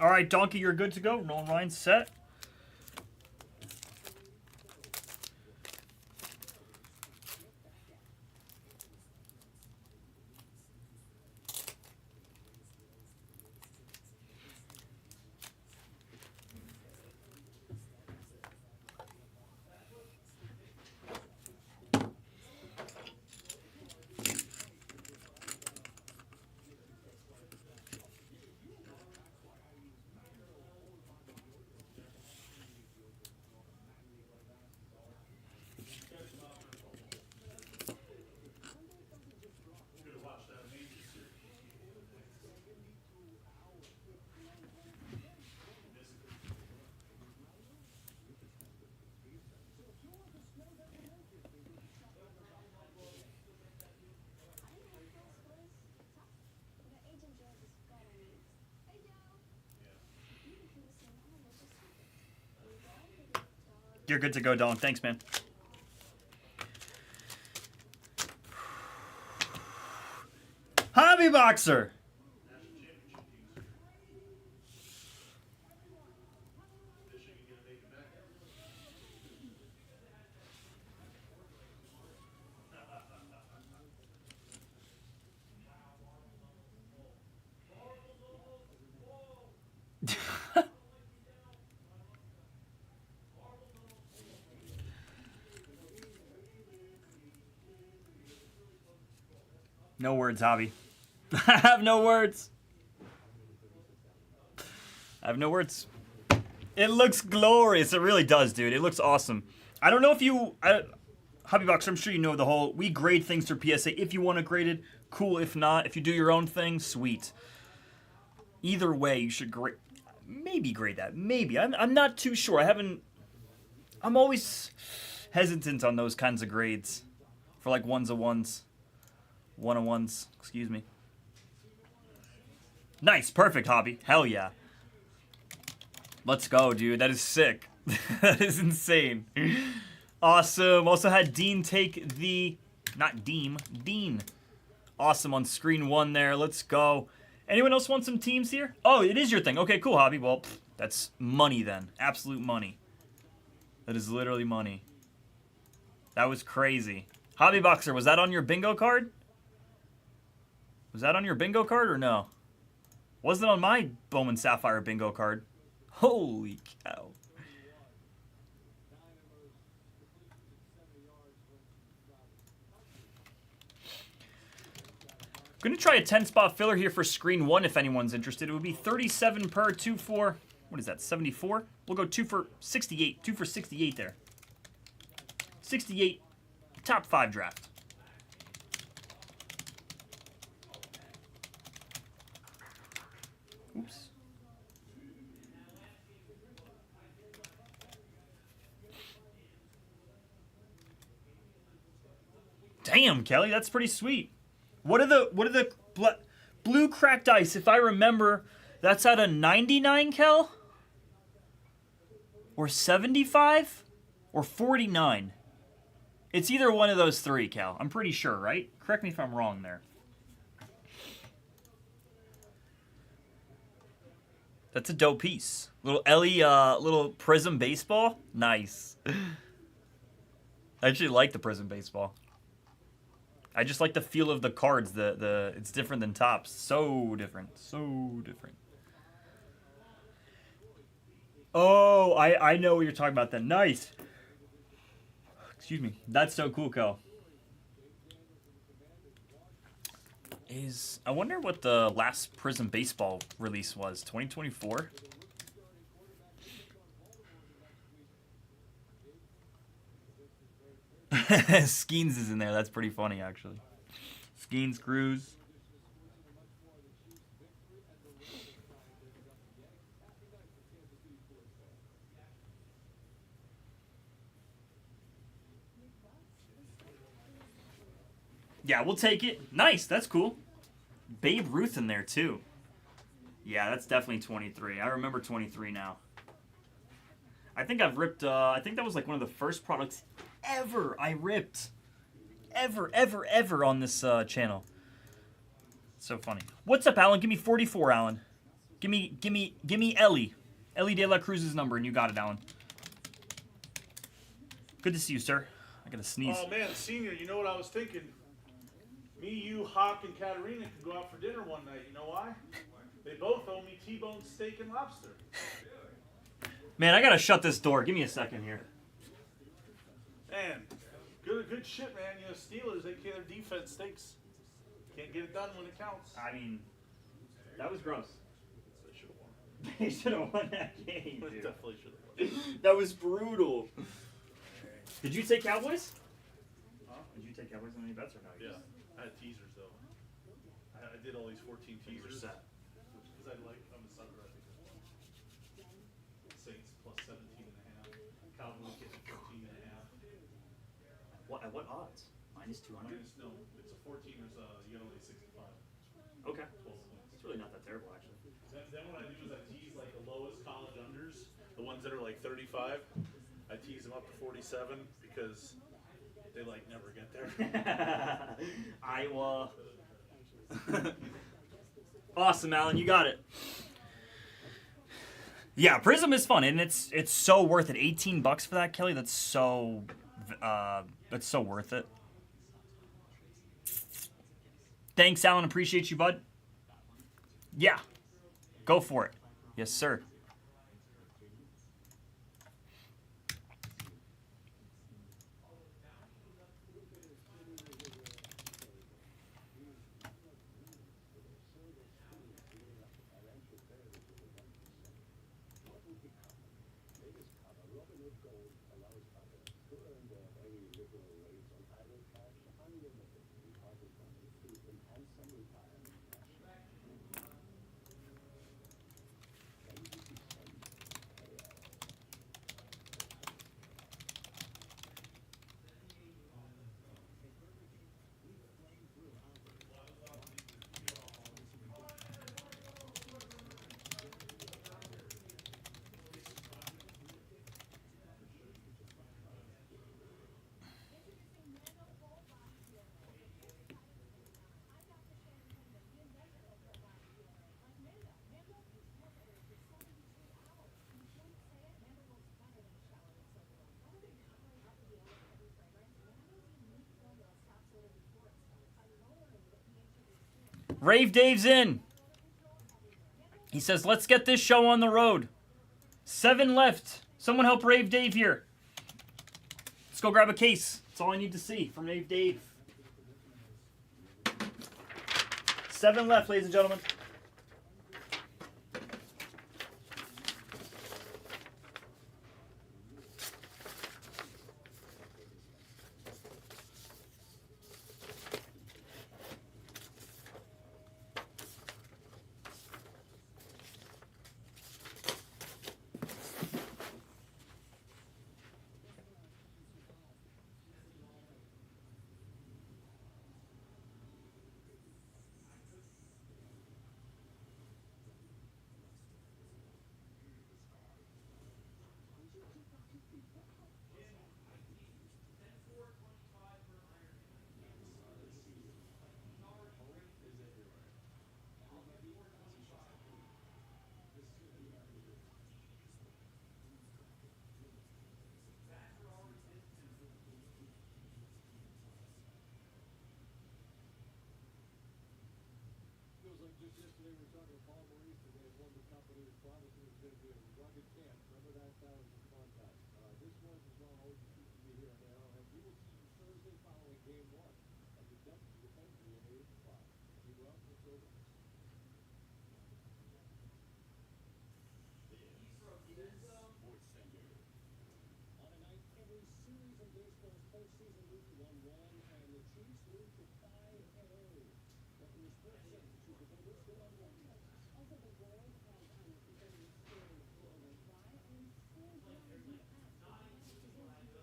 All right, Donkey, you're good to go. Nolan Ryan set. You're good to go, Don. Thanks, man. Hobby Boxer. No words, Hobby. I have no words. I have no words. It looks glorious. It really does, dude. It looks awesome. I don't know if you... Hobby Boxer, I'm sure you know the whole... We grade things through PSA. If you want to grade it, cool. If not, if you do your own thing, sweet. Either way, you should grade... Maybe grade that. Maybe. I'm not too sure. I haven't... I'm always hesitant on those kinds of grades. For like ones-of-ones. One-on-ones, excuse me. Nice, perfect, Hobby. Hell yeah. Let's go, dude. That is sick. That is insane. Awesome. Also had Dean take the... Not Deem. Dean. Awesome on screen one there. Let's go. Anyone else want some teams here? Oh, it is your thing. Okay, cool, Hobby. Well, that's money then. Absolute money. That is literally money. That was crazy. Hobby Boxer, was that on your bingo card? Was that on your bingo card or no? Wasn't on my Bowman Sapphire bingo card. Holy cow. I'm going to try a 10-spot filler here for screen one if anyone's interested. It would be 37 per, 2 for, what is that, 74? We'll go 2 for 68. 2 for 68 there. 68, top 5 draft. Oops. Damn, Kelly, that's pretty sweet. What are the blue cracked ice? If I remember, that's out of 99, Kel? Or 75? Or 49? It's either one of those three, Cal. I'm pretty sure, right? Correct me if I'm wrong there. That's a dope piece. Little Ellie, little Prism Baseball. Nice. I actually like the Prism Baseball. I just like the feel of the cards. It's different than Topps. So different. So different. Oh, I know what you're talking about then. Nice. Excuse me. That's so cool, Cal. I wonder what the last Prism Baseball release was. 2024? Skeens is in there. That's pretty funny, actually. Skeens, Cruz. Yeah, we'll take it. Nice. That's cool. Babe Ruth in there, too. Yeah, that's definitely 23. I remember 23 now. I think I've ripped... I think that was like one of the first products ever I ripped. Ever on this channel. So funny. What's up, Alan? Give me 44, Alan. Give me Ellie. Ellie De La Cruz's number, and you got it, Alan. Good to see you, sir. I gotta sneeze. Oh man, Senior, you know what I was thinking? Me, you, Hawk, and Katarina can go out for dinner one night. You know why? They both owe me T-bone steak and lobster. Man, I gotta shut this door. Give me a second here. Man, good shit, man. You know, Steelers, they their defense stinks. Can't get it done when it counts. I mean, that was gross. They should have won. They should have won that game, They dude. definitely should have won. That was brutal. Did you take Cowboys? Huh? Did you take Cowboys on any bets or no? Yeah, I had teasers though. I did all these 14 teasers. set. Because I'm a sucker, I think. Saints plus 17.5. Cowboys getting 14.5. What? At what odds? Minus 200. No, it's a 14ers. You got only 65. Okay. 12 points. It's really not that terrible, actually. Then what I do is I tease like the lowest college unders, the ones that are like 35. I tease them up to 47 because they like never get there. Iowa. Awesome, Alan. You got it. Yeah, Prism is fun, and it's so worth it. $18 for that, Kelly. That's so worth it. Thanks, Alan. Appreciate you, bud. Yeah, go for it. Yes, sir. Rave Dave's in. He says, let's get this show on the road. 7 left. Someone help Rave Dave here. Let's go grab a case. That's all I need to see from Rave Dave. 7 left, ladies and gentlemen. Feels like just yesterday we were talking to Paul Maurice today at Wonder Company was promising it was going to be a rugged camp. Remember that? That was a contest. This was as well always keeping you here on Arrowhead. We will see you Thursday following game 1 of the WNBA 5. Be well. It's over. On a night, every series of baseball's postseason moved to 1-1, and the Chiefs moved to 5-0. But in the sports sense, Super Bowl is still on one side. Also, the world has considered story forward. Why? And still beyond the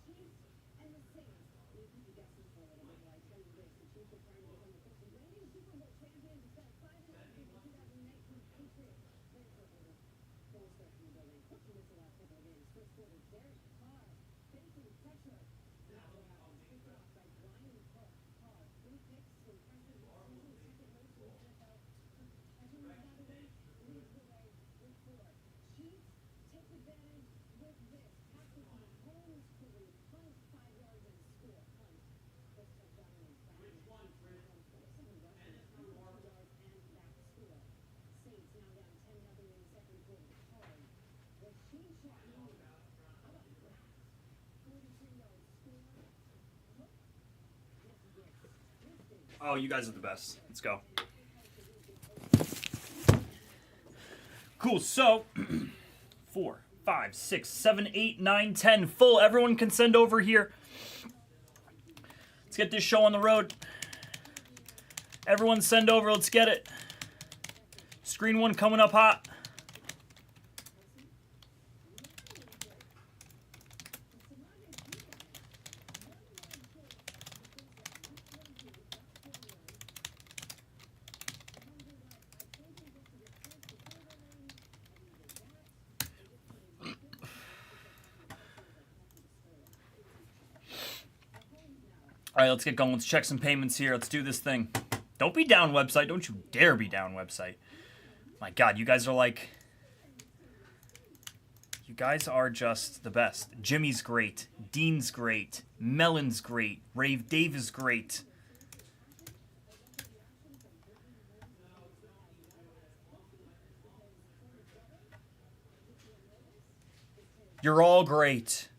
Chiefs and the Saints. We keep you guessing for a little bit while I tell you this. The Chiefs are trying to become the first reigning Super Bowl champions instead of 5-0 beating the 2019 Patriots. Carrie Carpenter, full start from the building. Quick to miss the last couple of games. First quarter, Derek Carr facing pressure. Now what happens? Picked off by Brian Cook. Carr, 3 picks, impressive season, second most in the NFL. Catching the Saturday, 3 Oh, you guys are the best. Let's go. Cool. So, 4, 5, 6, 7, 8, 9, 10. Full. Everyone can send over here. Let's get this show on the road. Everyone send over. Let's get it. Screen 1 coming up hot. All right, let's get going. Let's check some payments here. Let's do this thing. Don't be down, website. Don't you dare be down, website. My God, you guys are like... You guys are just the best. Jimmy's great. Dean's great. Melon's great. Rave Dave is great. You're all great.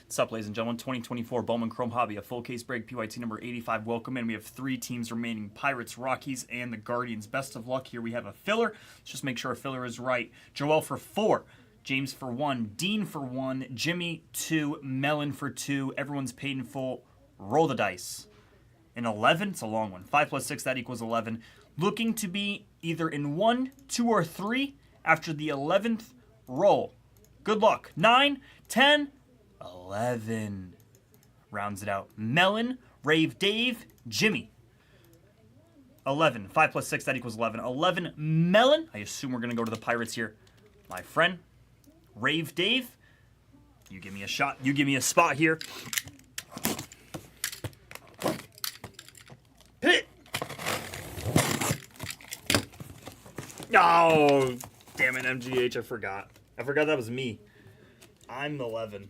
What's up, ladies and gentlemen? 2024 Bowman Chrome Hobby, a full case break, PYT number 85. Welcome in. We have 3 teams remaining: Pirates, Rockies, and the Guardians. Best of luck here. We have a filler. Let's just make sure a filler is right. Joel for 4, James for 1, Dean for 1, Jimmy 2, Melon for 2. Everyone's paid in full. Roll the dice. An 11, it's a long one. 5 plus 6, that equals 11. Looking to be either in 1, 2, or 3 after the 11th roll. Good luck. 9, 10, 11. Rounds it out. Melon, Rave Dave, Jimmy. 11. 5 plus 6, that equals 11. 11, Melon. I assume we're going to go to the Pirates here. My friend, Rave Dave. You give me a shot. You give me a spot here. Hit. Oh, damn it, MGH. I forgot. I forgot that was me. I'm 11.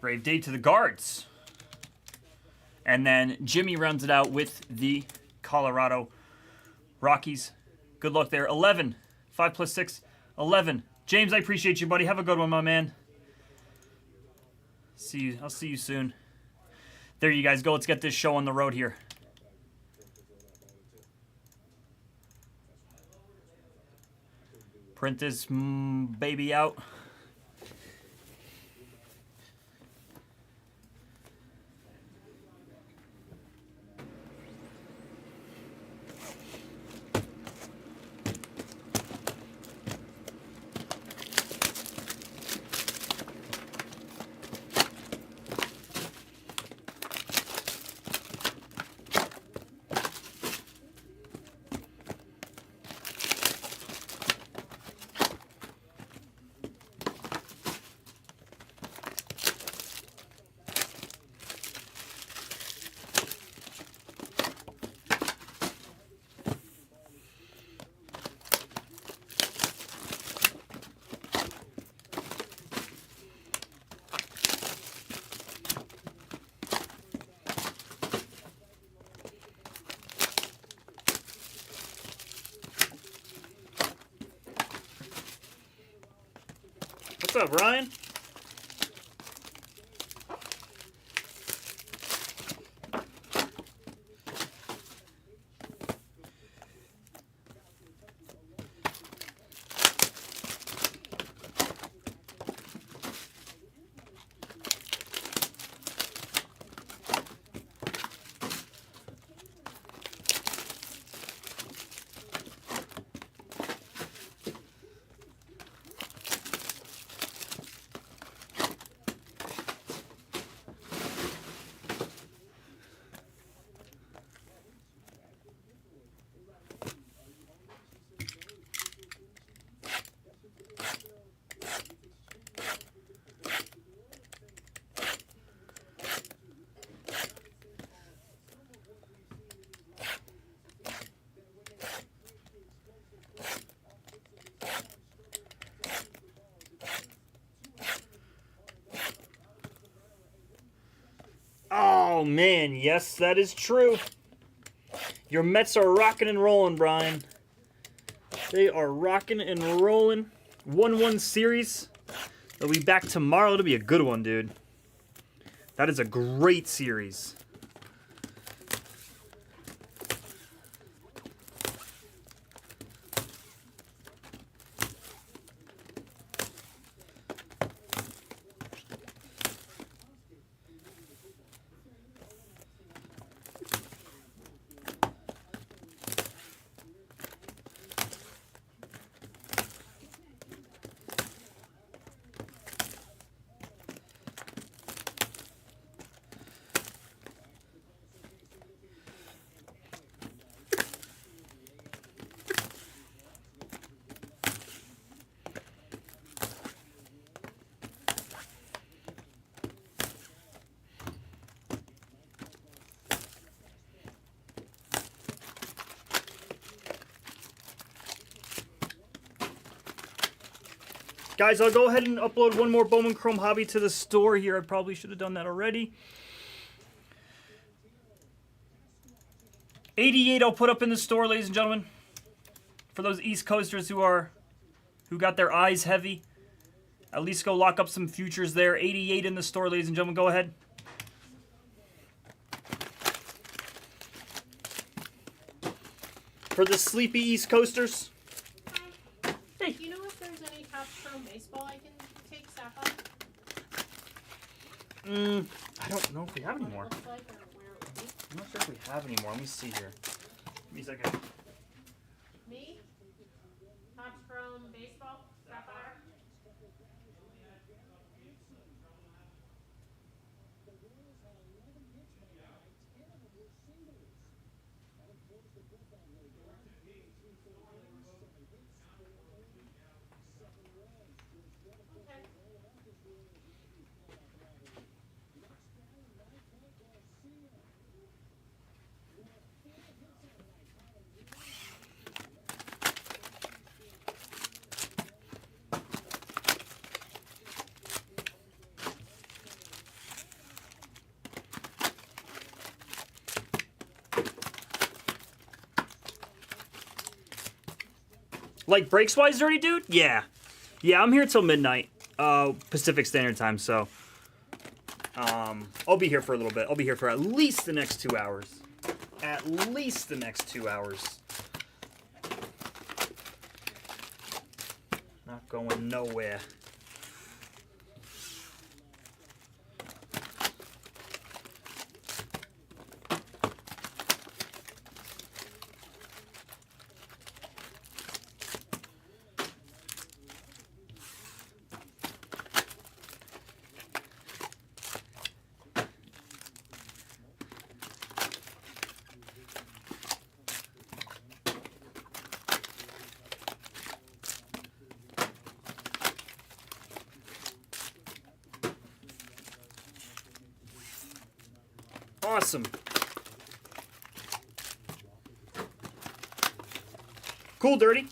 Brave day to the guards. And then Jimmy rounds it out with the Colorado Rockies. Good luck there. 11. 5 plus 6. 11. James, I appreciate you, buddy. Have a good one, my man. See you. I'll see you soon. There you guys go. Let's get this show on the road here. Print this baby out. What's up, Ryan? Oh, man. Yes, that is true. Your Mets are rocking and rolling, Brian. They are rocking and rolling. 1-1 series. They'll be back tomorrow. It'll be a good one, dude. That is a great series. Guys, I'll go ahead and upload one more Bowman Chrome Hobby to the store here. I probably should have done that already. 88 I'll put up in the store, ladies and gentlemen. For those East Coasters who got their eyes heavy, at least go lock up some futures there. 88 in the store, ladies and gentlemen. Go ahead. For the sleepy East Coasters. Do you know if there's any top pro baseball I can take Sapphire? I don't know if we have any more. Looks like or where it would be. I'm not sure if we have any more. Let me see here. Give me a second. Me? Top pro baseball? Sapphire? Okay. Like breaks wise dirty, dude? Yeah. Yeah, I'm here till midnight. Pacific Standard Time, so I'll be here for a little bit. I'll be here for at least the next 2 hours. At least the next 2 hours. Not going nowhere. Awesome. Cool, Dirty.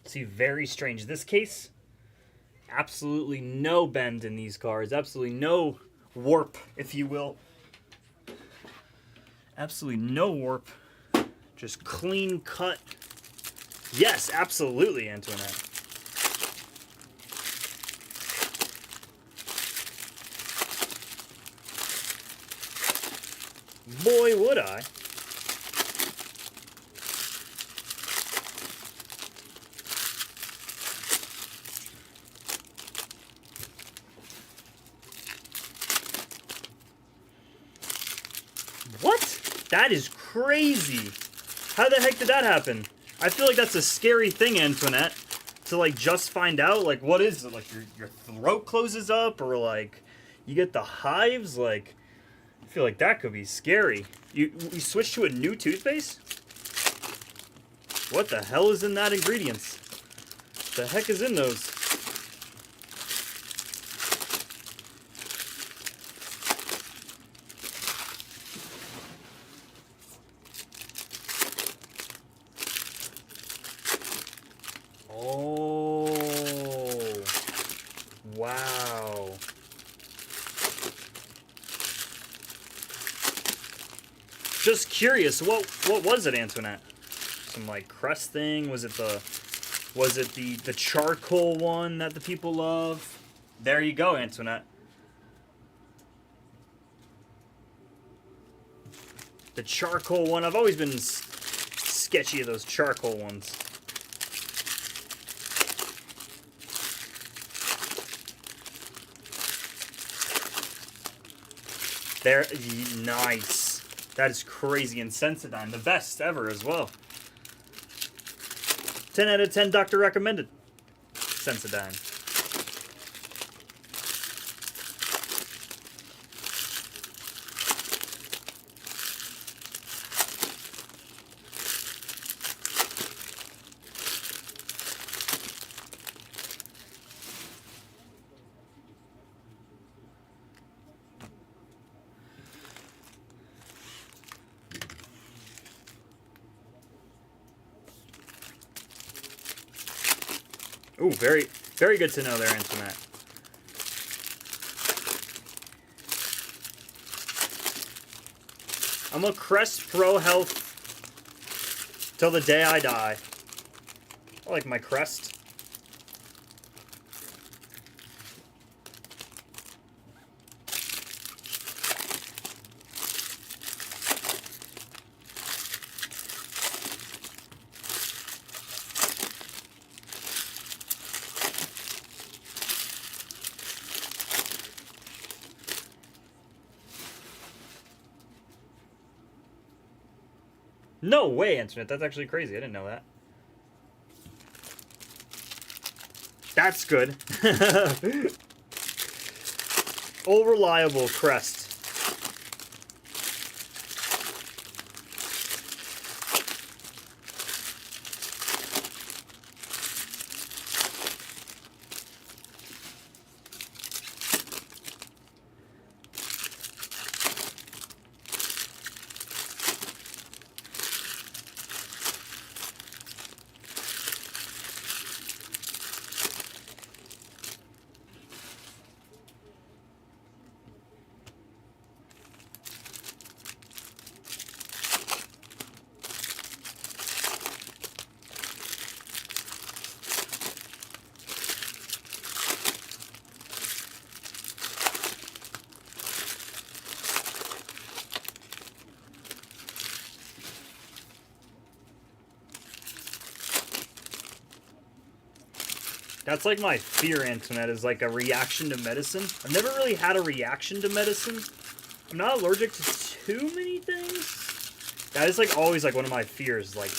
See, very strange. This case, absolutely no bend in these cards. Absolutely no warp, if you will. Absolutely no warp. Just clean cut. Yes, absolutely, Antoinette. Boy, would I. What? That is crazy. How the heck did that happen? I feel like that's a scary thing, Antoinette. To, like, just find out, like, what is it? Like, your throat closes up, or, like, you get the hives? Like, I feel like that could be scary. You switched to a new toothpaste? What the hell is in that ingredients? The heck is in those? Oh, wow. Just curious, what was it, Antoinette? Some like crest thing? Was it the charcoal one that the people love? There you go, Antoinette. The charcoal one. I've always been sketchy of those charcoal ones. There, nice. That is crazy. And Sensodyne, the best ever as well. 10 out of 10 doctor recommended. Sensodyne. Ooh, very, very good to know there, Antoinette. I'm a Crest Pro Health till the day I die. I like my Crest. No way, Antoinette. That's actually crazy. I didn't know that. That's good. All reliable Crest. That's like my fear, Antoinette, is like a reaction to medicine. I've never really had a reaction to medicine. I'm not allergic to too many things. That is like always like one of my fears, like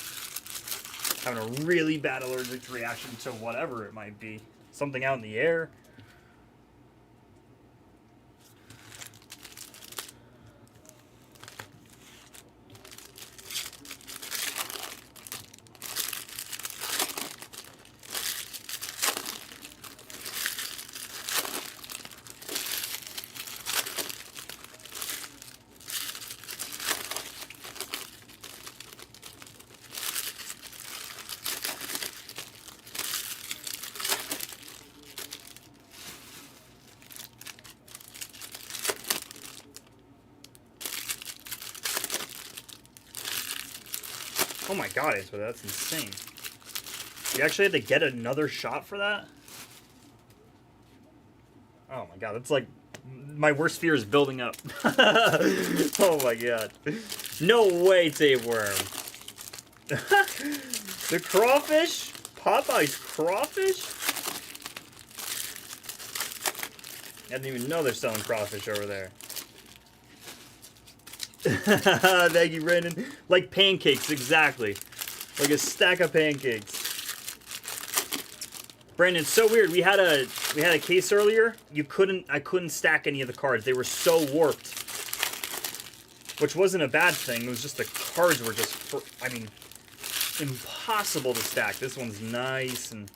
having a really bad allergic reaction to whatever it might be. Something out in the air. Oh my god, that's insane. You actually had to get another shot for that? Oh my god, that's like... My worst fear is building up. Oh my god. No way, tapeworm. The crawfish? Popeye's crawfish? I didn't even know they're selling crawfish over there. Thank you, Brandon. Like pancakes, exactly. Like a stack of pancakes. Brandon, it's so weird. We had a case earlier. I couldn't stack any of the cards. They were so warped. Which wasn't a bad thing. It was just the cards were just, impossible to stack. This one's nice and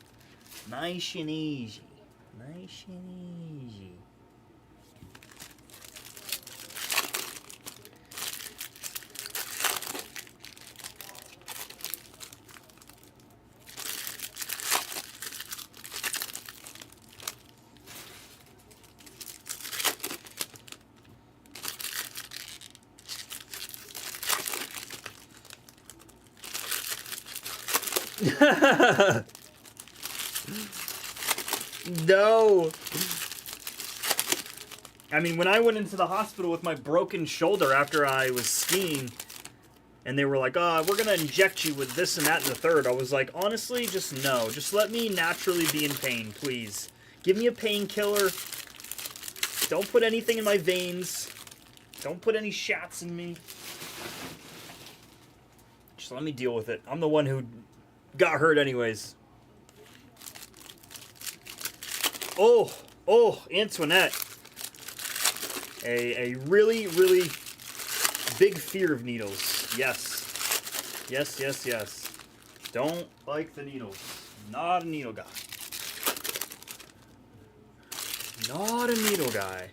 easy. Nice and easy. No. I mean, when I went into the hospital with my broken shoulder after I was skiing, and they were like, "Oh, we're gonna inject you with this and that and the third," I was like, honestly, just no. Just let me naturally be in pain, please. Give me a painkiller. Don't put anything in my veins. Don't put any shots in me. Just let me deal with it. I'm the one who got hurt anyways. Oh, Antoinette. A really, really big fear of needles. Yes. Yes. Don't like the needles. Not a needle guy. Not a needle guy.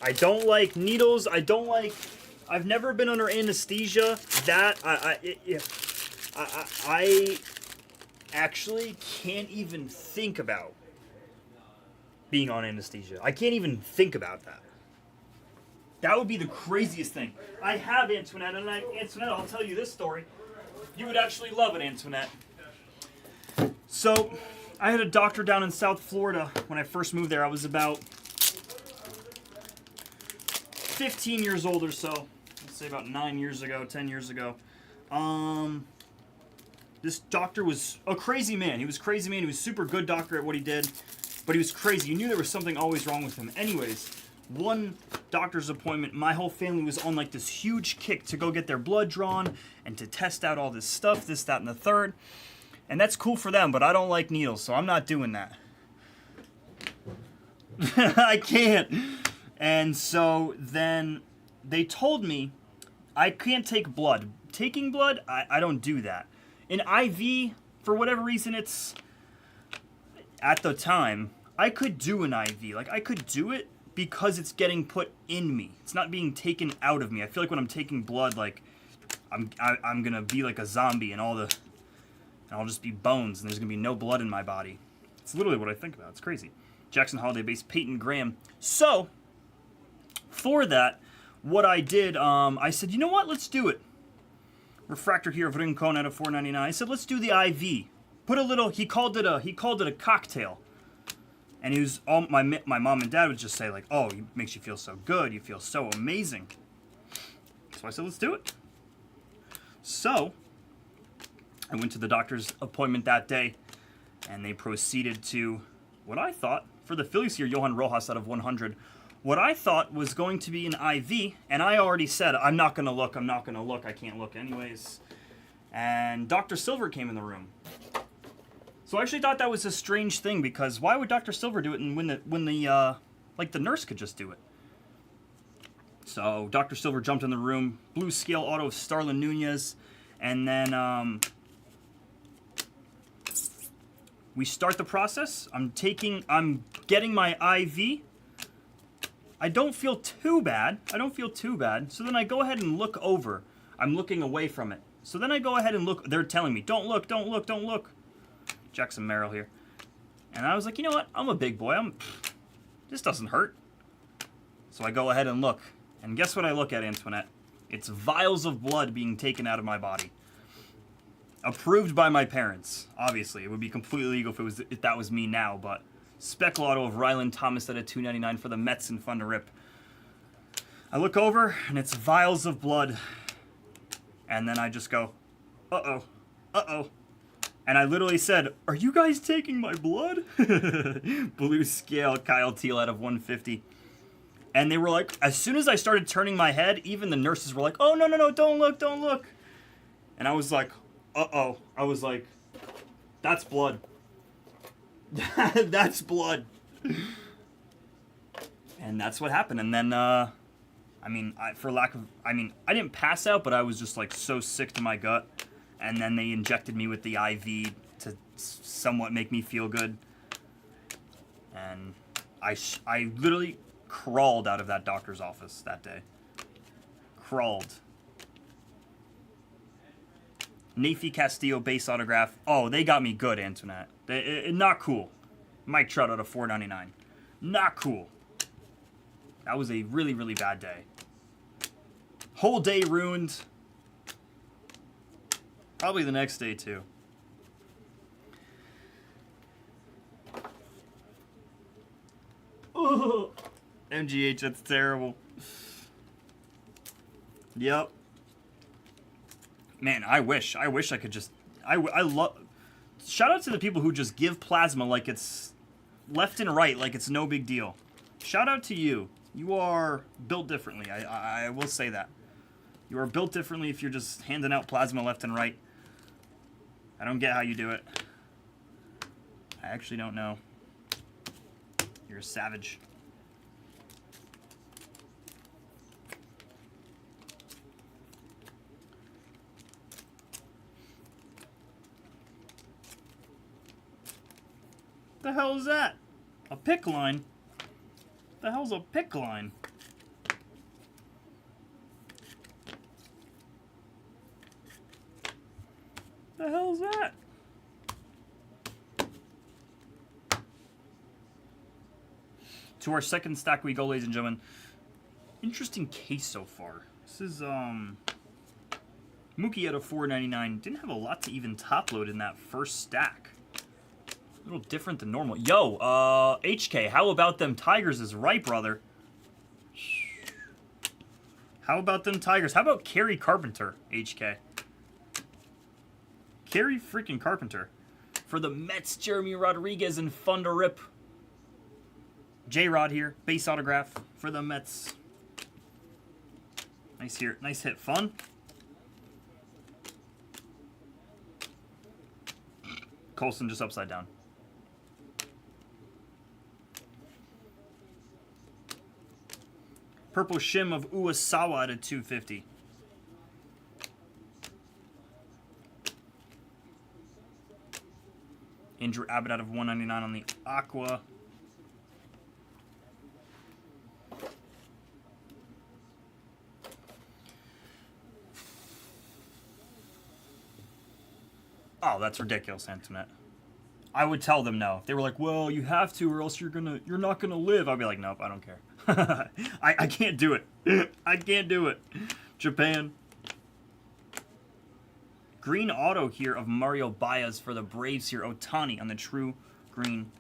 I don't like needles. I've never been under anesthesia. That I actually can't even think about being on anesthesia. I can't even think about that. That would be the craziest thing. I have Antoinette, and Antoinette, I'll tell you this story. You would actually love it, Antoinette. So, I had a doctor down in South Florida when I first moved there. I was about 15 years old or so. Let's say about 9 years ago, 10 years ago. This doctor was a crazy man. He was a crazy man. He was a super good doctor at what he did, but he was crazy. You knew there was something always wrong with him. Anyways, one doctor's appointment, my whole family was on like this huge kick to go get their blood drawn and to test out all this stuff, this, that, and the third. And that's cool for them, but I don't like needles, so I'm not doing that. I can't. And so then they told me I can't take blood. Taking blood, I don't do that. An IV, for whatever reason, it's... At the time, I could do an IV. Like, I could do it because it's getting put in me. It's not being taken out of me. I feel like when I'm taking blood, like, I'm gonna be like a zombie and I'll just be bones and there's gonna be no blood in my body. It's literally what I think about. It's crazy. Jackson Holiday base, Peyton Graham. So, for that, what I did, I said, you know what? Let's do it. Refractor here of Rincon out of $4.99. I said, let's do the IV. Put a little. He called it a cocktail. And he was all my mom and dad would just say like, oh, it makes you feel so good. You feel so amazing. So I said, let's do it. So I went to the doctor's appointment that day, and they proceeded to what I thought for the Phillies here, Johan Rojas out of 100. What I thought was going to be an IV, and I already said, I'm not going to look, I can't look anyways. And Dr. Silver came in the room. So I actually thought that was a strange thing, because why would Dr. Silver do it and when the nurse could just do it? So Dr. Silver jumped in the room, blue scale auto of Starlin Nunez, and then we start the process. I'm getting my IV. I don't feel too bad. So then I go ahead and look over. I'm looking away from it. So then I go ahead and look. They're telling me, don't look. Jackson Merrill here. And I was like, you know what? I'm a big boy. This doesn't hurt. So I go ahead and look. And guess what I look at, Antoinette? It's vials of blood being taken out of my body. Approved by my parents. Obviously, it would be completely legal if that was me now, but Speckle auto of Ryland Thomas at a $2.99 for the Mets and fun to rip. I look over, and it's vials of blood. And then I just go, uh-oh, uh-oh. And I literally said, are you guys taking my blood? Blue scale, Kyle Teal out of 150. And they were like, as soon as I started turning my head, even the nurses were like, oh, no, no, no, don't look, don't look. And I was like, uh-oh. I was like, that's blood. That's blood. And that's what happened. And then, I didn't pass out, but I was just like so sick to my gut. And then they injected me with the IV to somewhat make me feel good. And I literally crawled out of that doctor's office that day. Crawled. Nafi Castillo base autograph. Oh, they got me good, Antoinette. Not cool. Mike Trout out of $4.99. Not cool. That was a really, really bad day. Whole day ruined. Probably the next day, too. Oh, MGH, that's terrible. Yep. Man, I wish I could just... I love... Shout out to the people who just give plasma like it's left and right, like it's no big deal. Shout out to you. You are built differently. I will say that. You are built differently if you're just handing out plasma left and right. I don't get how you do it. I actually don't know. You're a savage. The hell is that? A pick line? The hell's a pick line? The hell's that? To our second stack we go, ladies and gentlemen. Interesting case so far. This is Mookie out of $4.99. Didn't have a lot to even top load in that first stack. A little different than normal. Yo, HK, how about them Tigers is right, brother. How about them Tigers? How about Carrie Carpenter, HK? Carrie freaking Carpenter. For the Mets, Jeremy Rodriguez and fun to rip. J-Rod here, base autograph for the Mets. Nice here, nice hit, fun. Colson just upside down. Purple shim of Uwasawa at 250. Andrew Abbott out of 199 on the Aqua. Oh, that's ridiculous, Antoinette. I would tell them no. If they were like, well, you have to or else you're not gonna live, I'd be like, nope, I don't care. I can't do it. I can't do it. Japan. Green auto here of Mario Baez for the Braves here. Otani on the true green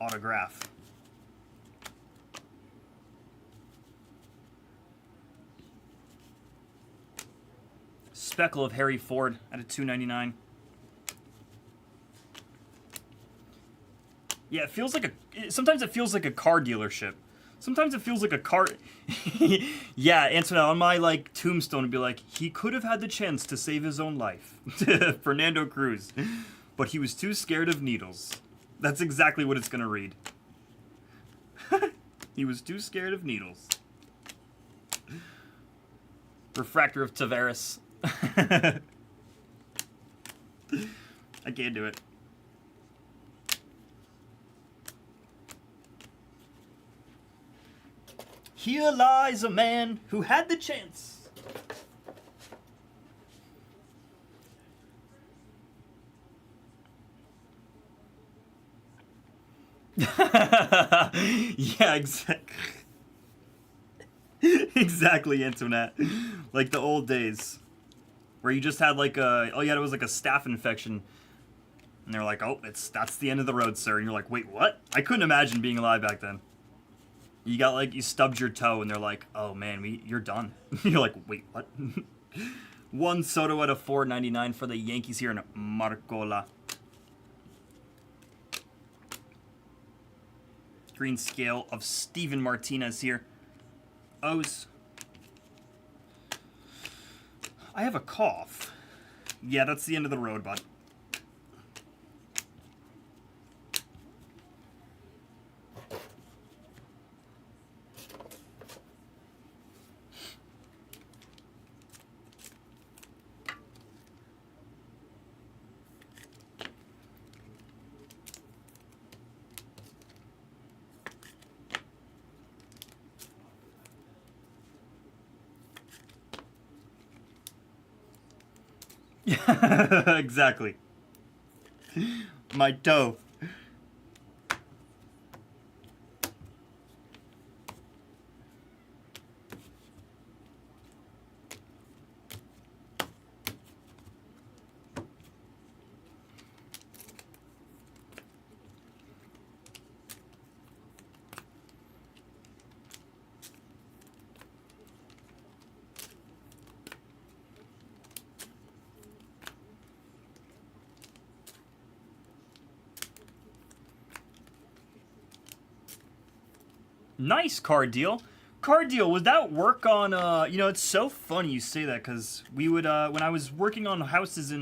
autograph. Speckle of Harry Ford at a $2.99. Yeah, it feels like sometimes it feels like a car dealership. Sometimes it feels like a car... Yeah, Antonella, on my, like, tombstone would be like, he could have had the chance to save his own life. Fernando Cruz. But he was too scared of needles. That's exactly what it's going to read. He was too scared of needles. Refractor of Tavares. I can't do it. Here lies a man who had the chance. Yeah, exactly, Antoinette. Like the old days, where you just had like all you had was like a staph infection, and they're like, "Oh, that's the end of the road, sir." And you're like, "Wait, what?" I couldn't imagine being alive back then. You stubbed your toe, and they're like, "Oh man, you're done." You're like, "Wait, what?" One Soto out of 499 for the Yankees here in Marcola. Green scale of Steven Martinez here. O's. I have a cough. Yeah, that's the end of the road, bud. Exactly. My toe. Nice card deal. Card deal, would that work on, you know, it's so funny you say that, because we would, when I was working on houses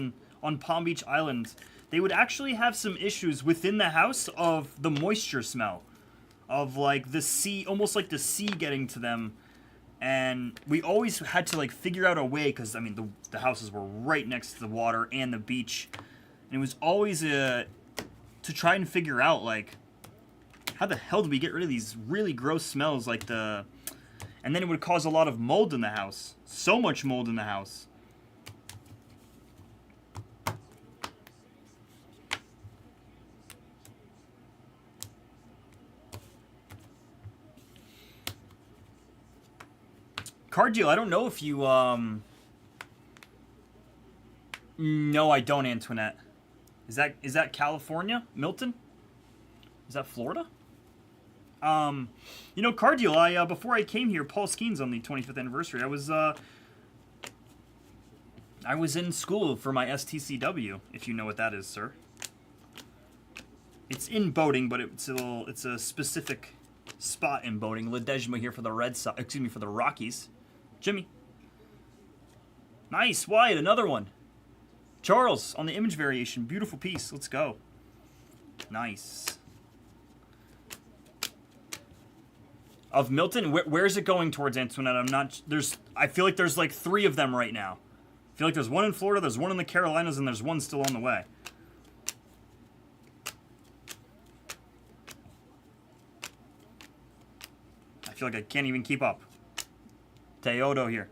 on Palm Beach Island, they would actually have some issues within the house of the moisture smell. Of, like, the sea, almost like the sea getting to them. And we always had to, like, figure out a way, because, I mean, the houses were right next to the water and the beach. And it was always, to try and figure out, like, how the hell do we get rid of these really gross smells like the... And then it would cause a lot of mold in the house. So much mold in the house. Card deal, I don't know if you, No, I don't, Antoinette. Is that California? Milton? Is that Florida? You know, card deal, before I came here, Paul Skeens on the 25th anniversary, I was in school for my STCW, if you know what that is, sir. It's in boating, but it's a specific spot in boating. Ledesma here for the for the Rockies. Jimmy. Nice, Wyatt, another one. Charles on the image variation, beautiful piece. Let's go. Nice. Of Milton, where's it going towards, Antoinette? I feel like there's like 3 of them right now. I feel like there's one in Florida, there's one in the Carolinas, and there's one still on the way. I feel like I can't even keep up. Teodo here.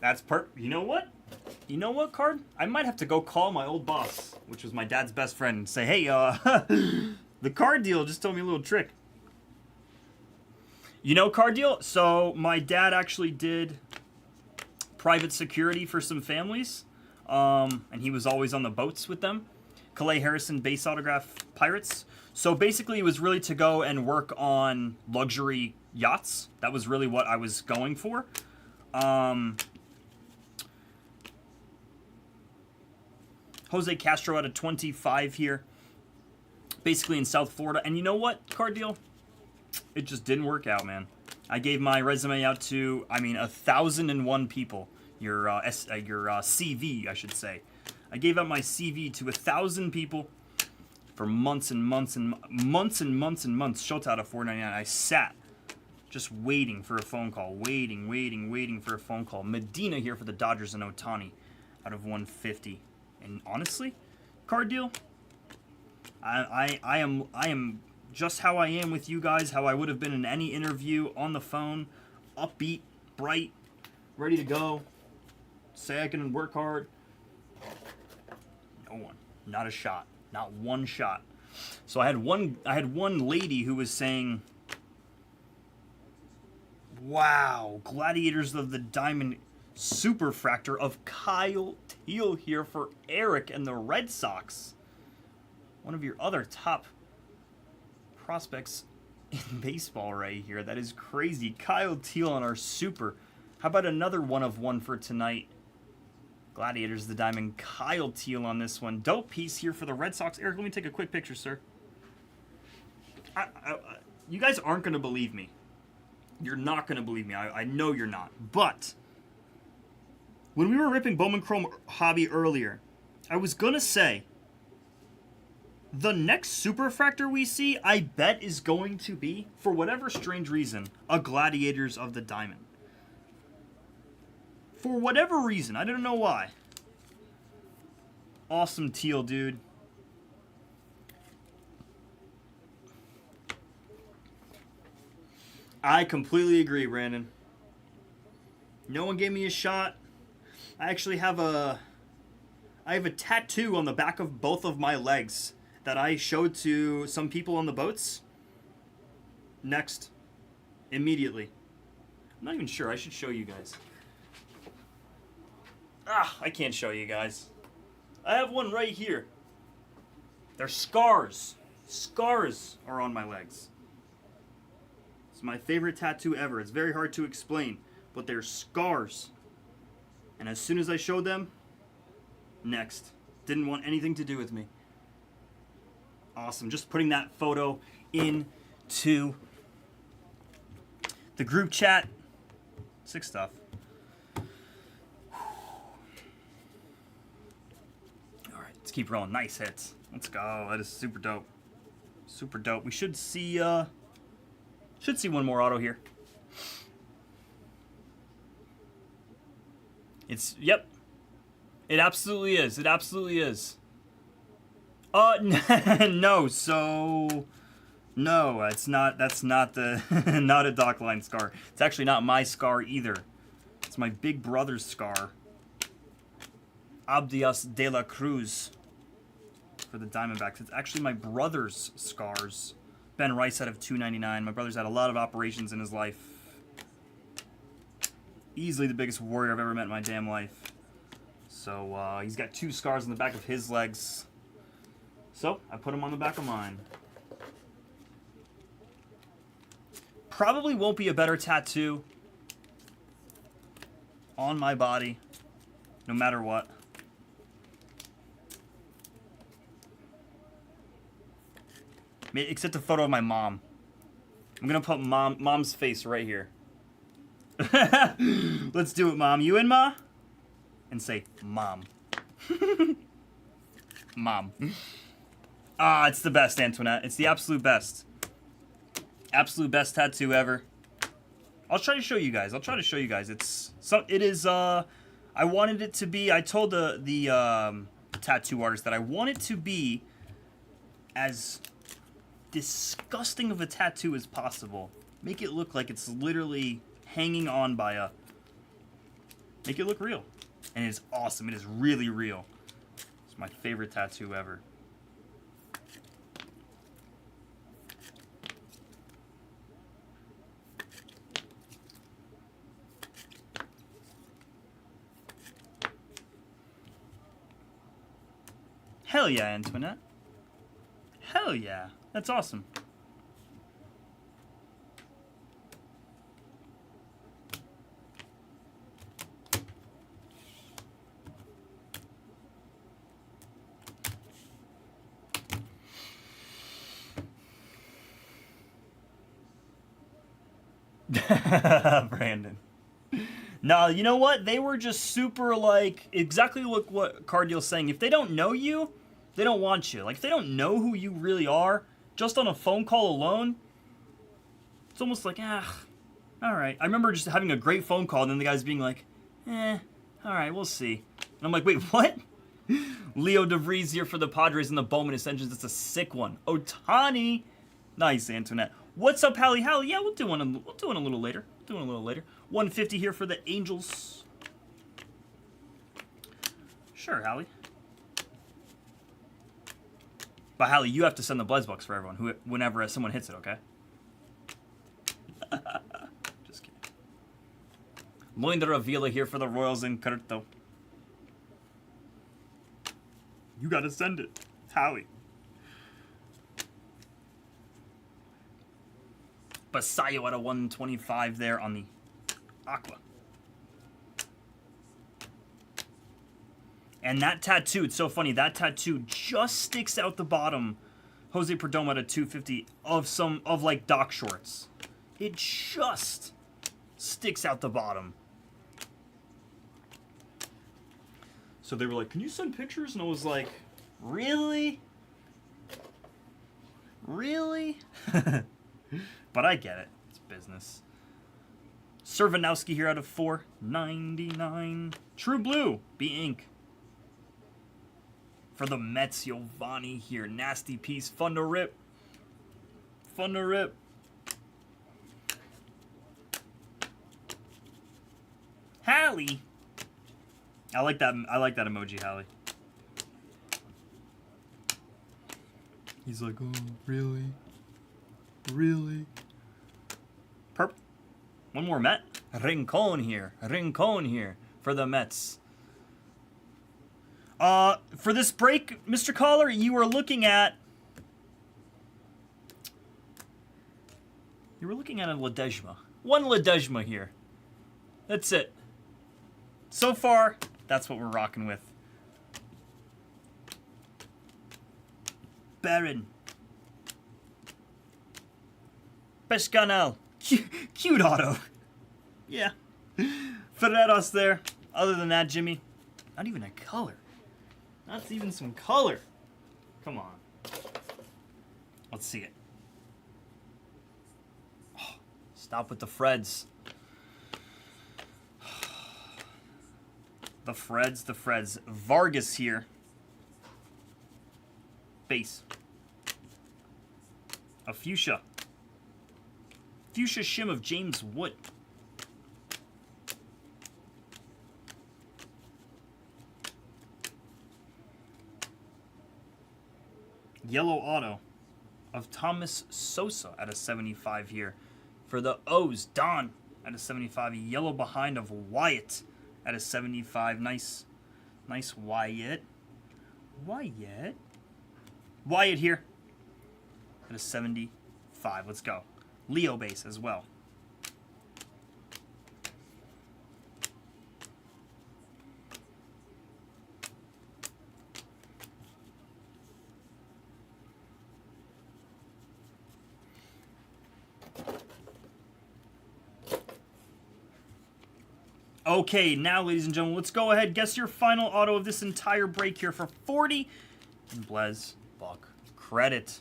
That's you know what? You know what, card? I might have to go call my old boss, which was my dad's best friend, and say, hey, the card deal just told me a little trick. You know, card deal? So my dad actually did private security for some families, and he was always on the boats with them. Calais Harrison base autograph Pirates. So basically it was really to go and work on luxury yachts. That was really what I was going for. Jose Castro out of 25 here. Basically in South Florida. And you know what, card deal? It just didn't work out, man. I gave my resume out to, 1,001 people. Your CV, I should say. I gave out my CV to 1,000 people for months and months and months and months and months. Shot out of 499. I sat just waiting for a phone call. Waiting for a phone call. Medina here for the Dodgers and Ohtani out of 150. And honestly, card deal, I am just how I am with you guys, how I would have been in any interview, on the phone, upbeat, bright, ready to go, say I can work hard. one. Not a shot. Not one shot. So I had one lady who was saying, wow, Gladiators of the Diamond Superfractor of Kyle Teal here for Eric and the Red Sox. One of your other top prospects in baseball right here. That is crazy. Kyle Teal on our super. How about another 1 of 1 for tonight? Gladiators of the Diamond, Kyle Teal on this one. Dope piece here for the Red Sox. Eric, let me take a quick picture, sir. You guys aren't going to believe me. You're not going to believe me. I know you're not. But when we were ripping Bowman Chrome Hobby earlier, I was going to say the next Superfractor we see, I bet, is going to be, for whatever strange reason, a Gladiators of the Diamond. For whatever reason. I don't know why. Awesome teal, dude. I completely agree, Brandon. No one gave me a shot. I actually have a tattoo on the back of both of my legs that I showed to some people on the boats. Next. Immediately. I'm not even sure. I should show you guys. I can't show you guys. I have one right here. They're scars. Scars are on my legs. It's my favorite tattoo ever. It's very hard to explain, but they're scars. And as soon as I showed them, next. Didn't want anything to do with me. Awesome. Just putting that photo into the group chat. Sick stuff. Let's keep rolling. Nice hits. Let's go. That is super dope. Super dope. We should see one more auto here. Yep. It absolutely is. It absolutely is. No. So no, it's not. That's not the not a dock line scar. It's actually not my scar either. It's my big brother's scar. Abdias de la Cruz for the Diamondbacks. It's actually my brother's scars. Ben Rice out of 299. My brother's had a lot of operations in his life. Easily the biggest warrior I've ever met in my damn life. So he's got 2 scars on the back of his legs. So I put him on the back of mine. Probably won't be a better tattoo on my body, no matter what. Except a photo of my mom. I'm gonna put mom's face right here. Let's do it, Mom. You in, Ma? And say, Mom. Mom. It's the best, Antoinette. It's the absolute best. Absolute best tattoo ever. I'll try to show you guys. It is, I wanted it to be, I told the tattoo artist that I want it to be as disgusting of a tattoo as possible. Make it look like it's literally hanging on by a... Make it look real. And it is awesome. It is really real. It's my favorite tattoo ever. Hell yeah, Antoinette. Hell yeah. That's awesome. Brandon. No, you know what? They were just super, like, exactly what Cardeal's saying. If they don't know you, they don't want you. Like, if they don't know who you really are, just on a phone call alone, it's almost like, all right. I remember just having a great phone call, and then the guy's being like, all right, we'll see. And I'm like, wait, what? Leo DeVries here for the Padres and the Bowman Ascensions. That's a sick one. Otani. Nice, Antoinette. What's up, Hallie? Hallie, yeah, we'll do one a little later. 150 here for the Angels. Sure, Hallie. But Hallie, you have to send the Blez bucks for everyone whenever someone hits it, okay? Just kidding. Moinder Avila here for the Royals in Curto. You gotta send it. It's Howie. Basayo at a 125 there on the Aqua. And that tattoo, it's so funny, that tattoo just sticks out the bottom. Jose Perdomo at a 250 of like Doc shorts. It just sticks out the bottom. So they were like, can you send pictures? And I was like, really? Really? But I get it. It's business. Servanowski here out of 499. True Blue, B-Ink. For the Mets, Giovanni here. Nasty piece. Fun to rip. Fun to rip. Hallie. I like that emoji, Hallie. He's like, oh, really? Really? Perp. One more Met. Rincon here. Rincon here for the Mets. For this break, Mr. Caller, you were looking at a Ledesma. One Ledesma here. That's it. So far, that's what we're rocking with. Baron. Pescanel. Cute auto. Yeah. Ferreros there. Other than that, Jimmy, not even a color. Not even some color. Come on. Let's see it. Oh, stop with the Freds. The Freds. Vargas here. Base. A Fuchsia. Fuchsia Shim of James Wood. Yellow auto of Thomas Sosa at a 75 here. For the O's, Don at a 75. Yellow behind of Wyatt at a 75. Nice Wyatt. Wyatt here at a 75. Let's go. Leo base as well. Okay, now, ladies and gentlemen, let's go ahead. Guess your final auto of this entire break here for 40. And Blez Buck credit.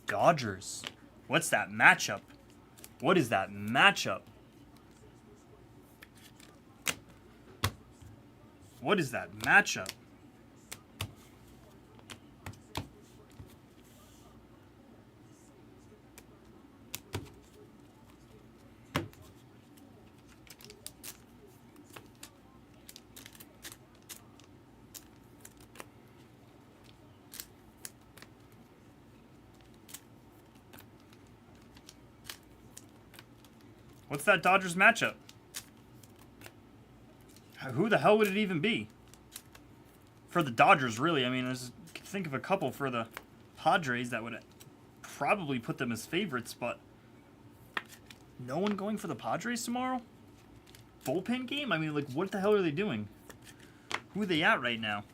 Dodgers. What's that matchup? What is that matchup? What is that matchup? What's that Dodgers matchup? Who the hell would it even be? For the Dodgers, really. I mean, I just think of a couple for the Padres that would probably put them as favorites, but no one going for the Padres tomorrow? Bullpen game? I mean, like, what the hell are they doing? Who are they at right now?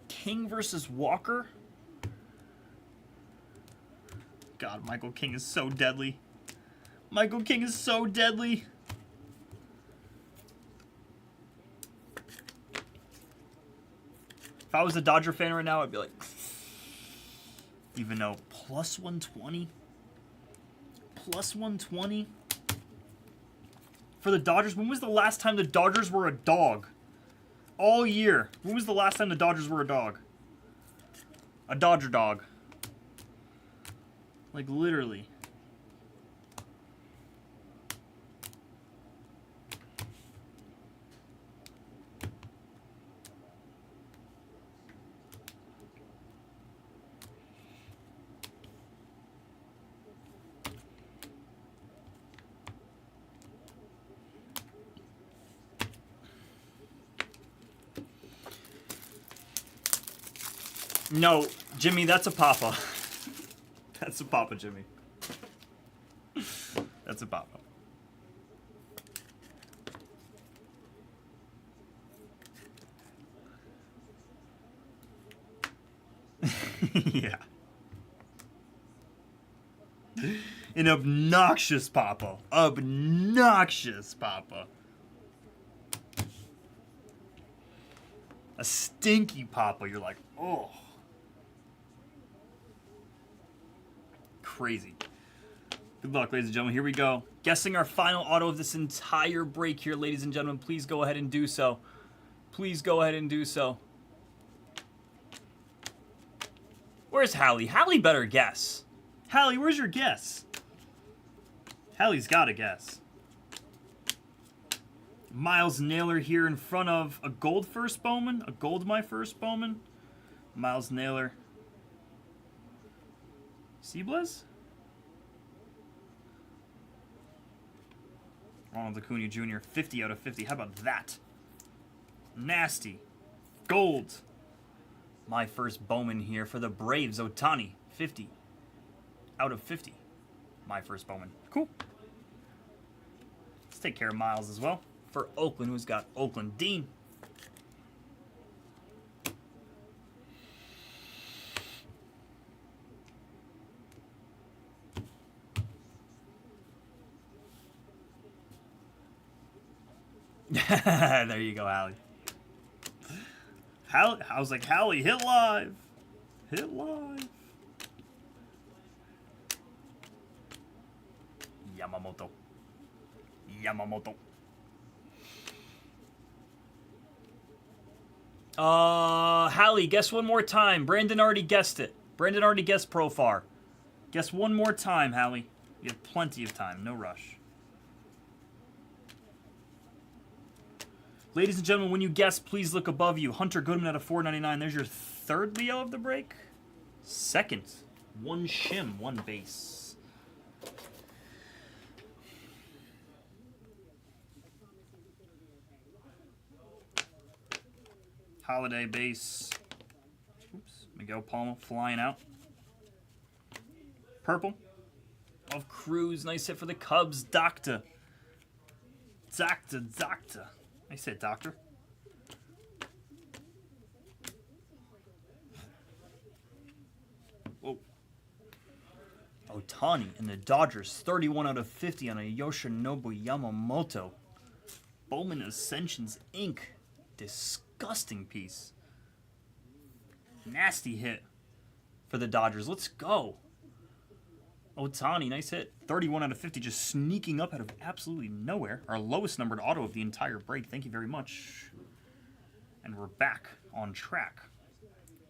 King versus Walker? God, Michael King is so deadly. Michael King is so deadly. If I was a Dodger fan right now, I'd be like, even though plus 120? Plus 120? For the Dodgers? When was the last time the Dodgers were a dog? All year. When was the last time the Dodgers were a dog? A Dodger dog. Like, literally. No, Jimmy, that's a Papa. That's a Papa, Jimmy. That's a Papa. Yeah. An obnoxious Papa. Obnoxious Papa. A stinky Papa. You're like, oh. Crazy. Good luck, ladies and gentlemen. Here we go. Guessing our final auto of this entire break here, ladies and gentlemen. Please go ahead and do so. Please go ahead and do so. Where's Hallie? Hallie better guess. Hallie, where's your guess? Hallie's got a guess. Miles Naylor here in front of a gold first Bowman. A gold my first Bowman. Miles Naylor. See, Blez? Ronald Acuna Jr. 50 out of 50. How about that? Nasty. Gold. My first Bowman here for the Braves. Ohtani. 50 out of 50. My first Bowman. Cool. Let's take care of Miles as well. For Oakland, who's got Oakland Dean. There you go, Hallie. I was like, Hallie, hit live. Hit live. Yamamoto. Yamamoto. Hallie, guess one more time. Brandon already guessed it. Brandon already guessed Profar. Guess one more time, Hallie. You have plenty of time. No rush. Ladies and gentlemen, when you guess, please look above you. Hunter Goodman out of 499. There's your third Leo of the break. Second. One shim, one base. Holiday base. Oops. Miguel Palma flying out. Purple. Of Cruz. Nice hit for the Cubs. Doctor. Doctor. I said doctor. Whoa. Ohtani and the Dodgers. 31 out of 50 on a Yoshinobu Yamamoto. Bowman Ascensions Inc. Disgusting piece. Nasty hit for the Dodgers. Let's go. Ohtani, nice hit. 31 out of 50, just sneaking up out of absolutely nowhere. Our lowest numbered auto of the entire break. Thank you very much. And we're back on track.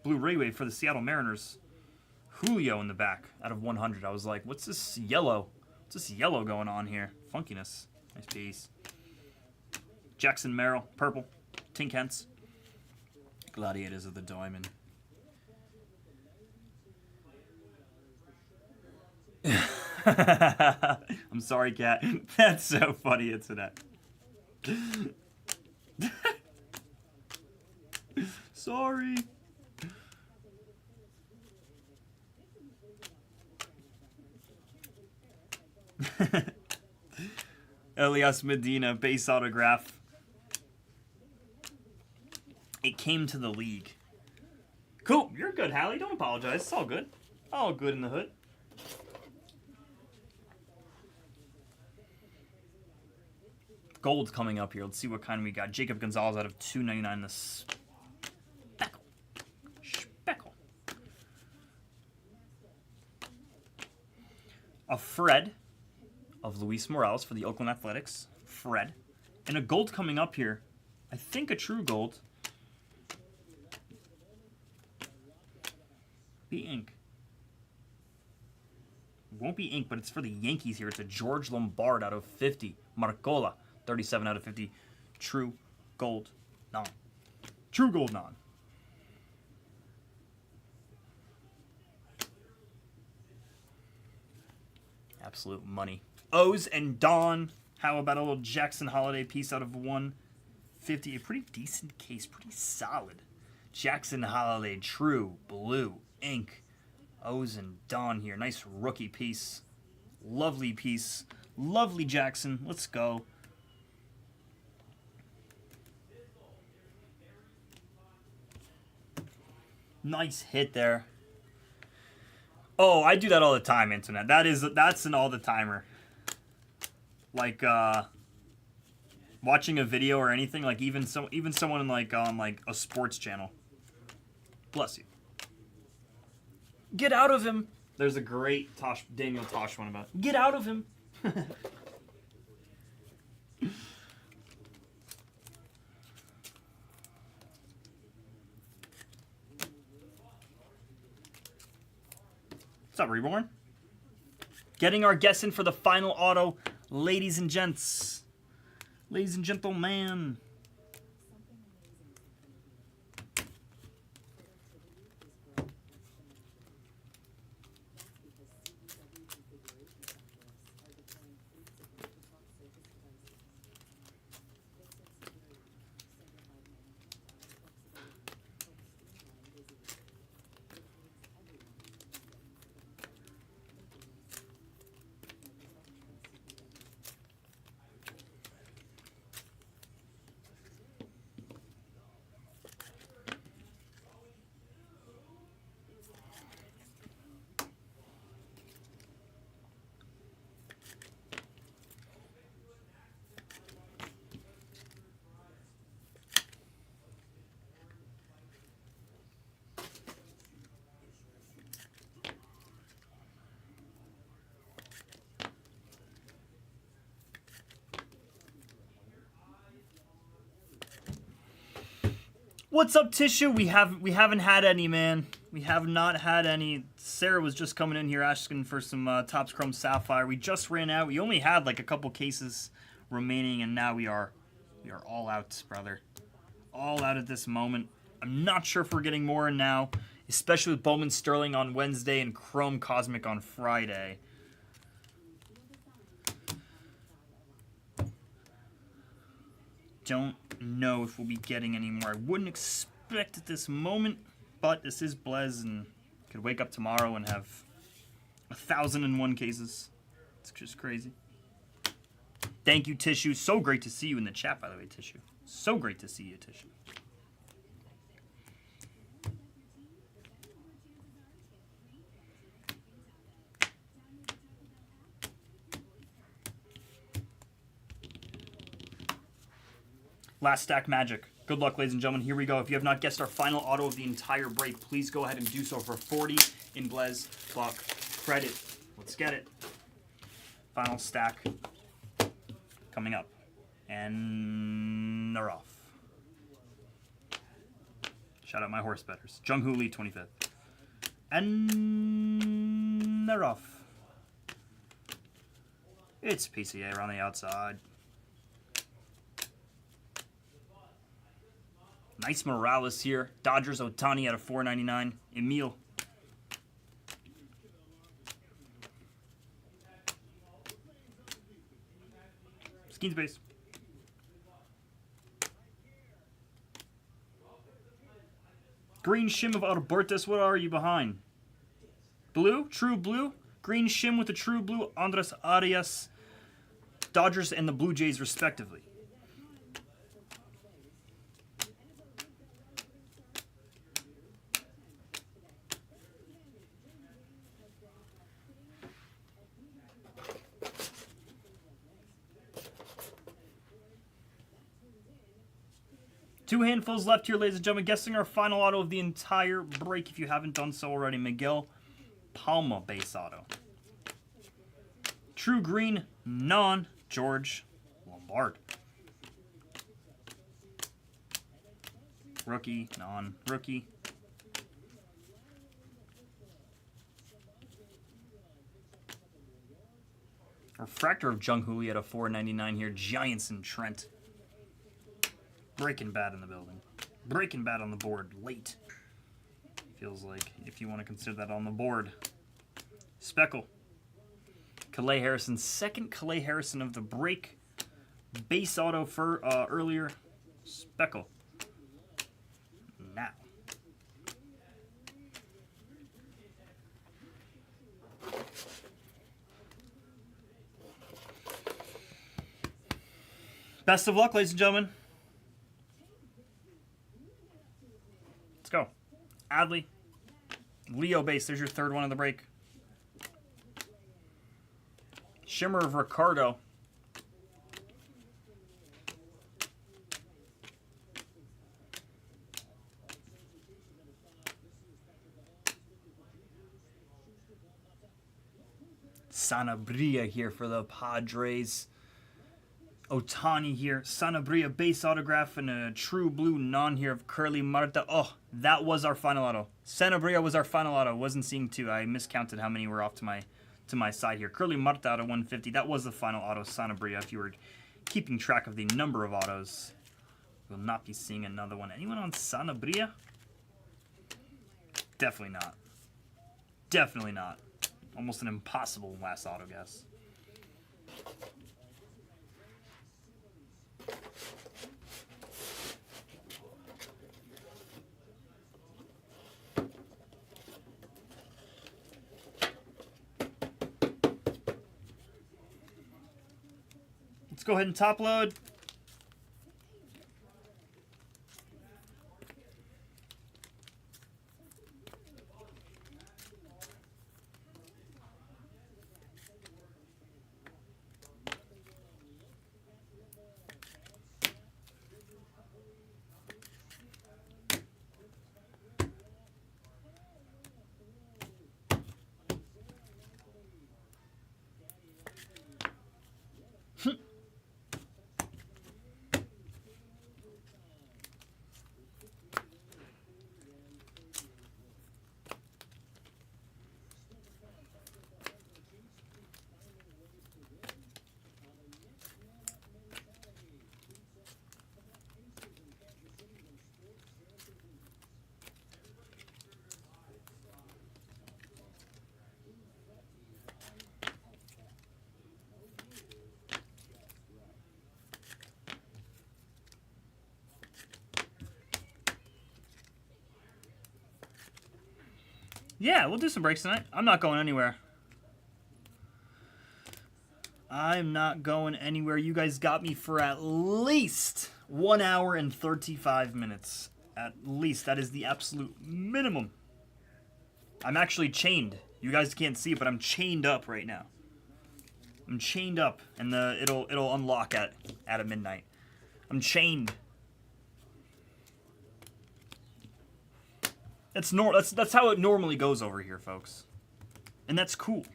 Blue Ray Wave for the Seattle Mariners. Julio in the back out of 100. I was like, what's this yellow? What's this yellow going on here? Funkiness. Nice piece. Jackson Merrill, purple. Tink Hence. Gladiators of the Diamond. I'm sorry, Kat. That's so funny, Internet. Sorry. Elias Medina, base autograph. It came to the league. Cool. You're good, Hallie. Don't apologize. It's all good. All good in the hood. Gold coming up here. Let's see what kind we got. Jacob Gonzalez out of 299. The Speckle. A Fred of Luis Morales for the Oakland Athletics. Fred. And a gold coming up here. I think a true gold. Be ink. Won't be ink, but it's for the Yankees here. It's a George Lombard out of 50. Marcola. 37 out of 50. True gold non. True gold non. Absolute money. O's and Dawn. How about a little Jackson Holiday piece out of 150? A pretty decent case. Pretty solid. Jackson Holiday, true blue ink. O's and Dawn here. Nice rookie piece. Lovely piece. Lovely Jackson. Let's go. Nice hit there. Oh, I do that all the time, internet. That's an all the timer. Like watching a video or anything, like even someone like on like a sports channel. Bless you. Get out of him. There's a great Daniel Tosh one about get out of him. What's up, Reborn? Getting our guess in for the final auto, ladies and gents. Ladies and gentlemen. What's up, Tissue? We haven't had any, man. We have not had any. Sarah was just coming in here asking for some Topps Chrome Sapphire. We just ran out. We only had like a couple cases remaining, and now we are all out, brother. All out at this moment. I'm not sure if we're getting more in now, especially with Bowman Sterling on Wednesday and Chrome Cosmic on Friday. Don't know if we'll be getting any more. I wouldn't expect at this moment, but this is Blez and could wake up tomorrow and have 1,001 cases. It's just crazy. Thank you, Tissue. So great to see you in the chat, by the way, Tissue. So great to see you, Tissue. Last stack magic. Good luck, ladies and gentlemen. Here we go. If you have not guessed our final auto of the entire break, please go ahead and do so for 40 in Blez Buck credit. Let's get it. Final stack coming up. And they're off. Shout out my horse betters. Jung-Hoo Lee, 25th. And they're off. It's PCA around the outside. Nice Morales here. Dodgers Ohtani at a $4.99. Emil. Skeen space. Green shim of Albertus. What are you behind? Blue? True blue? Green shim with the true blue. Andres Arias. Dodgers and the Blue Jays respectively. Two handfuls left here, ladies and gentlemen. Guessing our final auto of the entire break, if you haven't done so already. Miguel Palma base auto. True green, non, George Lombard. Rookie, non, rookie. Refractor of Jung-Hoo Lee at a $4.99 here. Giants and Trent. Breaking Bad in the building. Breaking Bad on the board late. Feels like if you want to consider that on the board. Speckle. Calais Harrison. Second Calais Harrison of the break. Base auto for earlier. Speckle. Now. Best of luck, ladies and gentlemen. Let's go. Adley. Leo base. There's your third one of the break. Shimmer of Ricardo. Sanabria here for the Padres. Otani here. Sanabria base autograph and a true blue non here of Curly Marta. Oh, that was our final auto. Sanabria was our final auto. Wasn't seeing two. I miscounted how many were off to my side here. Curly Marta out of 150. That was the final auto. Sanabria, if you were keeping track of the number of autos. We'll not be seeing another one. Anyone on Sanabria? Definitely not. Definitely not. Almost an impossible last auto guess. Let's go ahead and top load. Yeah, we'll do some breaks tonight. I'm not going anywhere. I'm not going anywhere. You guys got me for at least 1 hour and 35 minutes. At least. That is the absolute minimum. I'm actually chained. You guys can't see it, but I'm chained up right now. I'm chained up, and it'll unlock at midnight. I'm chained. That's how it normally goes over here, folks. And that's cool.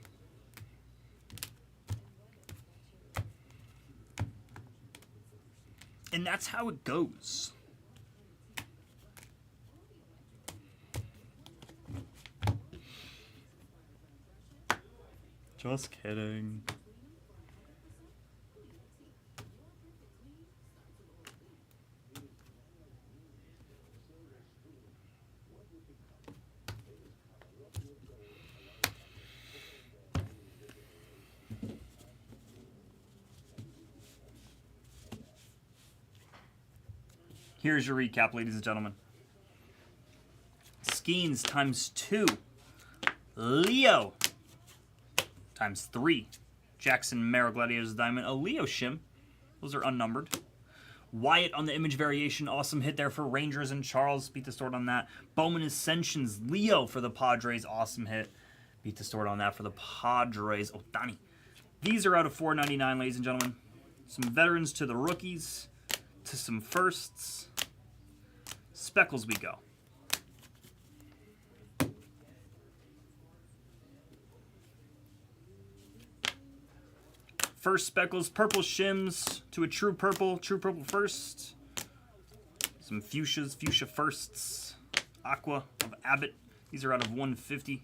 And that's how it goes. Just kidding. Here's your recap, ladies and gentlemen. Skeens times 2. Leo times 3. Jackson Merrill Gladiators Diamond. A Leo Shim. Those are unnumbered. Wyatt on the image variation. Awesome hit there for Rangers and Charles. Beat the store on that. Bowman Ascensions. Leo for the Padres. Awesome hit. Beat the store on that for the Padres. Otani. These are out of $4.99, ladies and gentlemen. Some veterans to the rookies. To some firsts. Speckles we go. First Speckles, purple shims to a true purple first. Some fuchsias, fuchsia firsts. Aqua of Abbott. These are out of 150.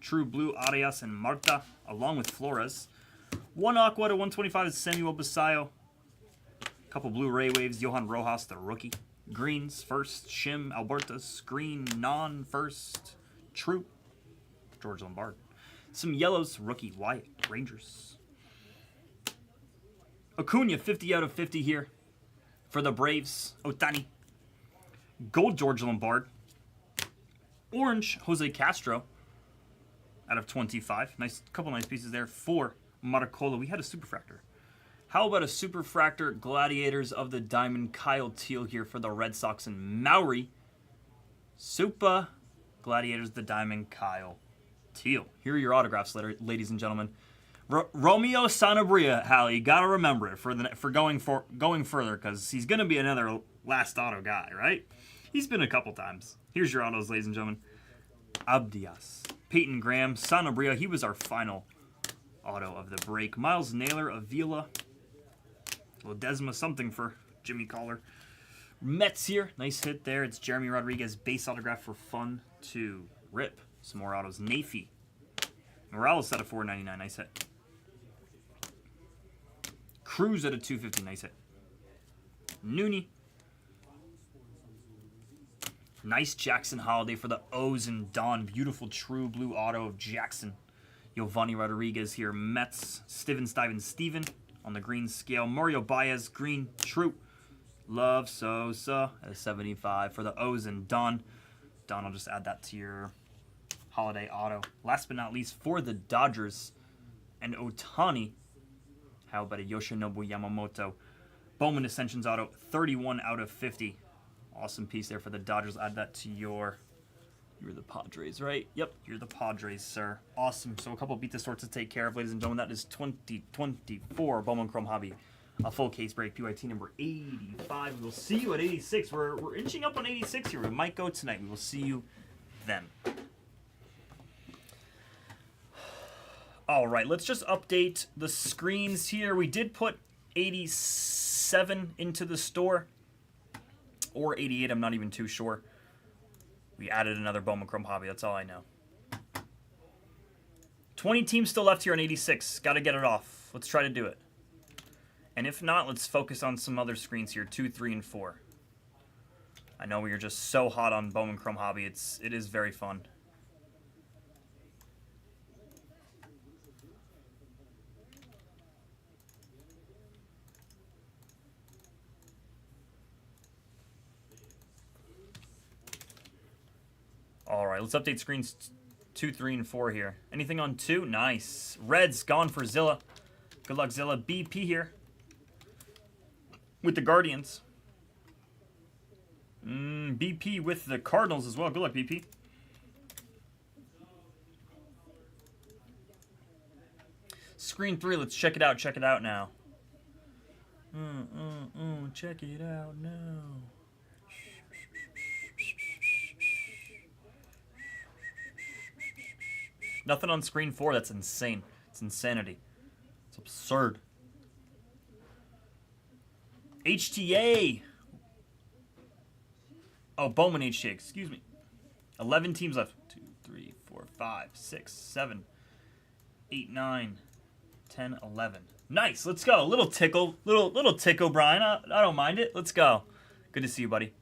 True blue, Arias and Marta, along with Flores. One aqua to 125 is Samuel Basayo. Couple blue Ray Waves, Johan Rojas, the rookie. Greens, first, Shim, Albertus, green, non-first, true, George Lombard. Some yellows, rookie, Wyatt, Rangers. Acuna, 50 out of 50 here for the Braves. Otani. Gold, George Lombard. Orange, Jose Castro out of 25. Couple nice pieces there for Marcola. We had a Superfractor. How about a Superfractor Gladiators of the Diamond Kyle Teal here for the Red Sox and Maori. Super Gladiators of the Diamond Kyle Teal. Here are your autographs, ladies and gentlemen. Romeo Sanabria, Hal, you gotta remember it for going further, because he's gonna be another last auto guy, right? He's been a couple times. Here's your autos, ladies and gentlemen. Abdias, Peyton Graham, Sanabria. He was our final auto of the break. Miles Naylor, Avila, Ledesma, something for Jimmy Collar. Mets here, nice hit there. It's Jeremy Rodriguez, base autograph for fun to rip. Some more autos. Nafy, Morales at a 499, nice hit. Cruz at a 250, nice hit. Nooney. Nice Jackson Holiday for the O's and Don. Beautiful true blue auto of Jackson. Giovanni Rodriguez here. Mets. Steven on the green scale. Mario Baez, green, true. Love Sosa at a 75 for the O's and Don. Don, I'll just add that to your holiday auto. Last but not least, for the Dodgers and Otani, how about a Yoshinobu Yamamoto Bowman Ascensions auto, 31 out of 50. Awesome piece there for the Dodgers. Add that to you're the Padres, right? Yep, you're the Padres, sir. Awesome. So a couple beat the sorts to take care of, ladies and gentlemen. That is 2024 Bowman Chrome Hobby. A full case break, PYT number 85. We will see you at 86. We're inching up on 86 here. We might go tonight. We will see you then. All right, let's just update the screens here. We did put 87 into the store, or 88, I'm not even too sure. We added another Bowman Chrome Hobby, that's all I know. 20 teams still left here on 86. Got to get it off. Let's try to do it. And if not, let's focus on some other screens here, 2, 3, and 4. I know we are just so hot on Bowman Chrome Hobby. It is very fun. All right, let's update screens 2, 3, and 4 here. Anything on 2? Nice. Reds gone for Zilla. Good luck, Zilla. BP here with the Guardians. BP with the Cardinals as well. Good luck, BP. Screen 3, let's check it out. Check it out now. Check it out now. Nothing on screen 4. That's insane. It's insanity. It's absurd. HTA. Oh, Bowman HTA. Excuse me. 11 teams left. 2, 3, 4, 5, 6, 7, 8, 9, 10, 11. Nice. Let's go. Little tickle. Little tickle, Brian. I don't mind it. Let's go. Good to see you, buddy.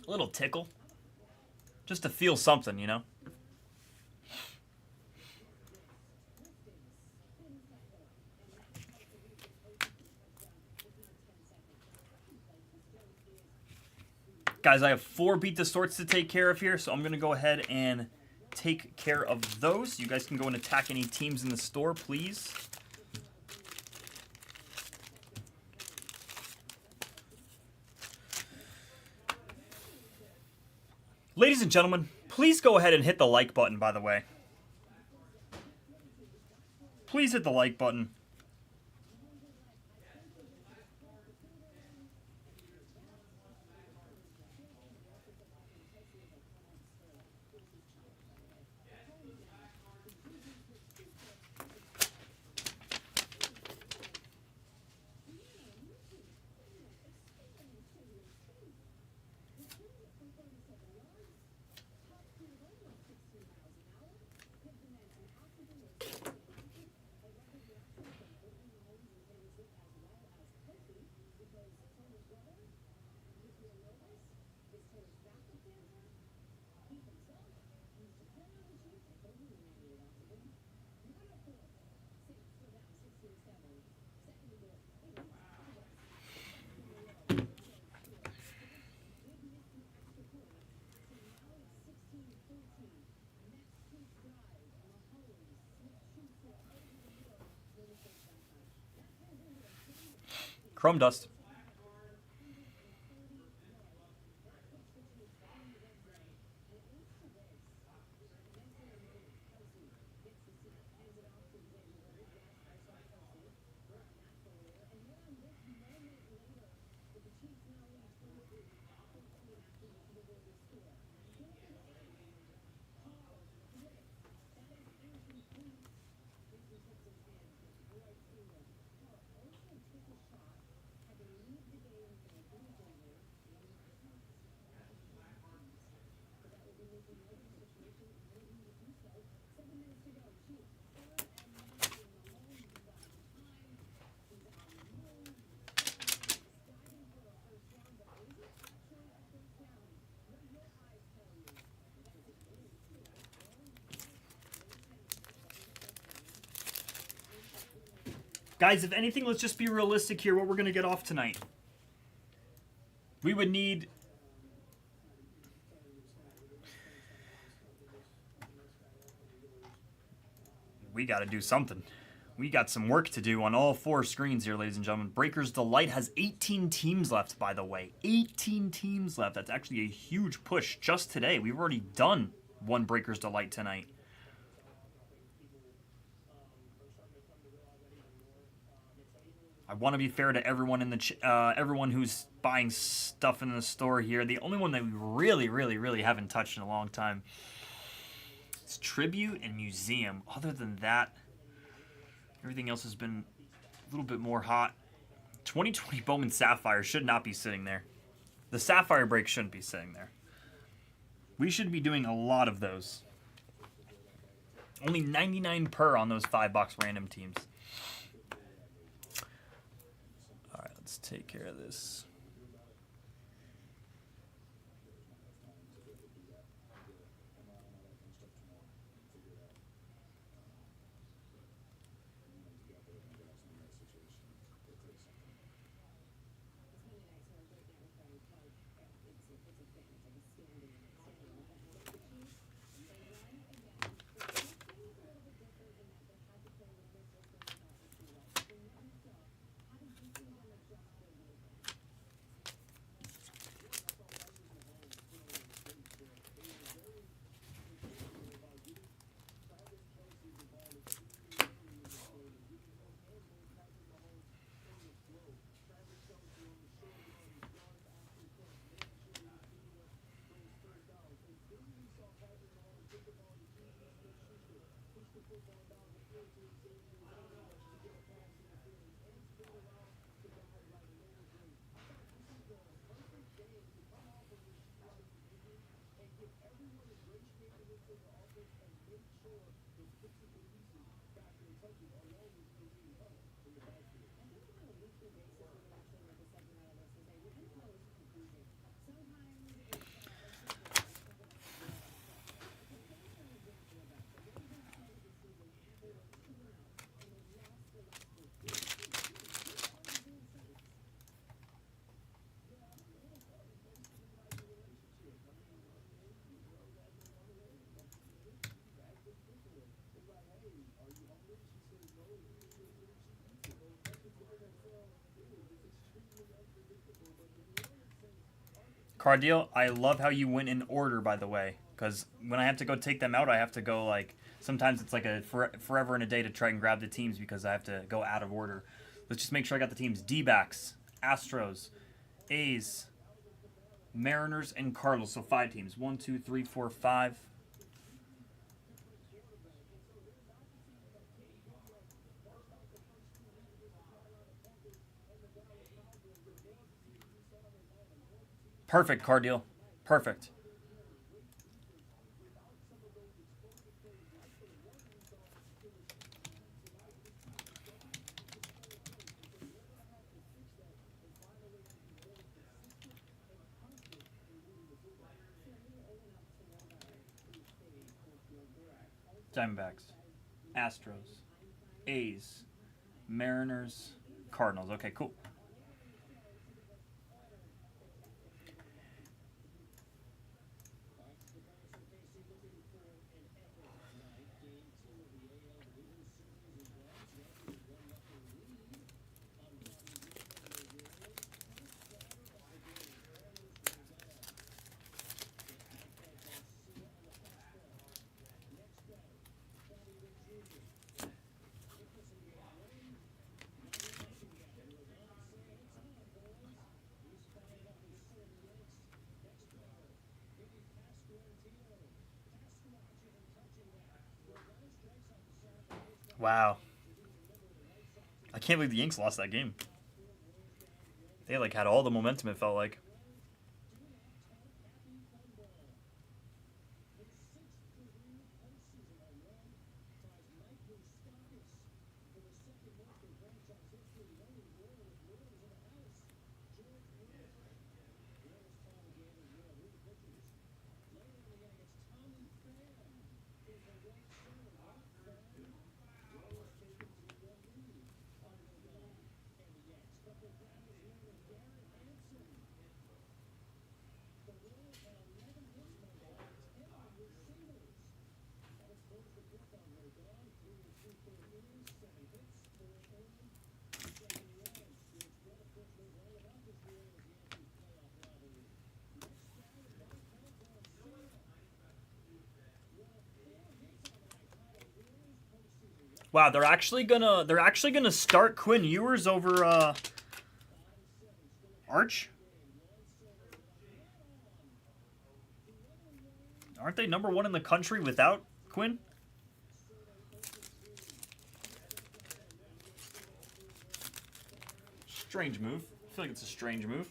Little tickle. Just to feel something, you know. Guys, I have 4 beat the sorts to take care of here, so I'm going to go ahead and take care of those. You guys can go and attack any teams in the store, please. Ladies and gentlemen, please go ahead and hit the like button, by the way. Please hit the like button. Chrome Dust. Guys, if anything, let's just be realistic here. What we're going to get off tonight. We would need... We got to do something. We got some work to do on all 4 screens here, ladies and gentlemen. Breakers Delight has 18 teams left, by the way. 18 teams left. That's actually a huge push just today. We've already done 1 Breakers Delight tonight. I want to be fair to everyone in the everyone who's buying stuff in the store here. The only one that we really haven't touched in a long time is Tribute and Museum. Other than that, everything else has been a little bit more hot. 2020 Bowman Sapphire should not be sitting there. The Sapphire break shouldn't be sitting there. We should be doing a lot of those. Only 99 per on those 5-box random teams. Alright, let's take care of this. Card deal, I love how you went in order, by the way. Because when I have to go take them out, I have to go, like, sometimes it's like a forever and a day to try and grab the teams because I have to go out of order. Let's just make sure I got the teams. D-backs, Astros, A's, Mariners, and Cardinals. So 5 teams. 1, 2, 3, 4, 5. Perfect, card deal. Perfect. Diamondbacks, Astros, A's, Mariners, Cardinals. Okay, cool. Wow. I can't believe the Yanks lost that game. They like had all the momentum, it felt like. Wow, they're actually gonna start Quinn Ewers over Arch? Aren't they number 1 in the country without Quinn? Strange move. I feel like it's a strange move.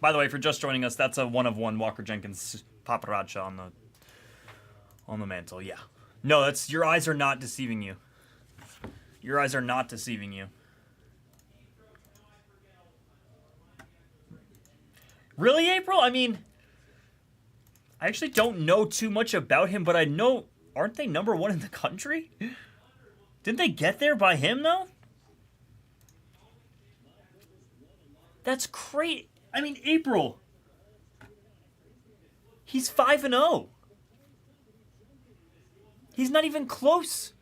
By the way, for just joining us, that's a 1/1 Walker Jenkins paparazzi on the mantle. Yeah. No, that's your eyes are not deceiving you. Your eyes are not deceiving you. Really, April? I mean, I actually don't know too much about him, but I know, aren't they number 1 in the country? Didn't they get there by him, though? That's great. I mean, April. He's 5-0. He's not even close.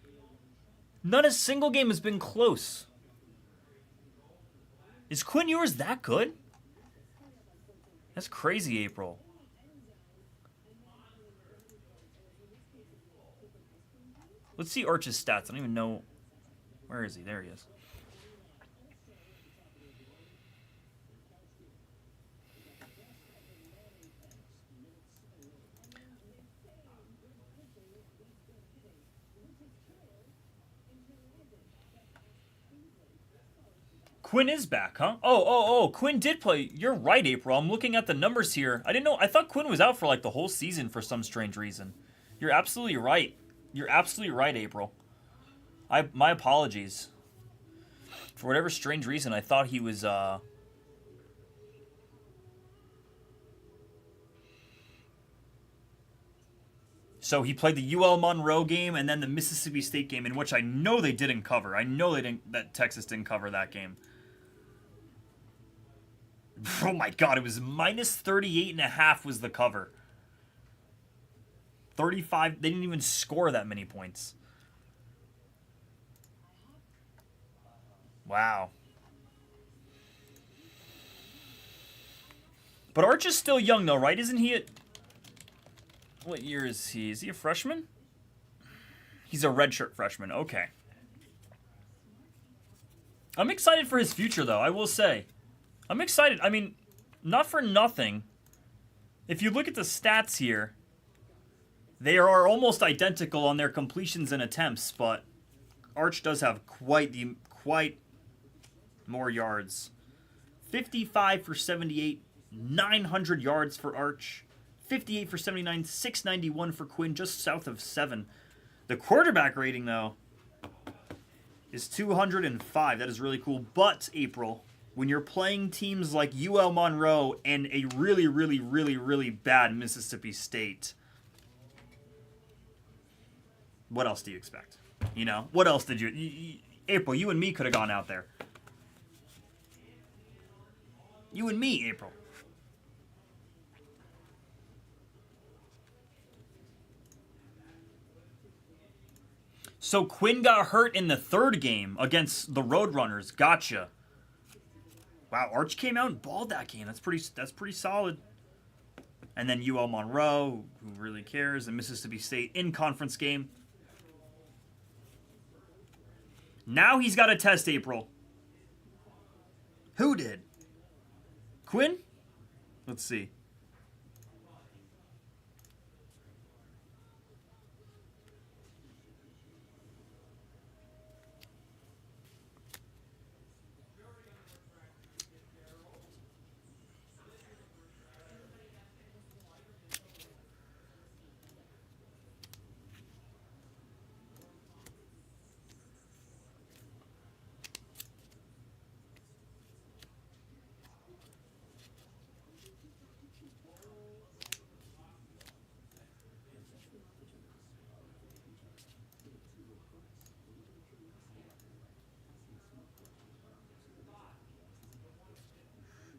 Not a single game has been close. Is Quinn Ewers that good? That's crazy, April. Let's see Arch's stats. I don't even know. Where is he? There he is. Quinn is back, huh? Oh, Quinn did play. You're right, April. I'm looking at the numbers here. I didn't know. I thought Quinn was out for like the whole season for some strange reason. You're absolutely right. You're absolutely right, April. My apologies. For whatever strange reason, I thought he was, So he played the UL Monroe game and then the Mississippi State game, in which I know they didn't cover. I know that Texas didn't cover that game. Oh my God, it was minus 38.5 was the cover. 35, they didn't even score that many points. Wow. But Arch is still young though, right? Isn't he what year is he? Is he a freshman? He's a redshirt freshman. Okay. I'm excited for his future though, I will say. I'm excited. I mean, not for nothing. If you look at the stats here, they are almost identical on their completions and attempts, but Arch does have quite more yards. 55 for 78, 900 yards for Arch. 58 for 79, 691 for Quinn, just south of 7. The quarterback rating, though, is 205. That is really cool. But, April, when you're playing teams like UL Monroe and a really, really, really, really bad Mississippi State, what else do you expect? You know? What else did you April, you and me could have gone out there. You and me, April. So Quinn got hurt in the third game against the Roadrunners. Gotcha. Wow, Arch came out and balled that game. That's pretty solid. And then UL Monroe, who really cares, and Mississippi State in conference game. Now he's got a test, April. Who did? Quinn? Let's see.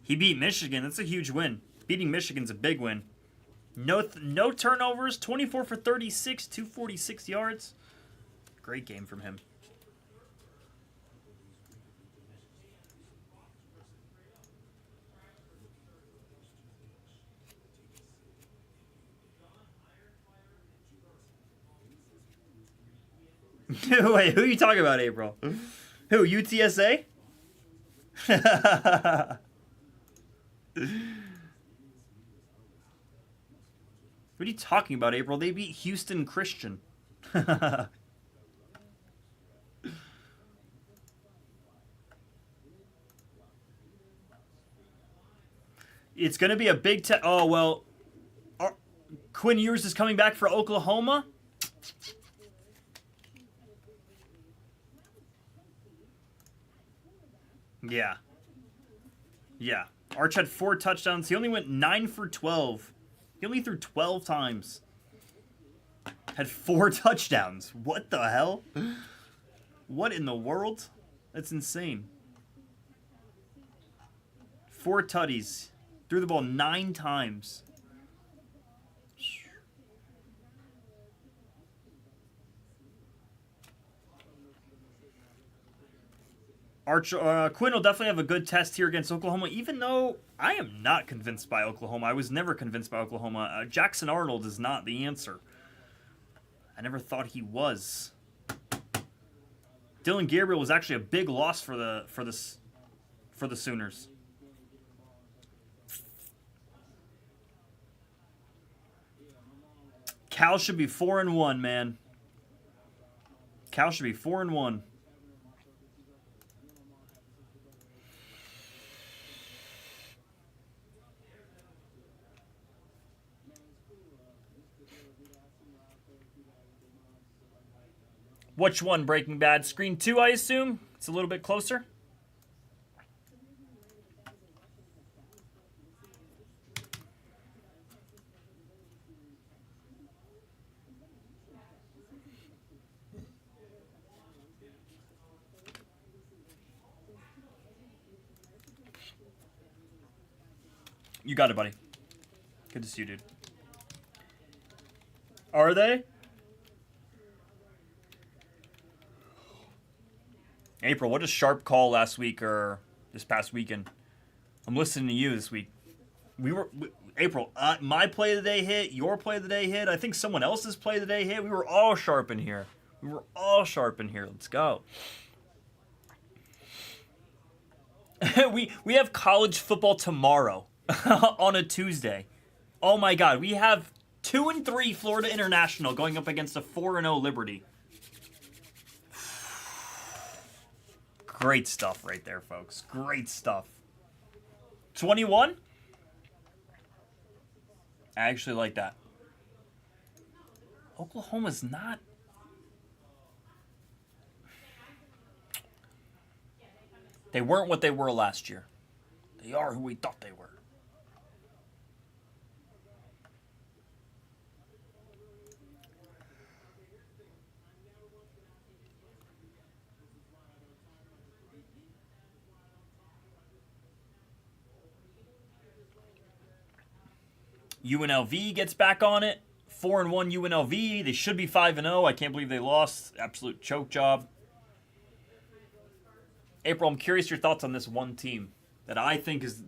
He beat Michigan. That's a huge win. Beating Michigan's a big win. No turnovers. 24 for 36, 246 yards. Great game from him. Wait, who are you talking about, April? Who, UTSA? What are you talking about, April? They beat Houston Christian. It's going to be a big test. Oh, well, Quinn Ewers is coming back for Oklahoma? Yeah. Yeah. Arch had 4 touchdowns. He only went 9 for 12. He only threw 12 times. Had 4 touchdowns. What the hell? What in the world? That's insane. 4 tutties. Threw the ball 9 times. Quinn will definitely have a good test here against Oklahoma, even though I am not convinced by Oklahoma. I was never convinced by Oklahoma. Jackson Arnold is not the answer. I never thought he was. Dylan Gabriel was actually a big loss for the Sooners. Cal should be 4-1, man. Cal should be 4-1. Which one, Breaking Bad? Screen 2, I assume? It's a little bit closer. You got it, buddy. Good to see you, dude. Are they? April, what a sharp call last week or this past weekend. I'm listening to you this week. April, my play of the day hit, your play of the day hit. I think someone else's play of the day hit. We were all sharp in here. Let's go. we have college football tomorrow on a Tuesday. Oh my God, we have 2-3 Florida International going up against a 4-0 Liberty. Great stuff right there, folks. Great stuff. 21? I actually like that. Oklahoma's not... They weren't what they were last year. They are who we thought they were. UNLV gets back on it. 4-1 UNLV. They should be 5-0. I can't believe they lost. Absolute choke job. April, I'm curious your thoughts on this one team that I think is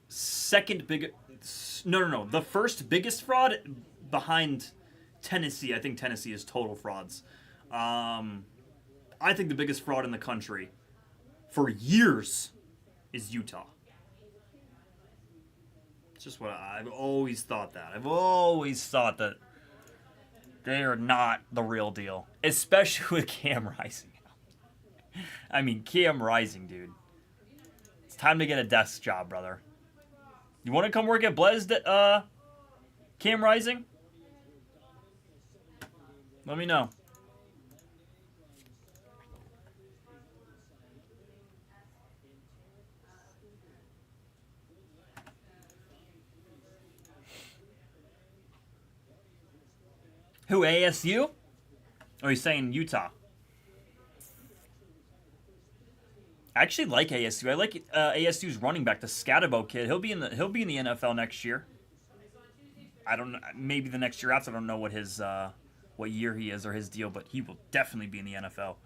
second biggest. No. The first biggest fraud behind Tennessee. I think Tennessee is total frauds. I think the biggest fraud in the country for years is Utah. It's just what I've always thought that. I've always thought that they are not the real deal, especially with Cam Rising. I mean, Cam Rising, dude. It's time to get a desk job, brother. You want to come work at Blez, Cam Rising? Let me know. Who, ASU? Or are you saying Utah? I actually like ASU. I like ASU's running back, the Scatabo kid. He'll be in the NFL next year. I don't know, maybe the next year after. I don't know what his what year he is or his deal, but he will definitely be in the NFL.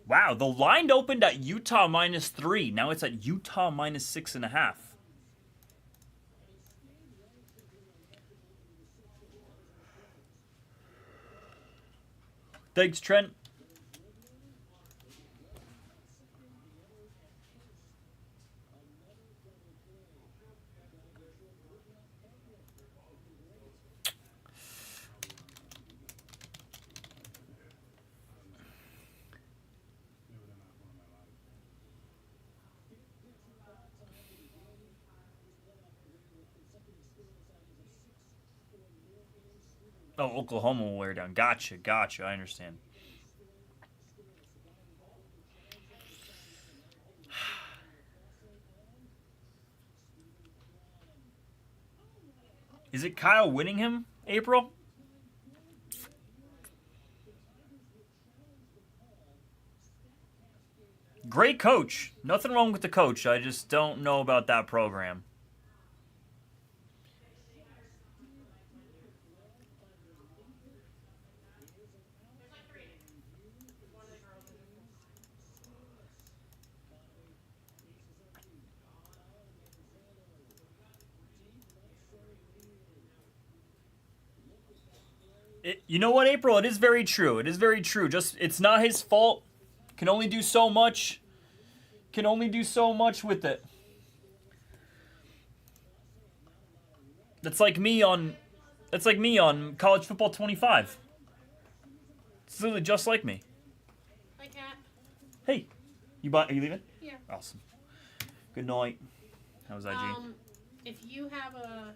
Wow, the line opened at Utah -3. Now it's at Utah -6.5. Thanks, Trent. Oh, Oklahoma will wear down. Gotcha. I understand. Is it Kyle Whittingham, April? Great coach. Nothing wrong with the coach. I just don't know about that program. You know what, April? It is very true. It is very true. Just, it's not his fault. Can only do so much. Can only do so much with it. That's like me on College Football 25. It's literally just like me. Hi, Cat. Hey, are you leaving? Yeah. Awesome. Good night. How was IG? If you have the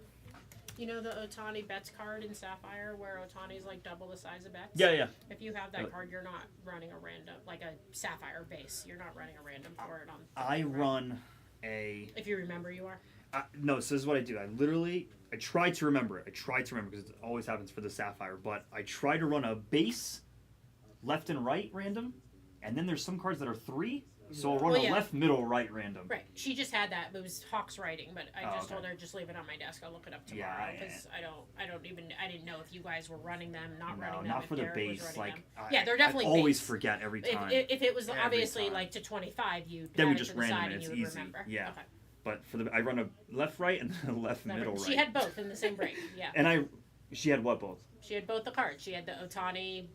Otani Bets card in Sapphire, where Otani's like double the size of Bets? Yeah. If you have that card, you're not running a random, like a Sapphire base. You're not running a random for it on. I run a. If you remember, you are. No, so this is what I do. I try to remember it. Because it always happens for the Sapphire. But I try to run a base, left and right random, and then there's some cards that are 3. So I'll run a left, middle, right random. Right. She just had that. It was Hawk's writing, but I just told her just leave it on my desk. I'll look it up tomorrow because I didn't know if you guys were running them, running them. Not for the Derek base. Like they're definitely. I always base. forget every time. If it was obviously like to 25, you then we it just to the random side it. and It's you would easy. remember. Yeah. Okay. But I run a left, right, and then a left, middle, right. She had both in the same break. Yeah. And she had what both? She had both the cards. She had the Otani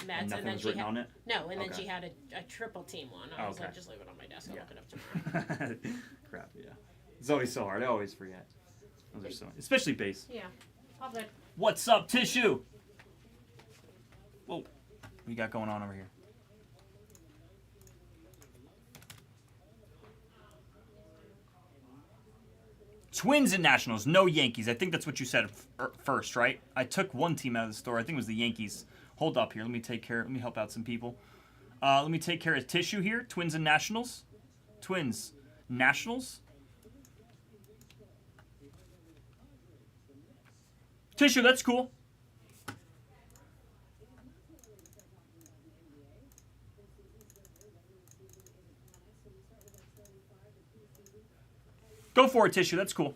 Mets, and then she had, on it? No, and then she had a triple team one. I was like, just leave it on my desk. I'll look it up tomorrow. Crap, yeah. It's always so hard. I always forget. Those are so, especially base. Yeah, all good. What's up, Tissue? Whoa, what you got going on over here? Twins and Nationals, no Yankees. I think that's what you said first, right? I took one team out of the store. I think it was the Yankees. Hold up here. Let me help out some people. Let me take care of tissue here. Twins and Nationals. Twins. Nationals. Tissue, that's cool. Go for it, Tissue. That's cool.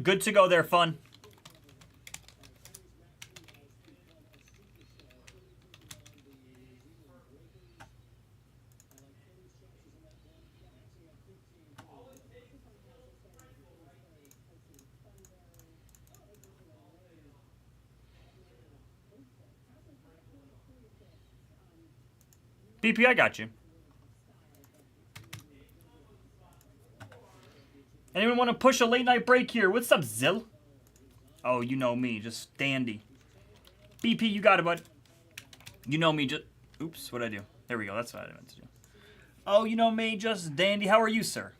Good to go there, Fun. BP, I got you. Anyone want to push a late night break here? What's up, Zill? Oh, you know me, just dandy. BP, you got it, bud. You know me, just... Oops, what'd I do? There we go, that's what I meant to do. Oh, you know me, just dandy. How are you, sir?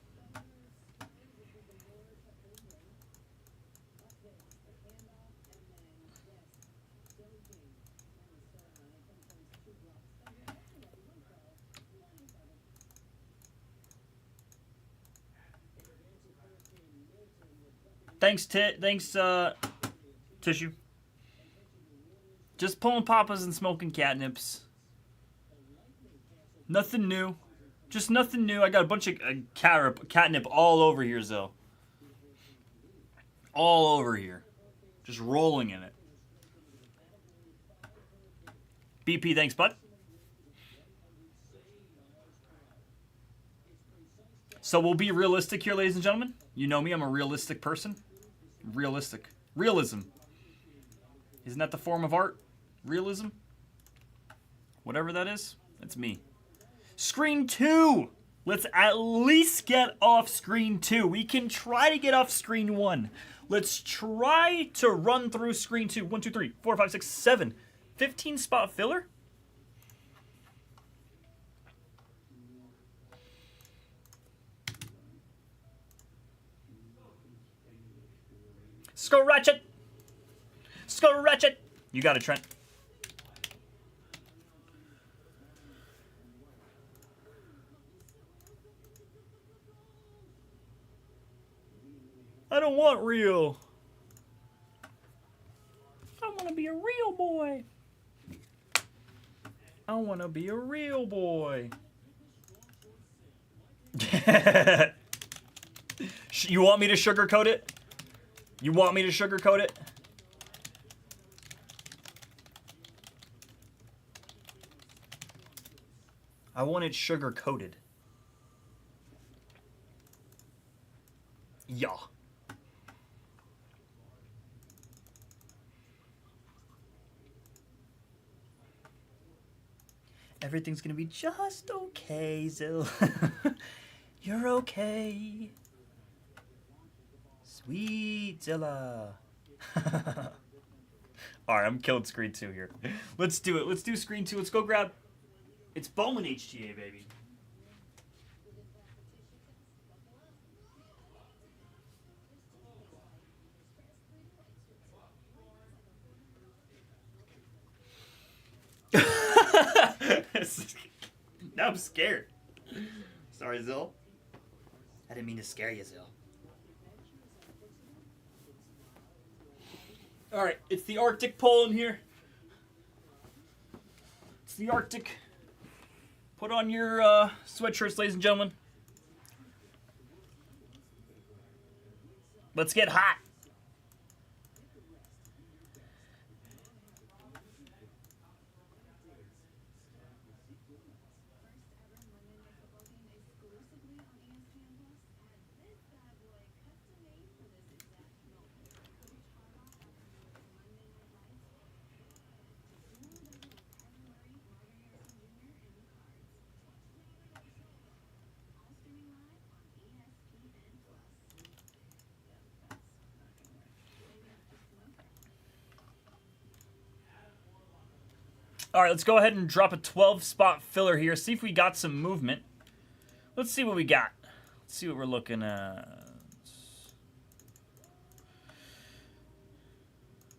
Thanks, Tissue. Just pulling papas and smoking catnips. Nothing new. Just nothing new. I got a bunch of catnip all over here, Zill. All over here. Just rolling in it. BP, thanks, bud. So we'll be realistic here, ladies and gentlemen. You know me, I'm a realistic person. Realistic. Realism. Isn't that the form of art? Realism? Whatever that is, that's me. Screen 2! Let's at least get off screen 2. We can try to get off screen 1. Let's try to run through screen 2. 1, 2, 3, 4, 5, 6, 7. 15 spot filler? Skull Ratchet! Skull Ratchet! You got it, Trent. I don't want real. I want to be a real boy. I want to be a real boy. You want me to sugarcoat it? You want me to sugarcoat it? I want it sugar-coated. Yeah. Everything's gonna be just okay, Zill. You're okay. Sweet Zilla. Alright, I'm killing screen 2 here. Let's do it. Let's do screen 2. Let's go grab... It's Bowman HTA, baby. Now I'm scared. Sorry, Zill. I didn't mean to scare you, Zill. Alright, it's the Arctic pole in here. It's the Arctic. Put on your sweatshirts, ladies and gentlemen. Let's get hot. All right, let's go ahead and drop a 12-spot filler here. See if we got some movement. Let's see what we got. Let's see what we're looking at.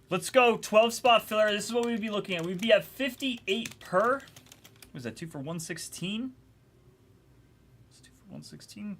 Let's go 12-spot filler. This is what we'd be looking at. We'd be at 58 per. What was that, 2 for 116? It's 2 for 116.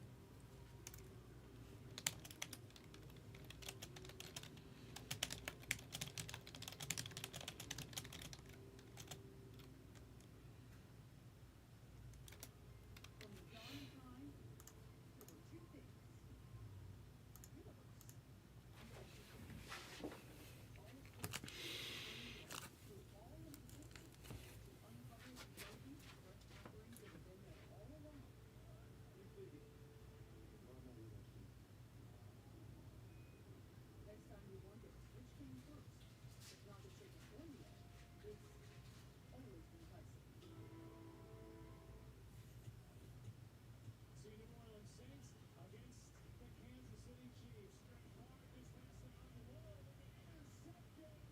See New Orleans Saints against the Kansas City Chiefs. Carr is passing on the wall. Interception.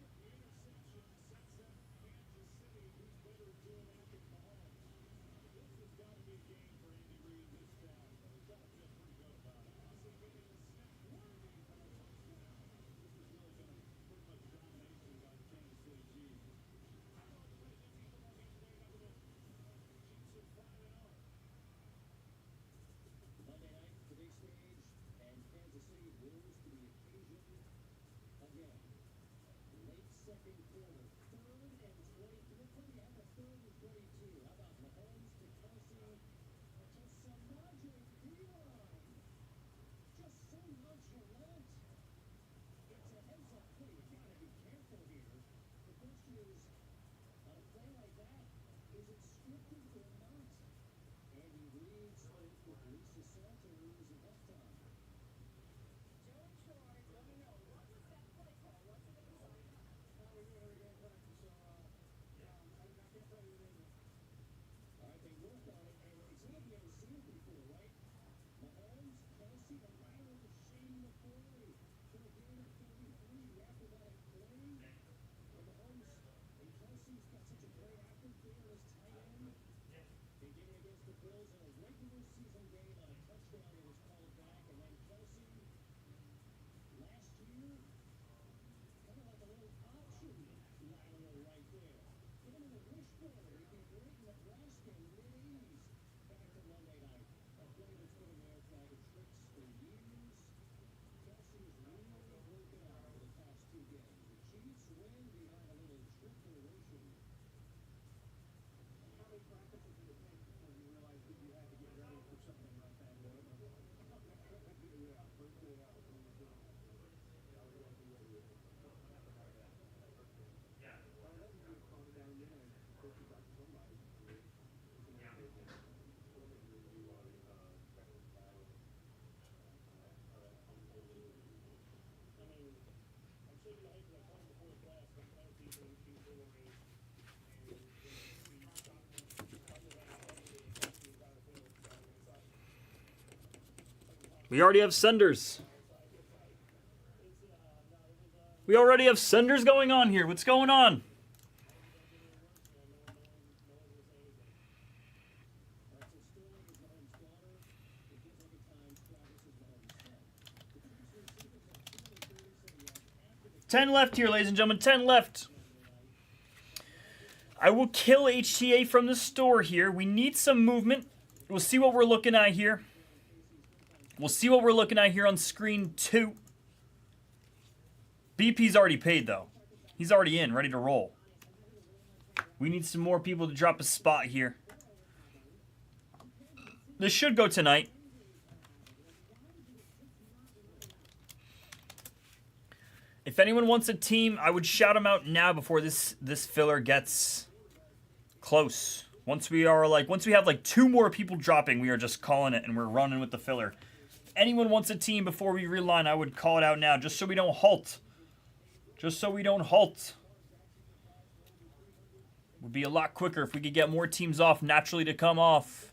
Interception sets up Kansas City. Who's better at doing that than Mahomes? This has got to be a game for Andy Reid this time. He's got to feel pretty good about it. Also getting a snap-worthy touchdown. This is really been a pretty much domination by the Kansas City Chiefs. I don't know if it's even more game today. That was Chiefs are 5-0. Monday night, the big stage, and Kansas City rose to the occasion again. Late second quarter, 3rd and 20. Look pretty out of 3rd and 22. How about Mahomes to Kelsey to Samaje Perine? Just so nonchalant. It's a heads-up play. You gotta be careful here. The question is, on a play like that, is it scripted or not? Andy Reid spoke with Lisa Salters at halftime. Joe and Troy, let me know, what was that play call? What's it about? We knew it again practice, so I can't tell you the name. All right, they worked on it, and it's like you ever seen it before, right? Mahomes, Kelsey, the lateral to Shane McCoy for a gain of 33. The acrobatic play. And Mahomes and Kelsey's got such a great athlete there as tight end. They did it against the Bills in a regular season game on a touchdown. It was called back, and then Kelsey last year, kind of like a little option lateral right there. Give him a wishbone. He did great in Nebraska in the mid-'80s. Back to Monday night. A play that's been in their bag of tricks for years. Kelsey's really broken out over the past 2 games. The Chiefs win behind a little trickeration. How many practices did it take before you realized that you had to get ready for something like that? Yeah, first day out. We already have senders. We already have senders going on here. What's going on? $10 left here, ladies and gentlemen. 10 left. I will kill HTA from the store here. We need some movement. We'll see what we're looking at here. We'll see what we're looking at here on screen 2. BP's already paid, though. He's already in, ready to roll. We need some more people to drop a spot here. This should go tonight. If anyone wants a team, I would shout them out now before this filler gets close. Once we have like 2 more people dropping, we are just calling it and we're running with the filler. If anyone wants a team before we reline, I would call it out now just so we don't halt. Just so we don't halt. Would be a lot quicker if we could get more teams off naturally to come off.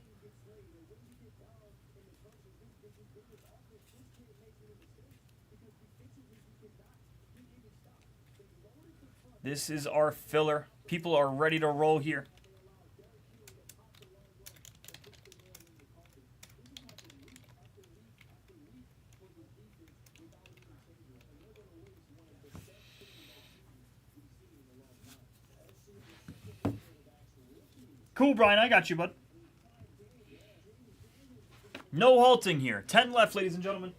This is our filler. People are ready to roll here. Cool, Brian. I got you, bud. No halting here. 10 left, ladies and gentlemen.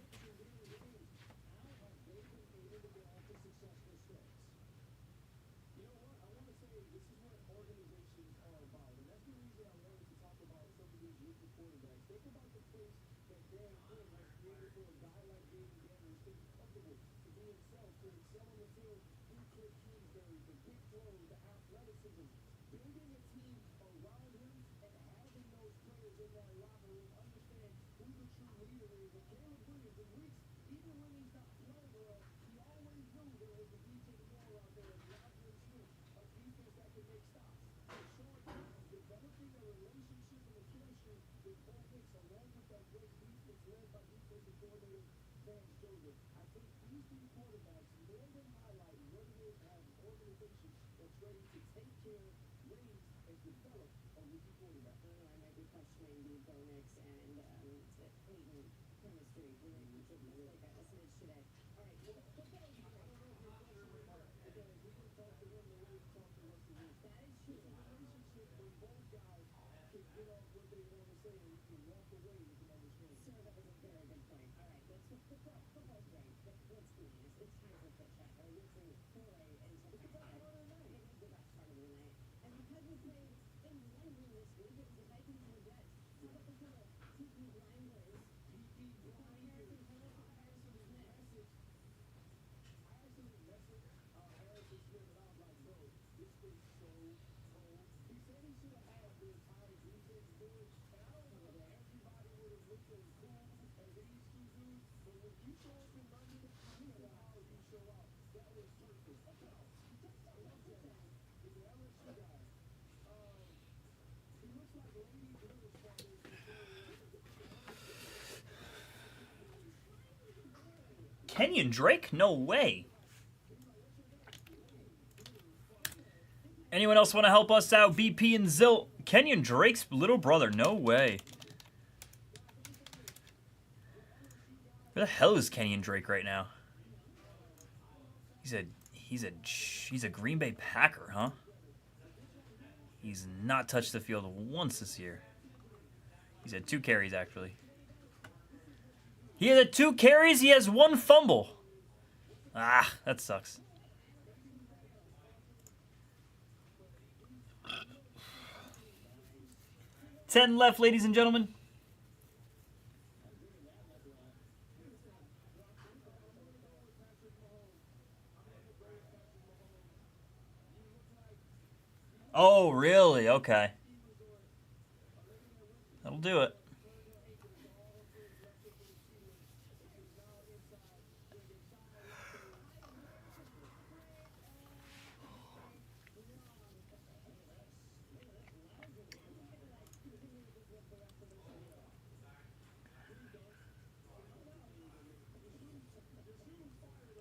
Kenyon Drake? No way. Anyone else want to help us out? BP and Zilt. Kenyon Drake's little brother. No way. Where the hell is Kenyon Drake right now? He's a Green Bay Packer, huh? He's not touched the field once this year. He's had 2 carries, actually. He had 2 carries. He has 1 fumble. Ah, that sucks. $10 left, ladies and gentlemen. Oh, really? Okay. That'll do it.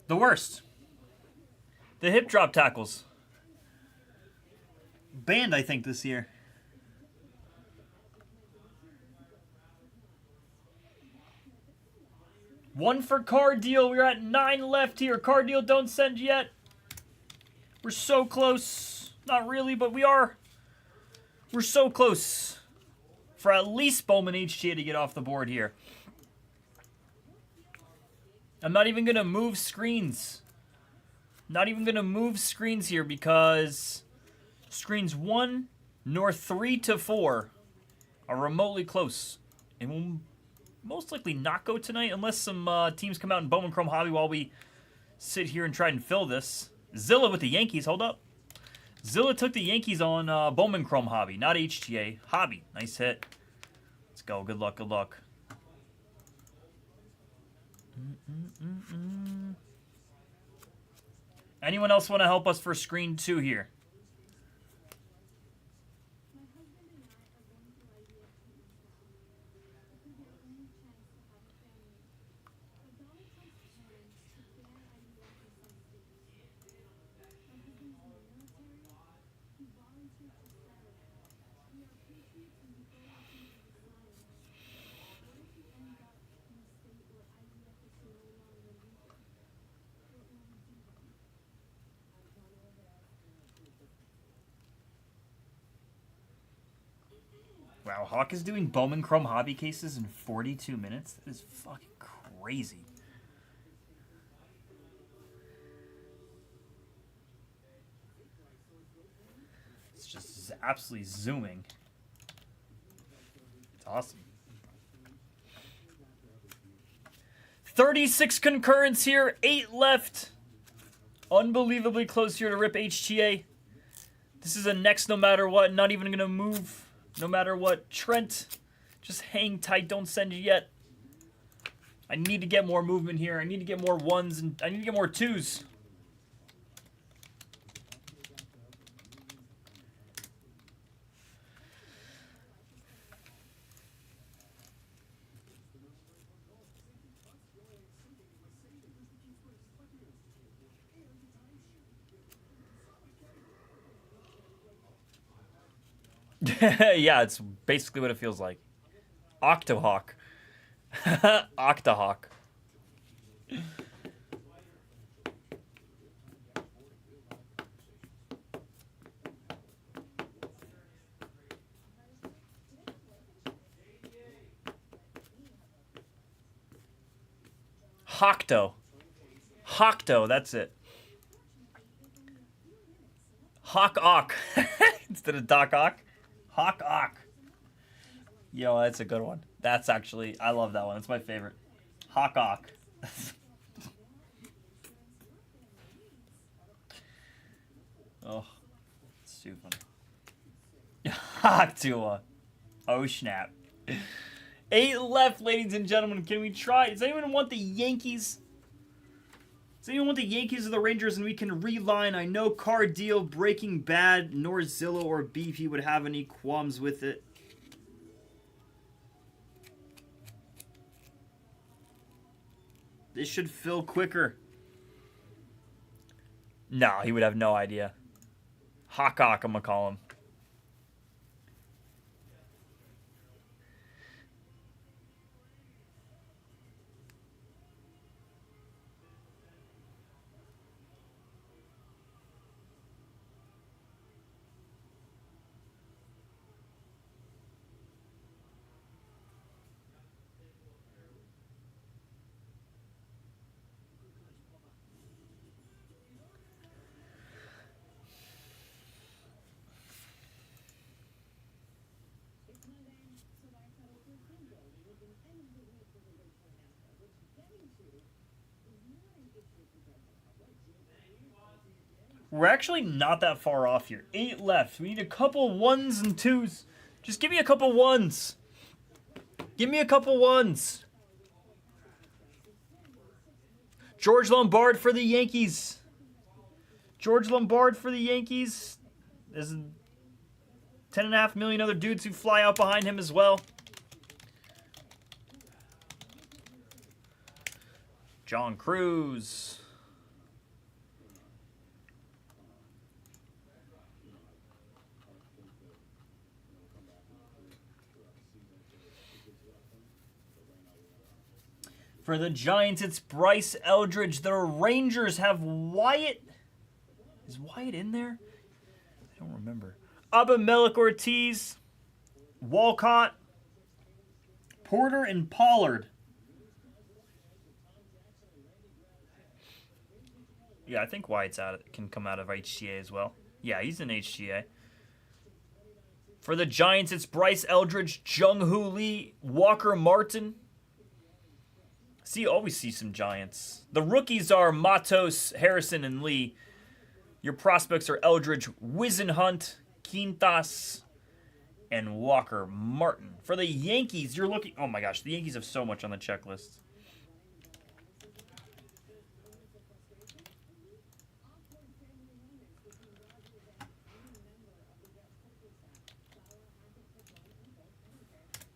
The worst. The hip drop tackles. Banned, I think, this year. One for card deal. We're at 9 left here. Card deal, don't send yet. We're so close. Not really, but we are. We're so close. For at least Bowman HTA to get off the board here. I'm not even going to move screens. Not even going to move screens here because screens 1 nor 3 to 4 are remotely close. And will most likely not go tonight unless some teams come out in Bowman Chrome Hobby while we sit here and try and fill this. Zilla with the Yankees. Hold up. Zilla took the Yankees on Bowman Chrome Hobby, not HTA. Hobby. Nice hit. Let's go. Good luck. Good luck. Anyone else want to help us for screen 2 here? Wow, Hawk is doing Bowman Chrome hobby cases in 42 minutes? That is fucking crazy. It's just absolutely zooming. It's awesome. 36 concurrents here, 8 left. Unbelievably close here to rip HTA. This is a next no matter what, not even going to move no matter what. Trent, just hang tight, don't send you yet. I need to get more movement here. I need to get more ones, and I need to get more twos. Yeah, it's basically what it feels like. Octohawk. Octohawk. Hawkto. Hawkto, that's it. Hawk-Ock. Instead of Doc-Ock. Hawk-Ock. Yo, that's a good one. That's actually, I love that one. That's my favorite. Hawk-Ock. Oh, it's too funny. Hawk-Tua. Oh, snap. 8 left, ladies and gentlemen. Can we try? Does anyone want the Yankees? Does anyone want the Yankees or the Rangers? And we can reline. I know Card Deal, Breaking Bad, nor Zillow or BP would have any qualms with it. This should fill quicker. No, he would have no idea. Hawk-Ock, I'm going to call him. We're actually not that far off here. 8 left. We need a couple ones and twos. Just give me a couple ones. Give me a couple ones. George Lombard for the Yankees. George Lombard for the Yankees. There's 10.5 million other dudes who fly out behind him as well. John Cruz. For the Giants, it's Bryce Eldridge. The Rangers have Wyatt. Is Wyatt in there? I don't remember. Abimelech Ortiz, Walcott, Porter, and Pollard. Yeah, I think Wyatt's can come out of HTA as well. Yeah, he's in HTA. For the Giants, it's Bryce Eldridge, Jung-Hoo Lee, Walker Martin. Always see some Giants. The rookies are Matos, Harrison, and Lee. Your prospects are Eldridge, Wisenhunt, Quintas, and Walker Martin. For the Yankees, you're looking... Oh my gosh, the Yankees have so much on the checklist.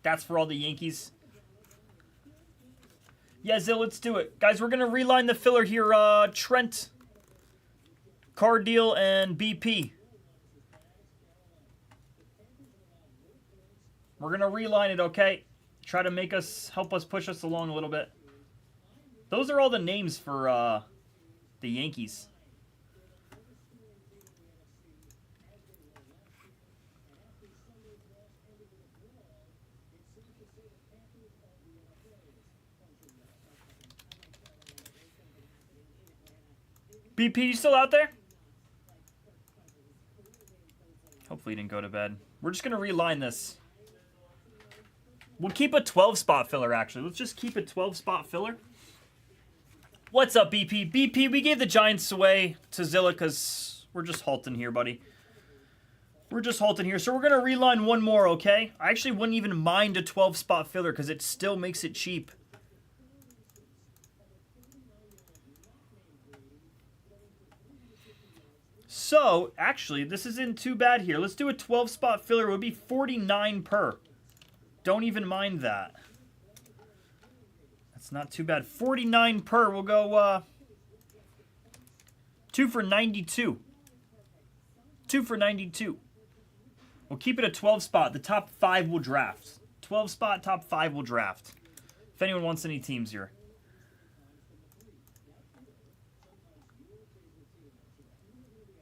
That's for all the Yankees. Yeah, Zill, let's do it. Guys, we're going to reline the filler here. Trent, Card Deal, and BP. We're going to reline it, okay? Try to help us push us along a little bit. Those are all the names for the Yankees. BP, you still out there? Hopefully you didn't go to bed. We're just going to reline this. We'll keep a 12-spot filler, actually. Let's just keep a 12-spot filler. What's up, BP? BP, we gave the Giants away to Zilla because we're just halting here, buddy. We're just halting here. So we're going to reline one more, okay? I actually wouldn't even mind a 12-spot filler because it still makes it cheap. So, actually, this isn't too bad here. Let's do a 12-spot filler. It would be 49 per. Don't even mind that. That's not too bad. 49 per. We'll go 2 for 92. 2 for 92. We'll keep it a 12-spot. The top 5 will draft. 12-spot, top 5 will draft. If anyone wants any teams here.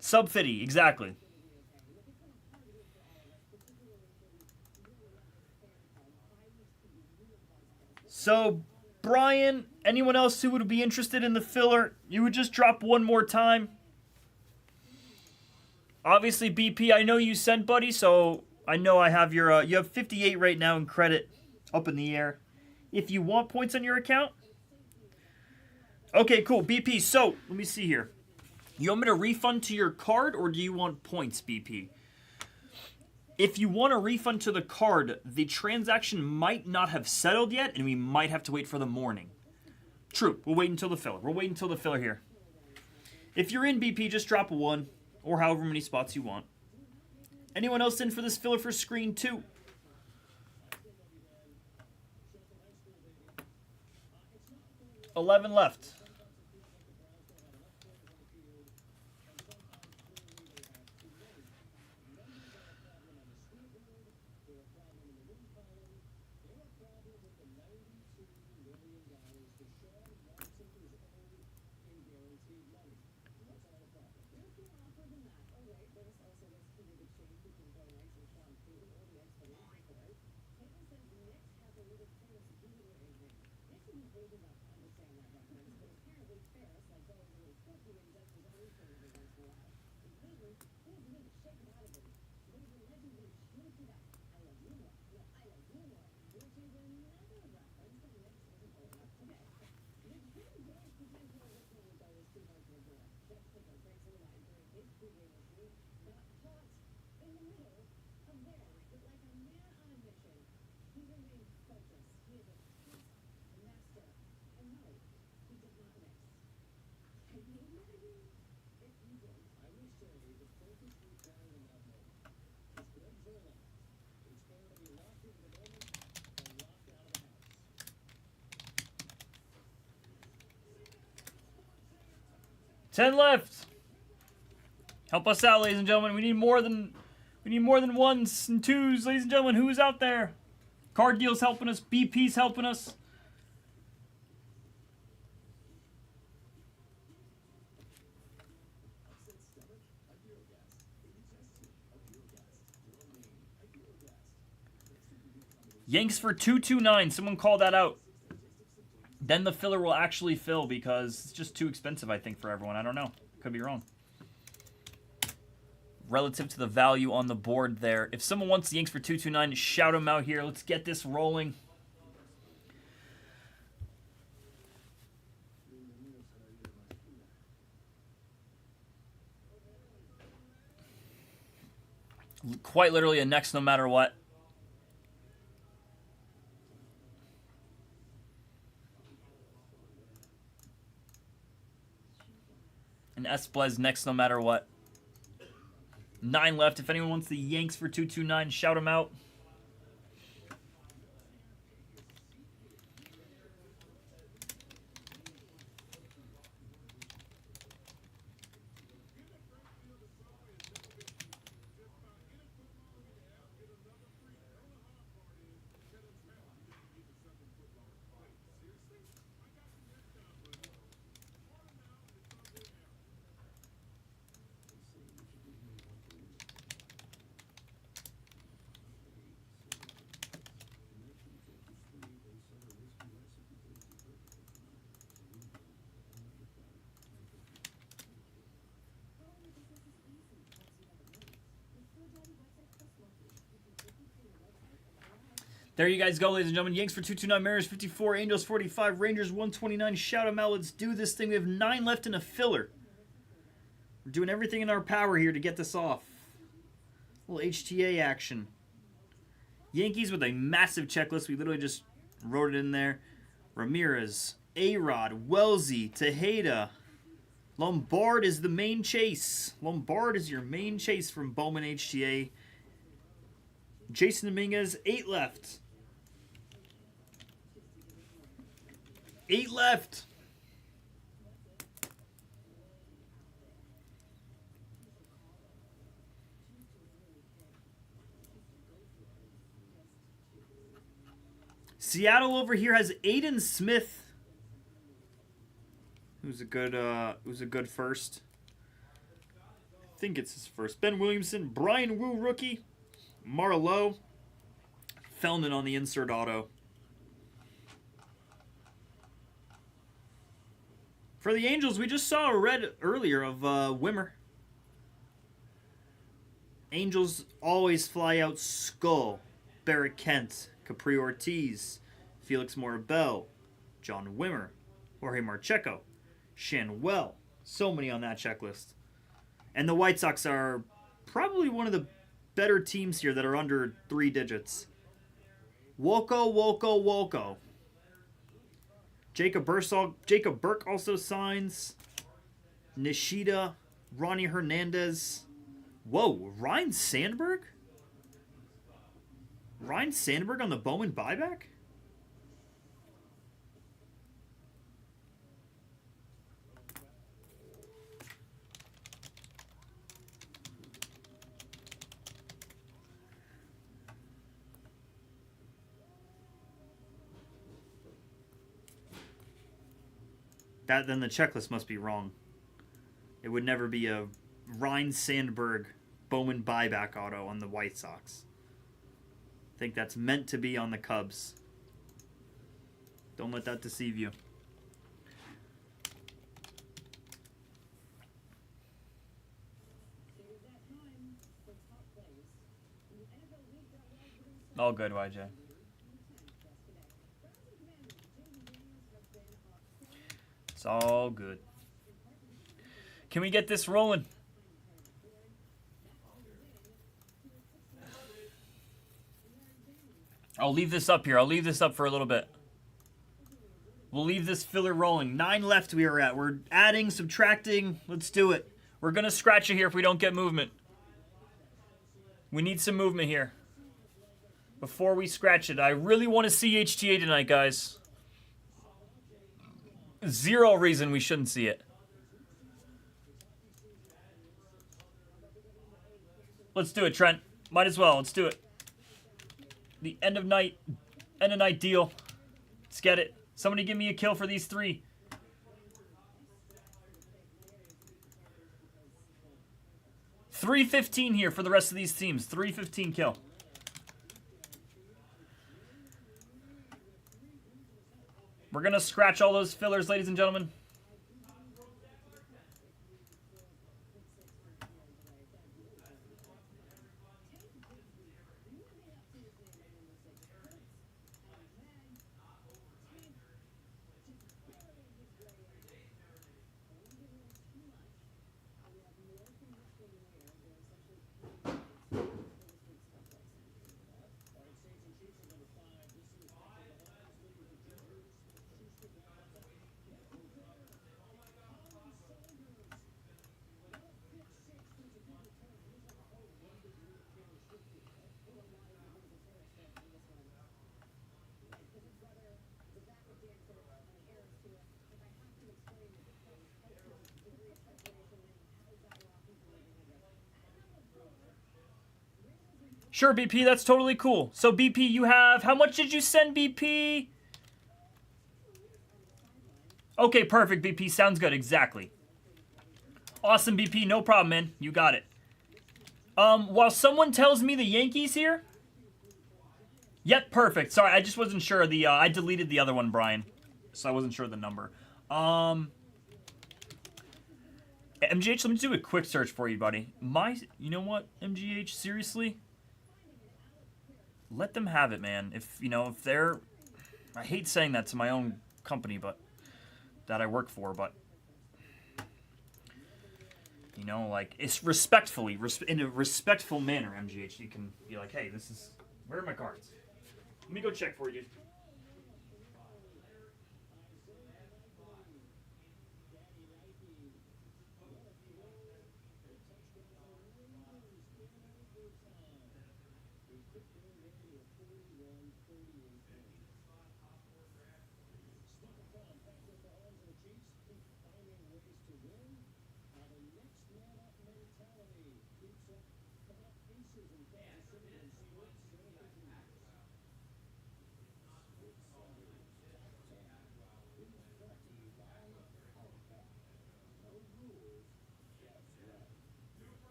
Sub 50, exactly. So, Brian, anyone else who would be interested in the filler, you would just drop one more time. Obviously, BP, I know you sent, buddy, so I know I have your, you have 58 right now in credit up in the air. If you want points on your account. Okay, cool, BP, so, let me see here. You want me to refund to your card, or do you want points, BP? If you want a refund to the card, the transaction might not have settled yet, and we might have to wait for the morning. True, we'll wait until the filler. We'll wait until the filler here. If you're in, BP, just drop a 1, or however many spots you want. Anyone else in for this filler for screen 2? $11 left. $10 left. Help us out, ladies and gentlemen. We need more than ones and twos, ladies and gentlemen. Who's out there? Card Deal's helping us. BP's helping us. Yanks for 229. Someone called that out. Then the filler will actually fill because it's just too expensive, I think, for everyone. I don't know. Could be wrong. Relative to the value on the board there. If someone wants the Yanks for 229, shout them out here. Let's get this rolling. Quite literally a next no matter what. An Blez next no matter what. 9 left. If anyone wants the Yanks for 229, shout them out. There you guys go, ladies and gentlemen. Yanks for 229, Mariners 54, Angels 45, Rangers 129. Shout them out. Let's do this thing. We have 9 left in a filler. We're doing everything in our power here to get this off. A little HTA action. Yankees with a massive checklist. We literally just wrote it in there. Ramirez, A-Rod, Wellesley, Tejeda. Lombard is the main chase. Lombard is your main chase from Bowman HTA. Jason Dominguez, 8 left. 8 left. Seattle over here has Aiden Smith, who's a good first. I think it's his first. Ben Williamson, Brian Wu rookie, Marlowe, Feldman on the insert auto. For the Angels, we just saw a red earlier of Wimmer. Angels always fly out Skull, Barrett Kent, Capri Ortiz, Felix Morabel, John Wimmer, Jorge Marcheco, Shanwell. So many on that checklist. And the White Sox are probably one of the better teams here that are under 3 digits. Wolko. Jacob Burke also signs. Nishida, Ronnie Hernandez. Whoa, Ryan Sandberg? Ryan Sandberg on the Bowman buyback? Then the checklist must be wrong. It would never be a Ryan Sandberg Bowman buyback auto on the White Sox. I think that's meant to be on the Cubs. Don't let that deceive you. All good, YJ. It's all good. Can we get this rolling? I'll leave this up here. I'll leave this up for a little bit. We'll leave this filler rolling. 9 left we are at. We're adding, subtracting. Let's do it. We're going to scratch it here if we don't get movement. We need some movement here. Before we scratch it. I really want to see HTA tonight, guys. 0 reason we shouldn't see it. Let's do it, Trent. Might as well. Let's do it. The end of night deal. Let's get it. Somebody give me a kill for these 3. $315 here for the rest of these teams. $315 kill. We're going to scratch all those fillers, ladies and gentlemen. Sure, BP, that's totally cool. So, BP, you have... How much did you send, BP? Okay, perfect, BP. Sounds good. Exactly. Awesome, BP. No problem, man. You got it. While someone tells me the Yankees here... Yep, perfect. Sorry, I just wasn't sure. I deleted the other one, Brian. So I wasn't sure of the number. MGH, let me do a quick search for you, buddy. You know what, MGH? Seriously? let them have it, man. If they're, I hate saying that to my own company, but that I work for, but like it's respectfully, in a respectful manner, MGH. You can be like, hey, where are my cards? Let me go check for you.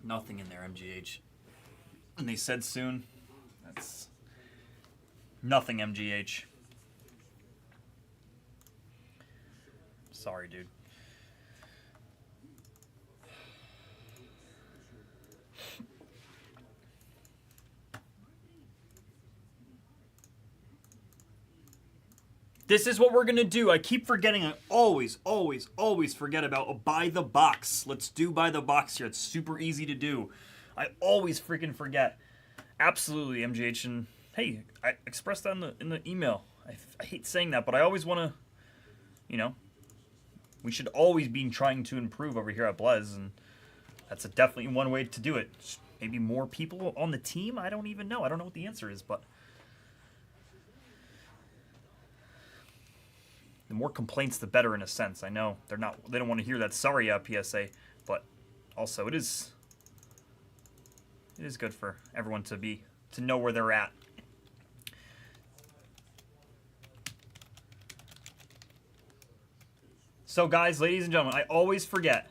Nothing in there, MGH. And they said soon. That's nothing, MGH. Sorry, dude. This is what we're going to do. I keep forgetting. I always forget about a buy the box. Let's do buy the box here. It's super easy to do. I always freaking forget. Absolutely, MGH. And hey, I expressed that in the email. I hate saying that, but I always want to, we should always be trying to improve over here at Blez. And that's definitely one way to do it. Maybe more people on the team? I don't even know. I don't know what the answer is, but the more complaints, the better in a sense. I know they don't want to hear that sorry PSA, but also it is good for everyone to know where they're at. So guys, ladies and gentlemen, I always forget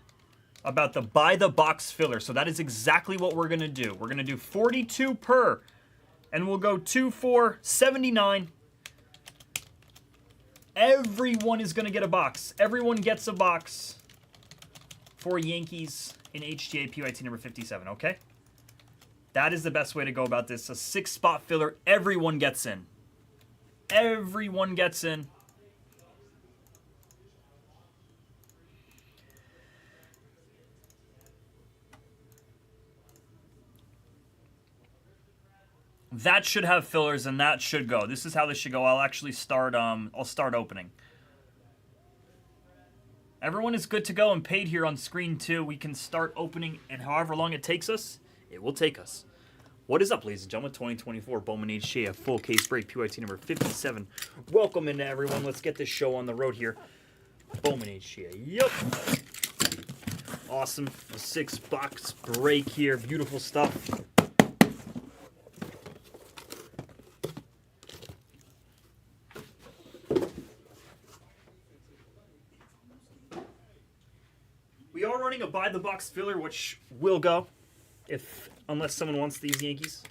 about the buy the box filler. So that is exactly what we're going to do. We're going to do 42 per, and we'll go 2 for 79. Everyone is going to get a box. Everyone gets a box for Yankees in HTA PYT number 57, okay? That is the best way to go about this. A 6-spot filler. Everyone gets in. Everyone gets in. That should have fillers, and that should go. This is how this should go. I'll actually start. I'll start opening. Everyone is good to go and paid here on screen too. We can start opening, and however long it takes us, it will take us. What is up, ladies and gentlemen? 2024 Bowman HJ, full case break, PYT number 57. Welcome into everyone. Let's get this show on the road here. Bowman HJ. Yup. Awesome. A 6-box break here. Beautiful stuff. We are running a buy the box filler, which will go unless someone wants these Yankees.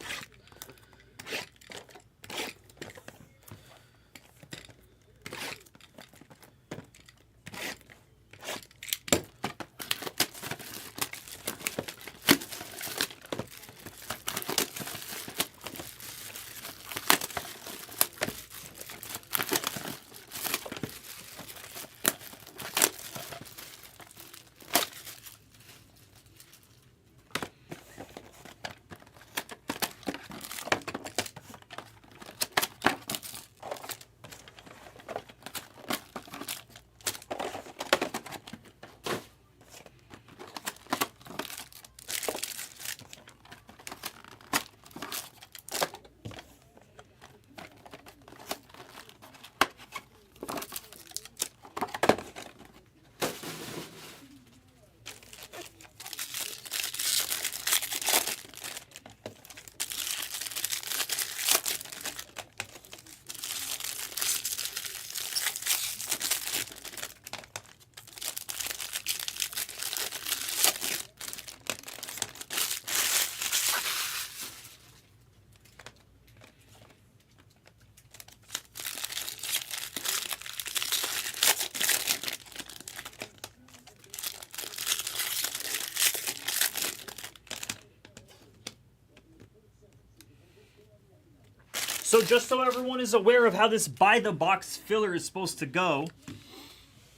So just so everyone is aware of how this by-the-box filler is supposed to go,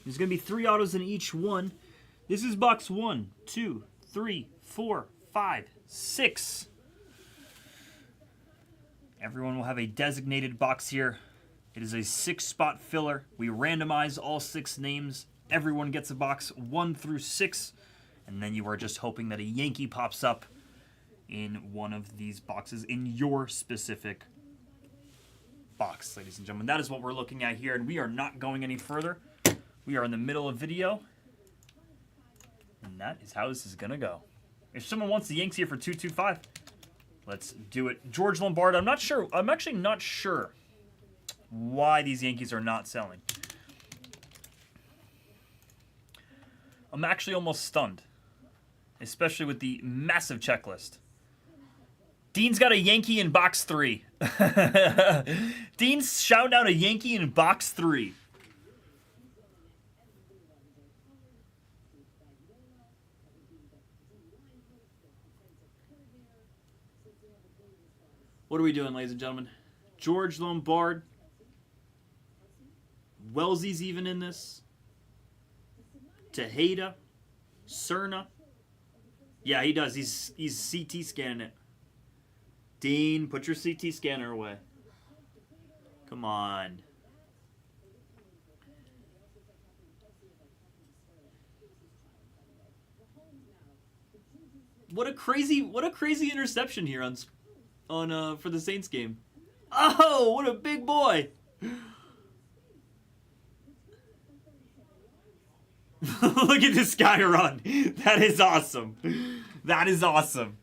there's going to be 3 autos in each one. This is box 1, 2, 3, 4, 5, 6. Everyone will have a designated box here. It is a 6-spot filler. We randomize all 6 names. Everyone gets a box 1 through 6. And then you are just hoping that a Yankee pops up in one of these boxes in your specific box, ladies and gentlemen. That is what we're looking at here, and we are not going any further. We are in the middle of video, and that is how this is going to go. If someone wants the Yanks here for 225, let's do it. George Lombard, I'm actually not sure why these Yankees are not selling. I'm actually almost stunned, especially with the massive checklist. Dean's got a Yankee in box 3. Dean's shouting out a Yankee in box 3. What are we doing, ladies and gentlemen? George Lombard. Wellesley's even in this. Tejeda. Cerna. Yeah, he does. He's CT scanning it. Dean, put your CT scanner away. Come on. What a crazy interception here on for the Saints game. Oh, what a big boy. Look at this guy run. That is awesome. That is awesome.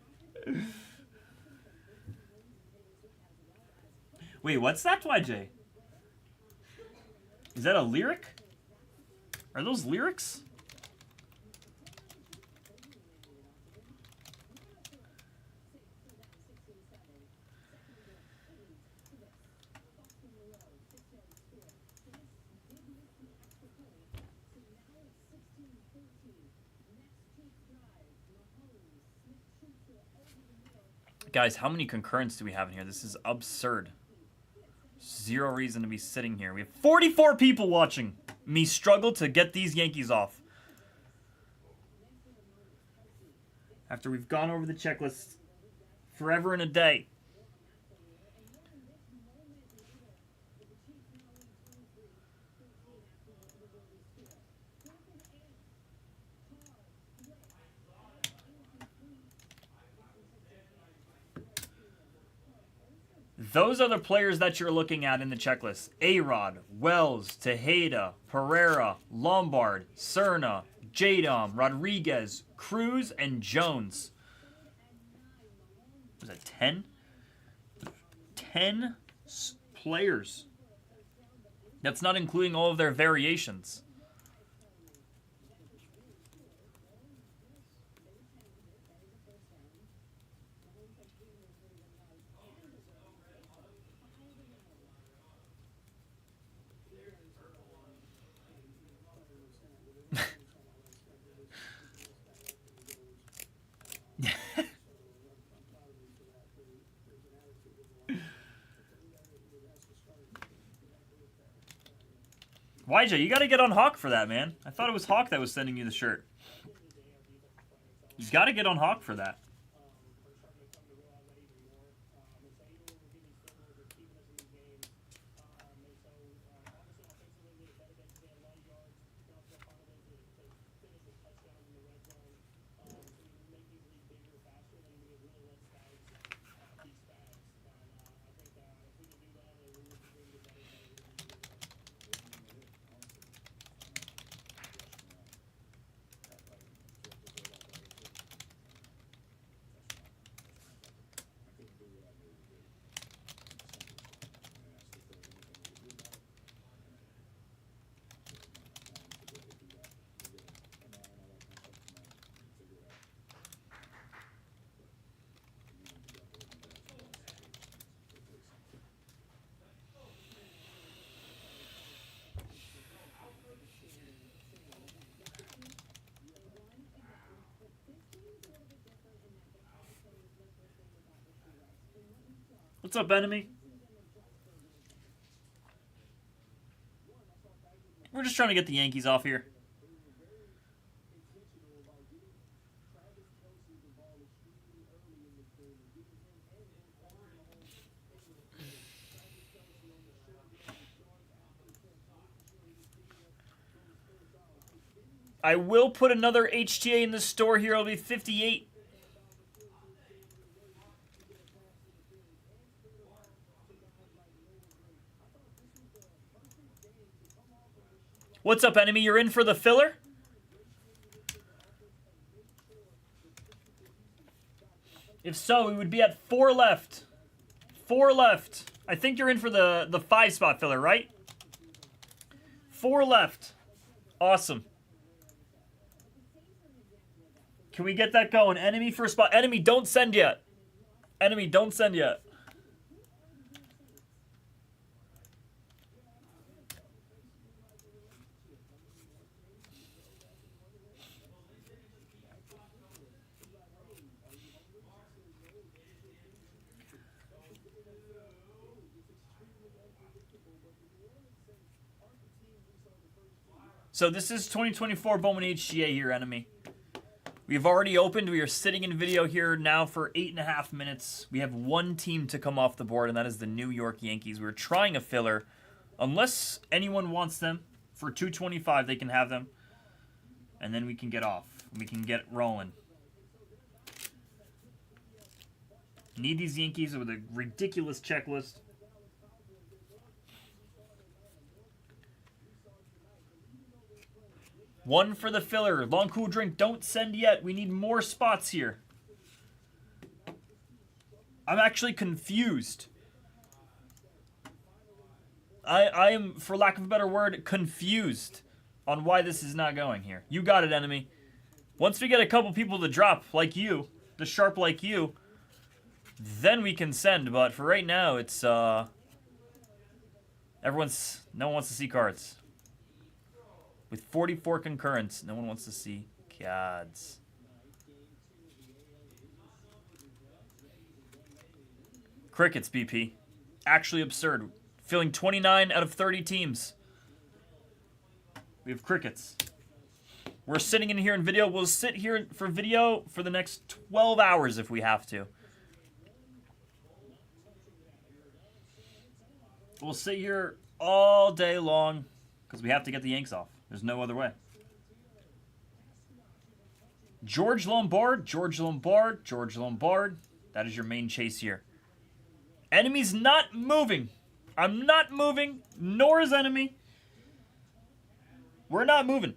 Wait, what's that, YJ? Is that a lyric? Are those lyrics? Guys, how many concurrents do we have in here? This is absurd. Zero reason to be sitting here. We have 44 people watching me struggle to get these Yankees off. After we've gone over the checklist forever and a day. Those are the players that you're looking at in the checklist. A-Rod, Wells, Tejeda, Pereira, Lombard, Cerna, Jadom, Rodriguez, Cruz, and Jones. Was that 10? 10 players. That's not including all of their variations. YJ, you got to get on Hawk for that, man. I thought it was Hawk that was sending you the shirt. You got to get on Hawk for that. What's up, enemy? trying to get the Yankees off here. I will put another HTA in the store here. It'll be 58. What's up, enemy? You're in for the filler? If so, we would be at 4 left. 4 left. I think you're in for the 5-spot filler, right? 4 left. Awesome. Can we get that going? Enemy for a spot. Enemy, don't send yet. Enemy, don't send yet. So this is 2024 Bowman HGA here, enemy. We've already opened. We are sitting in video here now for 8.5 minutes. We have one team to come off the board, and that is the New York Yankees. We're trying a filler. Unless anyone wants them, for $225, they can have them. And then we can get off. We can get rolling. Need these Yankees with a ridiculous checklist. One for the filler. Long cool drink. Don't send yet. We need more spots here. I'm actually confused. I am, for lack of a better word, confused on why this is not going here. You got it, enemy. Once we get a couple people to drop, like you, the sharp like you, then we can send. But for right now, it's, no one wants to see cards. With 44 concurrents, no one wants to see cards. Crickets, BP. Actually absurd. Filling 29 out of 30 teams. We have crickets. We're sitting in here in video. We'll sit here for video for the next 12 hours if we have to. We'll sit here all day long because we have to get the Yanks off. There's no other way. George Lombard, George Lombard, George Lombard. That is your main chase here. Enemy's not moving. I'm not moving, nor is enemy. We're not moving.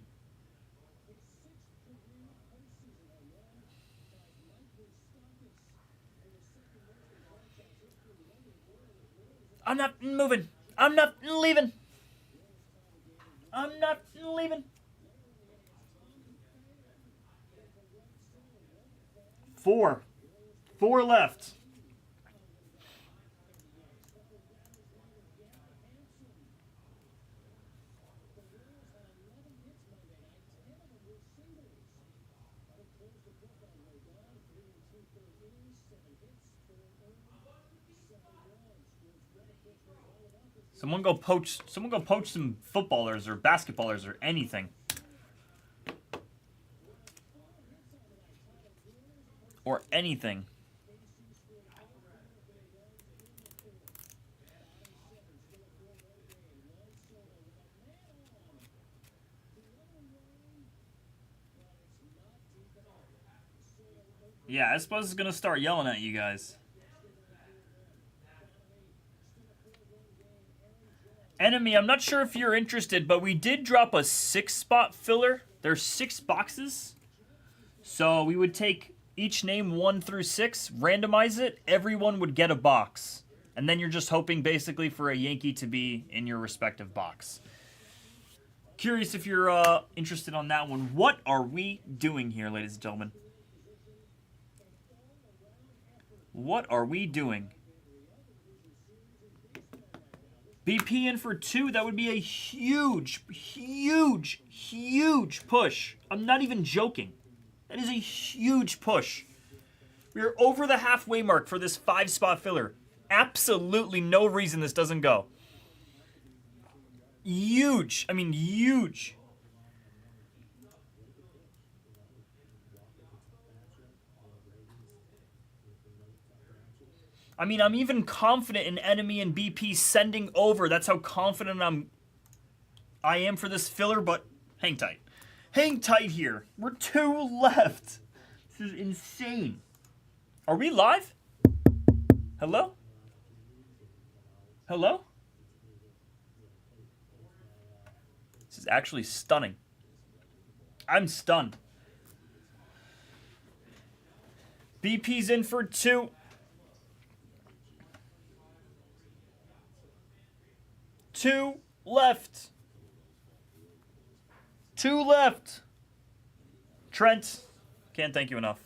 I'm not moving. I'm not leaving. I'm not leaving. 4. 4 left. Someone go poach some footballers or basketballers or anything. Or anything. Yeah, I suppose it's gonna start yelling at you guys. Enemy, I'm not sure if you're interested, but we did drop a 6-spot filler. There's 6 boxes. So we would take each name 1 through 6, randomize it, everyone would get a box. And then you're just hoping basically for a Yankee to be in your respective box. Curious if you're interested on that one. What are we doing here, ladies and gentlemen? What are we doing? BP in for 2, that would be a huge, huge, huge push. I'm not even joking. That is a huge push. We are over the halfway mark for this 5-spot filler. Absolutely no reason this doesn't go. Huge. I mean, huge. I mean, I'm even confident in Enemy and BP sending over. That's how confident I am for this filler, but hang tight. Hang tight here. We're 2 left. This is insane. Are we live? Hello? Hello? This is actually stunning. I'm stunned. BP's in for 2. 2 left. 2 left. Trent, can't thank you enough.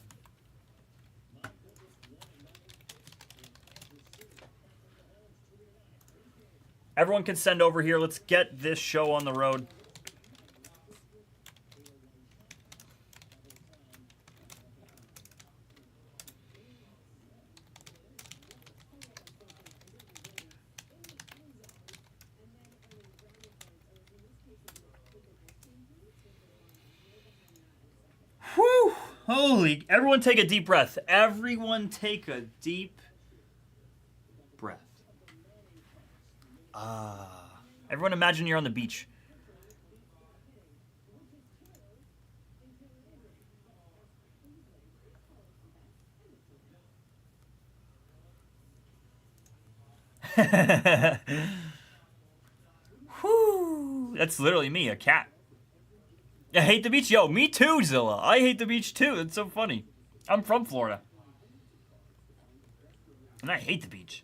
Everyone can send over here. Let's get this show on the road. Whew! Holy, everyone take a deep breath. Everyone take a deep breath. Everyone imagine you're on the beach. Whew! That's literally me, a cat. I hate the beach. Yo, me too, Zilla. I hate the beach too. That's so funny. I'm from Florida. And I hate the beach.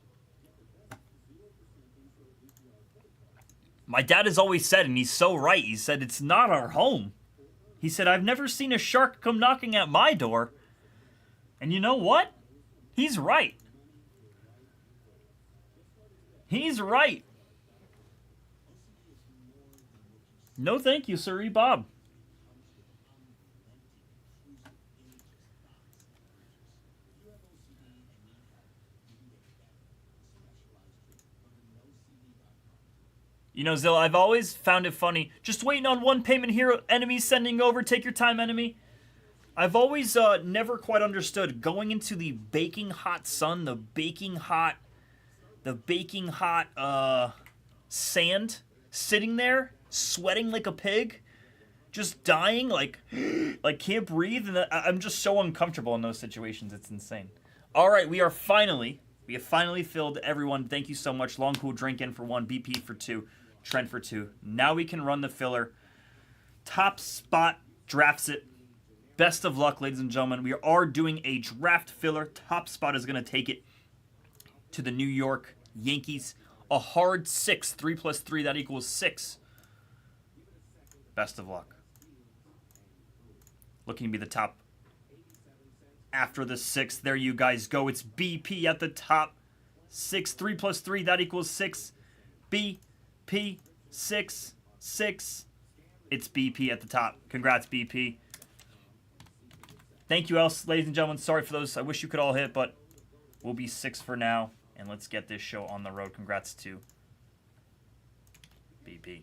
My dad has always said, and he's so right, he said, it's not our home. He said, I've never seen a shark come knocking at my door. And you know what? He's right. He's right. No thank you, Sir Bob. You know, Zilla, I've always found it funny. Just waiting on one payment here. Enemy sending over. Take your time, enemy. I've always never quite understood going into the baking hot sun, the baking hot sand, sitting there, sweating like a pig, just dying, like can't breathe. And I'm just so uncomfortable in those situations. It's insane. All right, we have finally filled everyone. Thank you so much. Long Cool Drink in for 1, BP for 2. Trent for 2. Now we can run the filler. Top spot drafts it. Best of luck, ladies and gentlemen. We are doing a draft filler. Top spot is going to take it to the New York Yankees. A hard 6. 3 plus 3, that equals 6. Best of luck. Looking to be the top after the 6. There you guys go. It's BP at the top. 6. 3 plus 3, that equals 6. BP. 6. 6. It's BP at the top. Congrats, BP. Thank you, else, ladies and gentlemen. Sorry for those. I wish you could all hit, but we'll be 6 for now. And let's get this show on the road. Congrats to BP.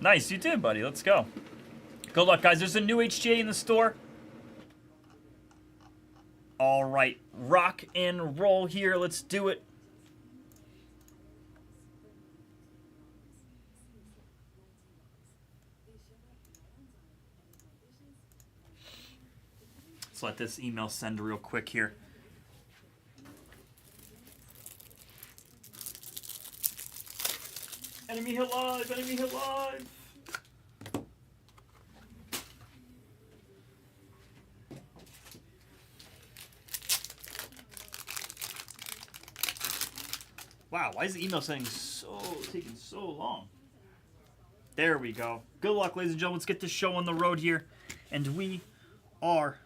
Nice, you did, buddy. Let's go. Good luck, guys. There's a new HGA in the store. All right, rock and roll here. Let's do it. Let's let this email send real quick here. Enemy hit live! Enemy hit live! Wow, why is the email taking so long? There we go. Good luck, ladies and gentlemen. Let's get this show on the road here. And we are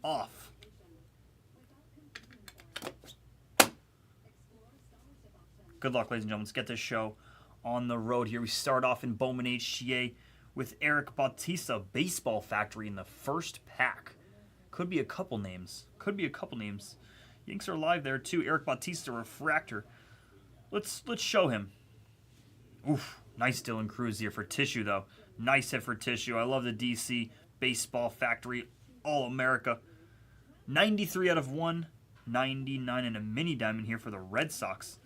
off. Good luck, ladies and gentlemen. Let's get this show on the road here. We start off in Bowman HTA with Eric Bautista, Baseball Factory in the first pack. Could be a couple names. Yanks are live there too. Eric Bautista, refractor. Let's show him. Oof, nice Dylan Cruz here for Tissue though. Nice hit for Tissue. I love the DC Baseball Factory All-America. 93 out of 199 and a mini diamond here for the Red Sox.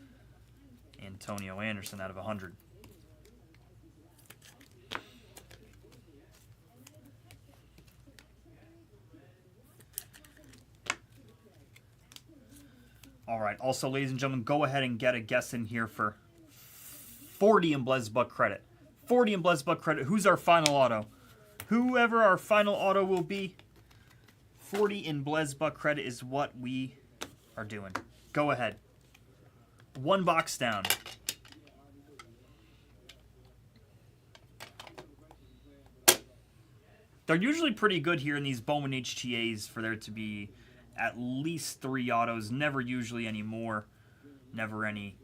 Antonio Anderson out of 100. All right. Also, ladies and gentlemen, go ahead and get a guess in here for 40 in Blez Buck credit. 40 in Blez Buck credit. Who's our final auto? Whoever our final auto will be, 40 in Blez Buck credit is what we are doing. Go ahead. One box down. They're usually pretty good here in these Bowman HTAs for there to be at least 3 autos. Never usually any more. Never any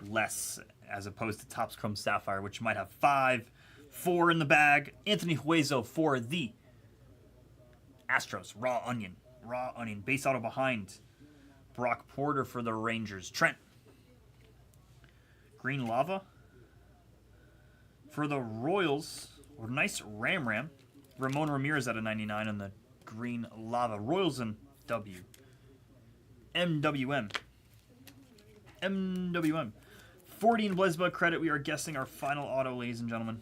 less, as opposed to Topps Chrome Sapphire, which might have 5, 4 in the bag. Anthony Hueso for the Astros. Raw Onion. Base auto behind. Brock Porter for the Rangers. Trent. Green Lava for the Royals. Or nice Ram. Ramon Ramirez out of 99 on the Green Lava. Royals and W. MWM. 40 in Blez Buck credit. We are guessing our final auto, ladies and gentlemen.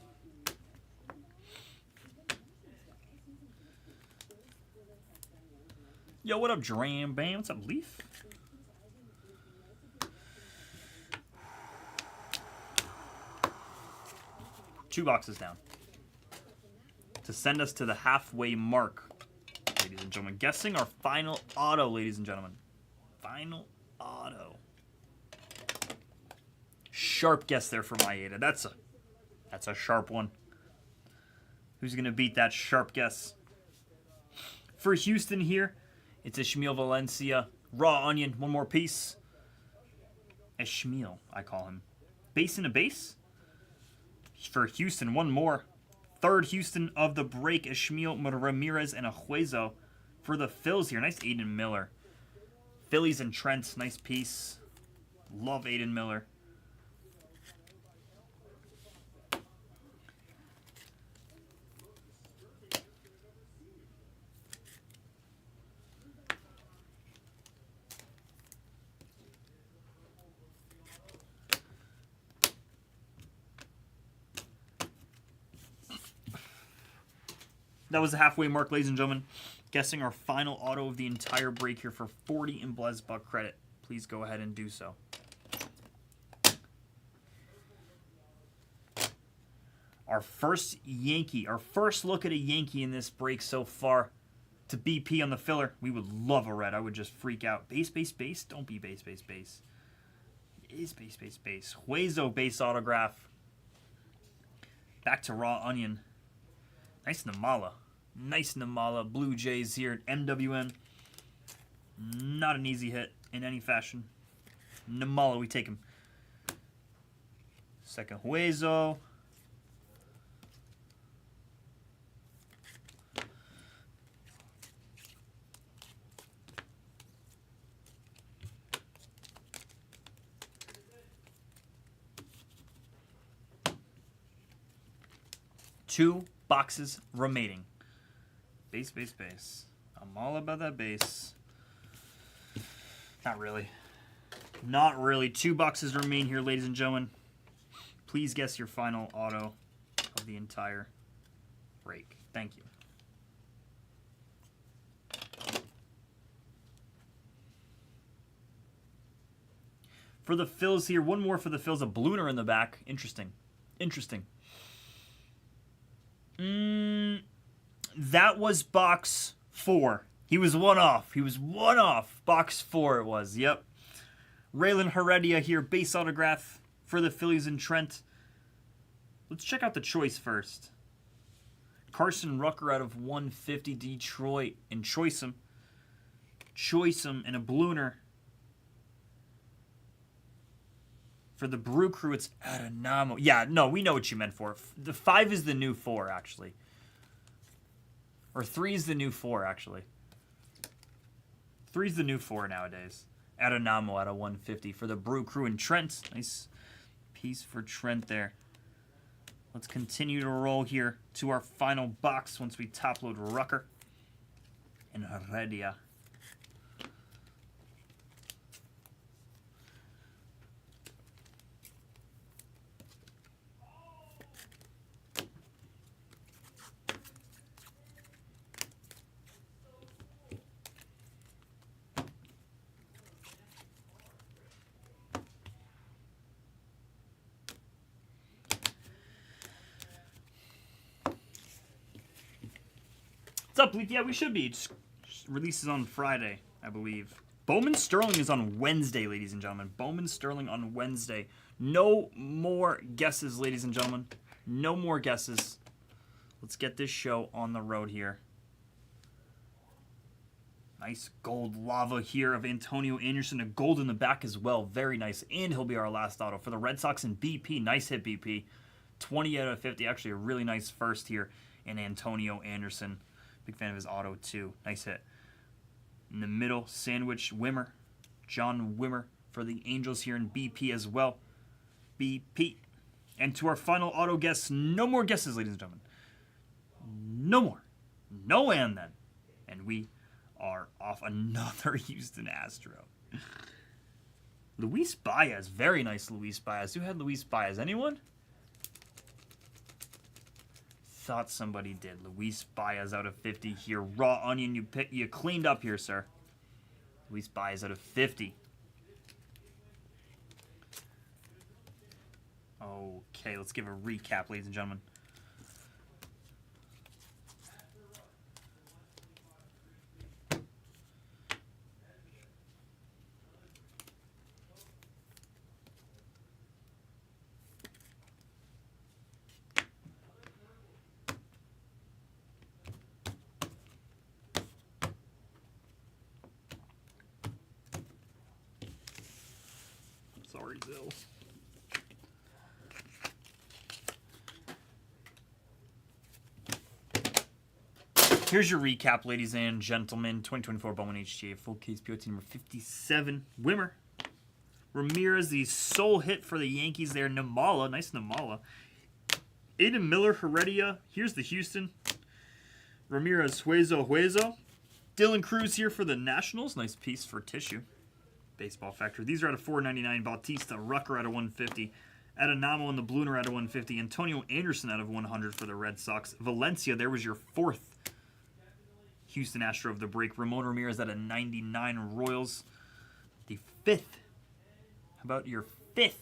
Yo, what up, Dram Bam? What's up, Leaf? Two boxes down to send us to the halfway mark, ladies and gentlemen. Guessing our final auto, ladies and gentlemen. Final auto. Sharp guess there for Maeda. That's a sharp one. Who's going to beat that sharp guess? For Houston here, it's Ishmael Valencia. Raw Onion, one more piece. Ishmael, I call him. Base in a base. For Houston, one more. Third Houston of the break. Ishmael Ramirez and a Hueso. For the Phils here, nice Aiden Miller. Phillies and Trent, nice piece. Love Aiden Miller. That was the halfway mark, ladies and gentlemen. Guessing our final auto of the entire break here for 40 in Blez Buck credit. Please go ahead and do so. Our first Yankee, our first look at a Yankee in this break so far. To BP on the filler. We would love a red. I would just freak out. Base. Don't be base. It is base. Hueso base autograph. Back to Raw Onion. Nice Namala. Blue Jays here at MWN. Not an easy hit in any fashion. Namala, we take him. Second Hueso. Two boxes remaining. Base. I'm all about that base. Not really. 2 boxes remain here, ladies and gentlemen. Please guess your final auto of the entire break. Thank you. For the Phils here, one more for the Phils. A Blooner in the back. Interesting. That was box 4. He was one off. Box 4 it was. Yep. Raylan Heredia here. Base autograph for the Phillies and Trent. Let's check out the choice first. Carson Rucker out of 150 Detroit and choice him. Choice'em and a Blooner. For the Brew Crew, it's Adonamo. Yeah, no, we know what you meant for. The 5 is the new 4, actually. Or 3 is the new 4, actually. 3 is the new 4 nowadays. Adonamo out of 150 for the Brew Crew and Trent. Nice piece for Trent there. Let's continue to roll here to our final box once we top load Rucker and Heredia. What's up, Leaf? Yeah, we should be. Just releases on Friday, I believe. Bowman Sterling is on Wednesday, ladies and gentlemen. Bowman Sterling on Wednesday. No more guesses, ladies and gentlemen. No more guesses. Let's get this show on the road here. Nice gold lava here of Antonio Anderson. A gold in the back as well. Very nice. And he'll be our last auto for the Red Sox and BP. Nice hit, BP. 20 out of 50. Actually, a really nice first here in Antonio Anderson. Big fan of his auto, too. Nice hit. In the middle, Sandwich Wimmer. John Wimmer for the Angels here in BP as well. BP. And to our final auto guess. No more guesses, ladies and gentlemen. No more. No and then. And we are off another Houston Astro. Luis Baez. Very nice Luis Baez. Who had Luis Baez? Anyone? Thought somebody did. Luis Baez out of 50 here. Raw onion, you cleaned up here, sir. Luis Baez out of 50. Okay, let's give a recap, ladies and gentlemen. Sorry, Bill. Here's your recap, ladies and gentlemen. 2024 Bowman HGA full case POT number 57. Wimmer. Ramirez, the sole hit for the Yankees there. Namala, nice Namala. Aiden Miller, Heredia. Here's the Houston. Ramirez, Huezo. Dylan Cruz here for the Nationals. Nice piece for Tissue. Baseball Factory. These are out of 499. Bautista, Rucker out of 150. Adonamo and the Blooner out of 150. Antonio Anderson out of 100 for the Red Sox. Valencia, there was your 4th Houston Astro of the break. Ramon Ramirez out of 99. Royals, the 5th. How about your 5th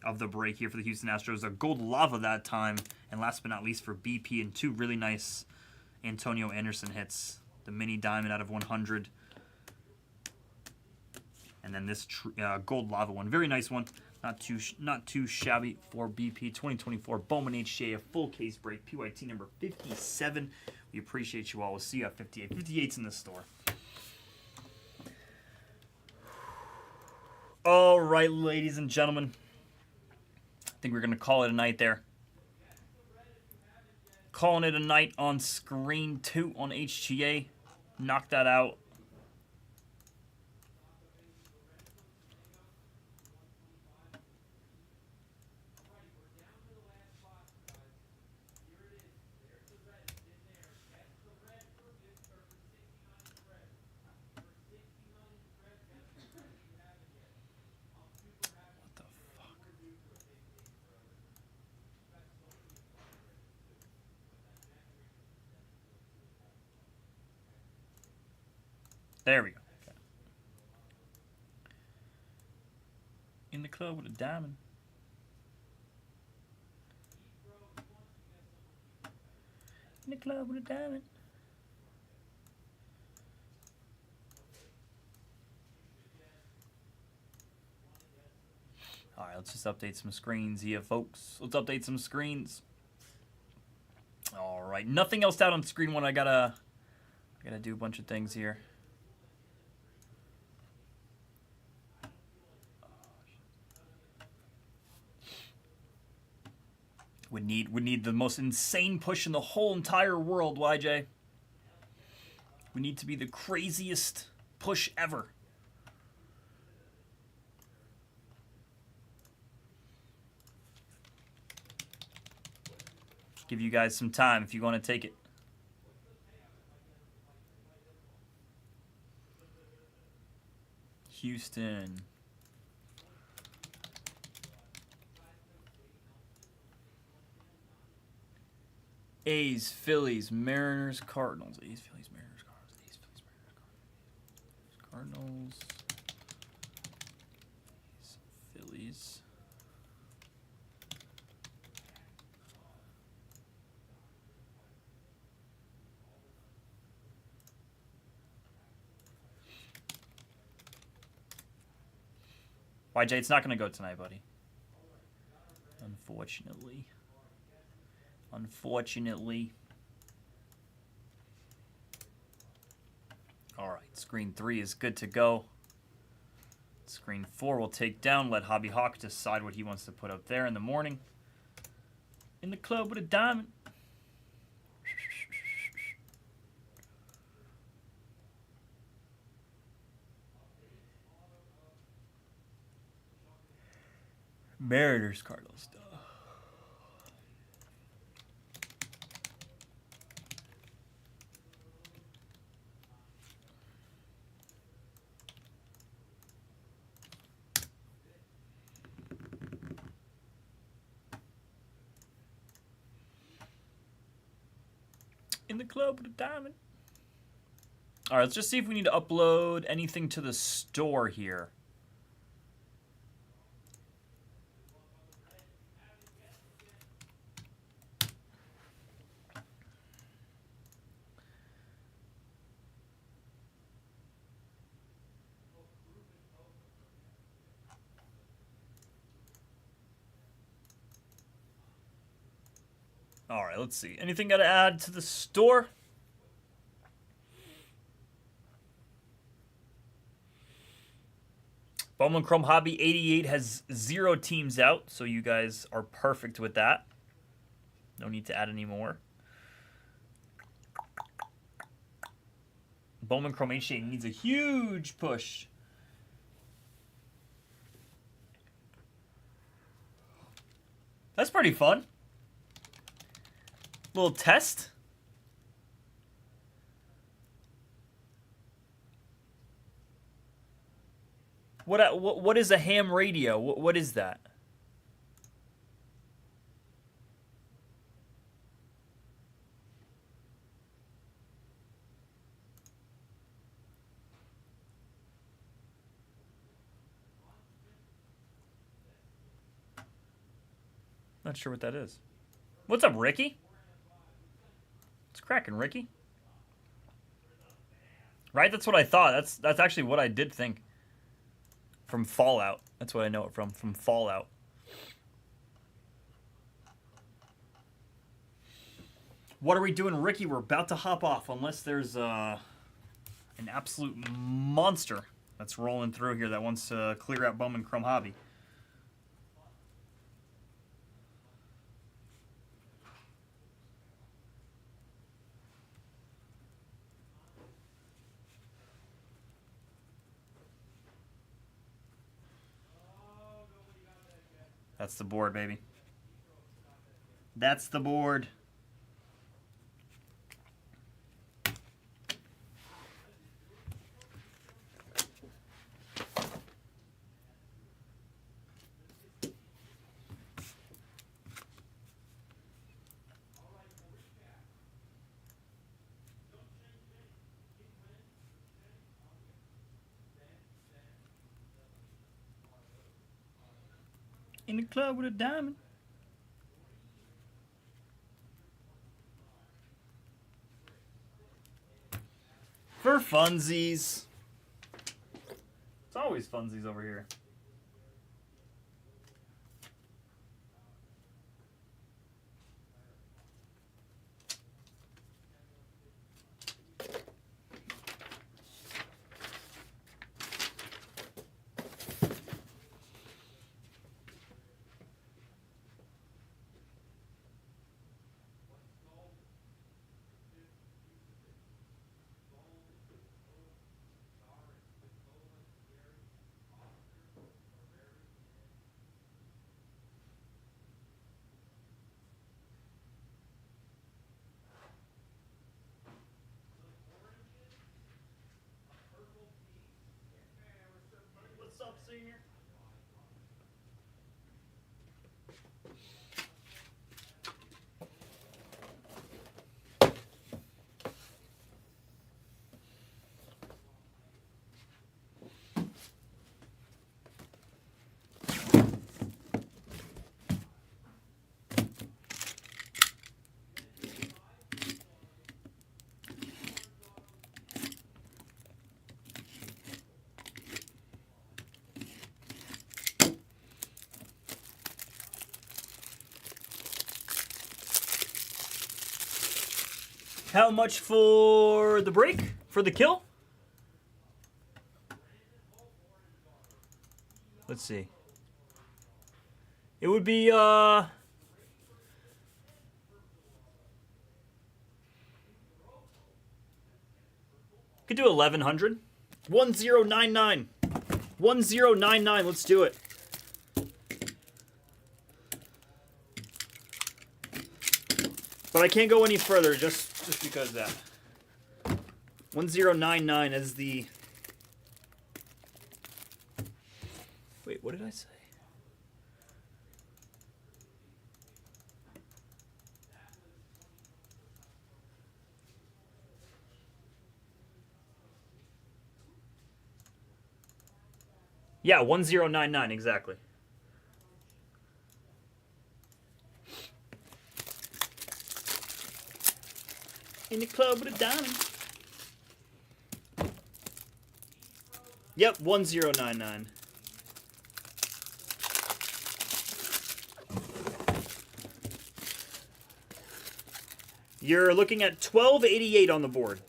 of the break here for the Houston Astros? A gold lava that time. And last but not least for BP, and 2 really nice Antonio Anderson hits. The mini diamond out of 100. And then this gold lava one. Very nice one. Not too shabby for BP. 2024 Bowman HGA, a full case break. PYT number 57. We appreciate you all. We'll see you at 58. 58's in the store. All right, ladies and gentlemen. I think we're going to call it a night there. Calling it a night on screen 2 on HGA. Knock that out. There we go. Okay. In the club with a diamond. In the club with a diamond. All right, let's just update some screens here, folks. Let's update some screens. All right, nothing else out on screen 1. I I gotta do a bunch of things here. Would need the most insane push in the whole entire world, YJ. We need to be the craziest push ever. Give you guys some time if you want to take it. Houston. A's, Phillies, Mariners, Cardinals. A's, Phillies, Mariners, Cardinals. A's, Phillies, Mariners, Cardinals. A's, Phillies. YJ, it's not going to go tonight, buddy. Unfortunately. All right, screen 3 is good to go. Screen 4 will take down. Let Hobby Hawk decide what he wants to put up there in the morning. In the club with a diamond. Mariners, Cardinals. In the club with a diamond. All right, let's just see if we need to upload anything to the store here. All right, let's see. Anything got to add to the store? Bowman Chrome Hobby 88 has 0 teams out, so you guys are perfect with that. No need to add any more. Bowman Chrome 88 needs a huge push. That's pretty fun. Little test. What is a ham radio? What is that? Not sure what that is. What's up, Ricky? What's cracking, Ricky? Right? That's what I thought. That's actually what I did think. From Fallout. That's what I know it from Fallout. What are we doing, Ricky? We're about to hop off unless there's an absolute monster that's rolling through here that wants to clear out Bowman Chrome Hobby. That's the board, baby. That's the board. In the club with a diamond. For funsies. It's always funsies over here. How much for the break? For the kill? Let's see. It would be, could do 1100. 1099. 1099, let's do it. But I can't go any further just because of that. 1099 is the... Wait, what did I say? Yeah, 1099 exactly. In the club with a diamond. Yep, 1099. You're looking at 1288 on the board.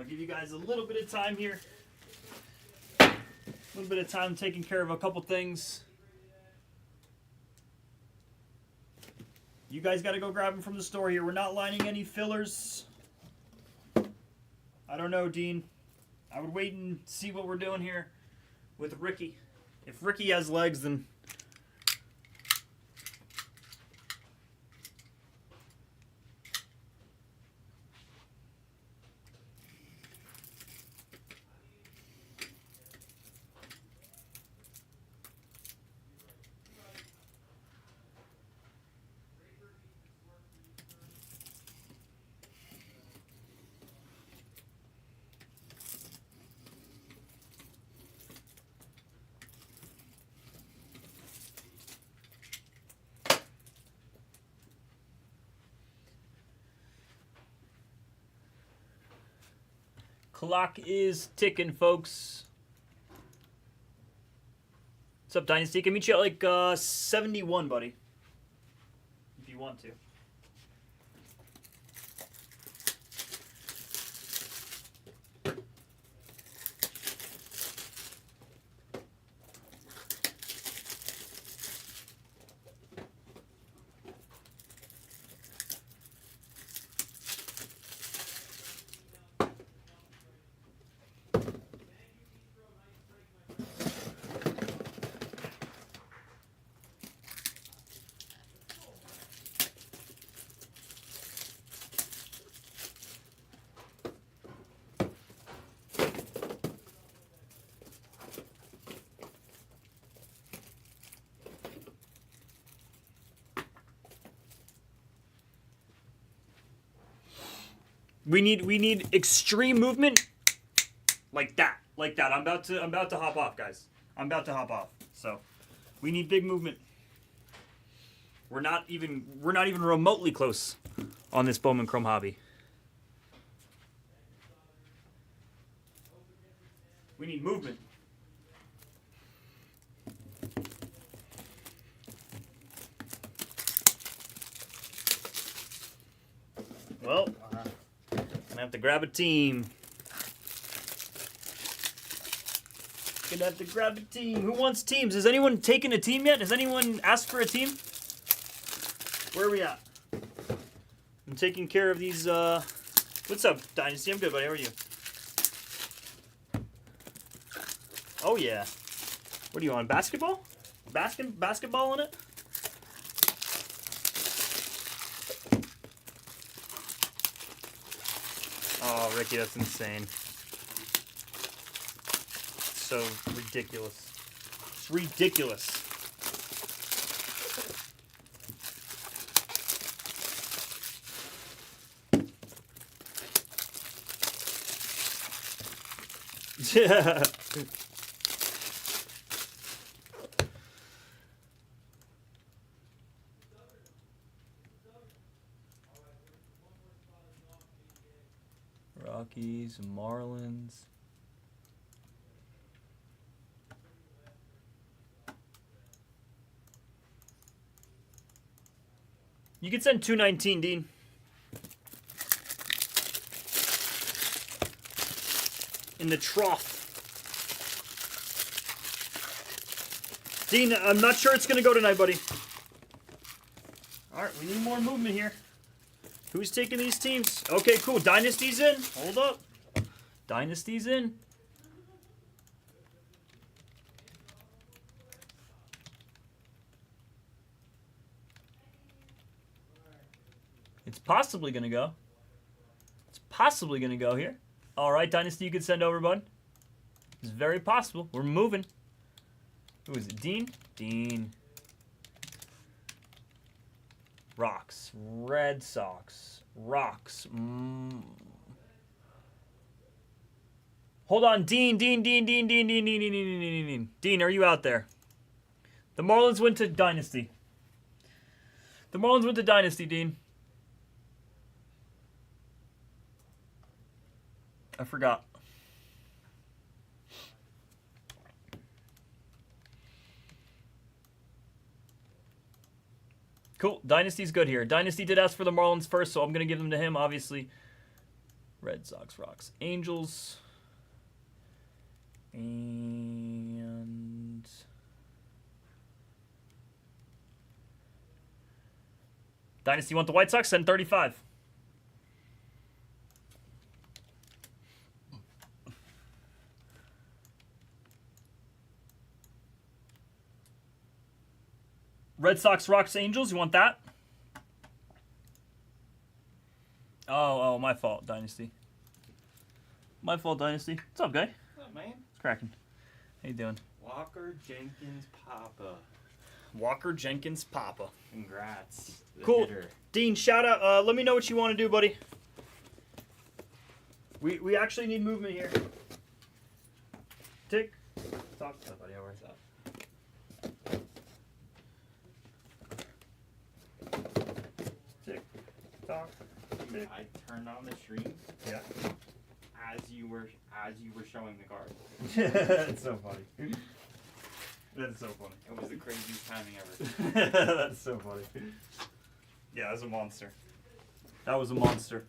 I'll give you guys a little bit of time here. A little bit of time taking care of a couple things. You guys got to go grab them from the store here. We're not lining any fillers. I don't know, Dean. I would wait and see what we're doing here with Ricky. If Ricky has legs, then... Clock is ticking, folks. What's up, Dynasty? Can meet you at like 71, buddy. If you want to. We need extreme movement. Like that. I'm about to hop off, guys. I'm about to hop off. So, we need big movement. We're not even remotely close on this Bowman Chrome hobby. We need movement. Well, gonna have to grab a team. Gonna have to grab a team. Who wants teams? Has anyone taken a team yet? Has anyone asked for a team? Where are we at? I'm taking care of these. What's up, Dynasty? I'm good, buddy. How are you? Oh yeah. What are you on? Basketball? Basketball in it? Oh, Ricky, that's insane. So ridiculous. It's ridiculous. Yeah. Rockies, Marlins. You can send 219, Dean. In the trough. Dean, I'm not sure it's going to go tonight, buddy. All right, we need more movement here. Who's taking these teams? Okay, cool. Dynasty's in. Hold up. Dynasty's in. It's possibly going to go. It's possibly going to go here. All right, Dynasty, you can send over, bud. It's very possible. We're moving. Who is it? Dean? Dean. Rocks. Red Sox. Rocks. Hold on. Dean. Dean, are you out there? The Marlins went to Dynasty. The Marlins went to Dynasty, Dean. I forgot. Cool. Dynasty's good here. Dynasty did ask for the Marlins first, so I'm going to give them to him, obviously. Red Sox, Rocks, Angels. And... Dynasty want the White Sox? Send 35. Red Sox, Rocks, Angels. You want that? Oh, my fault, Dynasty. My fault, Dynasty. What's up, guy? What's up, man? It's cracking. How you doing? Walker Jenkins Papa. Walker Jenkins Papa. Congrats. The Cool. hitter. Dean, shout out. Let me know what you want to do, buddy. We actually need movement here. Tick. Talk to somebody. How is that? Tick. Talk. Dude, I turned on the stream Yeah. as you were showing the card. That's so funny. That's so funny. It was the craziest timing ever. That's so funny. Yeah, that was a monster. That was a monster.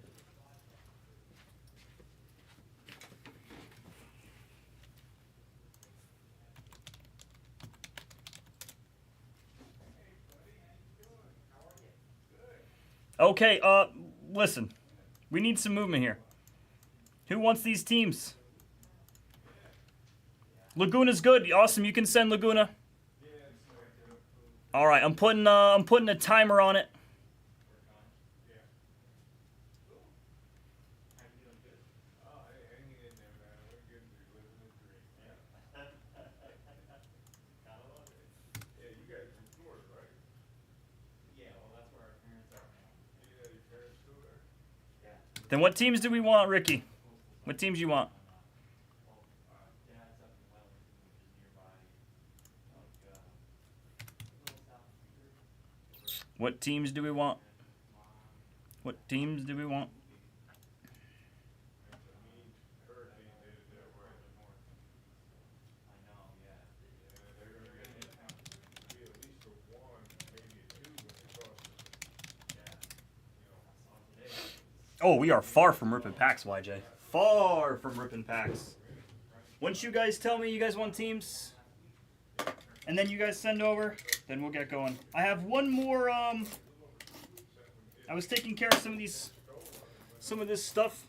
Okay, listen. We need some movement here. Who wants these teams? Laguna's good. Awesome, you can send Laguna. All right, I'm putting a timer on it. Then what teams do we want, Ricky? What teams you want? What teams do we want? What teams do we want? Oh, we are far from ripping packs, YJ. Far from ripping packs. Once you guys tell me you guys want teams, and then you guys send over, then we'll get going. I have one more, I was taking care of some of this stuff.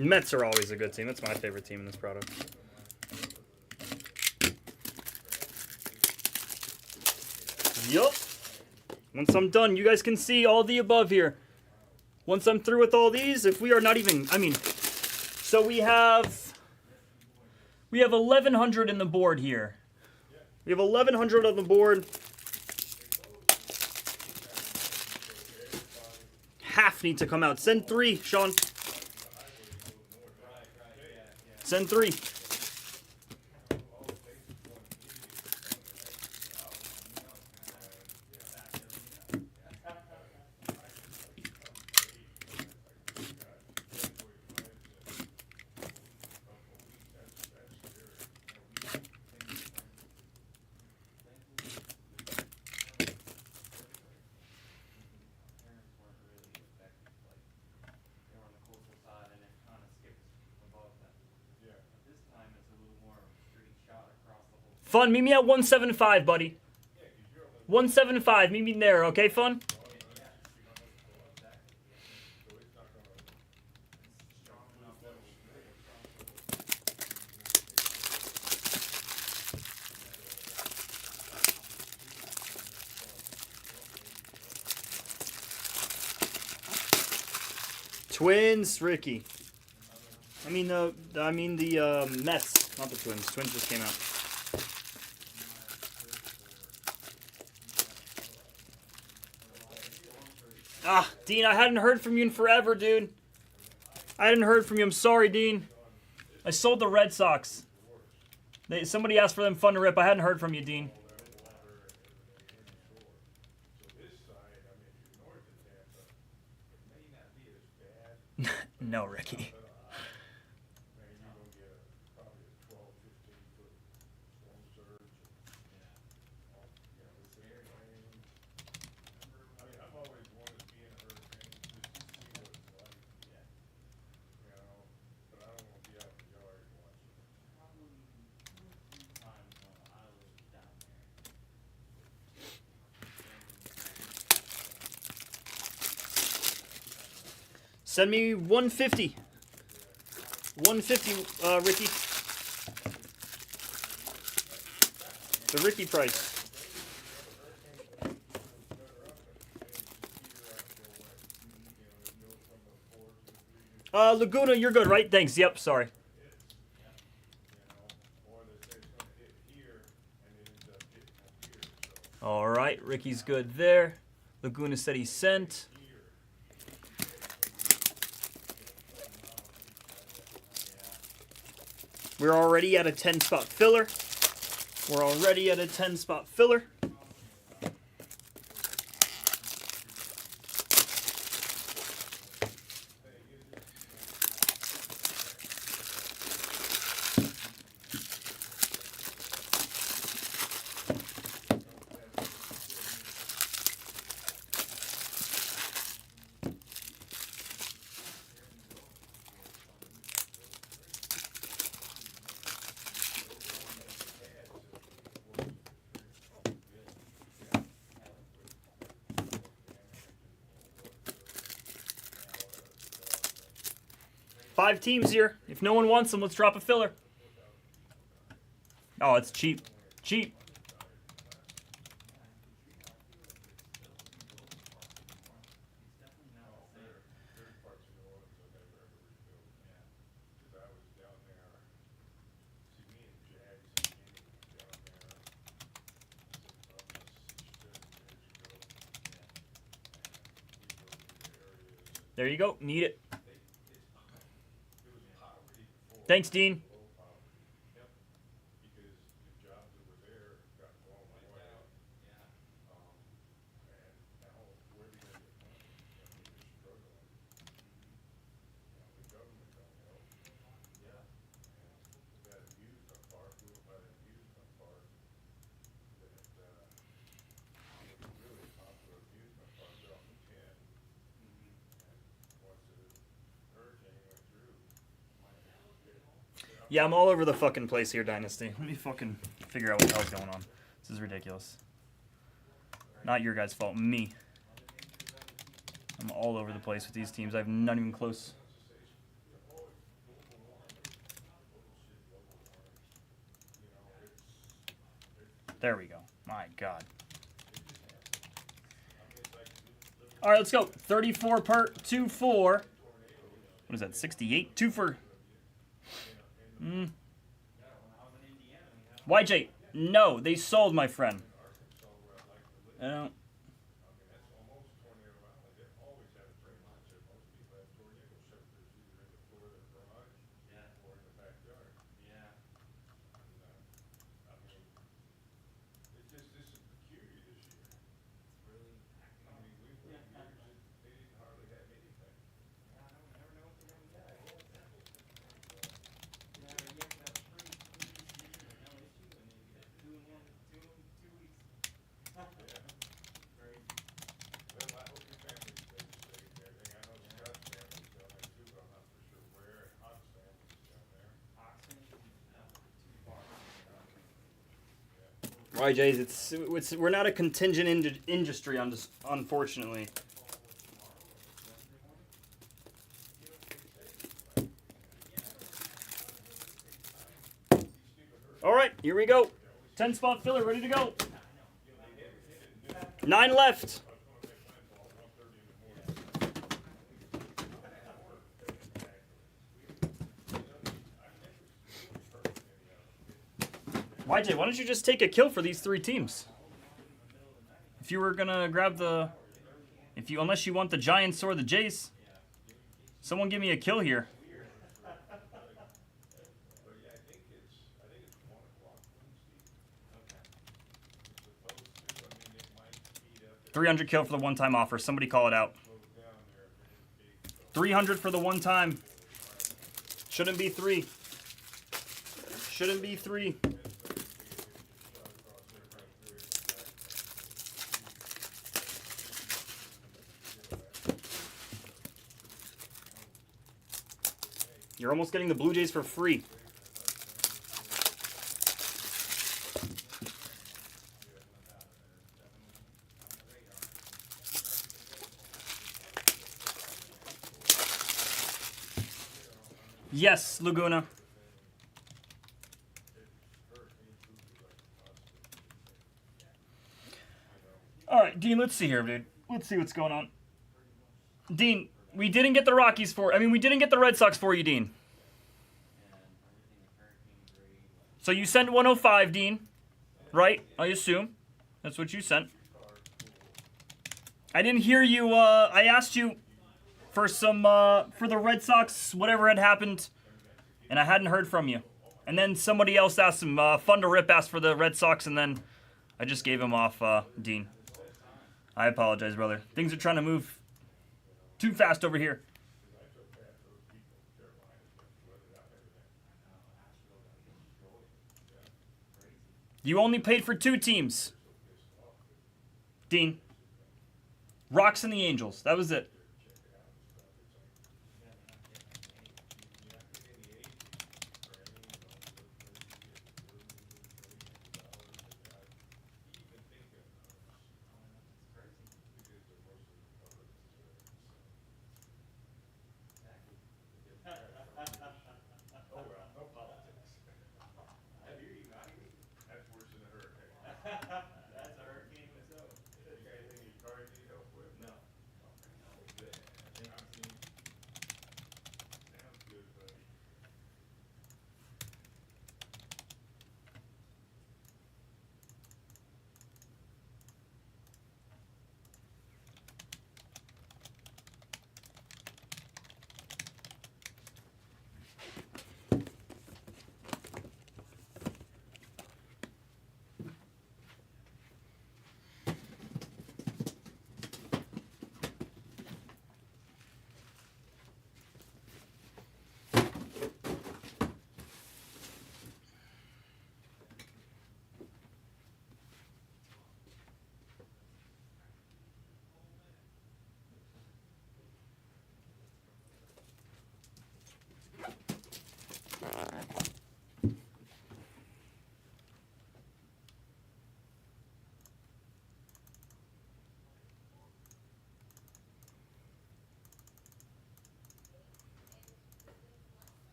Mets are always a good team. That's my favorite team in this product. Yup. Once I'm done, you guys can see all the above here. Once I'm through with all these, if we are not even, so we have 1,100 in the board here. We have 1,100 on the board. Half need to come out. Send 3, Sean. Send 3. Fun, meet me at 175, buddy. 175, meet me there, okay, Fun? Twins, Ricky. I mean the Mets, not the Twins. Twins just came out. Ah, Dean, I hadn't heard from you in forever, dude. I hadn't heard from you. I'm sorry, Dean. I sold the Red Sox. Somebody asked for them fun to rip. I hadn't heard from you, Dean. No, Ricky. Send me 150. 150, Ricky. The Ricky price. Laguna, you're good, right? Thanks. Yep, sorry. All right, Ricky's good there. Laguna said he sent. We're already at a 10-spot filler. We're already at a 10-spot filler. 5 teams here. If no one wants them, let's drop a filler. Oh, it's cheap. Cheap. There you go. Need it. Thanks, Dean. Yeah, I'm all over the fucking place here, Dynasty. Let me fucking figure out what the hell's going on. This is ridiculous. Not your guys' fault, me. I'm all over the place with these teams. I'm not even close. There we go. My God. All right, let's go. 34 per 2 4. What is that? 68? 2 for. YJ, no, they sold, my friend. I don't. YJ's, we're not a contingent industry on this, unfortunately. All right, here we go. 10-spot filler, ready to go. 9 left. YJ, why don't you just take a kill for these 3 teams? If you were gonna grab the, unless you want the Giants or the Jays, someone give me a kill here. 300 kill for the one-time offer. Somebody call it out. 300 for the one time. Shouldn't be 3. Shouldn't be 3. You're almost getting the Blue Jays for free. Yes, Laguna. All right, Dean, let's see here, dude. Let's see what's going on. Dean, we didn't get the Rockies for, we didn't get the Red Sox for you, Dean. So you sent 105, Dean, right? I assume. That's what you sent. I didn't hear you, I asked you for some, for the Red Sox, whatever had happened, and I hadn't heard from you. And then somebody else asked him, Fun to Rip asked for the Red Sox, and then I just gave him off, Dean. I apologize, brother. Things are trying to move too fast over here. You only paid for 2 teams. Dean. Rocks and the Angels. That was it.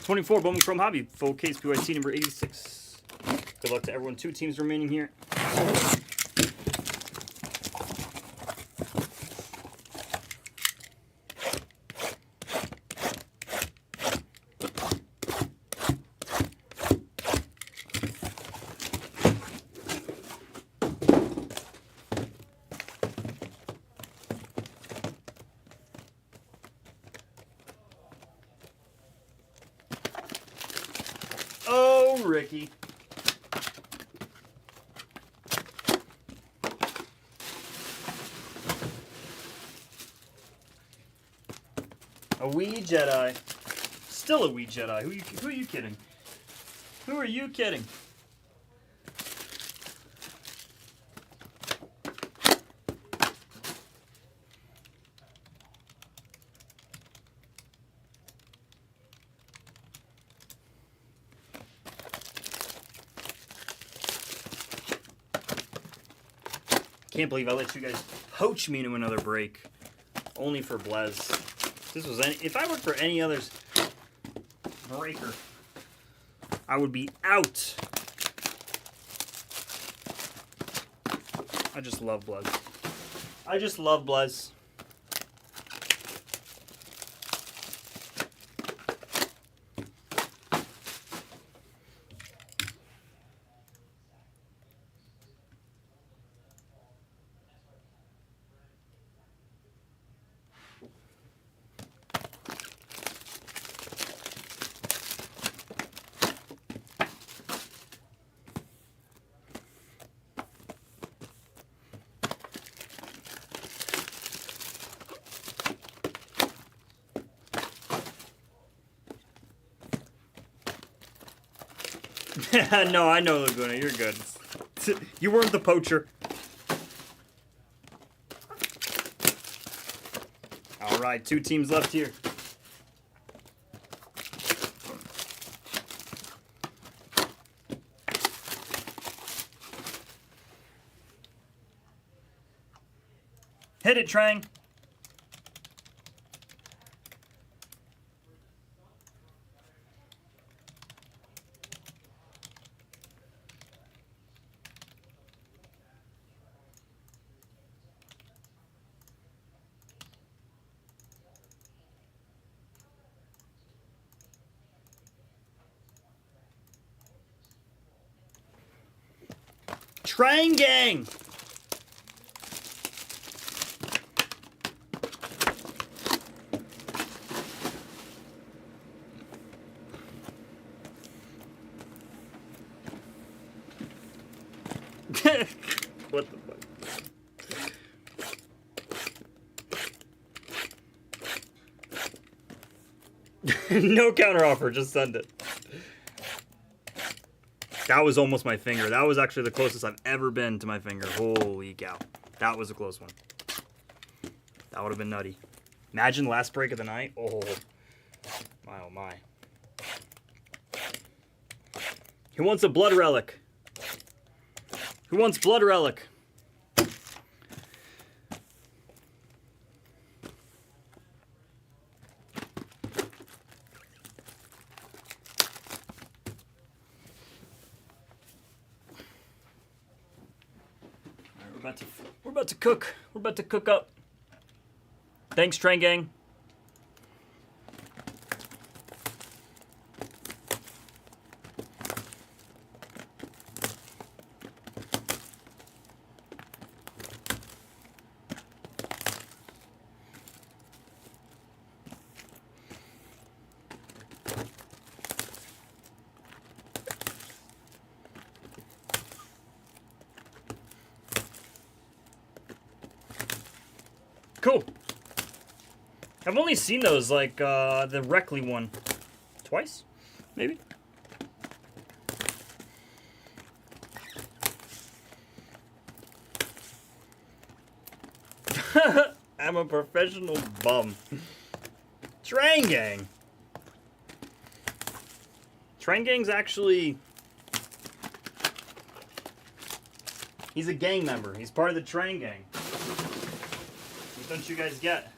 24, Bowman Chrome Hobby, full case PYT number 86. Good luck to everyone. 2 teams remaining here. Oh, Ricky. A wee Jedi. Still a wee Jedi. Who are you kidding? Who are you kidding? Can't believe I let you guys poach me into another break. Only for Blez. If I worked for any other breaker, I would be out. I just love Blez. I just love Blez. No, I know, Laguna. You're good. You weren't the poacher. All right, 2 teams left here. Hit it, Trang. Trang Gang. What the fuck? No counter offer, just send it. That was almost my finger. That was actually the closest I've ever been to my finger. Holy cow. That was a close one. That would have been nutty. Imagine last break of the night. Oh, my, oh my. Who wants a blood relic? Who wants blood relic? We're about to cook. We're about to cook up. Thanks, Train Gang. Cool. I've only seen those, like, the Reckley one. Twice? Maybe? I'm a professional bum. Train Gang. Train Gang's actually... He's a gang member. He's part of the Train Gang. What don't you guys get?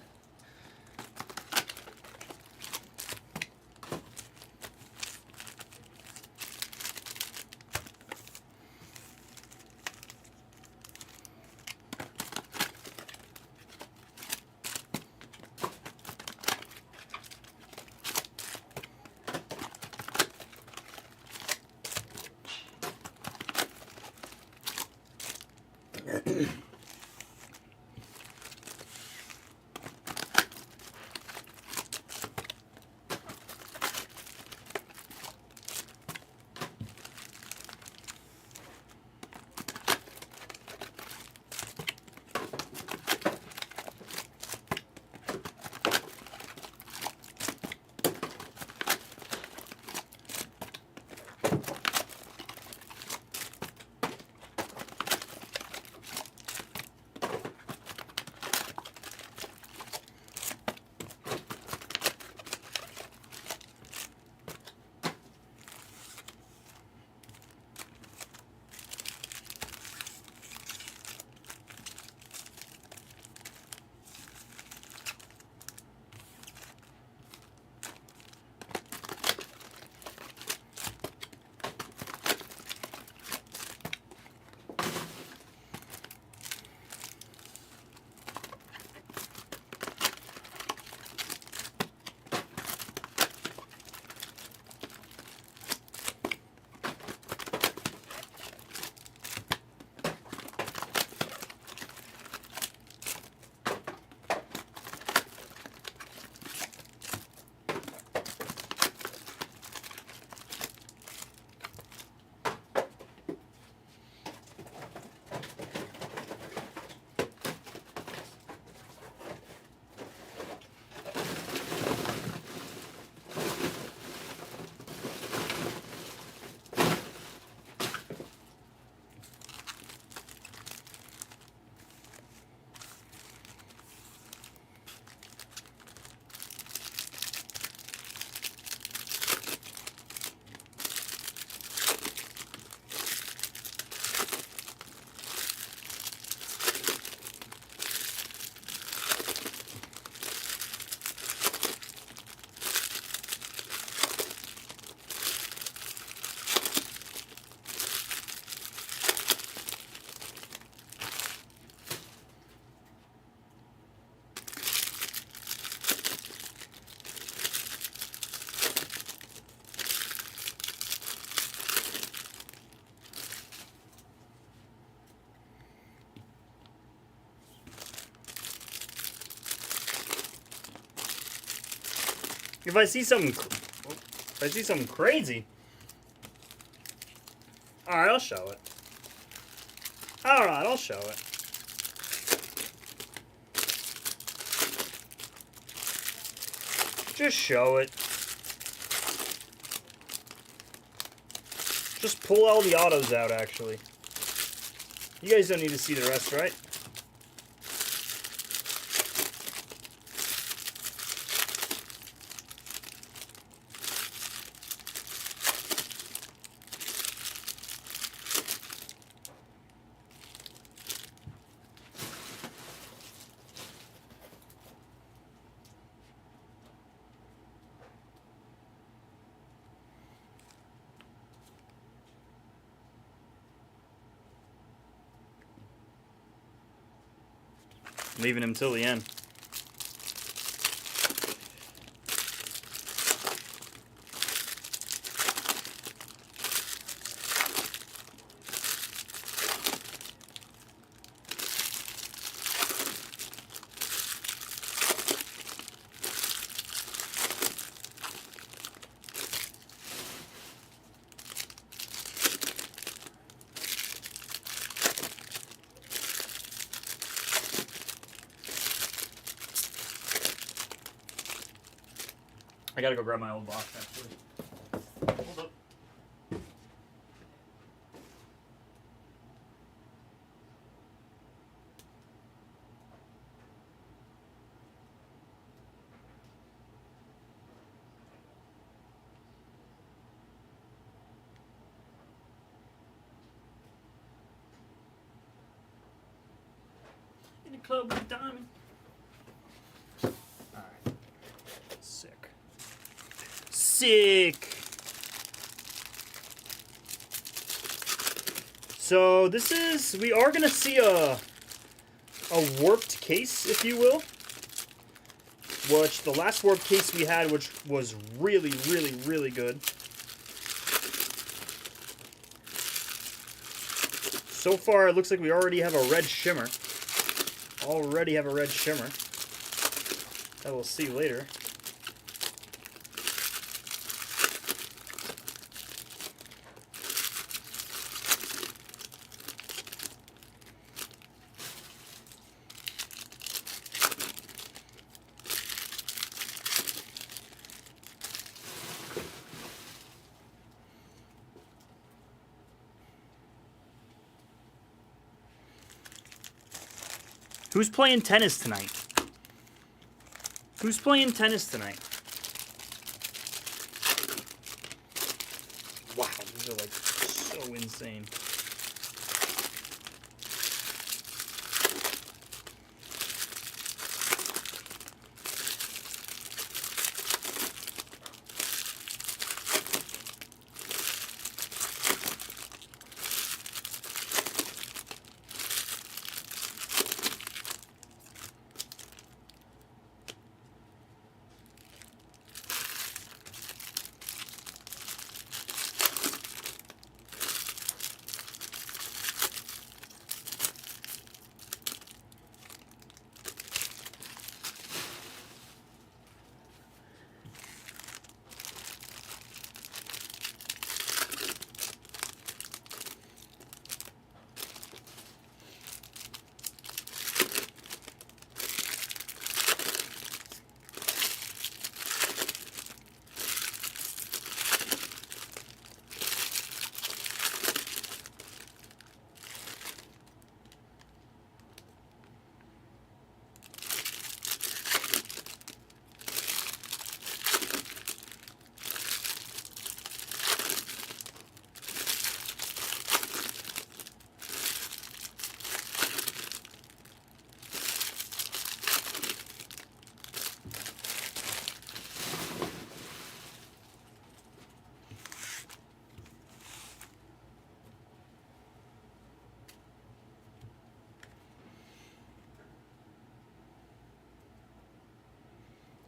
If I see something crazy, all right, I'll show it. All right, I'll show it. Just show it. Just pull all the autos out, actually. You guys don't need to see the rest, right? Leaving him till the end. I gotta go grab my old box, actually. Hold up. In the club with a diamond. Alright. Sick. Sick. So this is, we are gonna see a warped case, if you will. Which the last warped case we had, which was really, really, really good. So far, it looks like we already have a red shimmer. Already have a red shimmer. That we'll see later. Who's playing tennis tonight? Who's playing tennis tonight? Wow, these are like so insane.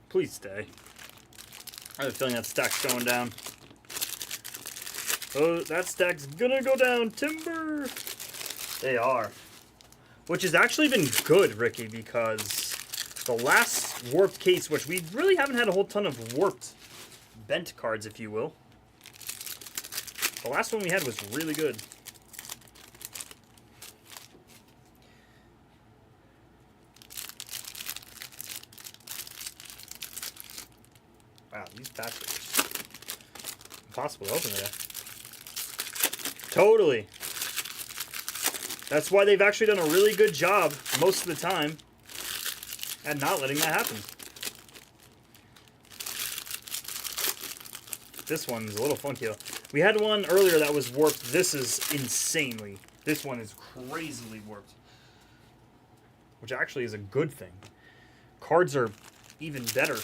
Please stay. I have a feeling that stack's going down. Oh, that stack's gonna go down. Timber! They are. Which has actually been good, Ricky, because the last warped case, which we really haven't had a whole ton of warped bent cards, if you will. The last one we had was really good. Wow, these patches. Impossible to open today. Totally. That's why they've actually done a really good job most of the time at not letting that happen. This one's a little funky though. We had one earlier that was warped. This is insanely. This one is crazily warped. Which actually is a good thing. Cards are even better.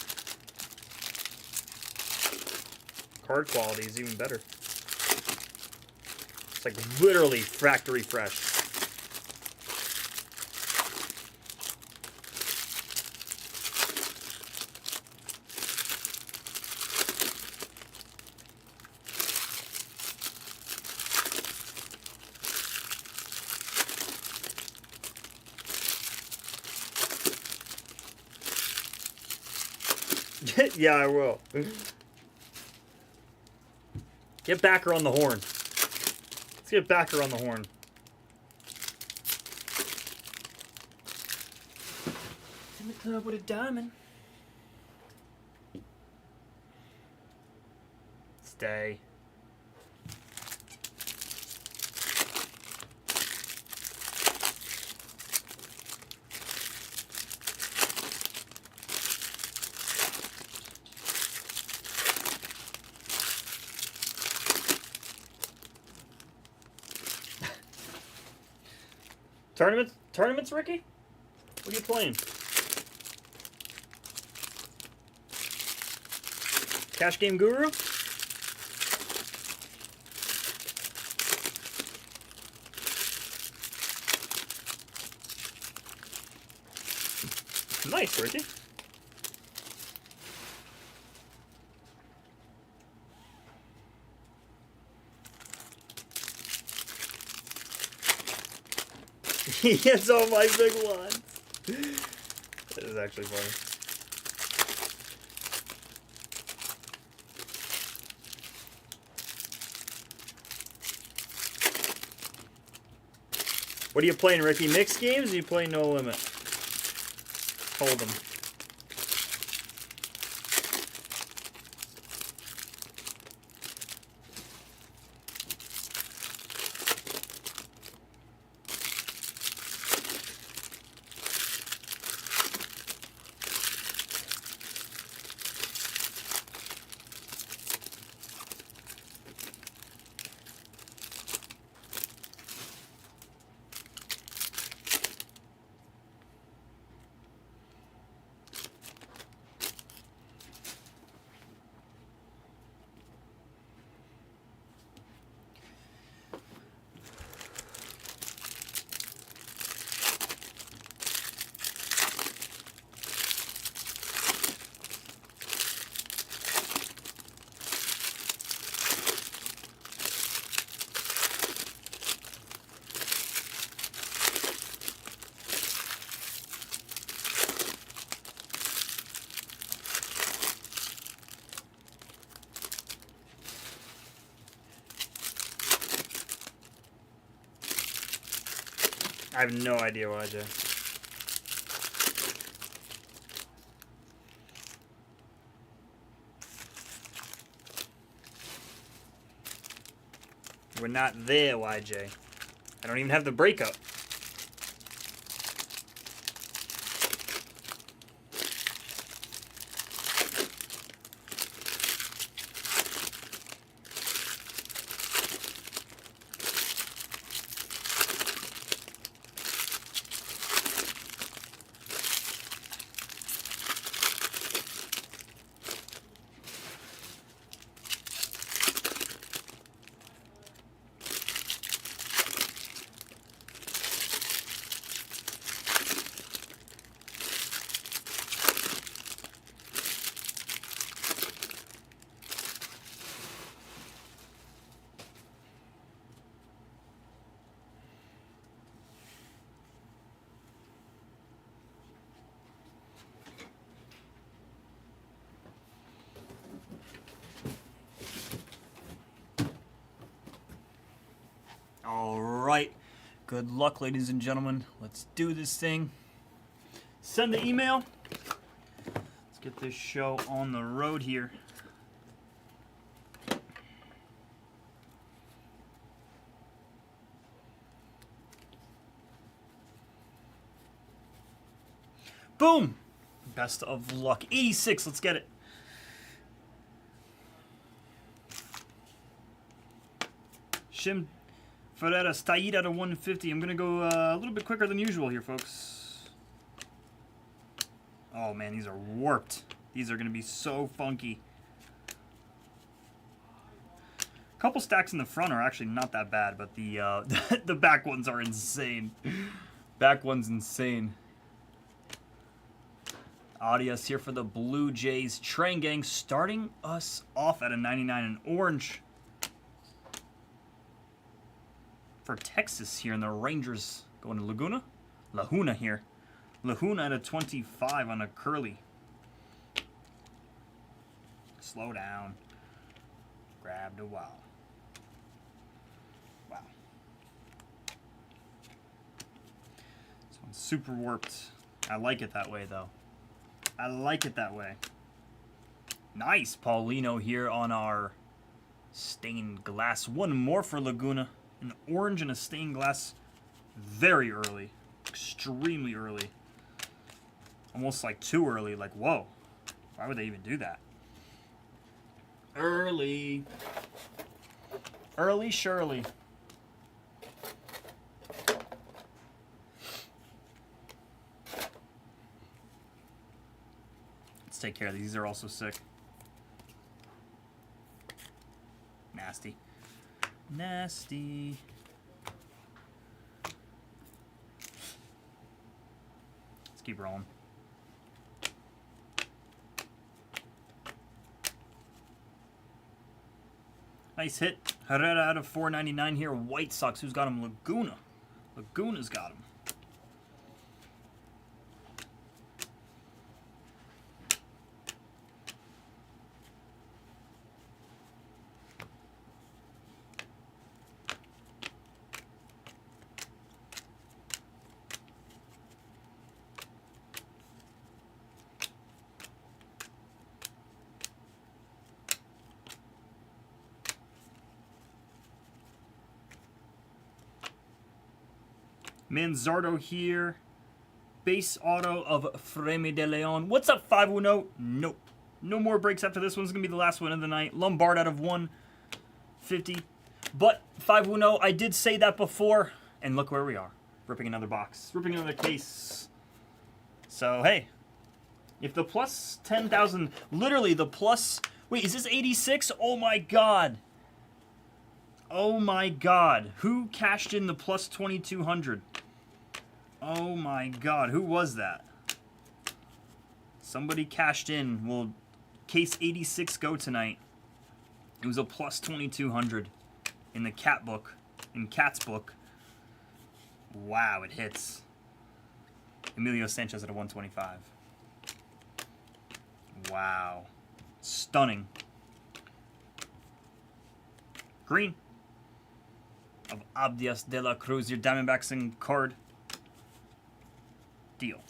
Card quality is even better. It's like literally factory fresh. Yeah, I will. Get Backer on the horn. Let's get Backer on the horn. In the club with a diamond. Stay. Tournaments, Ricky? What are you playing? Cash Game Guru? Nice, Ricky. He gets all my big ones. That is actually funny. What are you playing, Ricky? Mixed games or you playing No Limit? Hold them. I have no idea why, Jay. We're not there, YJ. I don't even have the breakup. All right. Good luck, ladies and gentlemen. Let's do this thing. Send the email. Let's get this show on the road here. Boom! Best of luck. 86, let's get it. Shim Ferreras, Taid out of 150. I'm going to go a little bit quicker than usual here, folks. Oh, man, these are warped. These are going to be so funky. A couple stacks in the front are actually not that bad, but the the back ones are insane. Back one's insane. Audius here for the Blue Jays. Train Gang starting us off at a 99 in orange. For Texas here, and the Rangers going to Laguna. Lahuna here. Lahuna at a 25 on a curly. Slow down. Grabbed a wow. Wow. This one's super warped. I like it that way, though. I like it that way. Nice. Paulino here on our stained glass. One more for Laguna. An orange and a stained glass very early. Extremely early. Almost like too early. Like, whoa. Why would they even do that? Early. Early Shirley. Let's take care of these. These are also sick. Nasty. Nasty. Let's keep rolling. Nice hit. Herrera out of 499 here. White Sox. Who's got him? Laguna. Laguna's got him. Manzardo here. Base auto of Fremi de Leon. What's up, 510? Nope. No more breaks after this one's going to be the last one of the night. Lombard out of 150. But 510, I did say that before. And look where we are. Ripping another box. Ripping another case. So, hey. If the plus 10,000, literally the plus... Wait, is this 86? Oh my god. Oh my god. Who cashed in the plus 2,200? Oh my god. Who was that? Somebody cashed in. Will case 86 go tonight? It was a plus 2,200 in the cat book. In Cat's book. Wow, it hits. Emilio Sanchez at a 125. Wow. Stunning. Green. Of Abdias de la Cruz, your Diamondbacks in card. Deal.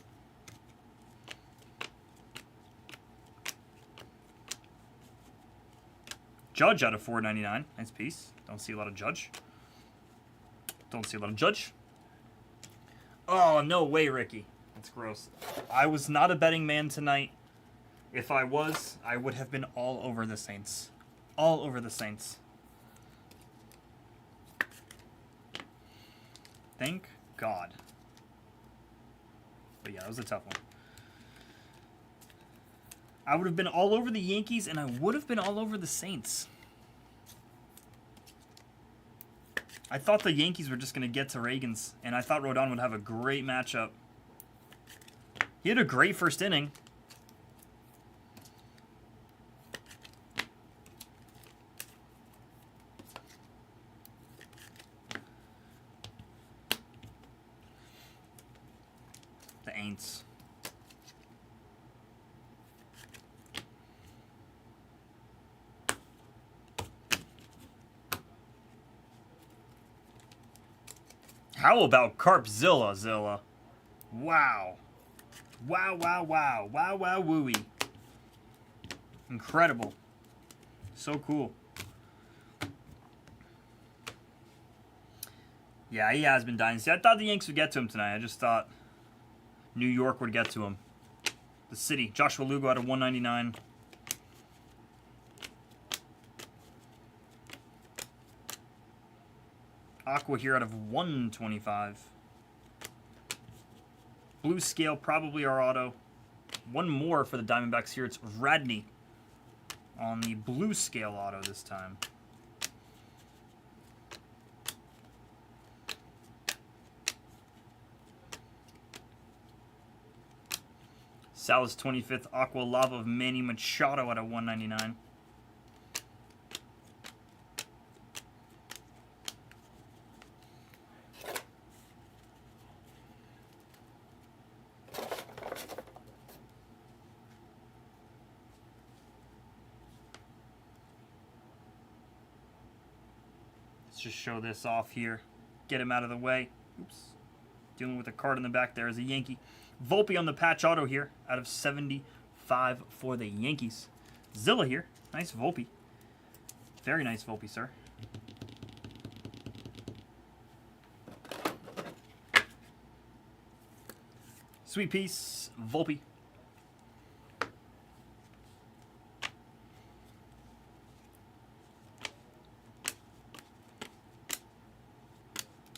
Judge out of 499. Nice piece. Don't see a lot of Judge. Don't see a lot of Judge. Oh, no way, Ricky. That's gross. I was not a betting man tonight. If I was, I would have been all over the Saints. All over the Saints. Thank God. But yeah, that was a tough one. I would have been all over the Yankees, and I would have been all over the Saints. I thought the Yankees were just going to get to Reagan's, and I thought Rodon would have a great matchup. He had a great first inning. The Aints. How about Carpzilla, Zilla? Wow. Wow, wow, wow. Wow, wow, wooey. Incredible. So cool. Yeah, he has been dynasty. I thought the Yanks would get to him tonight. I just thought New York would get to him. The city. Joshua Lugo out of 199. Aqua here out of 125. Blue scale, probably our auto. One more for the Diamondbacks here. It's Radney on the blue scale auto this time. Sal's 25th Aqua Lava of Manny Machado out of 199. Let's just show this off here. Get him out of the way. Oops. Dealing with a card in the back there is a Yankee. Volpe on the patch auto here out of 75 for the Yankees. Zilla here. Nice Volpe. Very nice Volpe, sir. Sweet piece. Volpe.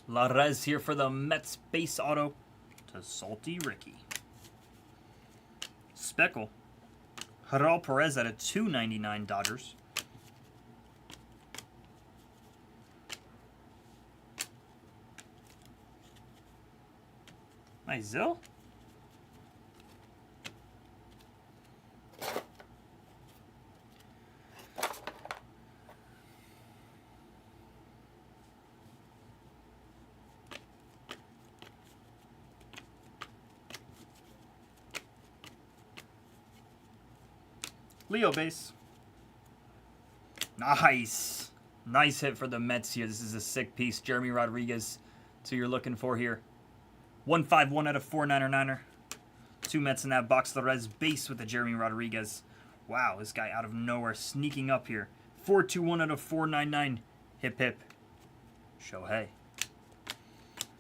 Larez here for the Mets base auto to Salty Ricky. Speckle. Haral Perez at a 299 Dodgers. Nice Zill. Leo base. Nice. Nice hit for the Mets here. This is a sick piece. Jeremy Rodriguez. So you're looking for here. 151 out of 499er. Two Mets in that box. The Reds base with the Jeremy Rodriguez. Wow, this guy out of nowhere sneaking up here. 421 out of 499. Hip hip. Shohei.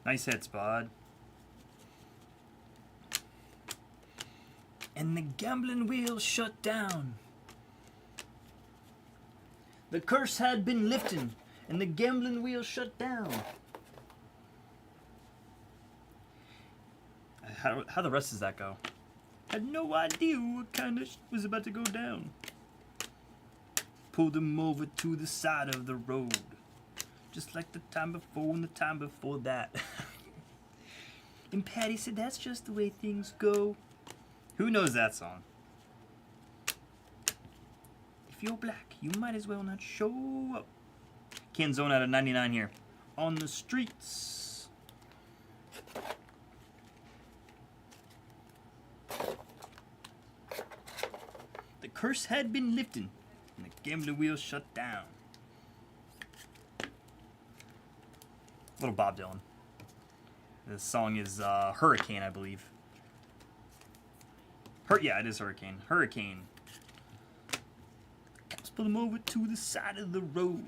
Nice hits, bud. and the gambling wheel shut down. The curse had been lifted, and the gambling wheel shut down. How the rest does that go? Had no idea what kind of was about to go down. Pulled him over to the side of the road, just like the time before and the time before that. And Patty said, that's just the way things go. Who knows that song? If you're black, you might as well not show up. Ken Zone out of 99 here. On the streets. The curse had been lifted, and the gambling wheel shut down. Little Bob Dylan. This song is Hurricane, I believe. Yeah, it is Hurricane. Hurricane. Cops pull him over to the side of the road.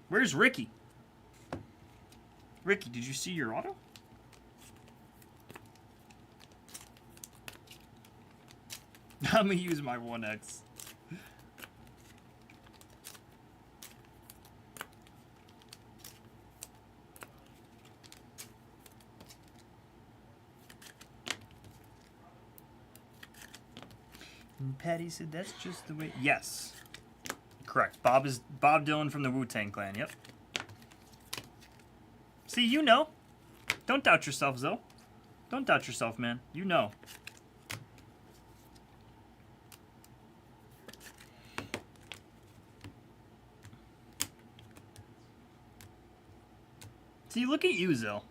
Where's Ricky? Ricky, did you see your auto? I'm gonna use my 1X. And Patty said that's just the way. Yes. Correct. Bob is Bob Dylan from the Wu-Tang Clan. Yep. See, you know. Don't doubt yourself, Zoe. Don't doubt yourself, man. You know. See, look at you, Zill.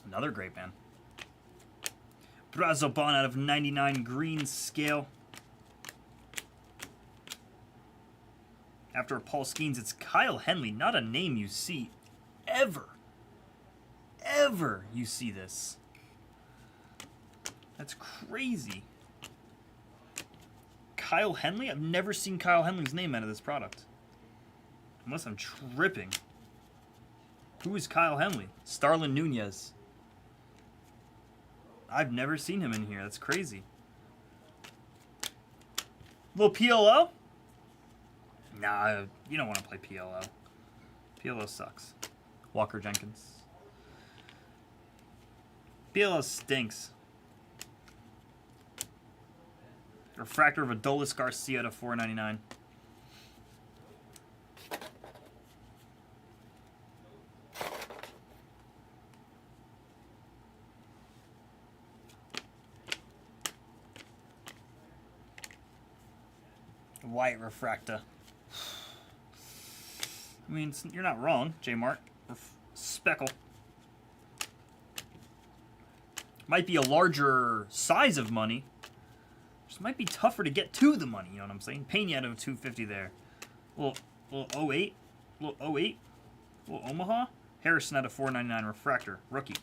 Another great band. Brazoban out of 99 green scale. After Paul Skeens, it's Kyle Henley. Not a name you see ever you see this. That's crazy. Kyle Henley? I've never seen Kyle Henley's name out of this product. Unless I'm tripping. Who is Kyle Henley? Starlin Nunez. I've never seen him in here. That's crazy. Little PLO? Nah, you don't want to play PLO. PLO sucks. Walker Jenkins. PLO stinks. Refractor of Adolis Garcia to 499. White refractor. I mean, you're not wrong, J-Mark. Speckle. Might be a larger size of money. Just might be tougher to get to the money, you know what I'm saying? Pena out of 250 there. Little 08. Little 08. Little Omaha. Harrison out of 499 refractor. Rookie.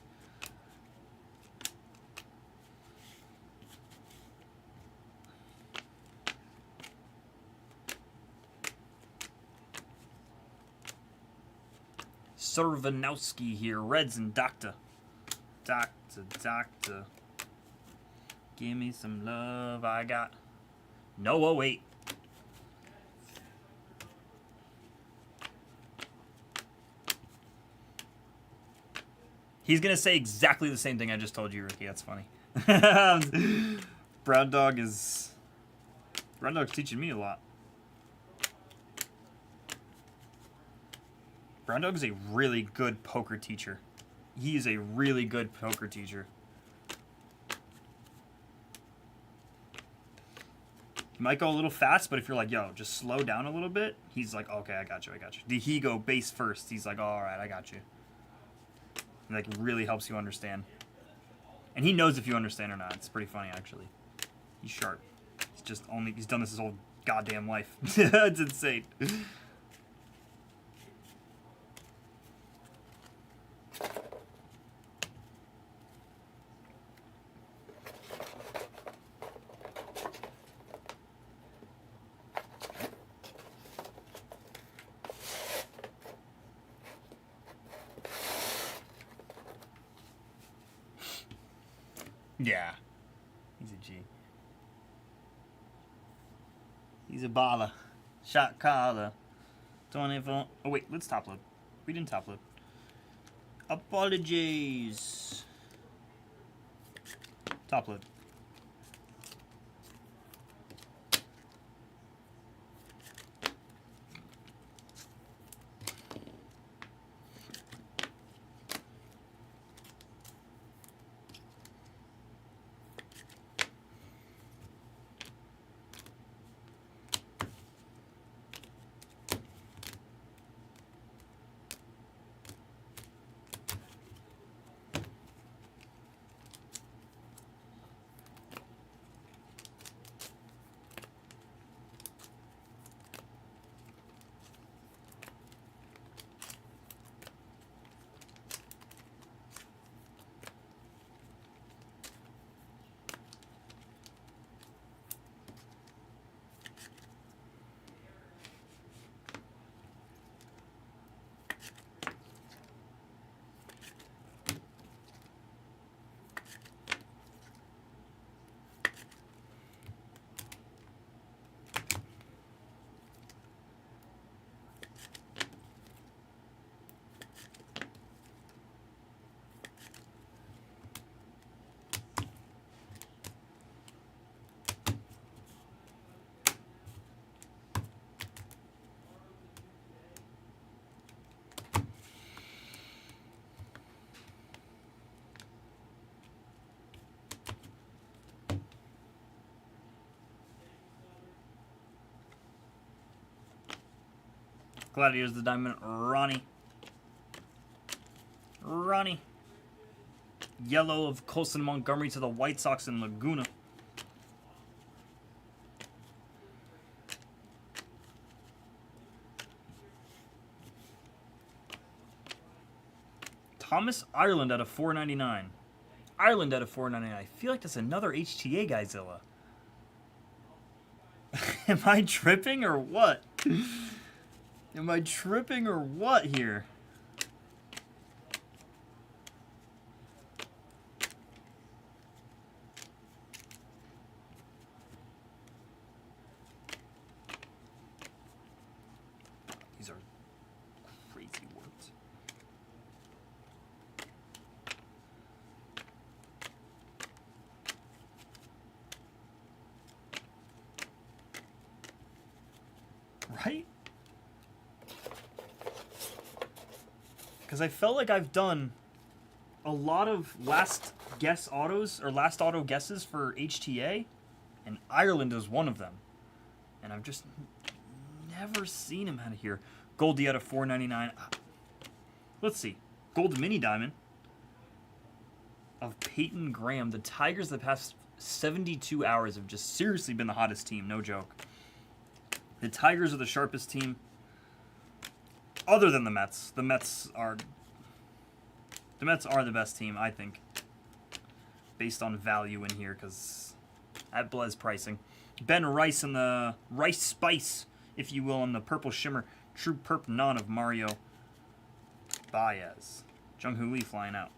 Servanowski here. Reds and Doctor. Doctor. Give me some love. I got no 08. He's going to say exactly the same thing I just told you, Ricky. That's funny. Brown Dog's teaching me a lot. Brown Dog is a really good poker teacher. He is a really good poker teacher. He might go a little fast, but if you're like, yo, just slow down a little bit, he's like, okay, I got you. Did he go base first? He's like, all right, I got you. And like really helps you understand. And he knows if you understand or not. It's pretty funny, actually. He's sharp. He's done this his whole goddamn life. It's insane. Yeah. He's a G. He's a baller. Shot caller. 24. Oh, wait. Let's top load. We didn't top load. Apologies. Top load. Gladiators, the diamond. Ronnie. Yellow of Colson Montgomery to the White Sox in Laguna. Thomas Ireland out of 499. Ireland out of 499. I feel like that's another HTA Guyzilla. Am I tripping or what? Am I tripping or what here? These are crazy words. Right? Because I felt like I've done a lot of last guess autos or last auto guesses for HTA, and Ireland is one of them. And I've just never seen him out of here. Goldie out of 499. Let's see. Gold mini diamond of Peyton Graham. The Tigers the past 72 hours have just seriously been the hottest team, no joke. The Tigers are the sharpest team. Other than the Mets. The Mets are the best team, I think. Based on value in here, because at Blez pricing. Ben Rice in the Rice Spice, if you will, in the Purple Shimmer. True Perp Non of Mario Baez. Jung-Hoo Lee flying out.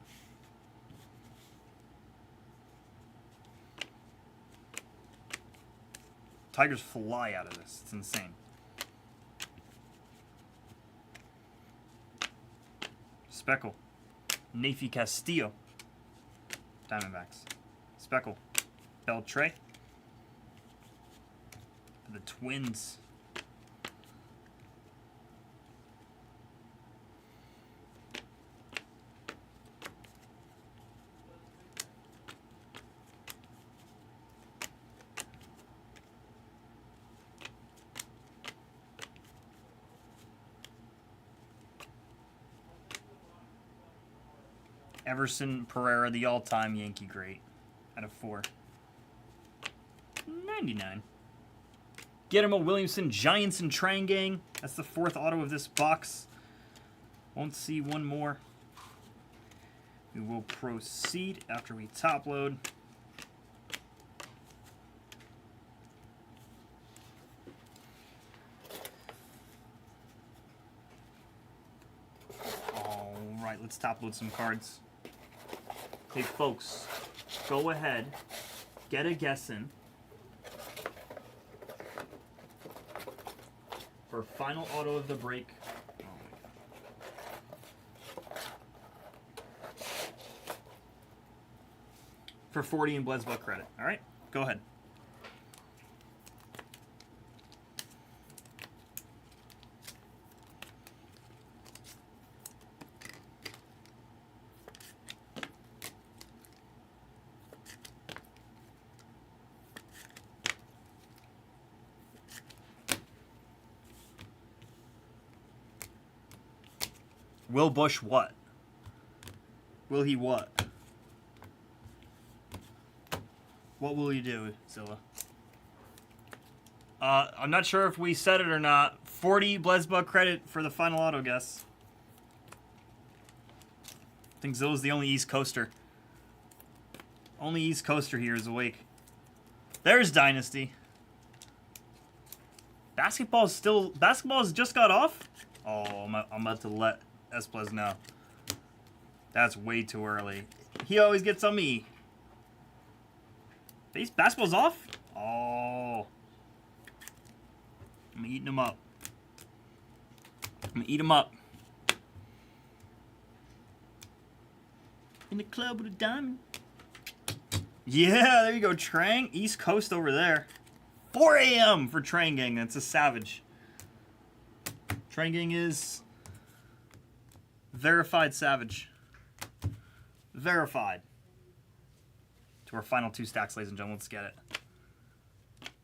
Tigers fly out of this. It's insane. Speckle. Nafi Castillo. Diamondbacks. Speckle. Beltre. For the Twins. Everson Pereira, the all-time Yankee great, out of 4. $2.99. Get him a Williamson, Giants and Trang Gang. That's the 4th auto of this box. Won't see one more. We will proceed after we top load. All right, let's top load some cards. Okay, folks, go ahead, get a guess in for final auto of the break. Oh my God. For 40 in Blez Buck credit. All right, go ahead. Will Bush what? Will he what? What will he do, Zilla? I'm not sure if we said it or not. 40 Blez Buck credit for the final auto guess. I think Zilla's the only East Coaster. Only East Coaster here is awake. There's Dynasty. Basketball's just got off? Oh, I'm about to let Esplez know. That's way too early. He always gets on me. Basketball's off? Oh. I'm eating him up. I'm gonna eat him up. In the club with a diamond. Yeah, there you go, Trang. East Coast over there. 4 a.m. for Trang Gang. That's a savage. Trang Gang is verified savage. Verified. To our final 2 stacks, ladies and gentlemen. Let's get it.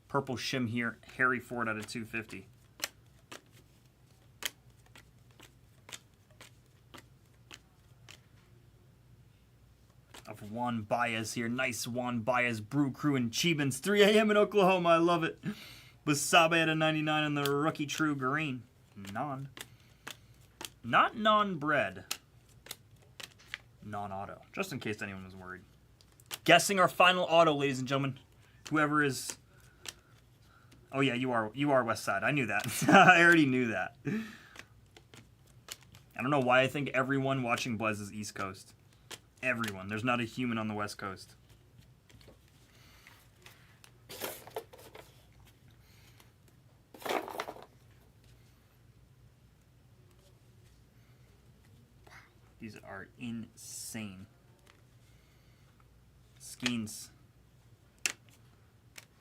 Purple shim here. Harry Ford out of 250. Of Juan Baez here. Nice Juan Baez. Brew Crew and Chibans. 3 a.m. in Oklahoma. I love it. Basabe out of 99 on the rookie true green. Not non-bred. Non-auto. Just in case anyone was worried. Guessing our final auto, ladies and gentlemen. Whoever is... Oh yeah, you are West Side. I knew that. I already knew that. I don't know why I think everyone watching Blez is East Coast. Everyone. There's not a human on the West Coast. These are insane. Skeens.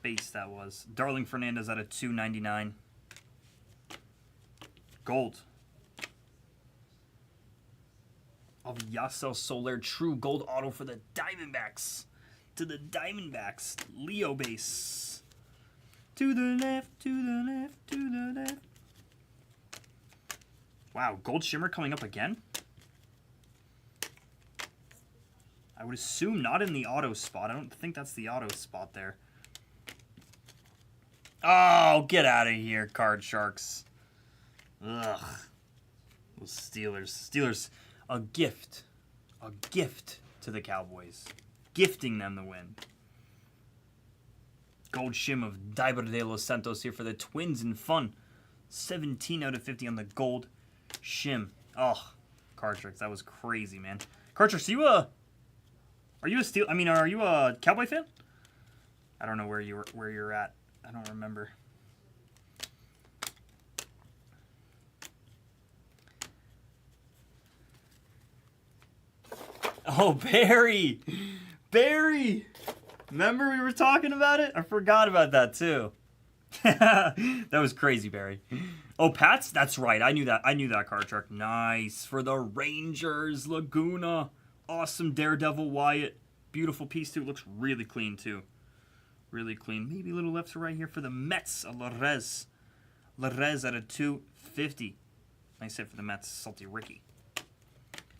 Base that was. Darling Fernandez out of 299. Gold. Of Yasel Soler. True gold auto for the Diamondbacks. To the Diamondbacks. Leo base. To the left, to the left, to the left. Wow, gold shimmer coming up again? I would assume not in the auto spot. I don't think that's the auto spot there. Oh, get out of here, Card Sharks. Ugh. Those Steelers. Steelers, a gift. A gift to the Cowboys. Gifting them the win. Gold shim of Daiber de los Santos here for the Twins in fun. 17 out of 50 on the gold shim. Oh, Card Sharks, that was crazy, man. Card Sharks, are you a Cowboy fan? I don't know where you're at. I don't remember. Oh, Barry! Barry! Remember we were talking about it? I forgot about that too. That was crazy, Barry. Oh, Pats? That's right. I knew that card trick. Nice. For the Rangers, Laguna. Awesome Daredevil Wyatt. Beautiful piece too. Looks really clean too. Really clean. Maybe a little left to right here for the Mets. A Larez. Larez at a 250. Nice hit for the Mets. Salty Ricky.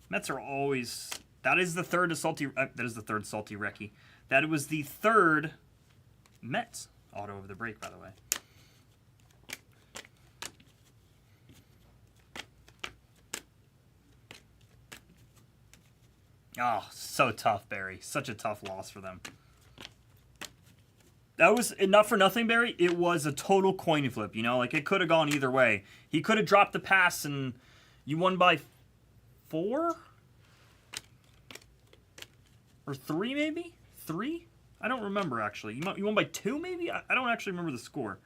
Mets are always... That is the third Salty Ricky. That was the third Mets auto of the break, by the way. Oh, so tough, Barry. Such a tough loss for them. That was not for nothing, Barry. It was a total coin flip, you know? Like, it could have gone either way. He could have dropped the pass and you won by 4? Or 3, maybe? 3? I don't remember, actually. You won by 2, maybe? I don't actually remember the score.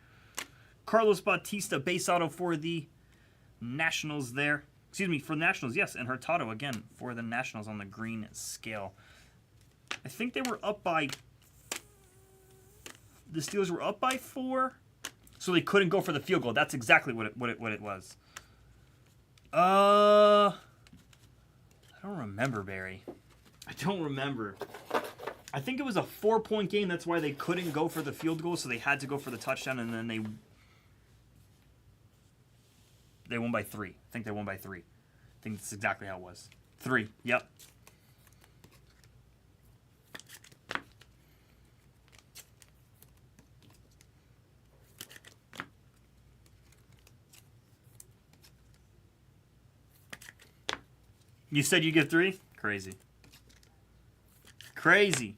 Carlos Bautista, base auto for the Nationals there. Excuse me, for the Nationals, yes. And Hurtado, again, for the Nationals on the green scale. I think they were up by... The Steelers were up by 4, so they couldn't go for the field goal. That's exactly what it was. I don't remember, Barry. I don't remember. I think it was a 4-point game. That's why they couldn't go for the field goal, so they had to go for the touchdown, and then they won by 3. I think they won by 3. I think that's exactly how it was. 3. Yep. You said you get 3? Crazy. Crazy.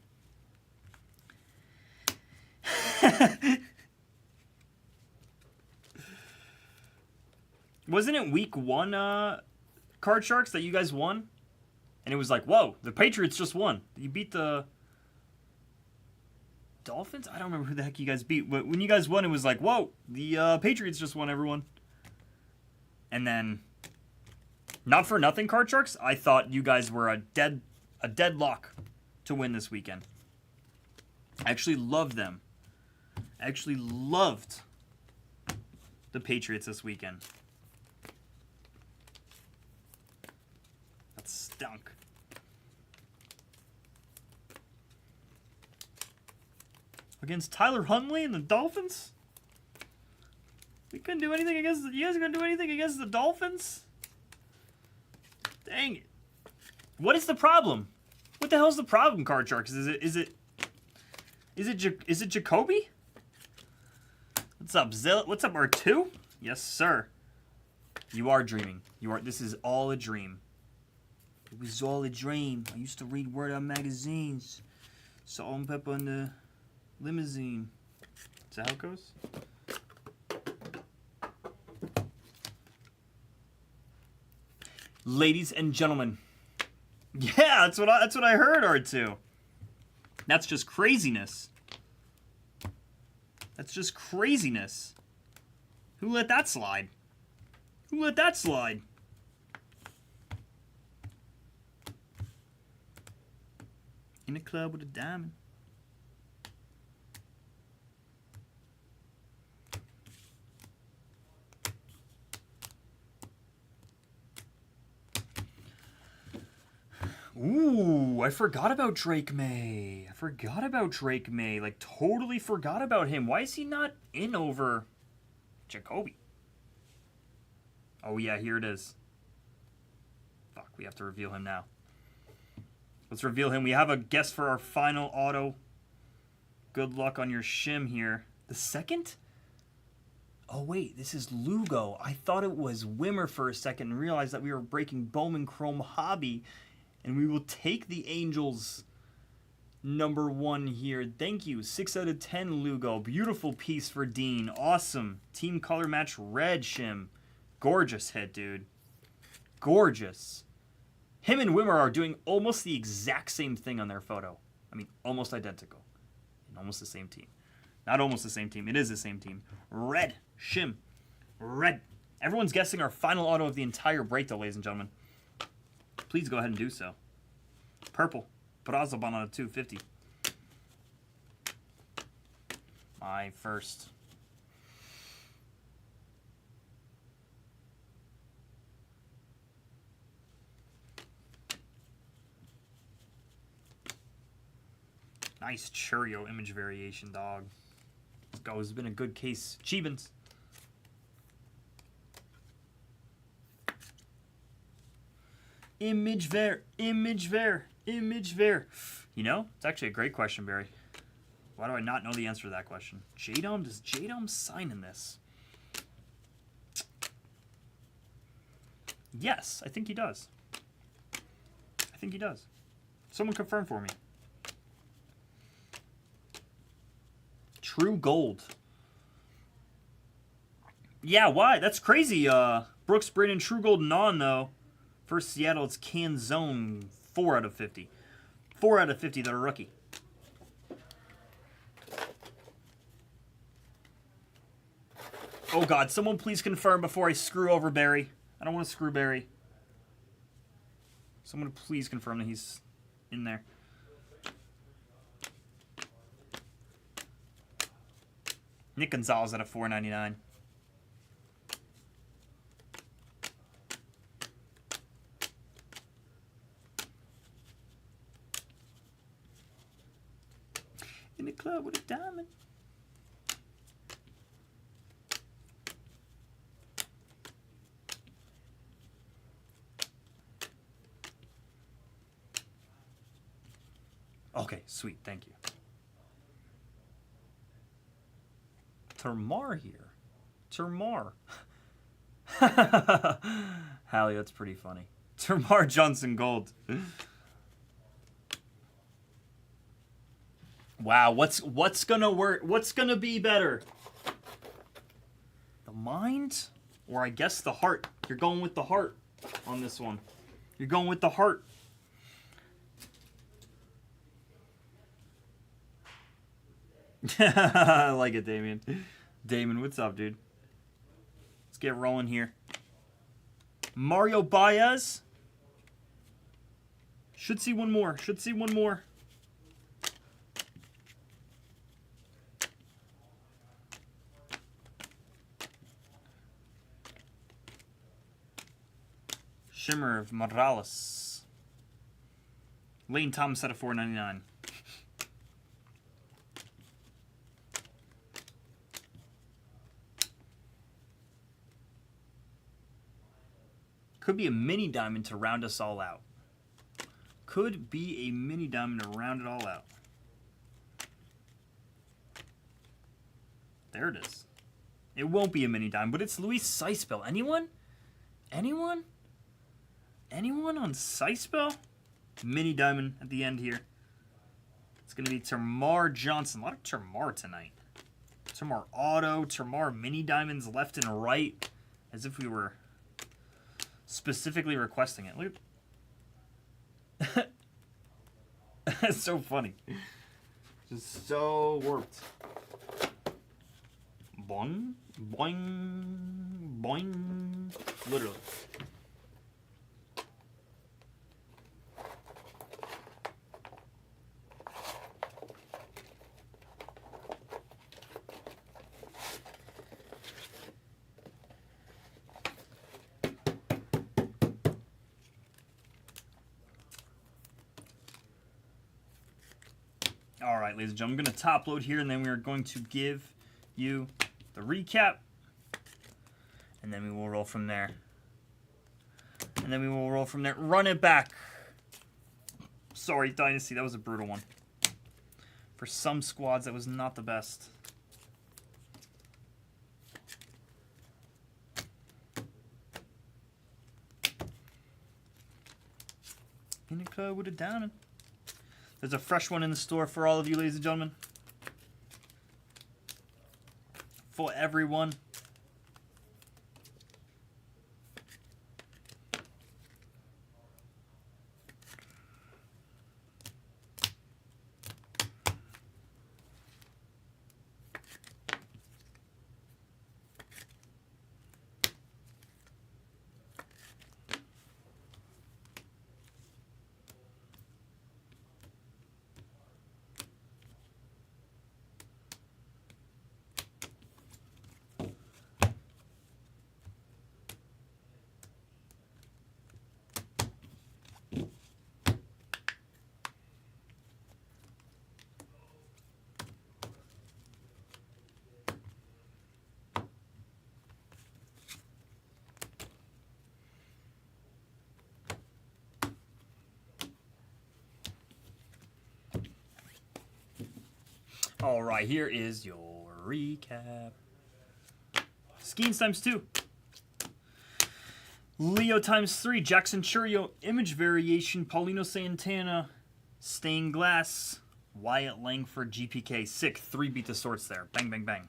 Wasn't it week 1, Card Sharks, that you guys won? And it was like, whoa, the Patriots just won. You beat the Dolphins? I don't remember who the heck you guys beat. But when you guys won, it was like, whoa, the Patriots just won, everyone. And then, not for nothing, Card Sharks, I thought you guys were a deadlock to win this weekend. I actually loved them. I actually loved the Patriots this weekend. That stunk. Against Tyler Huntley and the Dolphins? We couldn't do anything against you guys couldn't do anything against the Dolphins? Dang it. What is the problem? What the hell's the problem, Card Sharks? Is it Jacoby? What's up, What's up, R2? Yes, sir. You are dreaming. This is all a dream. It was all a dream. I used to read Word Out magazines. Salt and pepper in the limousine. Is that how it goes? Ladies and gentlemen. Yeah, that's what I heard, R2. That's just craziness. That's just craziness. Who let that slide? Who let that slide? In a club with a diamond. Ooh, I forgot about Drake May. Like, totally forgot about him. Why is he not in over Jacoby? Oh, yeah, here it is. Fuck, we have to reveal him now. Let's reveal him. We have a guess for our final auto. Good luck on your shim here. The second? Oh, wait, this is Lugo. I thought it was Wimmer for a second and realized that we were breaking Bowman Chrome Hobby. And we will take the Angels number 1 here. Thank you. 6 out of 10, Lugo. Beautiful piece for Dean. Awesome. Team color match red shim. Gorgeous hit, dude. Gorgeous. Him and Wimmer are doing almost the exact same thing on their photo. I mean, almost identical. And almost the same team. Not almost the same team. It is the same team. Red shim. Red. Everyone's guessing our final auto of the entire break, though, ladies and gentlemen. Please go ahead and do so. Purple. Brazoban on a 250. My first. Nice Churio image variation, dog. Let's go. It's been a good case. Cheebans. Image ver. You know, it's actually a great question, Barry. Why do I not know the answer to that question? J-Dome? Does J-Dome sign in this? Yes, I think he does. I think he does. Someone confirm for me. True Gold. Yeah, why? That's crazy. Brooks, Braden, True Gold, non, though. For Seattle, it's Canzone. 4 out of 50. 4 out of 50 that are rookie. Oh, God. Someone please confirm before I screw over Barry. I don't want to screw Barry. Someone please confirm that he's in there. Nick Gonzalez at a $4.99. In the club with a diamond. Okay, sweet, thank you. Termar here. Termar. Hallie, that's pretty funny. Termar Johnson Gold. Wow, what's gonna work? What's gonna be better? The mind? Or I guess the heart. You're going with the heart on this one. You're going with the heart. I like it, Damien. Damon, what's up, dude? Let's get rolling here. Mario Baez. Should see one more. Should see one more. Shimmer of Morales. Lane Thomas at a $4.99. Could be a mini diamond to round us all out. Could be a mini diamond to round it all out. There it is. It won't be a mini diamond, but it's Luis Seispel. Anyone? Anyone? Anyone on Seispel? Mini diamond at the end here. It's going to be Termar Johnson. A lot of Termar tonight. Termar Auto, Termar mini diamonds left and right. As if we were specifically requesting it. Look. That's so funny. Just so warped. Boing, boing, boing. Literally. All right, ladies and gentlemen, I'm going to top load here, and then we are going to give you the recap, and then we will roll from there. And then we will roll from there. Run it back. Sorry, Dynasty, that was a brutal one. For some squads, that was not the best. In the club with a diamond. There's a fresh one in the store for all of you, ladies and gentlemen. For everyone. All right, here is your recap. Skeens times 2. Leo times 3. Jackson Churio. Image variation. Paulino Santana. Stained glass. Wyatt Langford. GPK. Sick. 3 beat the sorts there. Bang, bang, bang.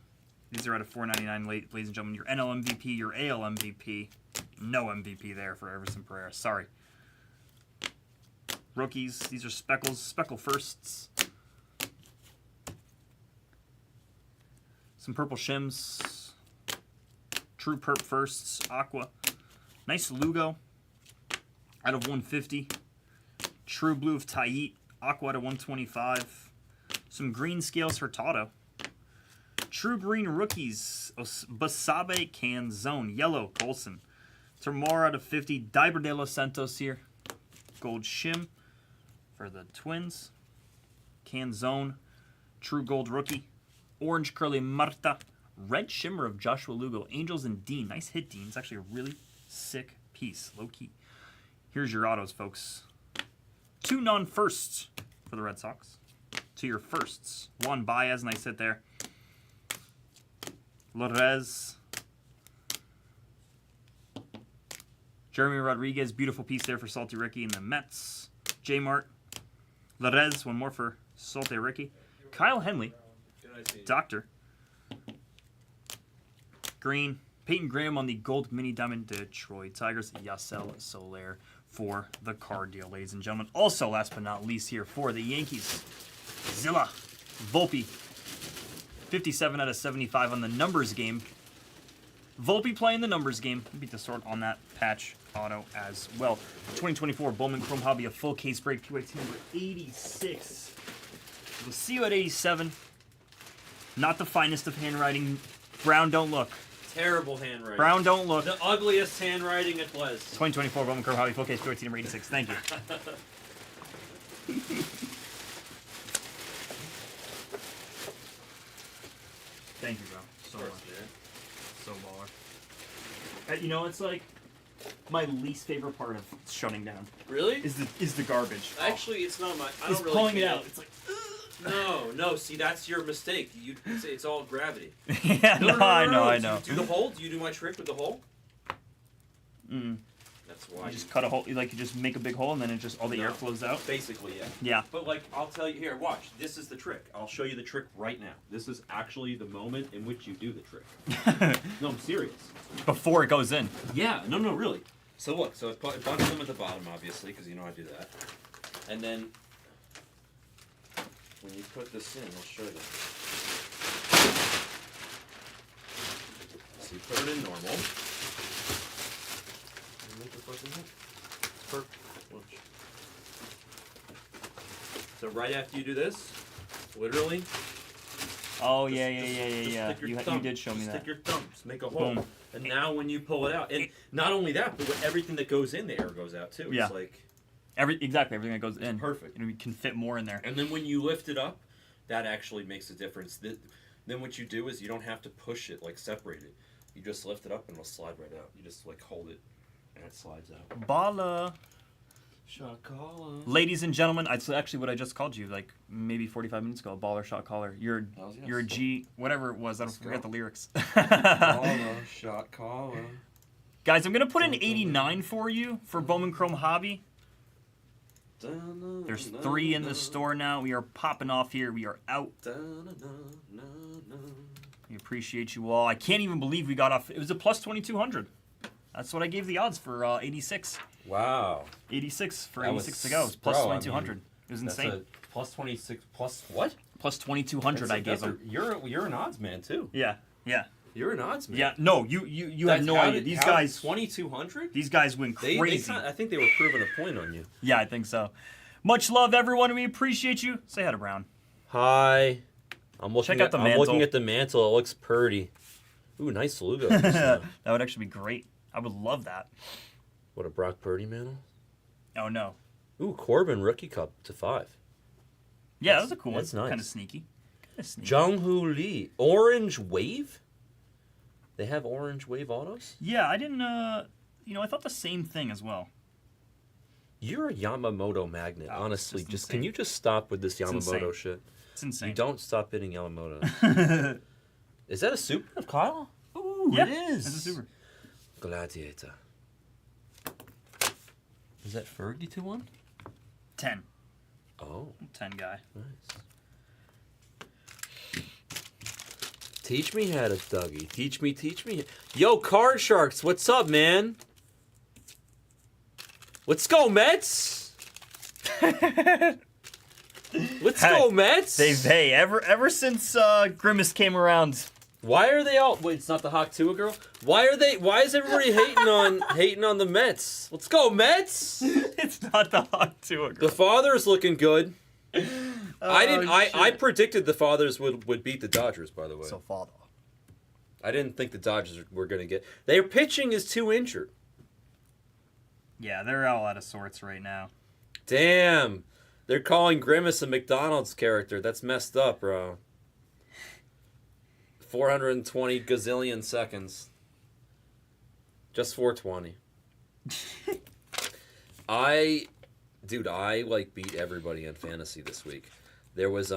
These are out of $4.99, ladies and gentlemen. Your NL MVP, your AL MVP. No MVP there for Everson Pereira. Sorry. Rookies. These are speckles. Speckle firsts. Some purple shims. True perp firsts. Aqua. Nice Lugo. Out of 150. True blue of Taiit. Aqua out of 125. Some green scales for Toto. True green rookies. Basabe Canzone. Yellow Colson. Tamara out of 50. Diber de los Santos here. Gold shim for the Twins. Canzone. True gold rookie. Orange curly Marta. Red shimmer of Joshua Lugo. Angels and Dean. Nice hit, Dean. It's actually a really sick piece. Low key. Here's your autos, folks. 2 non-firsts for the Red Sox. To your firsts. Juan Baez. Nice hit there. Lorez. Jeremy Rodriguez, beautiful piece there for Salty Ricky in the Mets. J Mart. Lorez, one more for Salty Ricky. Kyle Henley. Doctor. Green. Peyton Graham on the gold mini diamond Detroit Tigers. Yasel Soler for the card deal, ladies and gentlemen. Also, last but not least here for the Yankees. Zilla. Volpe. 57 out of 75 on the numbers game. Volpe playing the numbers game. Beat the sort on that patch auto as well. 2024 Bowman Chrome Hobby, a full case break. PYT number 86. We'll see you at 87. Not the finest of handwriting. Brown, don't look. Terrible handwriting. Brown, don't look. The ugliest handwriting at Blez. 2024 Bowman Chrome Hobby, full case PYT number 86. Thank you. Thank you, bro. So much. So baller. You know, it's like my least favorite part of shutting down Really? is the garbage. Actually, it's not my. I It's don't really pulling it care. out. It's like No. See, that's your mistake. It's all gravity. yeah, no, I know. Do you do the hole? Do you do my trick with the hole? Mm. That's why. You just cut a hole. You just make a big hole, and then it just all the air No. flows out. Basically, yeah. Yeah. But like, I'll tell you here. Watch. This is the trick. I'll show you the trick right now. This is actually the moment in which you do the trick. No, I'm serious. Before it goes in. Yeah. No, really. So look. So it bunches them at the bottom, obviously, because you know I do that. And then when you put this in, I'll show you. So you put it in normal. Make the fucking hit. Perfect. Watch. So right after you do this, literally. Oh just- yeah. stick your You thumb. did show me Just that. Stick your thumb. Just make a hole. Boom. And now when you pull it out, and not only that, but with everything that goes in, the air goes out too. Yeah. It's like Exactly everything that goes in. perfect. And we can fit more in there. And then when you lift it up, that actually makes a difference. Then what you do is you don't have to push it, like separate it. You just lift it up and it'll slide right out. You just like hold it and it slides out. Balla. Shot caller. Ladies and gentlemen, that's actually what I just called you, like maybe 45 minutes ago. Baller shot caller. You're a G, whatever it was. I don't forget the lyrics. Caller, shot caller. Guys, I'm gonna put an 89 for you for Bowman Chrome Hobby. There's 3 in the store now. We are popping off here. We are out. We appreciate you all. I can't even believe we got off. It was a plus 2200. That's what I gave the odds for 86. Wow. 86 for That 86 was- to go. It was plus bro, I 2200. mean, It was That's insane. a plus 26 plus what? Plus 2200 I gave them. You're an odds man too. Yeah. You're an odds man. Yeah. No, you have no idea. These guys 2200. These guys went crazy. I think they were proving a point on you. Yeah, I think so. Much love, everyone. We appreciate you. Say hi to Brown. Hi. I'm looking Check out the mantle. I'm looking at the mantle. It looks pretty. Ooh, nice logo. That would actually be great. I would love that. What a Brock Purdy mantle. Oh no. Ooh, Corbin rookie cup to 5. Yeah, that was a cool one. that's nice. Kind of sneaky. Jung-Hoo Lee. Orange Wave? They have Orange Wave autos? Yeah, I didn't. I thought the same thing as well. You're a Yamamoto magnet, Oh, honestly. it's Just insane. can you just stop with this It's Yamamoto insane. shit? It's insane. You don't stop hitting Yamamoto. Is that a super of Kyle? Ooh, Yeah, it is. It's a super. Gladiator. Is that Fergie 2-1? 10. Oh, 10 guy. nice. Teach me how to Dougie. Teach me. Yo, Card Sharks, what's up, man? Let's go, Mets! Let's go, Mets! Hey, ever since Grimace came around, Why are they all? Wait, it's not the Hawk Tua girl. Why is everybody hating on the Mets? Let's go, Mets! it's not the Hawk Tua girl. The Father's looking good. I shit. predicted the Fathers would beat the Dodgers. By the way, So father. I didn't think the Dodgers were gonna get. Their pitching is too injured. Yeah, they're all out of sorts right now. Damn, they're calling Grimace a McDonald's character. That's messed up, bro. 420 gazillion seconds. Just 420. I like beat everybody in fantasy this week. There was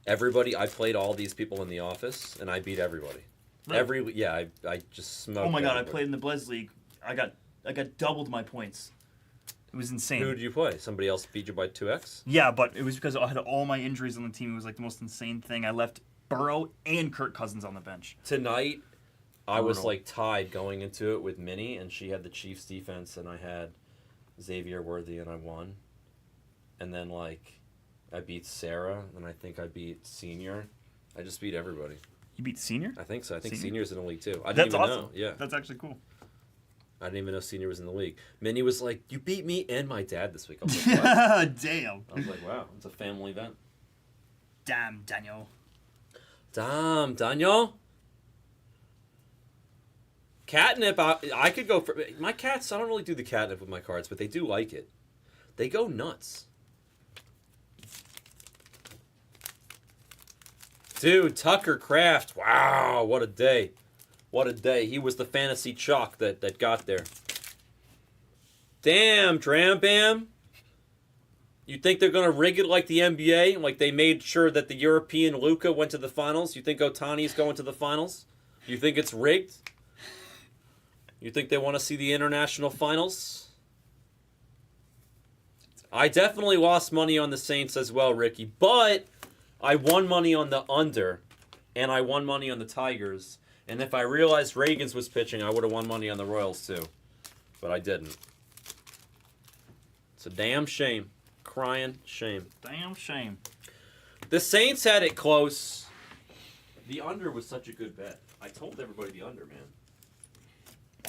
everybody. I played all these people in the office, and I beat everybody. Really? I just smoked. Oh my god, I everybody. played in the Blez League. I got doubled my points. It was insane. Who did you play? Somebody else beat you by 2x? Yeah, but it was because I had all my injuries on the team. It was like the most insane thing. I left Burrow and Kirk Cousins on the bench. Tonight, I was Brutal. like tied going into it with Minnie, and she had the Chiefs defense, and I had Xavier Worthy, and I won. And then like, I beat Sarah, and I think I beat Senior. I just beat everybody. You beat Senior? I think so. I think Senior? Senior's in the league too. I didn't That's even awesome. know. Yeah, That's actually cool. I didn't even know Senior was in the league. Minnie was like, "You beat me and my dad this week." I was like, "What?" Damn. I was like, "Wow, it's a family event." Damn, Daniel. Damn, Daniel. Catnip, I could go for... My cats, I don't really do the catnip with my cards, but they do like it. They go nuts. Dude, Tucker Kraft. Wow, what a day. What a day. He was the fantasy chalk that got there. Damn, Dram Bam. You think they're going to rig it like the NBA? Like they made sure that the European Luka went to the finals? You think Otani's going to the finals? You think it's rigged? You think they want to see the international finals? I definitely lost money on the Saints as well, Ricky. But I won money on the under, and I won money on the Tigers. And if I realized Reagans was pitching, I would have won money on the Royals too. But I didn't. It's a damn shame. Crying shame. Damn shame. The Saints had it close. The under was such a good bet. I told everybody the under, man.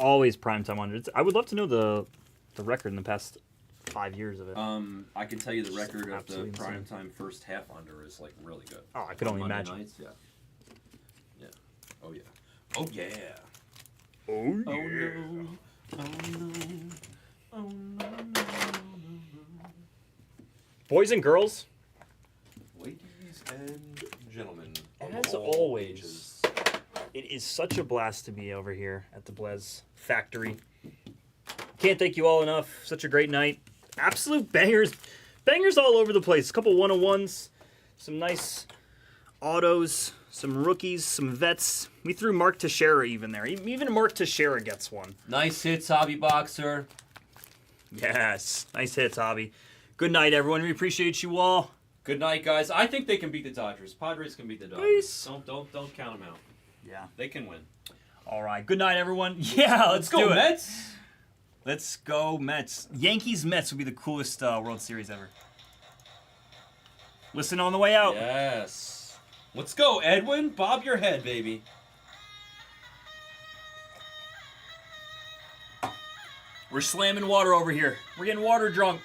Always primetime under. I would love to know the record in the past 5 years of it. I can tell you the record of the Absolutely insane. primetime first half under is like really good. Oh, I could only Monday imagine. Nights, yeah. Yeah. Oh yeah. Oh yeah. Oh, Oh no. Oh no. Oh no. No. Boys and girls, Ladies and gentlemen. as of all always, ages. it is such a blast to be over here at the Blez Factory. Can't thank you all enough. Such a great night. Absolute bangers. Bangers all over the place. A couple 101s. Some nice autos. Some rookies. Some vets. We threw Mark Teixeira even there. Even Mark Teixeira gets one. Nice hits, Hobby Boxer. Yes. Nice hits, Hobby. Good night, everyone. We appreciate you all. Good night, guys. I think they can beat the Dodgers. Padres can beat the Dodgers. Peace. Don't count them out. Yeah. They can win. All right. Good night, everyone. Yeah, let's go do it. Mets. Let's go Mets. Yankees Mets would be the coolest World Series ever. Listen on the way out. Yes. Let's go, Edwin. Bob your head, baby. We're slamming water over here. We're getting water drunk.